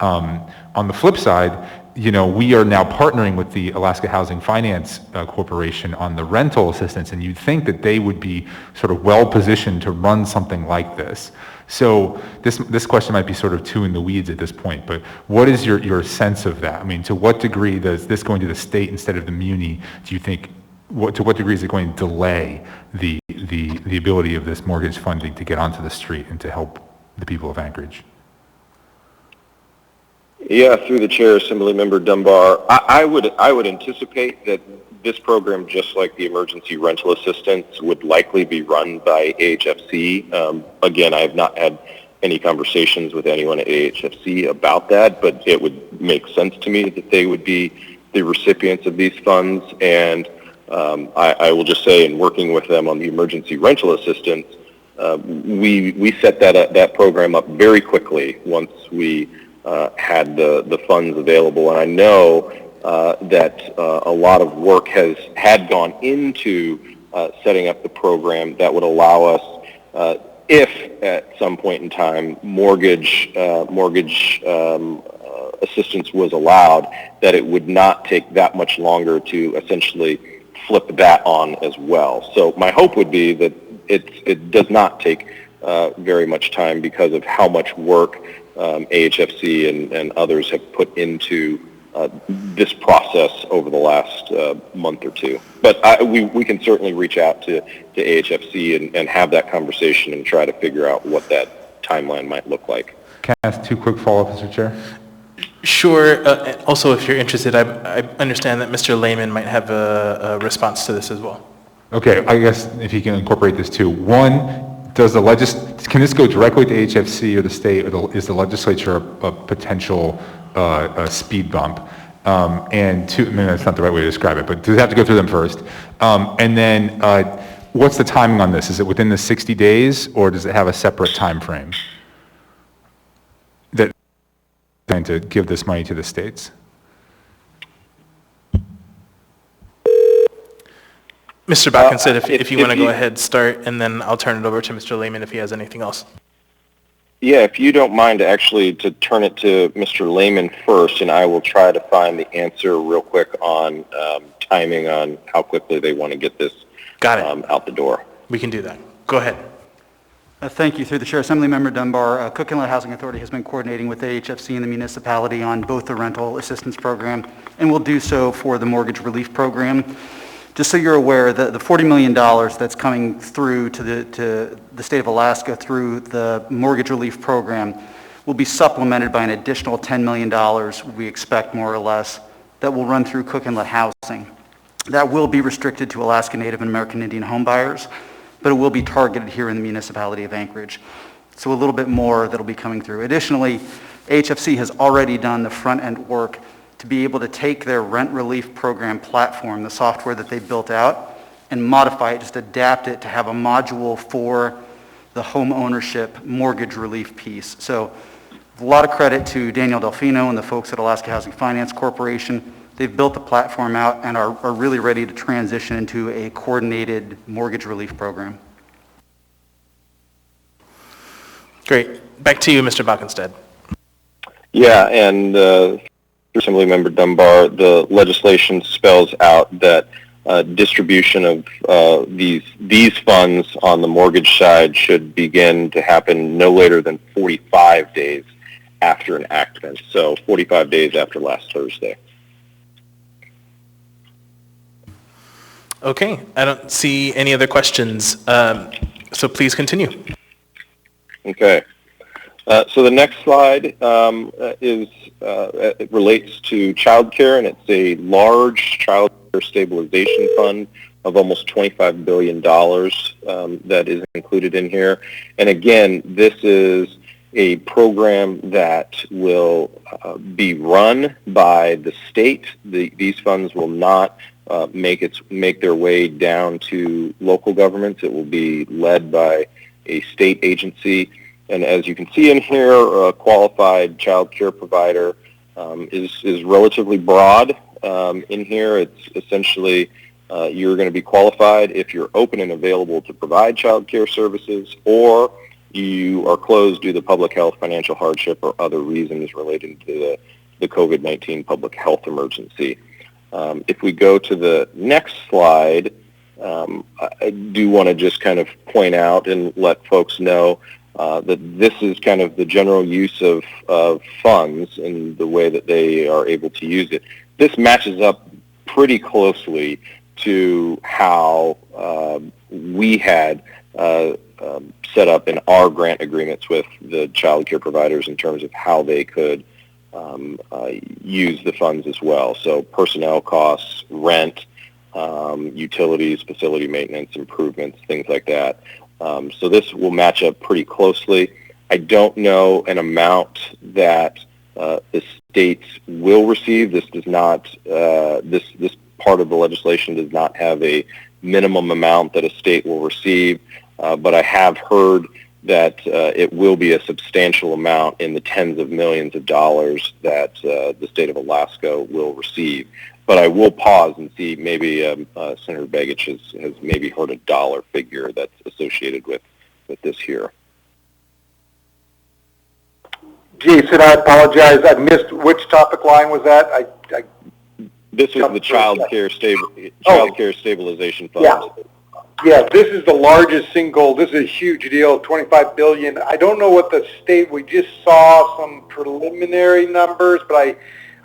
On the flip side, we are now partnering with the Alaska Housing Finance Corporation on the rental assistance, and you'd think that they would be sort of well positioned to run something like this. So this question might be sort of too in the weeds at this point, but what is your sense of that? I mean, to what degree does this going to the state instead of the muni, do you think, to what degree is it going to delay the ability of this mortgage funding to get onto the street and to help the people of Anchorage? Yeah, through the chair, Assemblymember Dunbar, I would anticipate that this program, just like the emergency rental assistance, would likely be run by AHFC. Again, I have not had any conversations with anyone at AHFC about that, but it would make sense to me that they would be the recipients of these funds. And I will just say, in working with them on the emergency rental assistance, we set that program up very quickly once we had the funds available. And I know that a lot of work had gone into setting up the program that would allow us, if at some point in time mortgage assistance was allowed, that it would not take that much longer to essentially flip that on as well. So my hope would be that it does not take very much time because of how much work AHFC and others have put into this process over the last month or two. But we can certainly reach out to AHFC and have that conversation and try to figure out what that timeline might look like. Can I ask 2 quick follow-ups, Mr. Chair? Sure. Also, if you're interested, I understand that Mr. Lehman might have a response to this as well. Okay, I guess if you can incorporate this too. One, can this go directly to HFC or the state, or is the legislature a potential speed bump? And 2, I mean, that's not the right way to describe it, but does it have to go through them first? And then what's the timing on this? Is it within the 60 days, or does it have a separate time frame that trying to give this money to the states? Mr. Backenstead, if you want to go ahead, start, and then I'll turn it over to Mr. Lehman if he has anything else. Yeah, if you don't mind actually to turn it to Mr. Lehman first, and I will try to find the answer real quick on timing on how quickly they want to get this out the door. We can do that. Go ahead. Thank you. Through the Chair, Assemblymember Dunbar, Cook Inlet Housing Authority has been coordinating with AHFC and the municipality on both the rental assistance program and will do so for the mortgage relief program. Just so you're aware, the $40 million that's coming through to the state of Alaska through the mortgage relief program will be supplemented by an additional $10 million, we expect more or less, that will run through Cook Inlet Housing. That will be restricted to Alaska Native and American Indian home buyers, but it will be targeted here in the municipality of Anchorage. So a little bit more that'll be coming through. Additionally, AHFC has already done the front-end work to be able to take their rent relief program platform, the software that they built out, and modify it, just adapt it to have a module for the home ownership mortgage relief piece. So a lot of credit to Daniel Delfino and the folks at Alaska Housing Finance Corporation. They've built the platform out and are really ready to transition into a coordinated mortgage relief program. Great. Back to you, Mr. Backenstead. Yeah, and Assemblymember Dunbar, the legislation spells out that distribution of these funds on the mortgage side should begin to happen no later than 45 days after enactment, so 45 days after last Thursday. Okay, I don't see any other questions, so please continue. Okay. So the next slide it relates to child care, and it's a large child care stabilization fund of almost $25 billion that is included in here. And again, this is a program that will be run by the state. These funds will not make their way down to local governments. It will be led by a state agency. And as you can see in here, a qualified child care provider is relatively broad. In here, it's essentially you're going to be qualified if you're open and available to provide child care services, or you are closed due to public health, financial hardship, or other reasons related to the COVID-19 public health emergency. If we go to the next slide, I do want to just kind of point out and let folks know that this is kind of the general use of funds and the way that they are able to use it. This matches up pretty closely to how we had set up in our grant agreements with the child care providers in terms of how they could use the funds as well. So personnel costs, rent, utilities, facility maintenance, improvements, things like that. So this will match up pretty closely. I don't know an amount that the states will receive. This does not. This part of the legislation does not have a minimum amount that a state will receive, but I have heard that it will be a substantial amount in the tens of millions of dollars that the state of Alaska will receive. But I will pause and see maybe Senator Begich has maybe heard a dollar figure that's associated with this here. Jason, I apologize. I missed which topic line was that? This is the child care stabilization fund. Yeah. Yeah, this is the largest single. This is a huge deal, $25 billion. I don't know what the state. We just saw some preliminary numbers, but I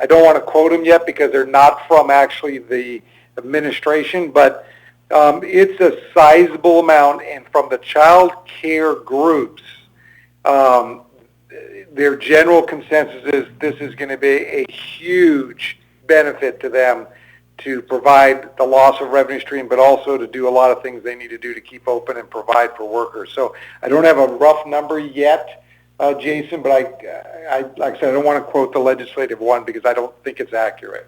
don't want to quote them yet because they're not from actually the administration. But it's a sizable amount, and from the child care groups, their general consensus is this is going to be a huge benefit to them to provide the loss of revenue stream, but also to do a lot of things they need to do to keep open and provide for workers. So I don't have a rough number yet, Jason, but I like I said, I don't want to quote the legislative one because I don't think it's accurate.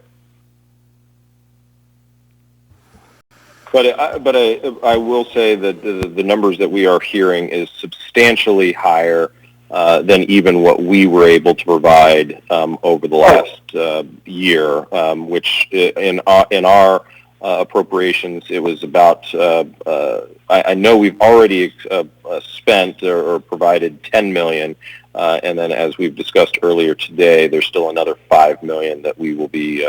But I will say that the numbers that we are hearing is substantially higher than even what we were able to provide over the last year, which in our appropriations, it was about, I know we've already spent or provided $10 million, and then as we've discussed earlier today, there's still another $5 million that we will be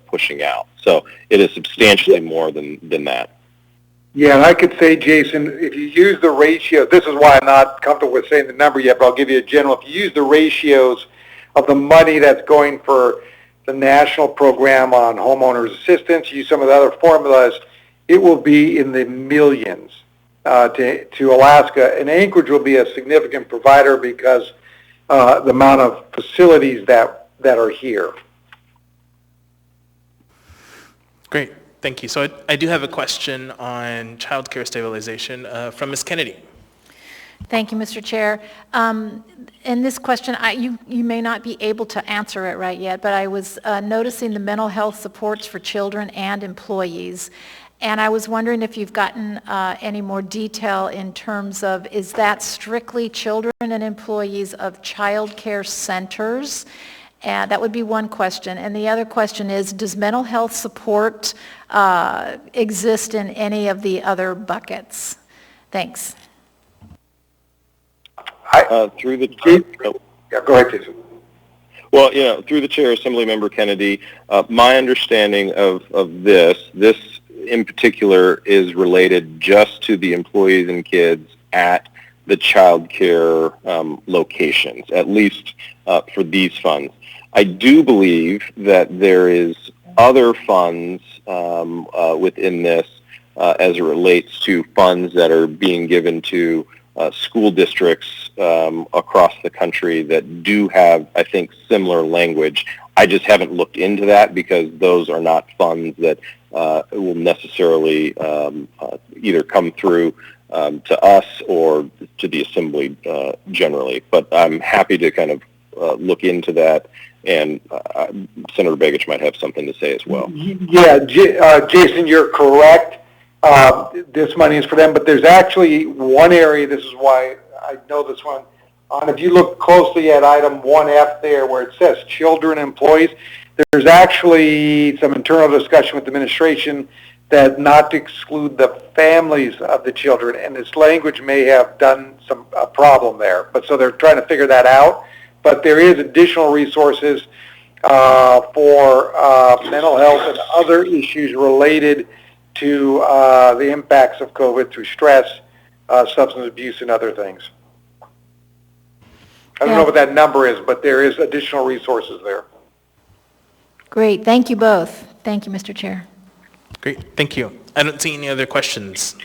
pushing out. So it is substantially more than that. Yeah, and I could say, Jason, if you use the ratio, this is why I'm not comfortable with saying the number yet, but I'll give you a general. If you use the ratios of the money that's going for the national program on homeowners assistance, use some of the other formulas, it will be in the millions to Alaska. And Anchorage will be a significant provider because the amount of facilities that are here. Great. Thank you. So I do have a question on child care stabilization from Ms. Kennedy. Thank you, Mr. Chair. In this question, you may not be able to answer it right yet, but I was noticing the mental health supports for children and employees. And I was wondering if you've gotten any more detail in terms of, is that strictly children and employees of child care centers? And that would be one question. And the other question is, does mental health support exist in any of the other buckets? Thanks. Through the yeah, go ahead, Jason. Well, through the chair, Assemblymember Kennedy, my understanding of this in particular is related just to the employees and kids at the child care locations, at least for these funds. I do believe that there is other funds within this as it relates to funds that are being given to school districts across the country that do have, I think, similar language. I just haven't looked into that because those are not funds that will necessarily either come through to us or to the Assembly generally. But I'm happy to kind of look into that, and Senator Begich might have something to say as well. Yeah, Jason, you're correct. This money is for them, but there's actually one area, this is why I know this one, if you look closely at item 1F there where it says children employees, there's actually some internal discussion with the administration that not to exclude the families of the children, and this language may have done a problem there. But so they're trying to figure that out. But there is additional resources for mental health and other issues related to the impacts of COVID through stress, substance abuse, and other things. I don't know what that number is, but there is additional resources there. Great. Thank you both. Thank you, Mr. Chair. Great. Thank you. I don't see any other questions.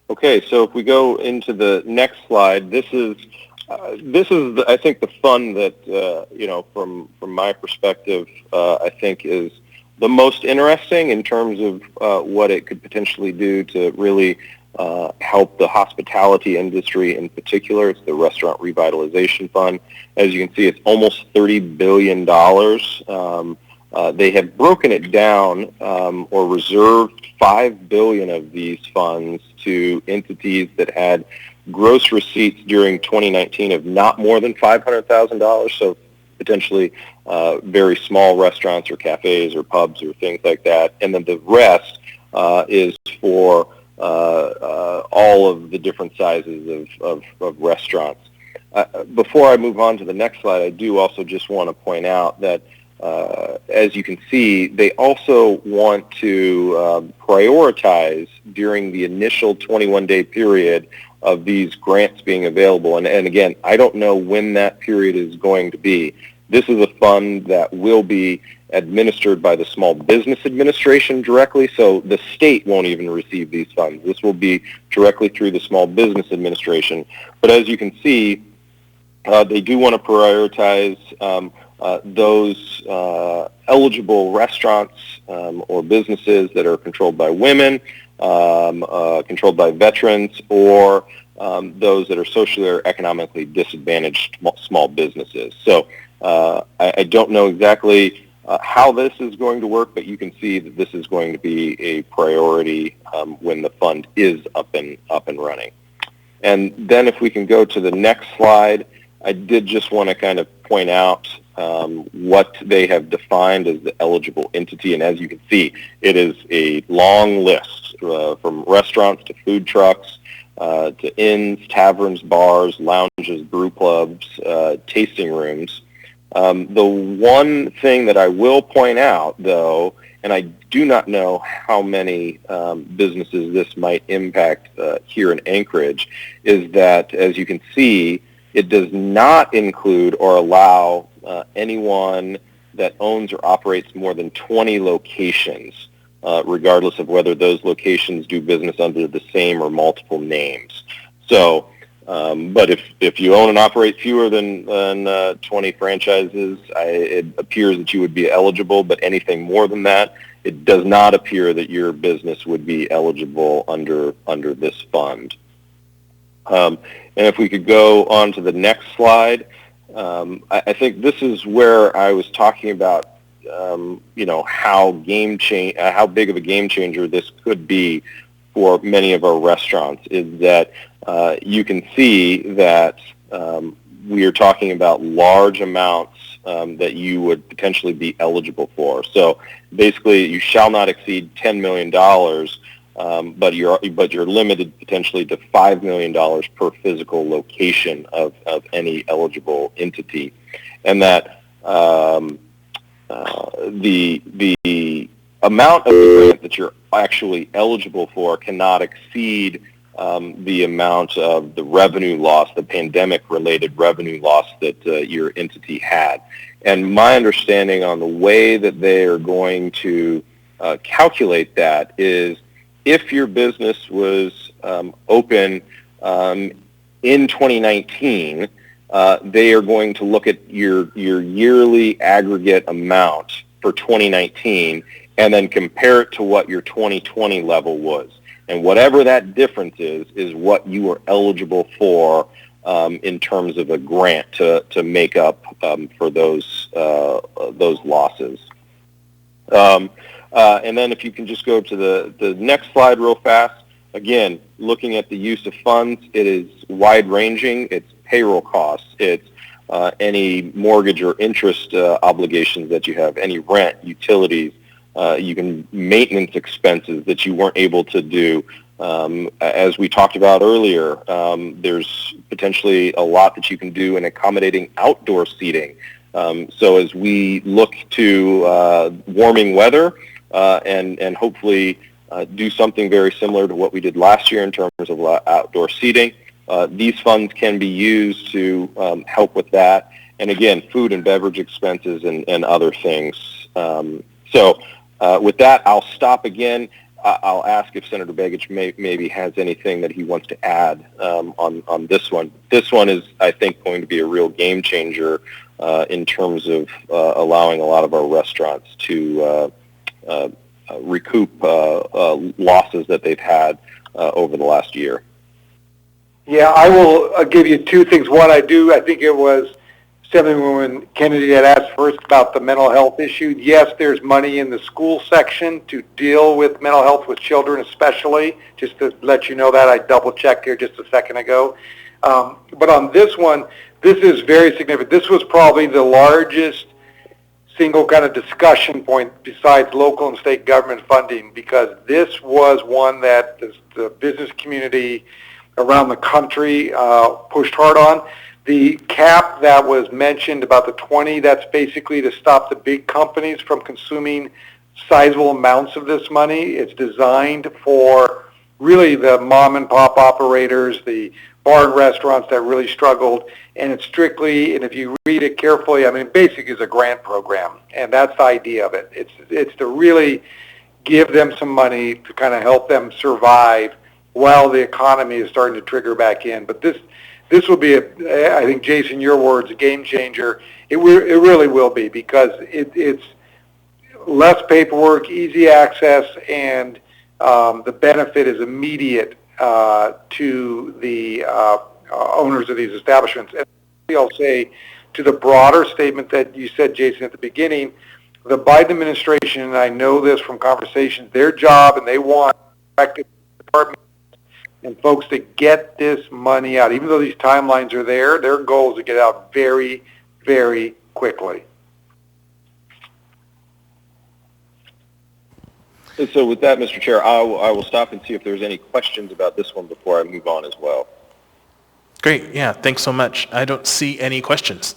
Okay, so if we go into the next slide, this is I think the fund that from my perspective I think is the most interesting in terms of what it could potentially do to really help the hospitality industry in particular. It's the Restaurant Revitalization Fund. As you can see, it's almost $30 billion. They have broken it down or reserved $5 billion of these funds to entities that had gross receipts during 2019 of not more than $500,000. So potentially very small restaurants or cafes or pubs or things like that. And then the rest is for all of the different sizes of restaurants. Before I move on to the next slide, I do also just want to point out that as you can see, they also want to prioritize during the initial 21-day period of these grants being available. And again, I don't know when that period is going to be. This is a fund that will be administered by the Small Business Administration directly, so the state won't even receive these funds. This will be directly through the Small Business Administration. But as you can see, they do want to prioritize those eligible restaurants or businesses that are controlled by women, controlled by veterans, or those that are socially or economically disadvantaged small businesses. So I don't know exactly how this is going to work, but you can see that this is going to be a priority when the fund is up and running. And then if we can go to the next slide, I did just want to kind of point out what they have defined as the eligible entity. And as you can see, it is a long list from restaurants to food trucks to inns, taverns, bars, lounges, brew clubs, tasting rooms. The one thing that I will point out, though, and I do not know how many businesses this might impact here in Anchorage, is that, as you can see, it does not include or allow anyone that owns or operates more than 20 locations, regardless of whether those locations do business under the same or multiple names. So, but if you own and operate fewer than 20 franchises, it appears that you would be eligible, but anything more than that, it does not appear that your business would be eligible under this fund. And if we could go on to the next slide, I think this is where I was talking about, how big of a game changer this could be for many of our restaurants. Is that you can see that we are talking about large amounts that you would potentially be eligible for. So basically, you shall not exceed $10 million. But you're limited potentially to $5 million per physical location of any eligible entity, and that the amount of the grant that you're actually eligible for cannot exceed the amount of the revenue loss, the pandemic-related revenue loss that your entity had. And my understanding on the way that they are going to calculate that is, if your business was open in 2019, they are going to look at your yearly aggregate amount for 2019 and then compare it to what your 2020 level was. And whatever that difference is what you are eligible for in terms of a grant to make up for those losses. And then if you can just go to the next slide real fast. Again, looking at the use of funds, it is wide-ranging. It's payroll costs. It's any mortgage or interest obligations that you have, any rent, utilities, you can maintenance expenses that you weren't able to do. As we talked about earlier, there's potentially a lot that you can do in accommodating outdoor seating. So as we look to warming weather and hopefully do something very similar to what we did last year in terms of outdoor seating, these funds can be used to help with that. And again, food and beverage expenses and other things. So with that, I'll stop again. I'll ask if Senator Begich maybe has anything that he wants to add on this one. This one is, I think, going to be a real game changer in terms of allowing a lot of our restaurants to recoup losses that they've had over the last year. Yeah, I will give you two things. One, I think it was Assemblywoman Kennedy had asked first about the mental health issue. Yes, there's money in the school section to deal with mental health with children especially, just to let you know that. I double-checked here just a second ago. But on this one, this is very significant. This was probably the largest single kind of discussion point besides local and state government funding, because this was one that the business community around the country pushed hard on. The cap that was mentioned about the 20, that's basically to stop the big companies from consuming sizable amounts of this money. It's designed for really the mom and pop operators, the bar and restaurants that really struggled, and it's strictly, and if you read it carefully, I mean, basically it's a grant program, and that's the idea of it. It's to really give them some money to kind of help them survive while the economy is starting to trigger back in. But this will be, I think, Jason, your words, a game changer. It really will be, because it's less paperwork, easy access, and the benefit is immediate to the owners of these establishments. And I'll say to the broader statement that you said, Jason, at the beginning, the Biden administration, and I know this from conversations, their job, and they want departments and folks to get this money out. Even though these timelines are there, their goal is to get it out very, very quickly. So with that, Mr. Chair, I will stop and see if there's any questions about this one before I move on as well. Great. Yeah. Thanks so much. I don't see any questions.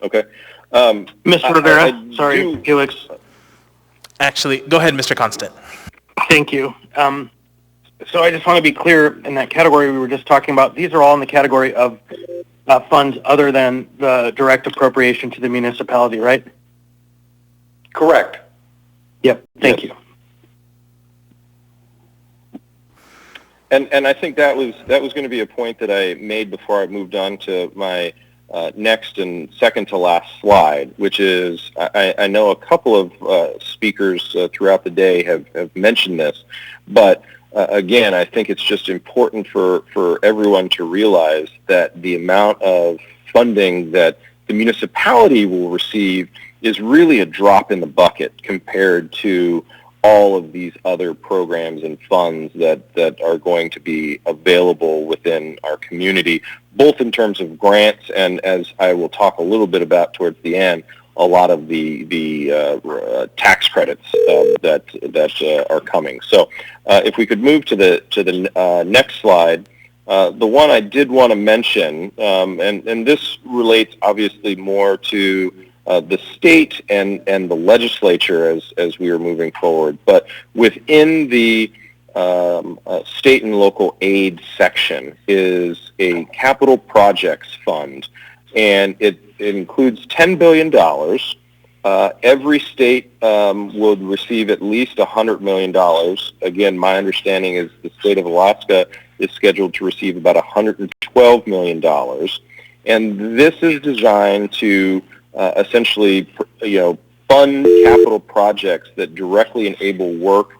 Okay. Mr. Rivera, sorry, Felix. Actually, go ahead, Mr. Constant. Thank you. So I just want to be clear, in that category we were just talking about, these are all in the category of funds other than the direct appropriation to the municipality, right? Correct. Yep. Thank you. And I think that was going to be a point that I made before I moved on to my next and second to last slide, which is I know a couple of speakers throughout the day have mentioned this, but again, I think it's just important for everyone to realize that the amount of funding that the municipality will receive is really a drop in the bucket compared to all of these other programs and funds that are going to be available within our community, both in terms of grants and, as I will talk a little bit about towards the end, a lot of the tax credits that are coming. So if we could move to the next slide, the one I did want to mention, and this relates obviously more to the state and the legislature as we are moving forward. But within the state and local aid section is a capital projects fund, and it includes $10 billion. Every state would receive at least $100 million. Again, my understanding is the state of Alaska is scheduled to receive about $112 million. And this is designed to essentially, fund capital projects that directly enable work,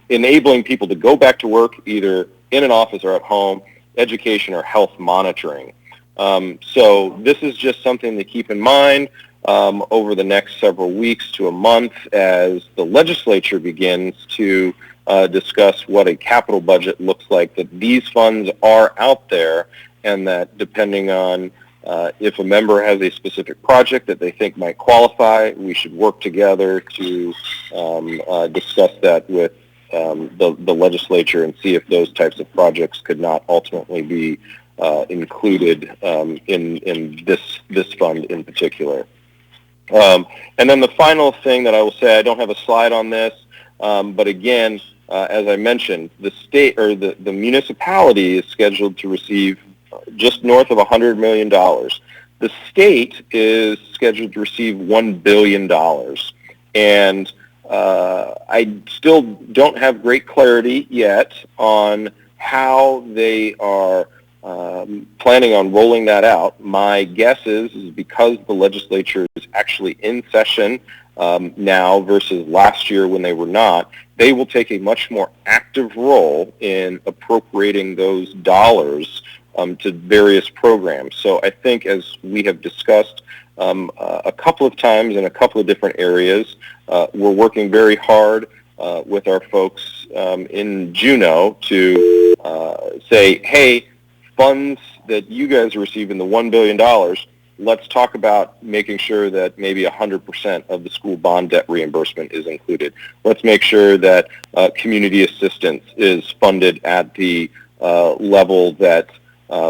enabling people to go back to work either in an office or at home, education or health monitoring. So this is just something to keep in mind over the next several weeks to a month as the legislature begins to discuss what a capital budget looks like, that these funds are out there, and that depending on if a member has a specific project that they think might qualify, we should work together to discuss that with the legislature and see if those types of projects could not ultimately be included in this fund in particular. And then the final thing that I will say, I don't have a slide on this, but again, as I mentioned, the state or the municipality is scheduled to receive just north of $100 million. The state is scheduled to receive $1 billion. And I still don't have great clarity yet on how they are planning on rolling that out. My guess is because the legislature is actually in session now versus last year when they were not, they will take a much more active role in appropriating those dollars to various programs. So I think, as we have discussed a couple of times in a couple of different areas, we're working very hard with our folks in Juneau to say, hey, funds that you guys are receiving, the $1 billion, let's talk about making sure that maybe 100% of the school bond debt reimbursement is included. Let's make sure that community assistance is funded at the level that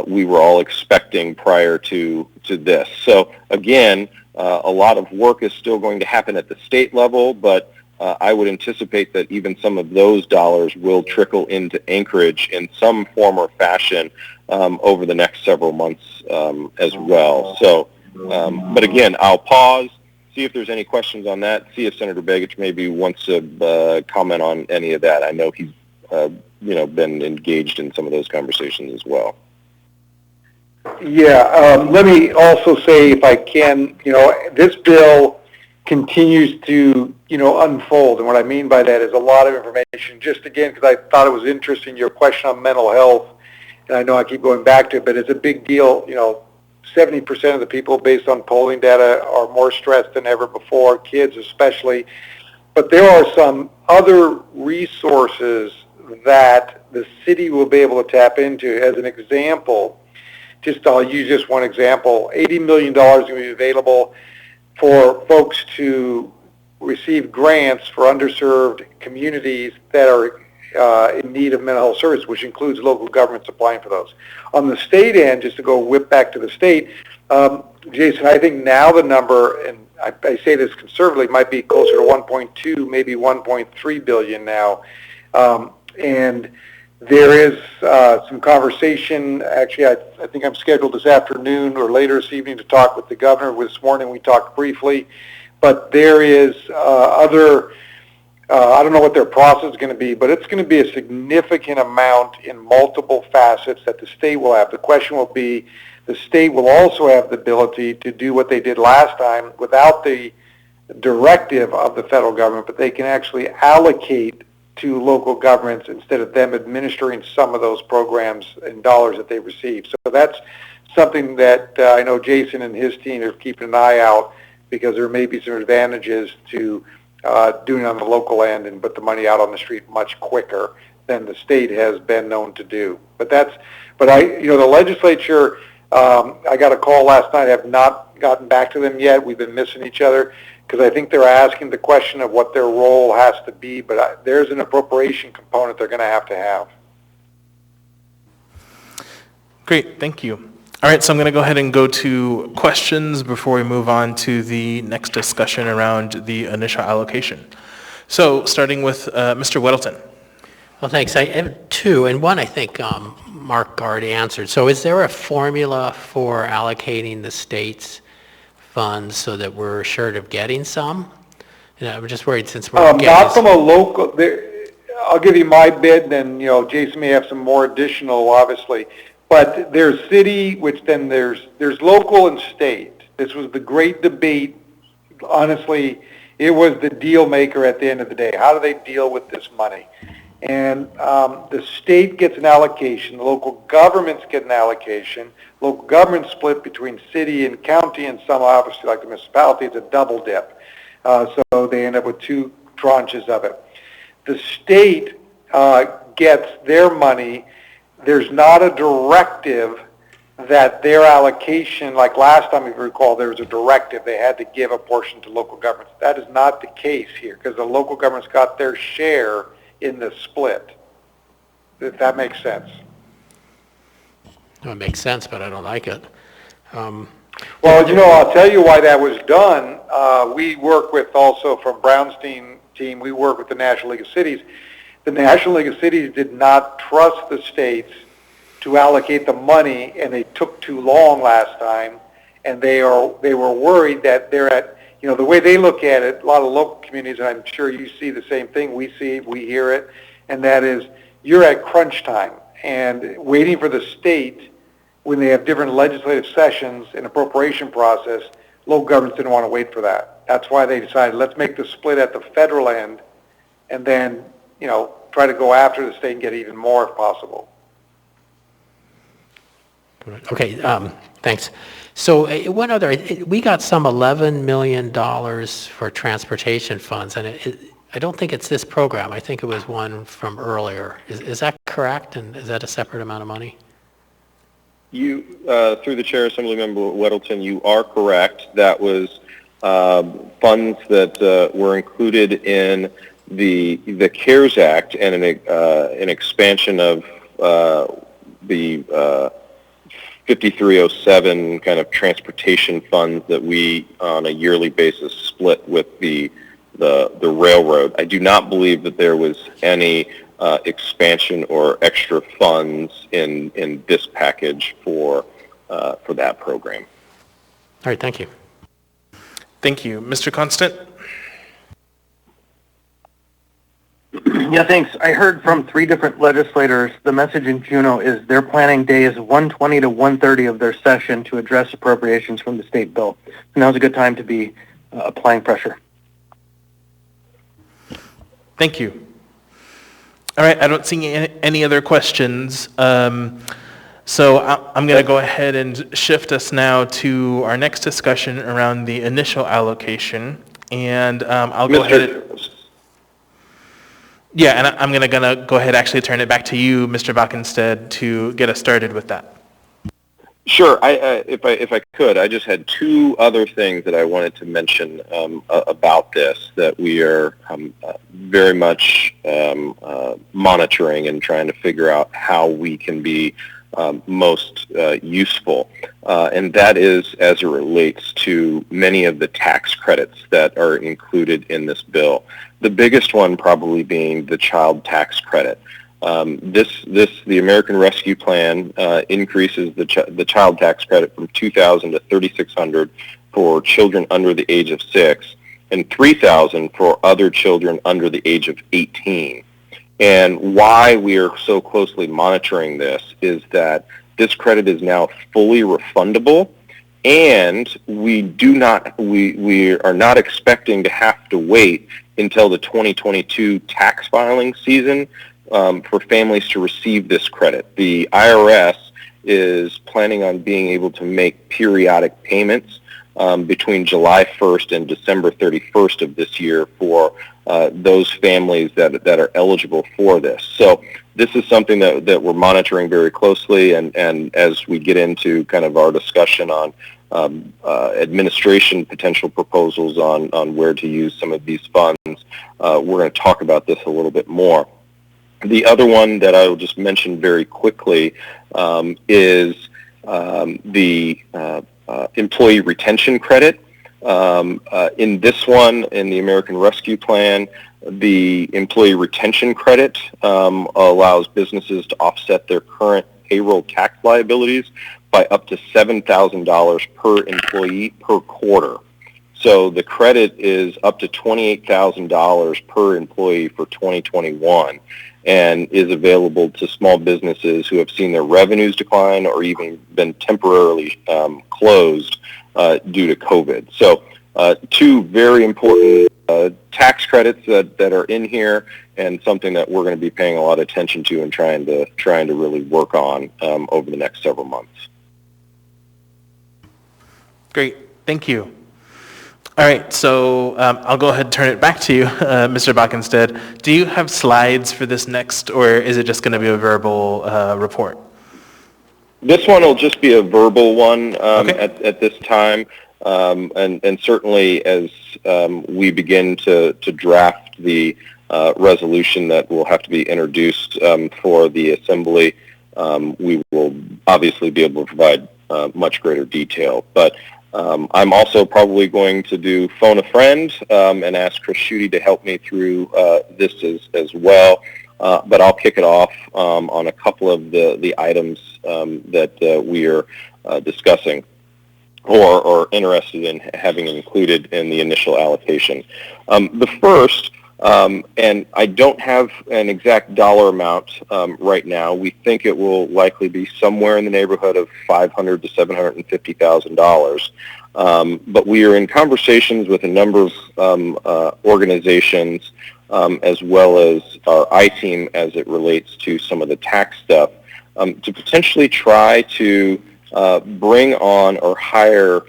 we were all expecting prior to this. So again, a lot of work is still going to happen at the state level, but I would anticipate that even some of those dollars will trickle into Anchorage in some form or fashion over the next several months as well. So, but again, I'll pause, see if there's any questions on that, see if Senator Begich maybe wants to comment on any of that. I know he's been engaged in some of those conversations as well. Yeah, let me also say, if I can, this bill continues to, unfold. And what I mean by that is a lot of information. Just again, because I thought it was interesting, your question on mental health, and I know I keep going back to it, but it's a big deal. 70% of the people, based on polling data, are more stressed than ever before, kids especially. But there are some other resources that the city will be able to tap into. As an example, I'll use just one example. $80 million is going to be available for folks to receive grants for underserved communities that are in need of mental health services, which includes local governments applying for those. On the state end, just to go whip back to the state, Jason, I think now the number, and I say this conservatively, might be closer to 1.2, maybe 1.3 billion now. And there is some conversation. Actually, I think I'm scheduled this afternoon or later this evening to talk with the governor. This morning we talked briefly. But there is other, I don't know what their process is going to be, but it's going to be a significant amount in multiple facets that the state will have. The question will be, the state will also have the ability to do what they did last time without the directive of the federal government, but they can actually allocate to local governments instead of them administering some of those programs and dollars that they receive. So that's something that I know Jason and his team are keeping an eye out, because there may be some advantages to doing it on the local end and put the money out on the street much quicker than the state has been known to do. But the legislature, I got a call last night. I have not gotten back to them yet. We've been missing each other, because I think they're asking the question of what their role has to be, but there's an appropriation component they're going to have. Great, thank you. All right, so I'm going to go ahead and go to questions before we move on to the next discussion around the initial allocation. So starting with Mr. Weddleton. Well, thanks. I have two, and one I think Mark already answered. So is there a formula for allocating the state's funds so that we're assured of getting some? I'm just worried since we're getting... Not from a local... I'll give you my bid, and then, Jason may have some more additional, obviously. But there's city, which then there's local and state. This was the great debate. Honestly, it was the deal maker at the end of the day. How do they deal with this money? And the state gets an allocation. The local governments get an allocation. Local government split between city and county, and some, obviously, like the municipality, it's a double dip. So they end up with two tranches of it. The state gets their money. There's not a directive that their allocation, like last time, if you recall, there was a directive. They had to give a portion to local governments. That is not the case here, because the local governments got their share in the split. If that makes sense. It makes sense, but I don't like it. Well, I'll tell you why that was done. We work with, also from Brownstein team, we work with the National League of Cities. The National League of Cities did not trust the states to allocate the money, and they took too long last time, and they were worried that they're at, the way they look at it, a lot of local communities, and I'm sure you see the same thing, we hear it, and that is, you're at crunch time, and waiting for the state, when they have different legislative sessions and appropriation process, local governments didn't want to wait for that. That's why they decided, let's make the split at the federal end, and then, try to go after the state and get even more if possible. Okay, thanks. So one other, we got some $11 million for transportation funds, and I don't think it's this program. I think it was one from earlier. Is that correct? And is that a separate amount of money? You, through the chair, Assemblymember Weddleton, you are correct. That was funds that were included in the CARES Act and an expansion of the 5307 kind of transportation funds that we, on a yearly basis, split with the railroad. I do not believe that there was any expansion or extra funds in this package for that program. All right, thank you. Thank you. Mr. Constant? Yeah, thanks. I heard from 3 different legislators. The message in Juneau is their planning day is 1:20 to 1:30 of their session to address appropriations from the state bill. And now's a good time to be applying pressure. Thank you. All right, I don't see any other questions. So I'm going to go ahead and shift us now to our next discussion around the initial allocation. And I'll go ahead. Yeah, and I'm going to go ahead and actually turn it back to you, Mr. Bockenstead, to get us started with that. Sure. If I could, I just had 2 other things that I wanted to mention about this that we are very much monitoring and trying to figure out how we can be most useful, and that is as it relates to many of the tax credits that are included in this bill. The biggest one probably being the child tax credit. The American Rescue Plan increases the child tax credit from $2,000 to $3,600 for children under the age of 6, and $3,000 for other children under the age of 18. And why we are so closely monitoring this is that this credit is now fully refundable, and we are not expecting to have to wait until the 2022 tax filing season for families to receive this credit. The IRS is planning on being able to make periodic payments between July 1st and December 31st of this year for those families that are eligible for this. So this is something that we're monitoring very closely, and as we get into kind of our discussion on administration potential proposals on where to use some of these funds, we're going to talk about this a little bit more. The other one that I will just mention very quickly is the employee retention credit. In this one, in the American Rescue Plan, the employee retention credit allows businesses to offset their current payroll tax liabilities by up to $7,000 per employee per quarter. So the credit is up to $28,000 per employee for 2021 and is available to small businesses who have seen their revenues decline or even been temporarily closed due to COVID. So 2 very important tax credits that are in here, and something that we're going to be paying a lot of attention to and trying to really work on over the next several months. Great, thank you. All right, so I'll go ahead and turn it back to you, Mr. Bockenstead. Do you have slides for this next, or is it just going to be a verbal report? This one will just be a verbal one at this time, and certainly as we begin to draft the resolution that will have to be introduced for the Assembly, we will obviously be able to provide much greater detail. But I'm also probably going to do phone a friend and ask Chris Schutte to help me through this as well. But I'll kick it off on a couple of the items that we are discussing or interested in having included in the initial allocation. The first, and I don't have an exact dollar amount right now. We think it will likely be somewhere in the neighborhood of $500,000 to $750,000. But we are in conversations with a number of organizations, as well as our I-team as it relates to some of the tax stuff, to potentially try to bring on or hire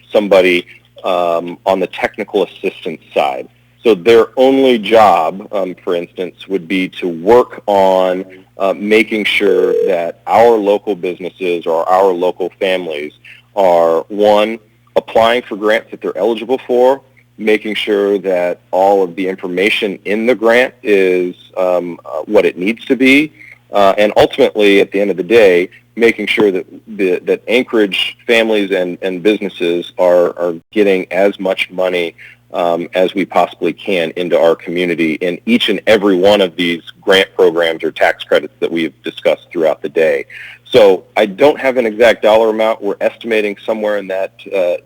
somebody on the technical assistance side. So their only job, for instance, would be to work on making sure that our local businesses or our local families are, one, applying for grants that they're eligible for, making sure that all of the information in the grant is what it needs to be, and ultimately, at the end of the day, making sure that that Anchorage families and businesses are getting as much money as we possibly can into our community in each and every one of these grant programs or tax credits that we've discussed throughout the day. So I don't have an exact dollar amount. We're estimating somewhere in that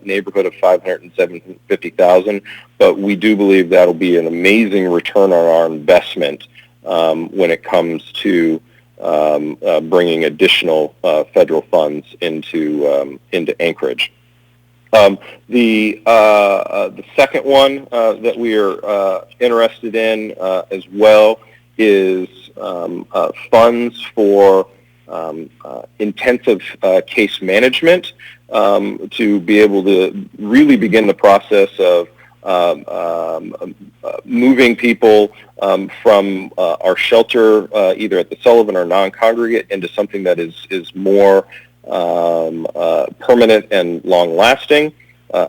neighborhood of $500,000 and $750,000, but we do believe that'll be an amazing return on our investment when it comes to bringing additional federal funds into Anchorage. The second one that we are interested in as well is funds for intensive case management to be able to really begin the process of moving people from our shelter, either at the Sullivan or non-congregate, into something that is more permanent and long-lasting.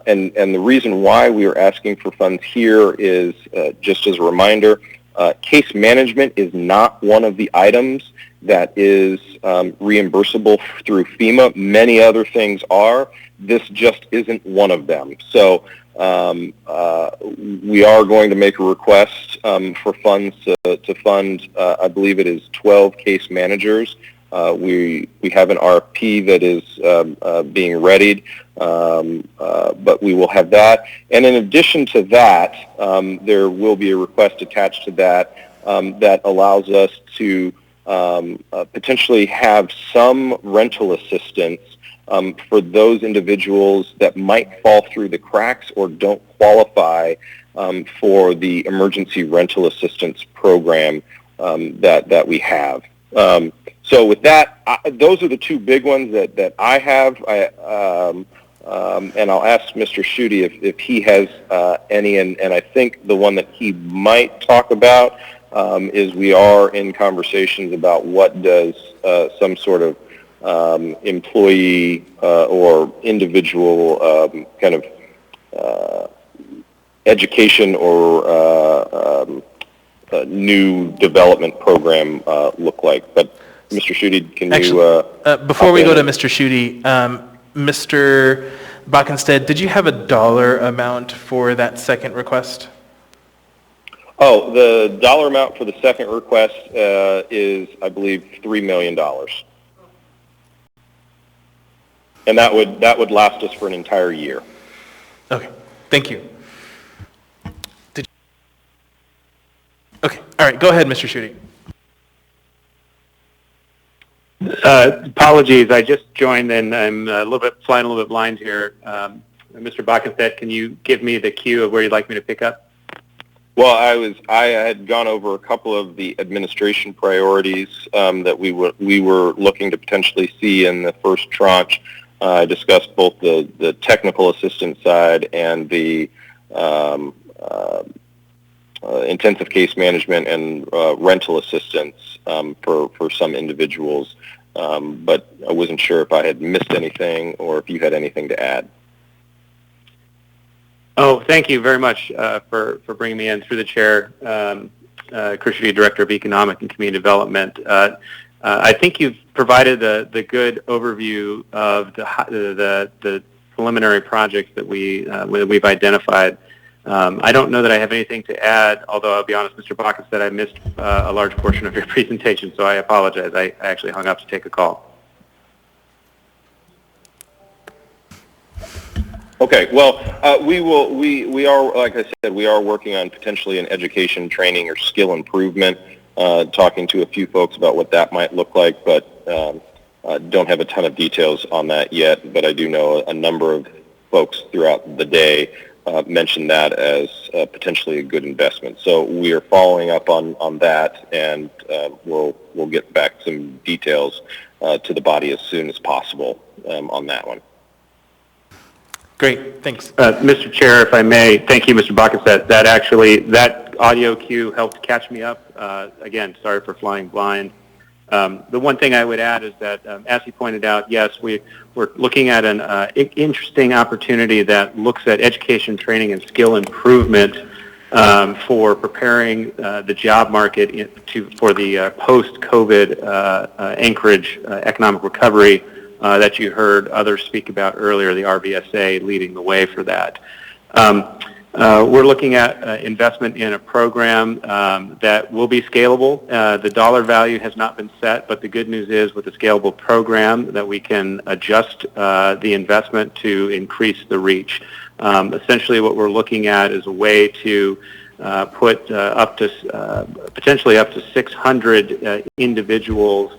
And the reason why we are asking for funds here is, just as a reminder, case management is not one of the items that is reimbursable through FEMA. Many other things are. This just isn't one of them. So we are going to make a request for funds to fund, I believe it is 12 case managers. We have an RFP that is being readied, but we will have that. And in addition to that, there will be a request attached to that that allows us to potentially have some rental assistance for those individuals that might fall through the cracks or don't qualify for the emergency rental assistance program that we have. So with that, those are the two big ones that I have. And I'll ask Mr. Schutte if he has any, and I think the one that he might talk about is we are in conversations about what does some sort of employee or individual kind of education or new development program look like. But Mr. Schutte, can you... before we go to Mr. Schutte, Mr. Bockenstead, did you have a dollar amount for that second request? Oh, the dollar amount for the second request is, I believe, $3 million. And that would last us for an entire year. Okay, thank you. Okay, all right, go ahead, Mr. Schutte. Apologies, I just joined and I'm flying a little bit blind here. Mr. Bockenstead, can you give me the cue of where you'd like me to pick up? Well, I had gone over a couple of the administration priorities that we were looking to potentially see in the first tranche. I discussed both the technical assistance side and the intensive case management and rental assistance for some individuals, but I wasn't sure if I had missed anything or if you had anything to add. Oh, thank you very much for bringing me in through the chair, Chris Schutte, Director of Economic and Community Development. I think you've provided the good overview of the preliminary projects that we've identified. I don't know that I have anything to add, although I'll be honest, Mr. Bockenstead, I missed a large portion of your presentation, so I apologize. I actually hung up to take a call. Okay, well, we are, like I said, we are working on potentially an education, training, or skill improvement, talking to a few folks about what that might look like, but don't have a ton of details on that yet, but I do know a number of folks throughout the day mentioned that as potentially a good investment. So we are following up on that, and we'll get back some details to the body as soon as possible on that one. Great, thanks. Mr. Chair, if I may, thank you, Mr. Bacchus. That audio cue helped catch me up. Again, sorry for flying blind. The one thing I would add is that, as he pointed out, yes, we're looking at an interesting opportunity that looks at education, training, and skill improvement for preparing the job market for the post-COVID Anchorage economic recovery that you heard others speak about earlier, the RBSA leading the way for that. We're looking at investment in a program that will be scalable. The dollar value has not been set, but the good news is with a scalable program that we can adjust the investment to increase the reach. Essentially what we're looking at is a way to put potentially up to 600 individuals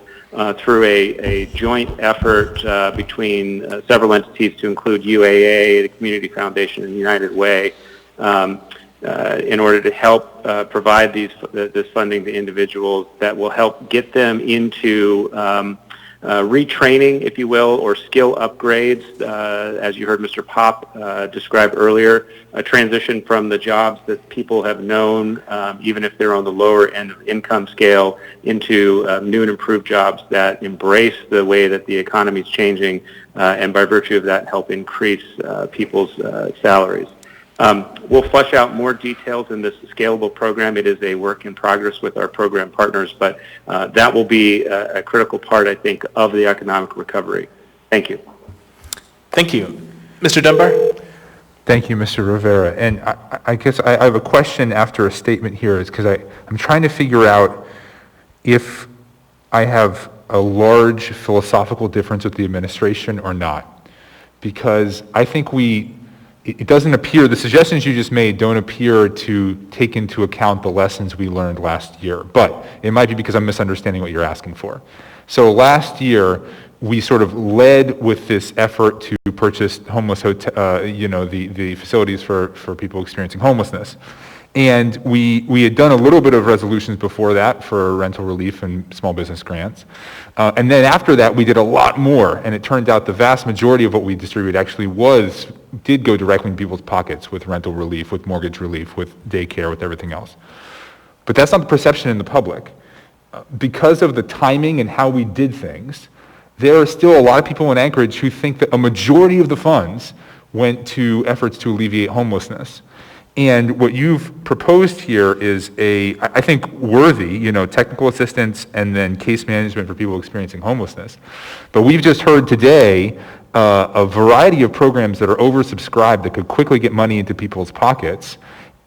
through a joint effort between several entities to include UAA, the Community Foundation, and United Way, in order to help provide this funding to individuals that will help get them into retraining, if you will, or skill upgrades, as you heard Mr. Pop describe earlier, a transition from the jobs that people have known, even if they're on the lower end of income scale, into new and improved jobs that embrace the way that the economy is changing, and by virtue of that help increase people's salaries. We'll flesh out more details in this scalable program. It is a work in progress with our program partners, but that will be a critical part, I think, of the economic recovery. Thank you. Thank you. Mr. Dunbar? Thank you, Mr. Rivera. And I guess I have a question after a statement here, is because I'm trying to figure out if I have a large philosophical difference with the administration or not. Because I think it doesn't appear, the suggestions you just made don't appear to take into account the lessons we learned last year. But it might be because I'm misunderstanding what you're asking for. So last year, we sort of led with this effort to purchase homeless hotel, the facilities for people experiencing homelessness. And we had done a little bit of resolutions before that for rental relief and small business grants. And then after that, we did a lot more. And it turned out the vast majority of what we distributed actually did go directly in people's pockets with rental relief, with mortgage relief, with daycare, with everything else. But that's not the perception in the public. Because of the timing and how we did things, there are still a lot of people in Anchorage who think that a majority of the funds went to efforts to alleviate homelessness. And what you've proposed here is I think worthy, technical assistance and then case management for people experiencing homelessness. But we've just heard today a variety of programs that are oversubscribed that could quickly get money into people's pockets.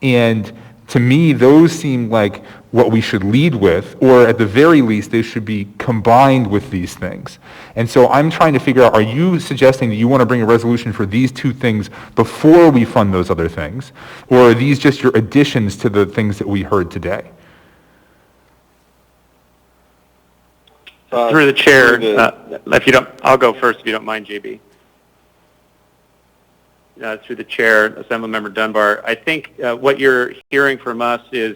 And to me, those seem like what we should lead with, or at the very least, they should be combined with these things. And so I'm trying to figure out, are you suggesting that you want to bring a resolution for these two things before we fund those other things? Or are these just your additions to the things that we heard today? Through the chair, I'll go first if you don't mind, JB. Through the chair, Assemblymember Dunbar, I think what you're hearing from us is,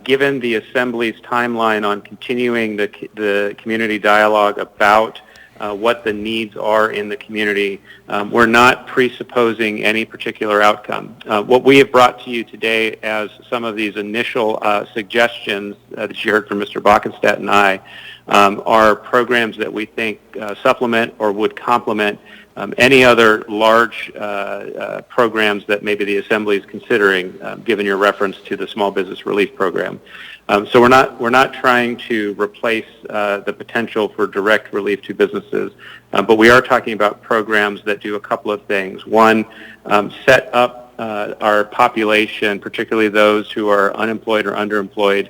given the Assembly's timeline on continuing the community dialogue about what the needs are in the community, we're not presupposing any particular outcome. What we have brought to you today as some of these initial suggestions that you heard from Mr. Bockenstadt and I are programs that we think supplement or would complement any other large programs that maybe the Assembly is considering, given your reference to the Small Business Relief Program. So we're not trying to replace the potential for direct relief to businesses, but we are talking about programs that do a couple of things. One, set up our population, particularly those who are unemployed or underemployed,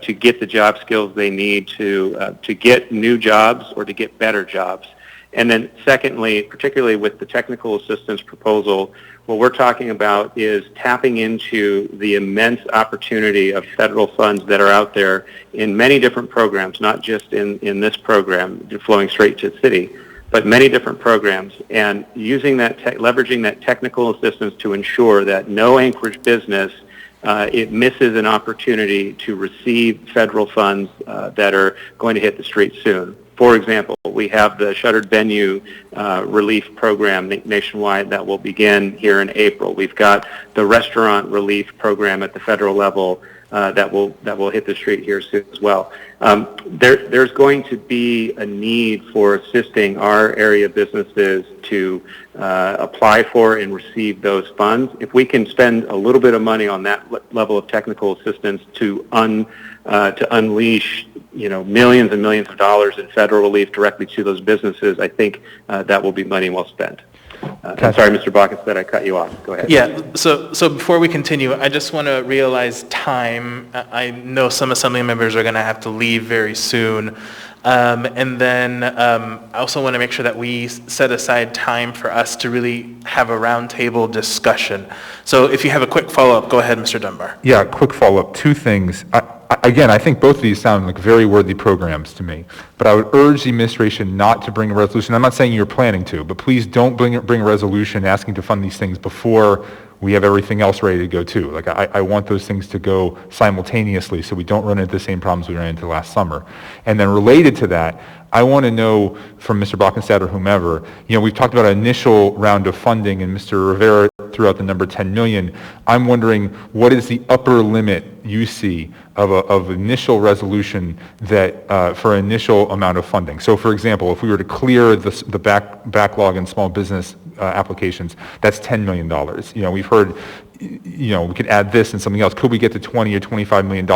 to get the job skills they need to get new jobs or to get better jobs. And then secondly, particularly with the technical assistance proposal, what we're talking about is tapping into the immense opportunity of federal funds that are out there in many different programs, not just in this program flowing straight to the city, but many different programs, and using leveraging that technical assistance to ensure that no Anchorage business it misses an opportunity to receive federal funds that are going to hit the street soon. For example, we have the shuttered venue relief program nationwide that will begin here in April. We've got the restaurant relief program at the federal level that will hit the street here soon as well. There's going to be a need for assisting our area businesses to apply for and receive those funds. If we can spend a little bit of money on that level of technical assistance to unleash, millions and millions of dollars in federal relief directly to those businesses, I think that will be money well spent. I'm sorry, Mr. Bacchus, that I cut you off. Go ahead. Yeah, so before we continue, I just want to realize time. I know some Assembly members are going to have to leave very soon. And then I also want to make sure that we set aside time for us to really have a roundtable discussion. So if you have a quick follow-up, go ahead, Mr. Dunbar. Yeah, quick follow-up. Two things. Again, I think both of these sound like very worthy programs to me, but I would urge the administration not to bring a resolution. I'm not saying you're planning to, but please don't bring a resolution asking to fund these things before we have everything else ready to go too. Like I want those things to go simultaneously so we don't run into the same problems we ran into last summer. And then related to that, I want to know from Mr. Backenstadt or whomever, we've talked about an initial round of funding and Mr. Rivera threw out the number 10 million. I'm wondering what is the upper limit you see of initial resolution that for an initial amount of funding. So for example, if we were to clear the backlog in small business applications, that's $10 million. We've heard, we could add this and something else. Could we get to $20 or $25 million?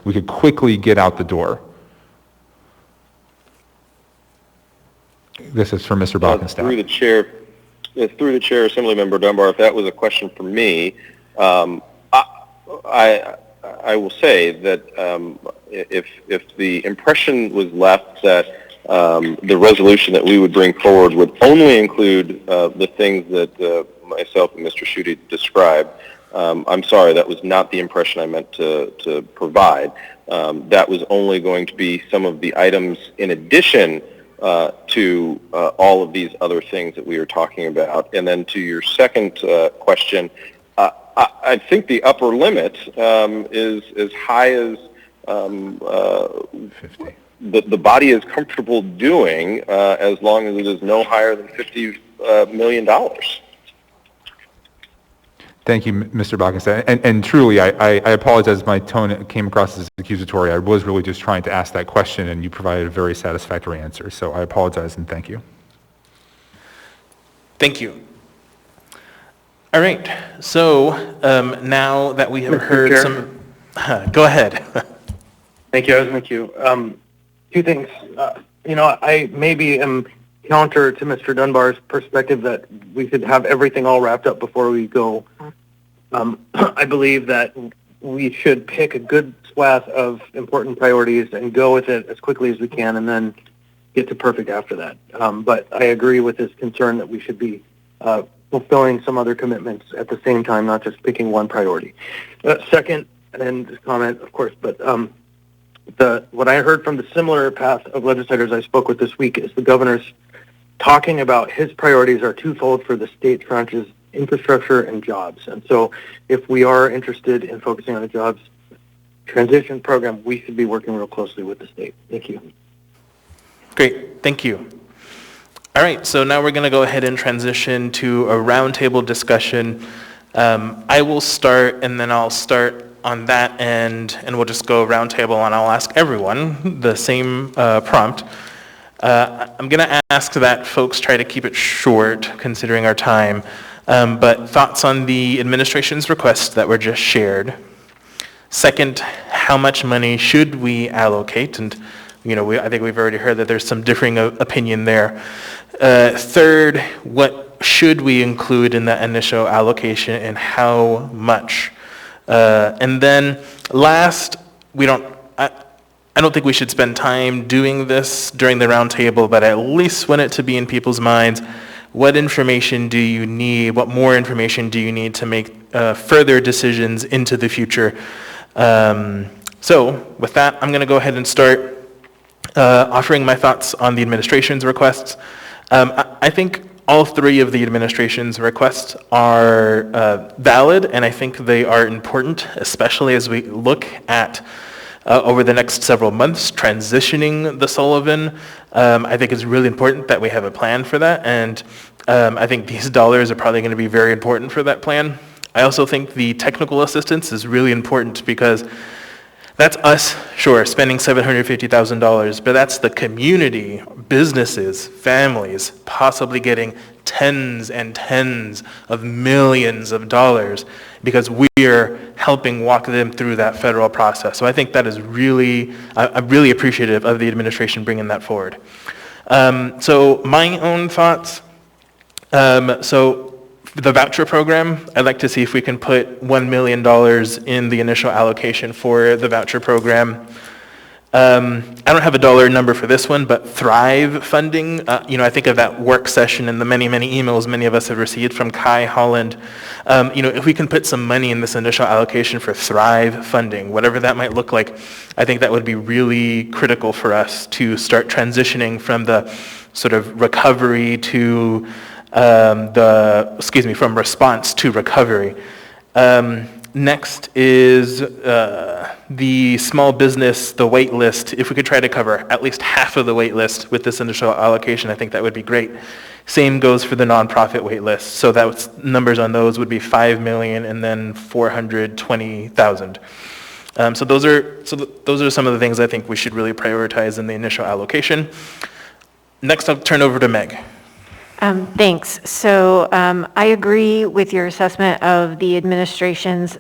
We could quickly get out the door. This is for Mr. Backenstadt. Through the chair, Assemblymember Dunbar, if that was a question for me, I will say that if the impression was left that the resolution that we would bring forward would only include the things that myself and Mr. Schutte described, I'm sorry, that was not the impression I meant to provide. That was only going to be some of the items in addition to all of these other things that we were talking about. And then to your second question, I think the upper limit is as high as 50. The body is comfortable doing as long as it is no higher than $50 million. Thank you, Mr. Backenstadt. And truly, I apologize if my tone came across as accusatory. I was really just trying to ask that question, and you provided a very satisfactory answer. So I apologize and thank you. Thank you. All right. So now that we have heard some... go ahead. Thank you. I was in the queue. Two things. I maybe am counter to Mr. Dunbar's perspective that we should have everything all wrapped up before we go. I believe that we should pick a good swath of important priorities and go with it as quickly as we can and then get to perfect after that. But I agree with his concern that we should be fulfilling some other commitments at the same time, not just picking one priority. Second, and this comment, of course, but what I heard from the similar path of legislators I spoke with this week is the governor's talking about his priorities are twofold for the state tranches: infrastructure and jobs. And so if we are interested in focusing on a jobs transition program, we should be working real closely with the state. Thank you. Great. Thank you. All right. So now we're going to go ahead and transition to a roundtable discussion. I will start, and then I'll start on that end, and we'll just go roundtable, and I'll ask everyone the same prompt. I'm going to ask that folks try to keep it short, considering our time, but thoughts on the administration's request that were just shared. Second, how much money should we allocate? And I think we've already heard that there's some differing opinion there. Third, what should we include in that initial allocation and how much? And then last, I don't think we should spend time doing this during the roundtable, but I at least want it to be in people's minds. What information do you need? What more information do you need to make further decisions into the future? So with that, I'm going to go ahead and start offering my thoughts on the administration's requests. I think all three of the administration's requests are valid, and I think they are important, especially as we look at over the next several months, transitioning the Sullivan. I think it's really important that we have a plan for that, and I think these dollars are probably going to be very important for that plan. I also think the technical assistance is really important because that's us, sure, spending $750,000, but that's the community, businesses, families, possibly getting tens and tens of millions of dollars because we are helping walk them through that federal process. So I think that is really, I'm really appreciative of the administration bringing that forward. So my own thoughts, so the voucher program, I'd like to see if we can put $1 million in the initial allocation for the voucher program. I don't have a dollar number for this one, but Thrive funding, I think of that work session and the many, many emails many of us have received from Kai Holland. If we can put some money in this initial allocation for Thrive funding, whatever that might look like, I think that would be really critical for us to start transitioning from the sort of recovery to from response to recovery. Next is the small business, the wait list. If we could try to cover at least half of the wait list with this initial allocation, I think that would be great. Same goes for the nonprofit wait list. So that numbers on those would be 5 million and then 420,000. So those are some of the things I think we should really prioritize in the initial allocation. Next, I'll turn over to Meg. Thanks. So I agree with your assessment of the administration's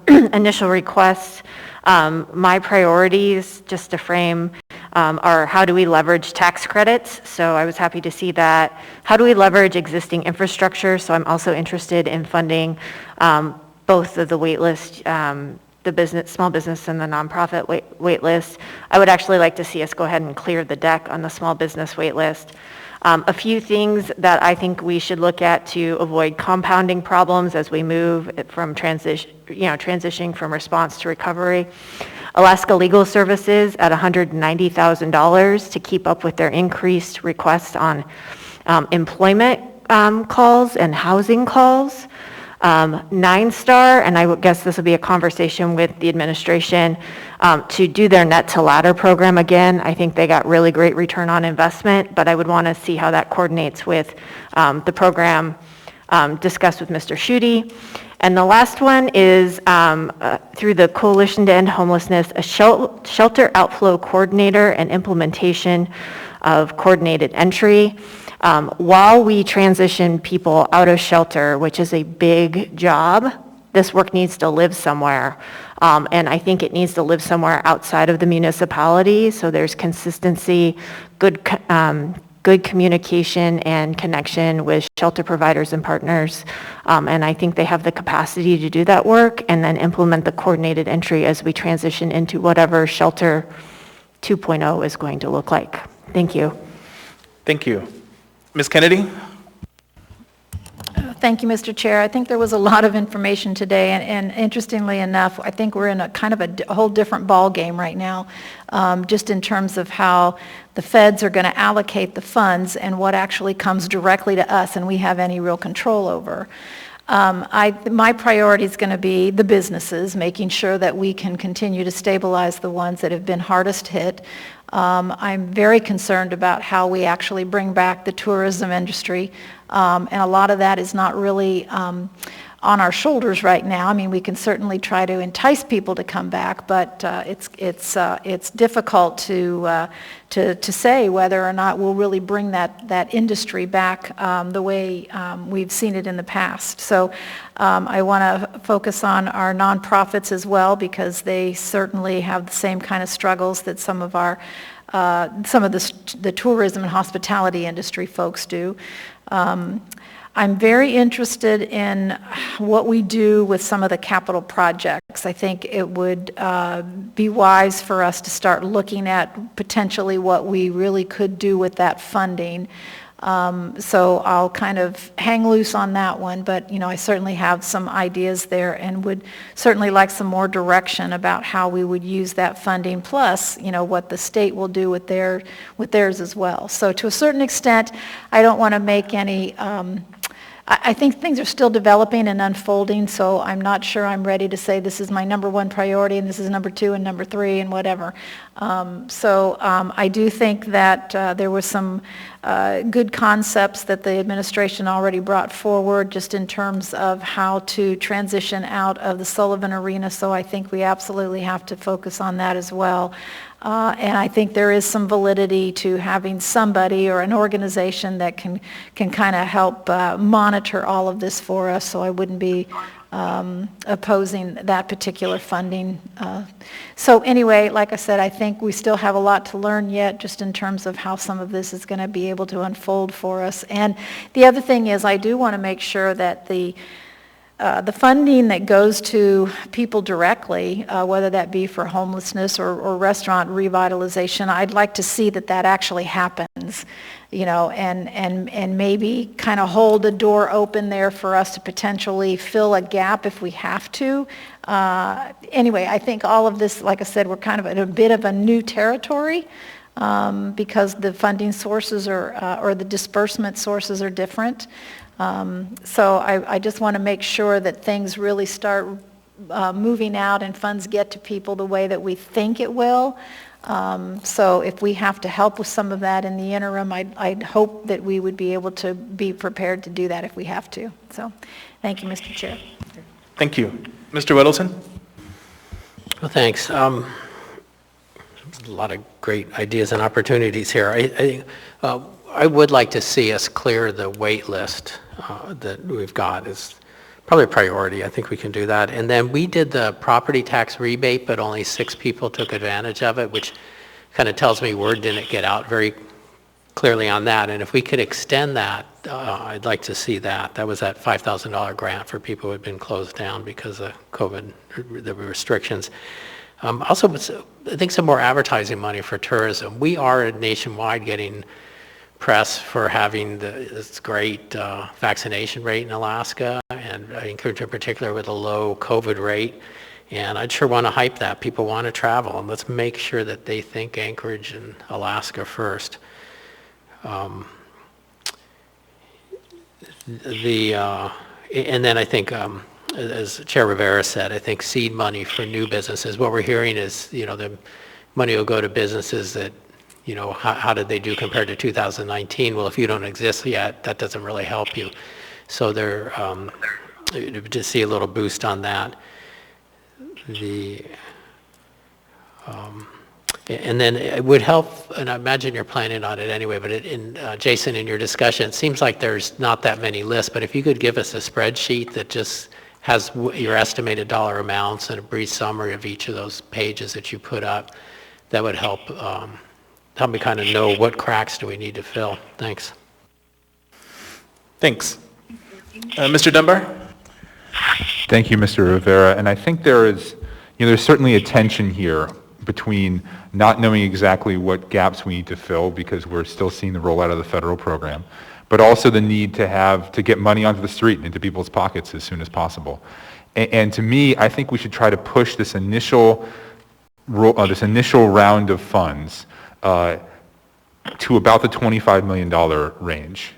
initial requests. My priorities, just to frame, are how do we leverage tax credits? So I was happy to see that. How do we leverage existing infrastructure? So I'm also interested in funding both of the wait list, the small business and the nonprofit wait list. I would actually like to see us go ahead and clear the deck on the small business wait list. A few things that I think we should look at to avoid compounding problems as we move from transitioning from response to recovery. Alaska Legal Services at $190,000 to keep up with their increased requests on employment calls and housing calls. 9-Star, and I would guess this will be a conversation with the administration, to do their net to ladder program again. I think they got really great return on investment, but I would want to see how that coordinates with the program discussed with Mr. Schutte. And the last one is through the Coalition to End Homelessness, a shelter outflow coordinator and implementation of coordinated entry. While we transition people out of shelter, which is a big job, this work needs to live somewhere. And I think it needs to live somewhere outside of the municipality, so there's consistency, good communication and connection with shelter providers and partners. And I think they have the capacity to do that work and then implement the coordinated entry as we transition into whatever Shelter 2.0 is going to look like. Thank you. Thank you. Ms. Kennedy? Thank you, Mr. Chair. I think there was a lot of information today, and interestingly enough, I think we're in a kind of a whole different ball game right now, just in terms of how the feds are going to allocate the funds and what actually comes directly to us and we have any real control over. My priority is going to be the businesses, making sure that we can continue to stabilize the ones that have been hardest hit. I'm very concerned about how we actually bring back the tourism industry, and a lot of that is not really on our shoulders right now. I mean, we can certainly try to entice people to come back, but it's difficult to say whether or not we'll really bring that industry back the way we've seen it in the past. So I want to focus on our nonprofits as well, because they certainly have the same kind of struggles that some of the tourism and hospitality industry folks do. I'm very interested in what we do with some of the capital projects. I think it would be wise for us to start looking at potentially what we really could do with that funding. So I'll kind of hang loose on that one, but I certainly have some ideas there and would certainly like some more direction about how we would use that funding, plus what the state will do with theirs as well. So to a certain extent, I don't want to make any I think things are still developing and unfolding, so I'm not sure I'm ready to say this is my number one priority and this is number two and number three and whatever. I do think that there was some good concepts that the administration already brought forward just in terms of how to transition out of the Sullivan Arena, so I think we absolutely have to focus on that as well. And I think there is some validity to having somebody or an organization that can kind of help monitor all of this for us, so I wouldn't be opposing that particular funding. So anyway, like I said, I think we still have a lot to learn yet just in terms of how some of this is going to be able to unfold for us. And the other thing is I do want to make sure that the funding that goes to people directly, whether that be for homelessness or restaurant revitalization, I'd like to see that actually happens, and maybe kind of hold the door open there for us to potentially fill a gap if we have to. Anyway, I think all of this, like I said, we're kind of in a bit of a new territory because the funding sources or the disbursement sources are different. So I just want to make sure that things really start moving out and funds get to people the way that we think it will. So if we have to help with some of that in the interim, I'd hope that we would be able to be prepared to do that if we have to. So thank you, Mr. Chair. Thank you. Mr. Weddleton? Well, thanks. A lot of great ideas and opportunities here. I would like to see us clear the wait list that we've got. Is probably a priority. I think we can do that. And then we did the property tax rebate, but only 6 people took advantage of it, which kind of tells me word didn't get out very clearly on that. And if we could extend that, I'd like to see that. That was that $5,000 grant for people who had been closed down because of COVID, the restrictions. Also, I think some more advertising money for tourism. We are nationwide getting press for having this great vaccination rate in Alaska, and I encourage in particular with a low COVID rate. And I'd sure want to hype that. People want to travel, and let's make sure that they think Anchorage and Alaska first. And then I think, as Chair Rivera said, I think seed money for new businesses. What we're hearing is, the money will go to businesses that, how did they do compared to 2019? Well, if you don't exist yet, that doesn't really help you. So there, to see a little boost on that. And then it would help, and I imagine you're planning on it anyway, but Jason, in your discussion, it seems like there's not that many lists, but if you could give us a spreadsheet that just has your estimated dollar amounts and a brief summary of each of those pages that you put up, that would help me kind of know what cracks do we need to fill. Thanks. Thanks. Mr. Dunbar? Thank you, Mr. Rivera. And I think there's certainly a tension here between not knowing exactly what gaps we need to fill because we're still seeing the rollout of the federal program, but also the need to get money onto the street and into people's pockets as soon as possible. And to me, I think we should try to push this initial round of funds to about the $25 million range.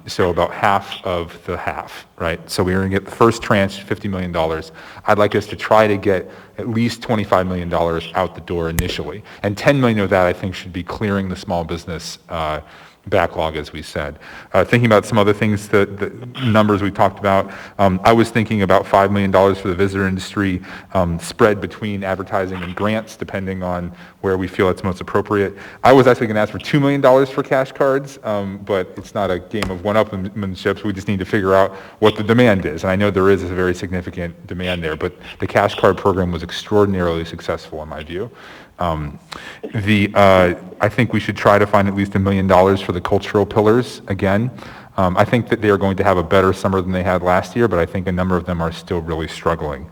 So about half of the half, right? So we're going to get the first tranche, $50 million. I'd like us to try to get at least $25 million out the door initially. And $10 million of that, I think, should be clearing the small business backlog, as we said. Thinking about some other things, the numbers we talked about, I was thinking about $5 million for the visitor industry, spread between advertising and grants, depending on where we feel it's most appropriate. I was actually going to ask for $2 million for cash cards, but it's not a game of one-upmanship. We just need to figure out what the demand is. And I know there is a very significant demand there, but the cash card program was extraordinarily successful in my view. I think we should try to find at least $1 million for the cultural pillars again. I think that they are going to have a better summer than they had last year, but I think a number of them are still really struggling.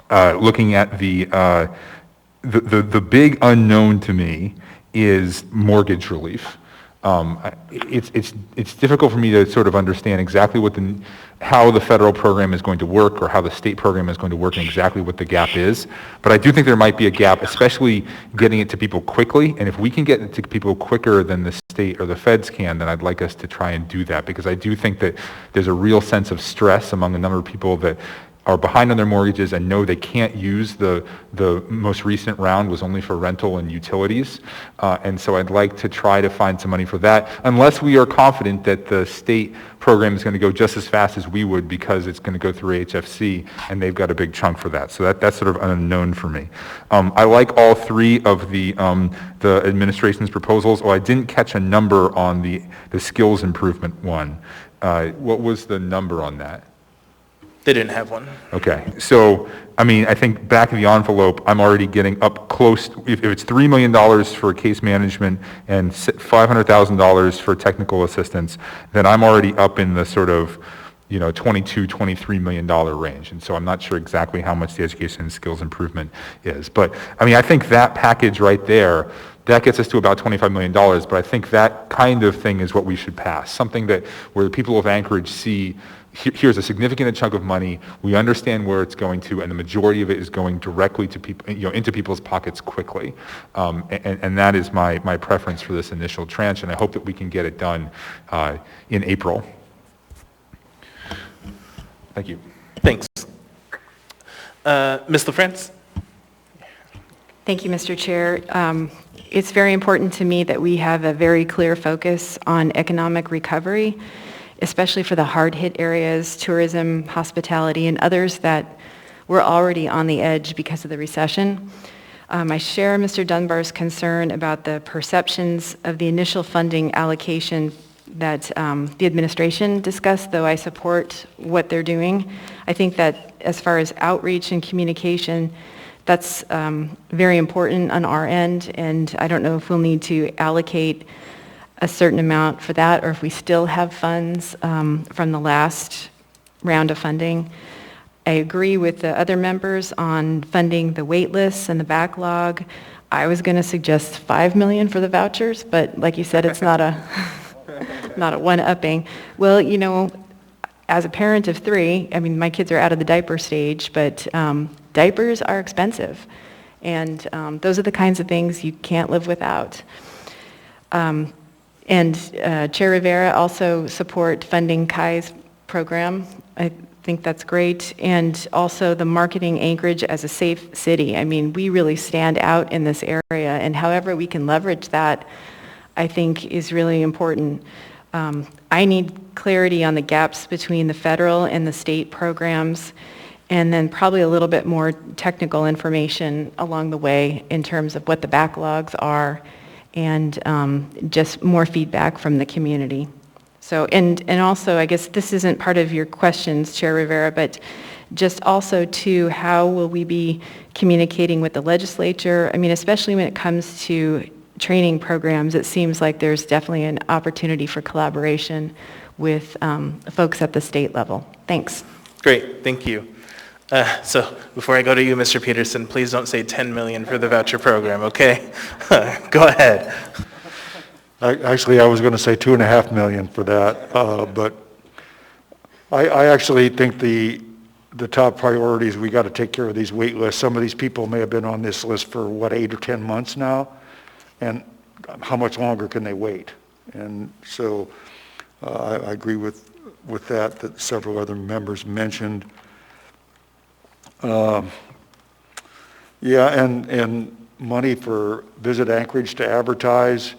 Looking at the big unknown to me is mortgage relief. It's difficult for me to sort of understand exactly how the federal program is going to work or how the state program is going to work and exactly what the gap is. But I do think there might be a gap, especially getting it to people quickly. And if we can get it to people quicker than the state or the feds can, then I'd like us to try and do that, because I do think that there's a real sense of stress among a number of people that are behind on their mortgages and know they can't use the most recent round was only for rental and utilities. And so I'd like to try to find some money for that, unless we are confident that the state program is going to go just as fast as we would, because it's going to go through HFC and they've got a big chunk for that. So that's sort of unknown for me. I like all three of the administration's proposals. I didn't catch a number on the skills improvement one. What was the number on that? They didn't have one. Okay, so, I mean, I think back of the envelope, I'm already getting up close, if it's $3 million for case management and $500,000 for technical assistance, then I'm already up in the sort of, $22, $23 million range. And so I'm not sure exactly how much the education and skills improvement is. But, I mean, I think that package right there, that gets us to about $25 million, but I think that kind of thing is what we should pass. Something where the people of Anchorage see, here's a significant chunk of money, we understand where it's going to, and the majority of it is going directly to people, into people's pockets quickly. And that is my preference for this initial tranche, and I hope that we can get it done in April. Thank you. Thanks. Ms. LaFrance? Thank you, Mr. Chair. It's very important to me that we have a very clear focus on economic recovery, especially for the hard-hit areas, tourism, hospitality, and others that were already on the edge because of the recession. I share Mr. Dunbar's concern about the perceptions of the initial funding allocation that the administration discussed, though I support what they're doing. I think that as far as outreach and communication, that's very important on our end, and I don't know if we'll need to allocate a certain amount for that, or if we still have funds from the last round of funding. I agree with the other members on funding the wait lists and the backlog. I was going to suggest $5 million for the vouchers, but like you said, it's not a one-upping. Well, as a parent of 3, I mean, my kids are out of the diaper stage, but diapers are expensive, and those are the kinds of things you can't live without. And Chair Rivera also support funding Kai's program. I think that's great. And also the marketing Anchorage as a safe city. I mean, we really stand out in this area, and however we can leverage that, I think is really important. I need clarity on the gaps between the federal and the state programs, and then probably a little bit more technical information along the way in terms of what the backlogs are, and just more feedback from the community. So, and also, I guess this isn't part of your questions, Chair Rivera, but just also to how will we be communicating with the legislature? I mean, especially when it comes to training programs, it seems like there's definitely an opportunity for collaboration with folks at the state level. Thanks. Great, thank you. So before I go to you, Mr. Peterson, please don't say $10 million for the voucher program, okay? Go ahead. Actually, I was going to say $2.5 million for that, but I actually think the top priority is we got to take care of these wait lists. Some of these people may have been on this list for, 8 or 10 months now, and how much longer can they wait? And so I agree with that several other members mentioned. Yeah, and money for Visit Anchorage to advertise.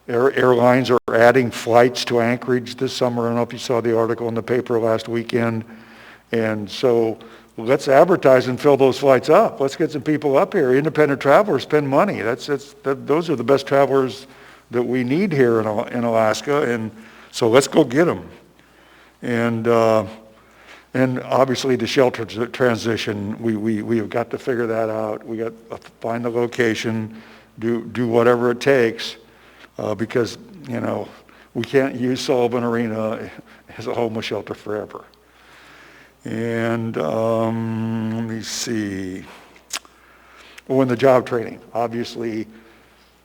Airlines are adding flights to Anchorage this summer. I don't know if you saw the article in the paper last weekend. And so let's advertise and fill those flights up. Let's get some people up here. Independent travelers spend money. Those are the best travelers that we need here in Alaska. And so let's go get them. And obviously the shelter transition, we have got to figure that out. We got to find the location, do whatever it takes, because, we can't use Sullivan Arena as a homeless shelter forever. And let me see. Oh, and the job training. Obviously,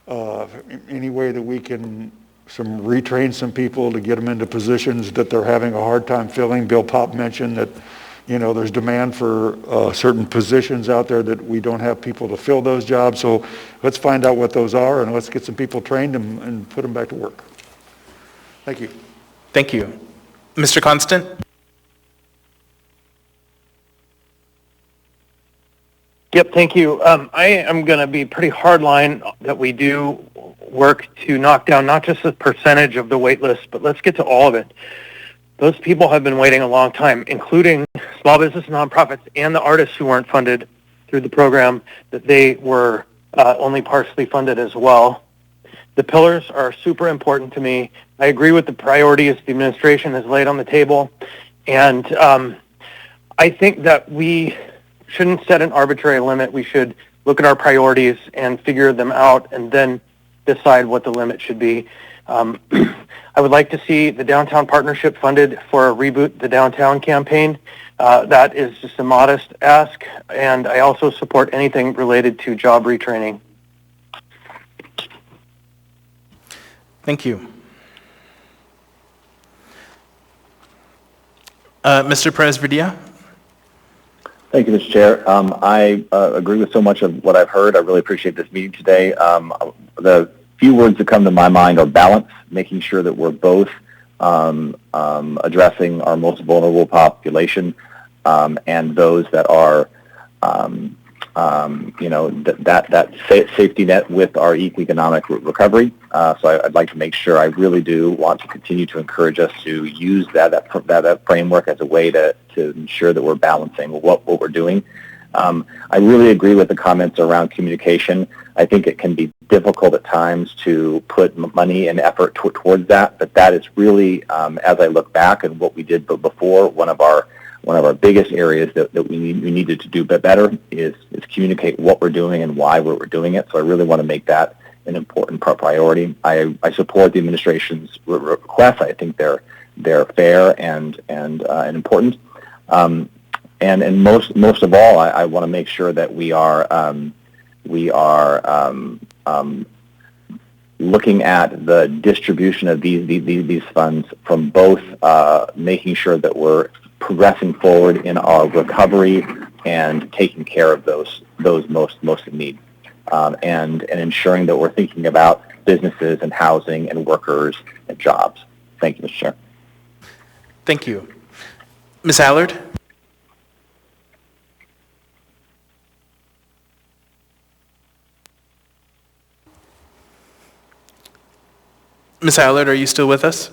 Any way that we can retrain some people to get them into positions that they're having a hard time filling. Bill Pop mentioned that, there's demand for certain positions out there that we don't have people to fill those jobs. So let's find out what those are and let's get some people trained and put them back to work. Thank you. Thank you. Mr. Constant? Yep, thank you. I am going to be pretty hardline that we do work to knock down not just a percentage of the wait list, but let's get to all of it. Those people have been waiting a long time, including small business nonprofits and the artists who weren't funded through the program, that they were only partially funded as well. The pillars are super important to me. I agree with the priorities the administration has laid on the table, and I think that we shouldn't set an arbitrary limit. We should look at our priorities and figure them out and then decide what the limit should be. I would like to see the Downtown Partnership funded for a Reboot the Downtown campaign. That is just a modest ask, and I also support anything related to job retraining. Thank you. Mr. Perez-Vidia? Thank you, Mr. Chair. I agree with so much of what I've heard. I really appreciate this meeting today. The few words that come to my mind are balance, making sure that we're both addressing our most vulnerable population and those that are, that safety net with our economic recovery. So I'd like to make sure, I really do want to continue to encourage us to use that framework as a way to ensure that we're balancing what we're doing. I really agree with the comments around communication. I think it can be difficult at times to put money and effort towards that, but that is really, as I look back at what we did before, one of our biggest areas that we needed to do better is communicate what we're doing and why we're doing it. So I really want to make that an important priority. I support the administration's requests. I think they're fair and important. And most of all, I want to make sure that we are looking at the distribution of these funds from both making sure that we're progressing forward in our recovery and taking care of those most in need, and ensuring that we're thinking about businesses and housing and workers and jobs. Thank you, Mr. Chair. Thank you. Ms. Allard? Ms. Allard, are you still with us?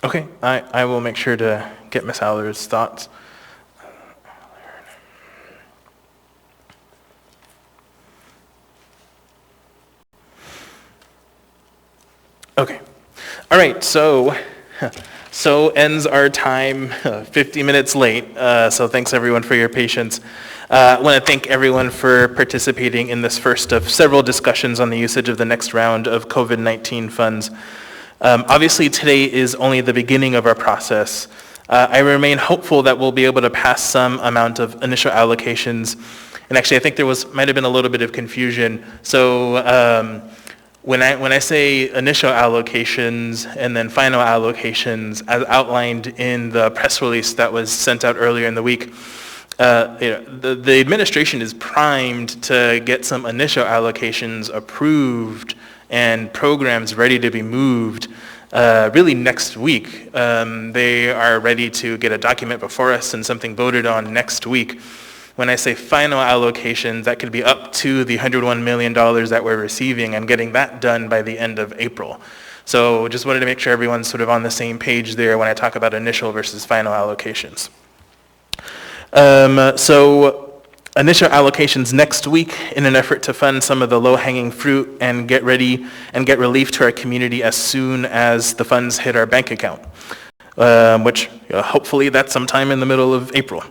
Okay, I will make sure to get Ms. Allard's thoughts. Okay. All right, so ends our time 50 minutes late. So thanks everyone for your patience. I want to thank everyone for participating in this first of several discussions on the usage of the next round of COVID-19 funds. Obviously today is only the beginning of our process. I remain hopeful that we'll be able to pass some amount of initial allocations. And actually I think there might have been a little bit of confusion. So when I say initial allocations and then final allocations, as outlined in the press release that was sent out earlier in the week, the administration is primed to get some initial allocations approved and programs ready to be moved really next week. They are ready to get a document before us and something voted on next week. When I say final allocations, that could be up to the $101 million that we're receiving and getting that done by the end of April. So just wanted to make sure everyone's sort of on the same page there when I talk about initial versus final allocations. So initial allocations next week in an effort to fund some of the low-hanging fruit and get ready and get relief to our community as soon as the funds hit our bank account, which hopefully that's sometime in the middle of April.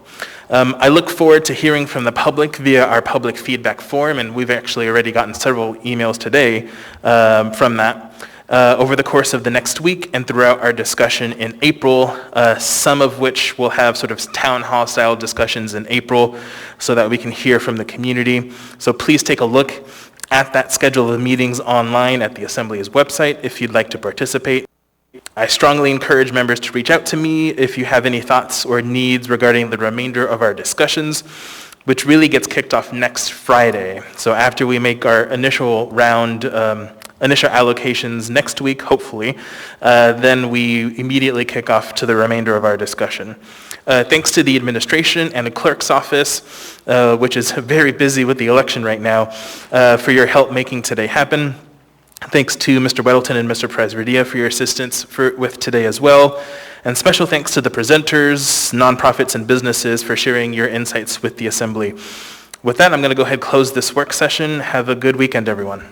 I look forward to hearing from the public via our public feedback form, and we've actually already gotten several emails today from that. over the course of the next week and throughout our discussion in April, some of which will have sort of town hall style discussions in April so that we can hear from the community. So please take a look at that schedule of meetings online at the Assembly's website if you'd like to participate. I strongly encourage members to reach out to me if you have any thoughts or needs regarding the remainder of our discussions, which really gets kicked off next Friday. So after we make our initial round, initial allocations next week, hopefully, then we immediately kick off to the remainder of our discussion. Thanks to the administration and the clerk's office, which is very busy with the election right now, for your help making today happen. Thanks to Mr. Weddleton and Mr. Presverdia for your assistance with today as well. And special thanks to the presenters, nonprofits, and businesses for sharing your insights with the Assembly. With that, I'm going to go ahead and close this work session. Have a good weekend, everyone.